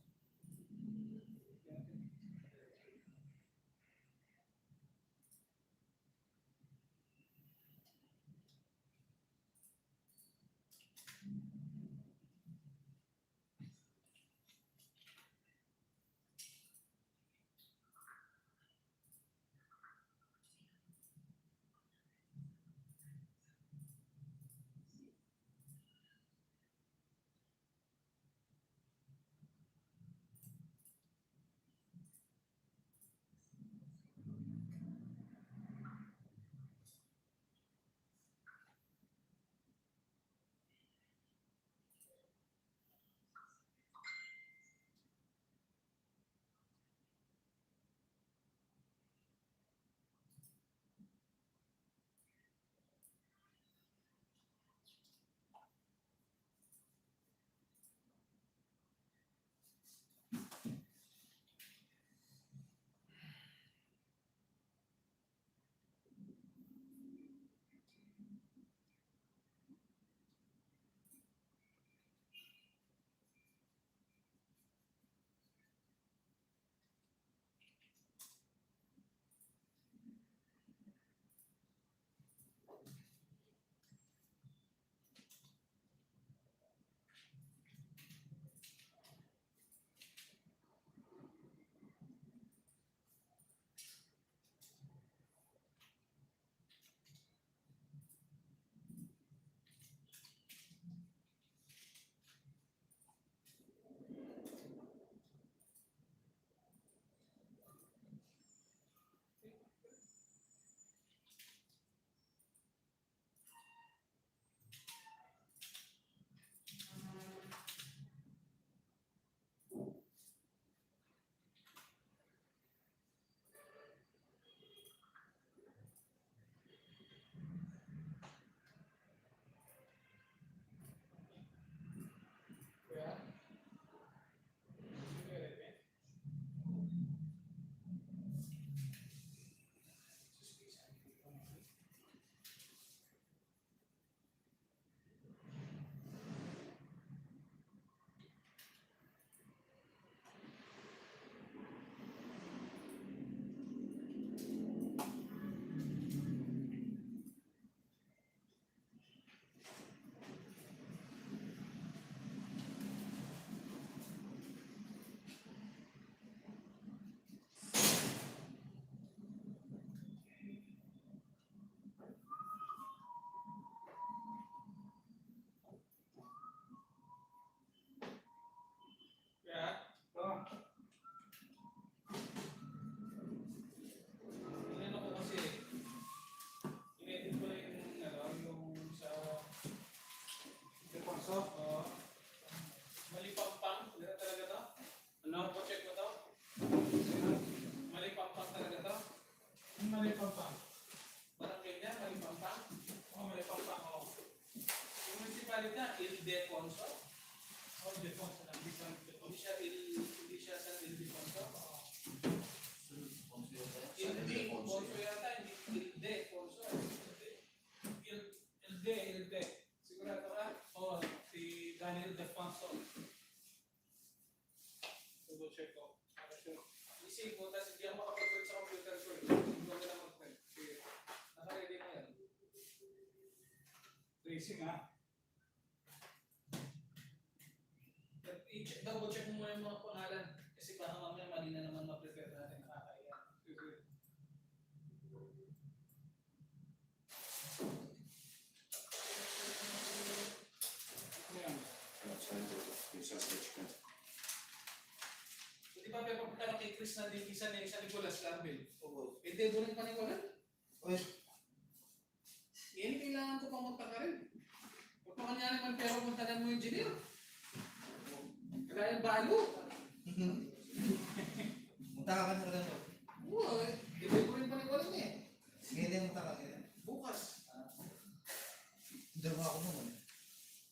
sure. Isip mo, tapos hindi ako makapag-print sa computer ko. Hindi ko na mag-print. Sige. Naka-ready na yan. Tracing ha. Double check mo muna yung mga pangalan. Kasi baka mamaya mali na naman ma-prepare natin. Nakakaya. Sige. Ayan. Yung sausage ka. So, di ba may papunta kay Chris na din isa ni Nicolas Lambel? Oo. Eh, di mo rin pa Nicolas? Uy, Yan, kailangan ko pang magtaka rin. Huwag pa kanya naman pero puntahan mo yung engineer. Kaya yung balo. munta ka na ganito. Oo, hindi ko rin pa Nicolas eh. Sige din, munta ka. Sige. Bukas. Dalawa ako naman.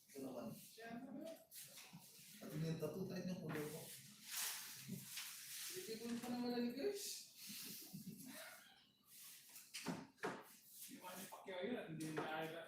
Ito naman. Siya na ba? At yung tattoo, kahit yung kulay ko. Hindi ko rin pa nawala ni Chris. Yung mga ni Pacquiao yun, hindi na ayaw.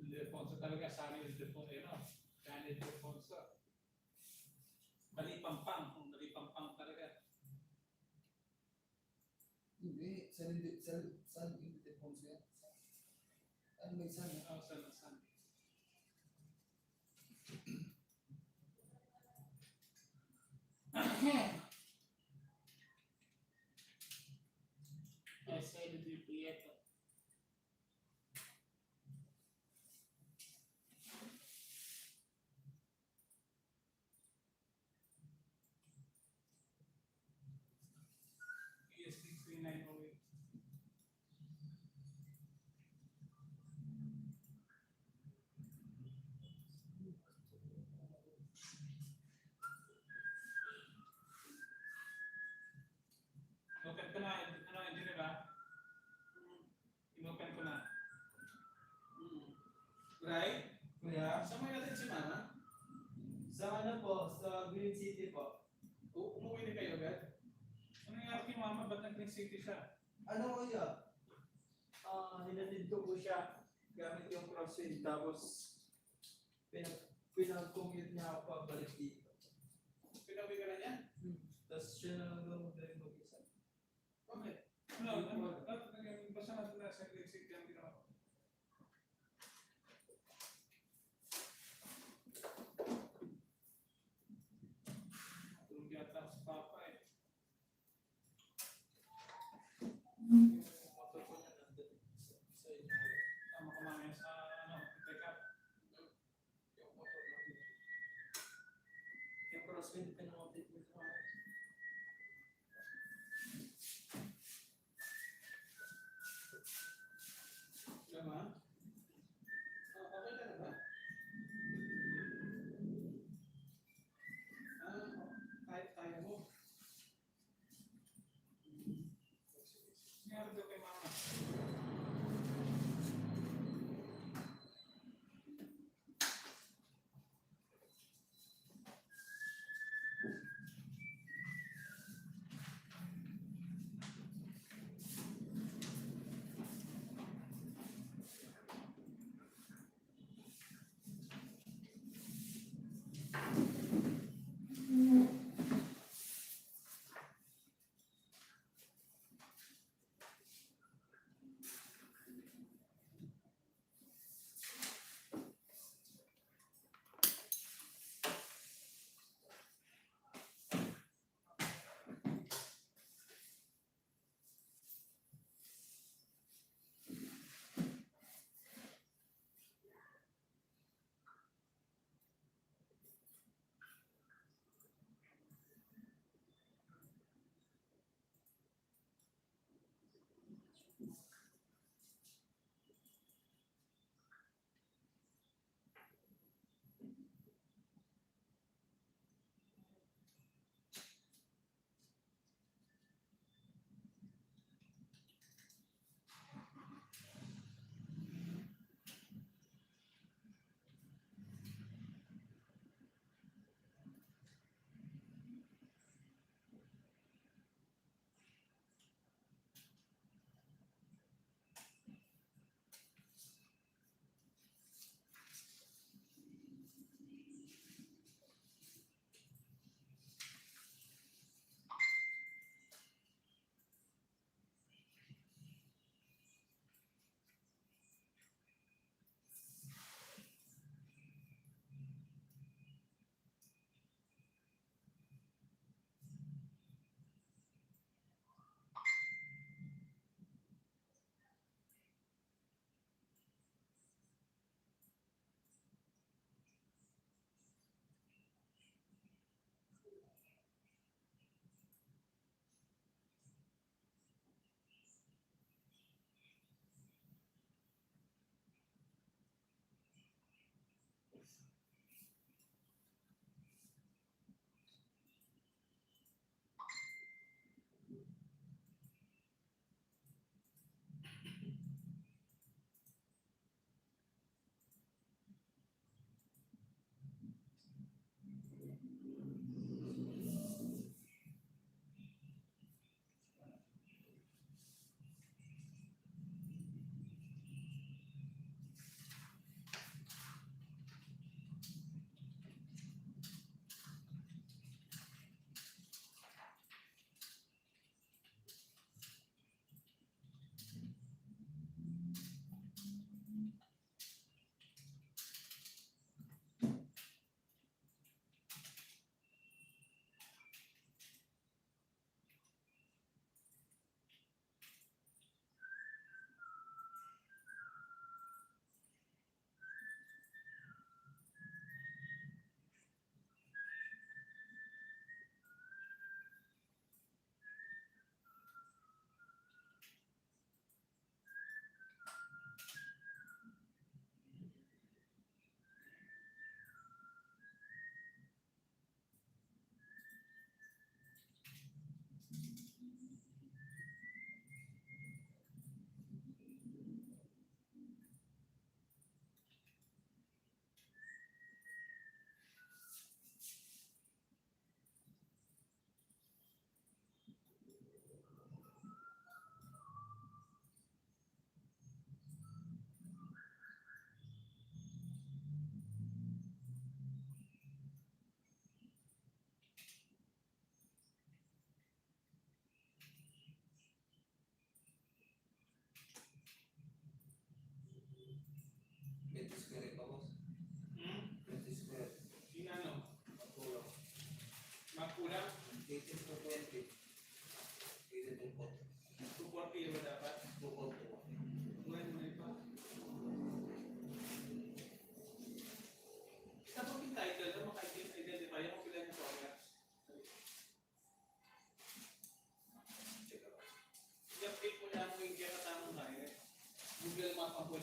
Defonso talaga, sana yung Defonso, Daniel Defonso. Malipampang, malipampang talaga. Hindi, saan yung Defonso yan? Ano may saan? Oo, sana. Essay di Prieto. ESD 3908. Open ko na, engineer ba? Inopen ko na. Right? Kuya, Saan mo natin si Mama? sa ano po, sa Green City po. Umuwi na kayo agad? Ano nangyari kay Mama? Ba't nag-Green City siya? Ano kuya? Hinatid ko po siya gamit yung crosswind tapos pinag-commute niya ako pabalik dito. Pinawi ka na niya? Tapos siya na lang daw mag-drive mag-isa. Okay. Ano? Basta natin na sa Green City ang ginawa ko. Tulog yata ako sa Papa eh. Yung motor ko niya nandun sa inyo. Tama ka mamaya sa pick up. Yung motor lang. Yung crosswind pinamotid mo sa mga. Diba? Okay ka na ba? Kahit kaya mo. Nangyari daw kay Mama.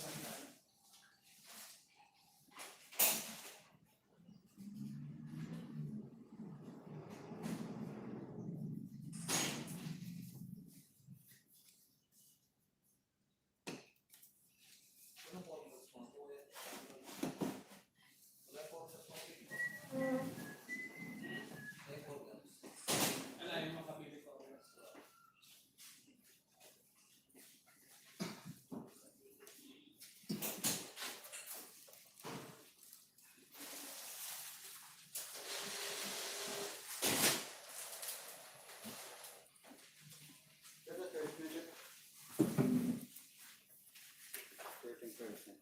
sandaan. Wala po akong response. Wala po akong response. May programs. Ala, yung makabili ko. Pero 30 13%.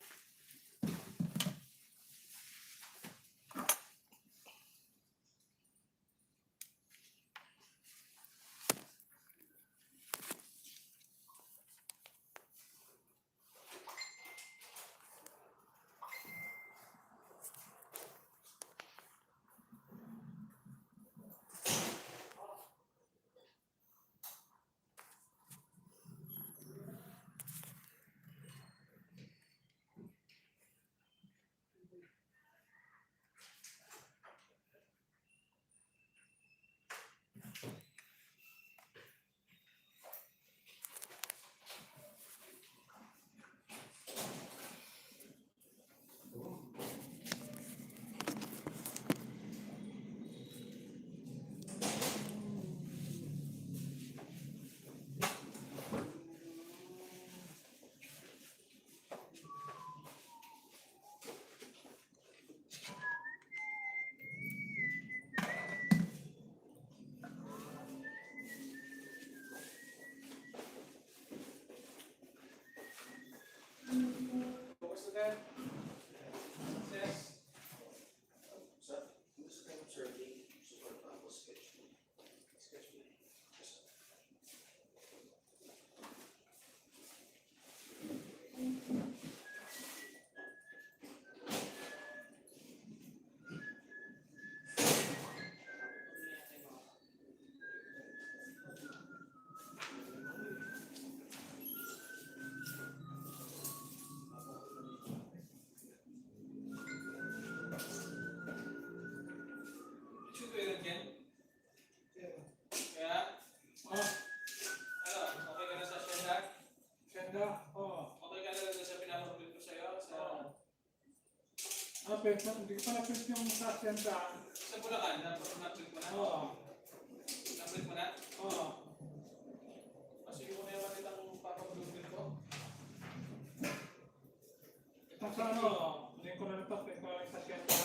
Focus again. Yes. Gusto ko observing super tapos sketch mo. Sketch mo. Shoot ko yun again. Kaya? Oh, Ano? Okay ka na sa Shenda? ganda. Oh. Okay ka na sa pinapapabili ko sa'yo? Sa Pwede, hindi ko pa na-print yung sa senta. sa Bulacan? Na-print mo na? Oo. Na-print mo na? Oo. Kasi yung may naman itang papapabili ko. Ito sa ano, hindi ko na ito, print ko lang sa senta.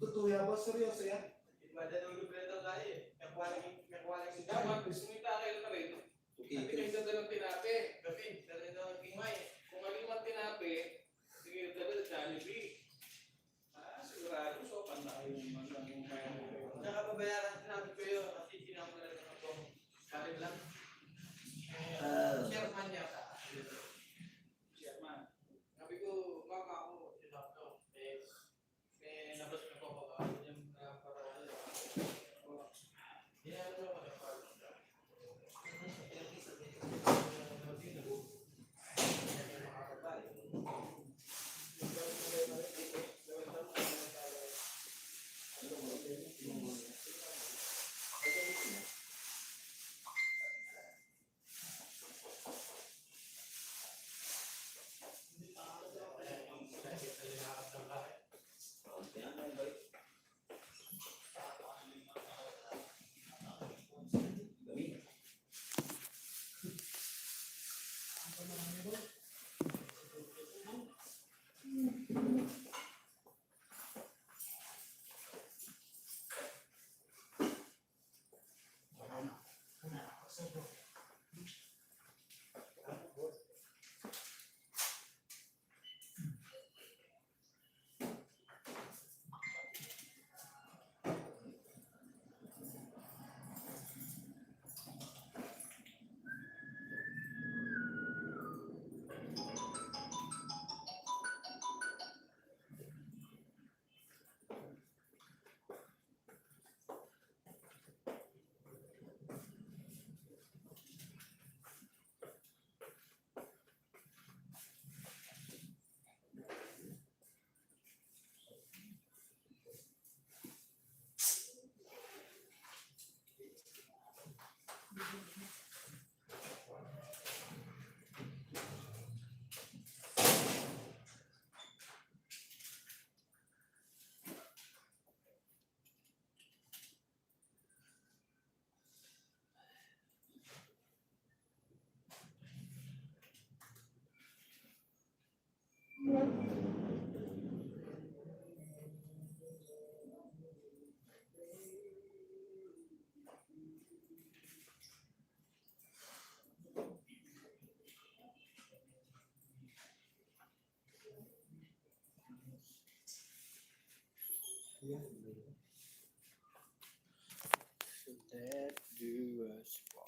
Tutuya ba? Seryoso yan? Ibadah ng libreta tayo eh. Nakuha lang si Dapat, sumita kayo na rin. Hindi kayo dadalang tinapi. David, dali na ang kimay. Kung malimang tinapi, sige, dala sa Jollibee. Sigurado, so, panda yung mga kaya mo kayo. Nakapabayaran sinabi ko yun kasi sinama na lang ako. Sabi Should that do us part?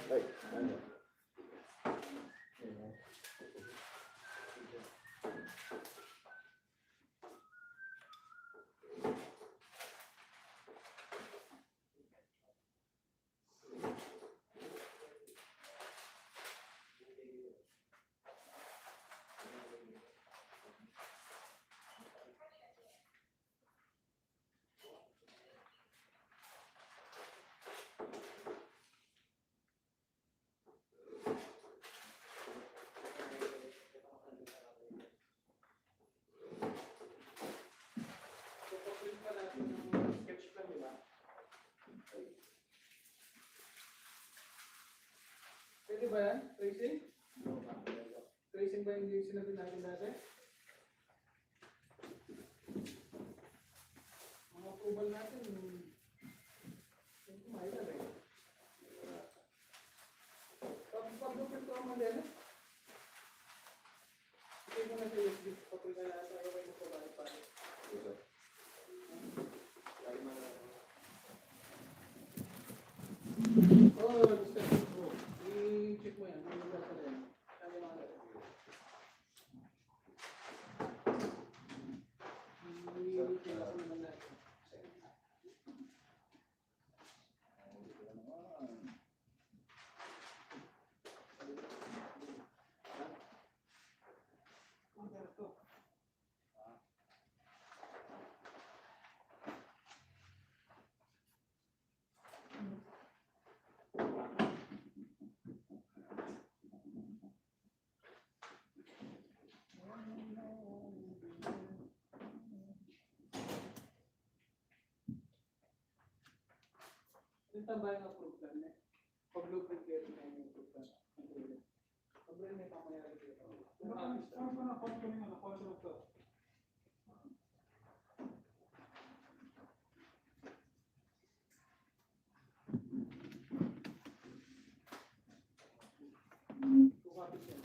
Ay, ano? Print pa natin yung sketch plan, di ba? Pwede ba yan? Tracing? Tracing ba yung sinabi natin dati? Mga approval natin, yung kumaila ba yun? Pag-blueprint ko ang mandela. Sige mo na sa USB, papel na natin ayaw kayo magpabalik pa. Oh, gusto ko. I-check mo yan. Ano ba pala yan? Ano yung mga i-check mo naman natin. Ito ba yung approved plan eh? Pag-blueprint kayo na yung approved plan. Pag-blueprint may pamayari kayo. Saan ko na-call ko nyo? Na-call ko ito. Kukapit yan.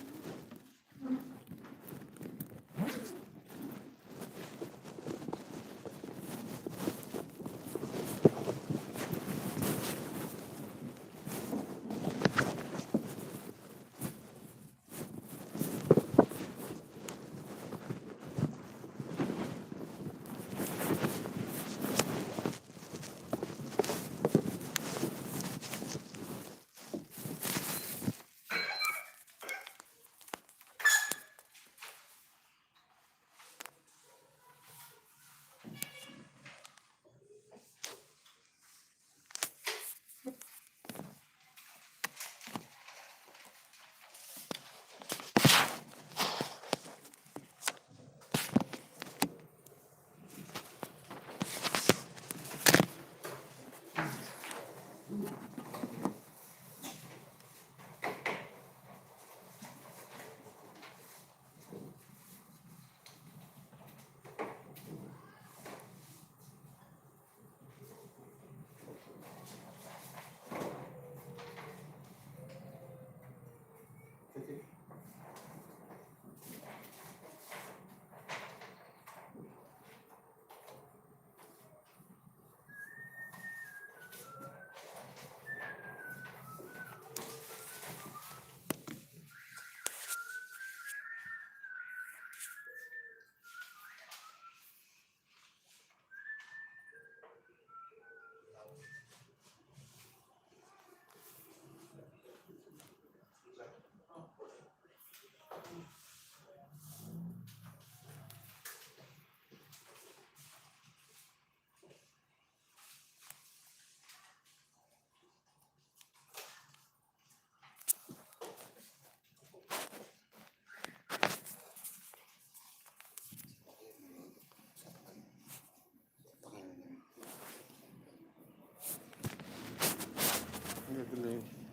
Galing.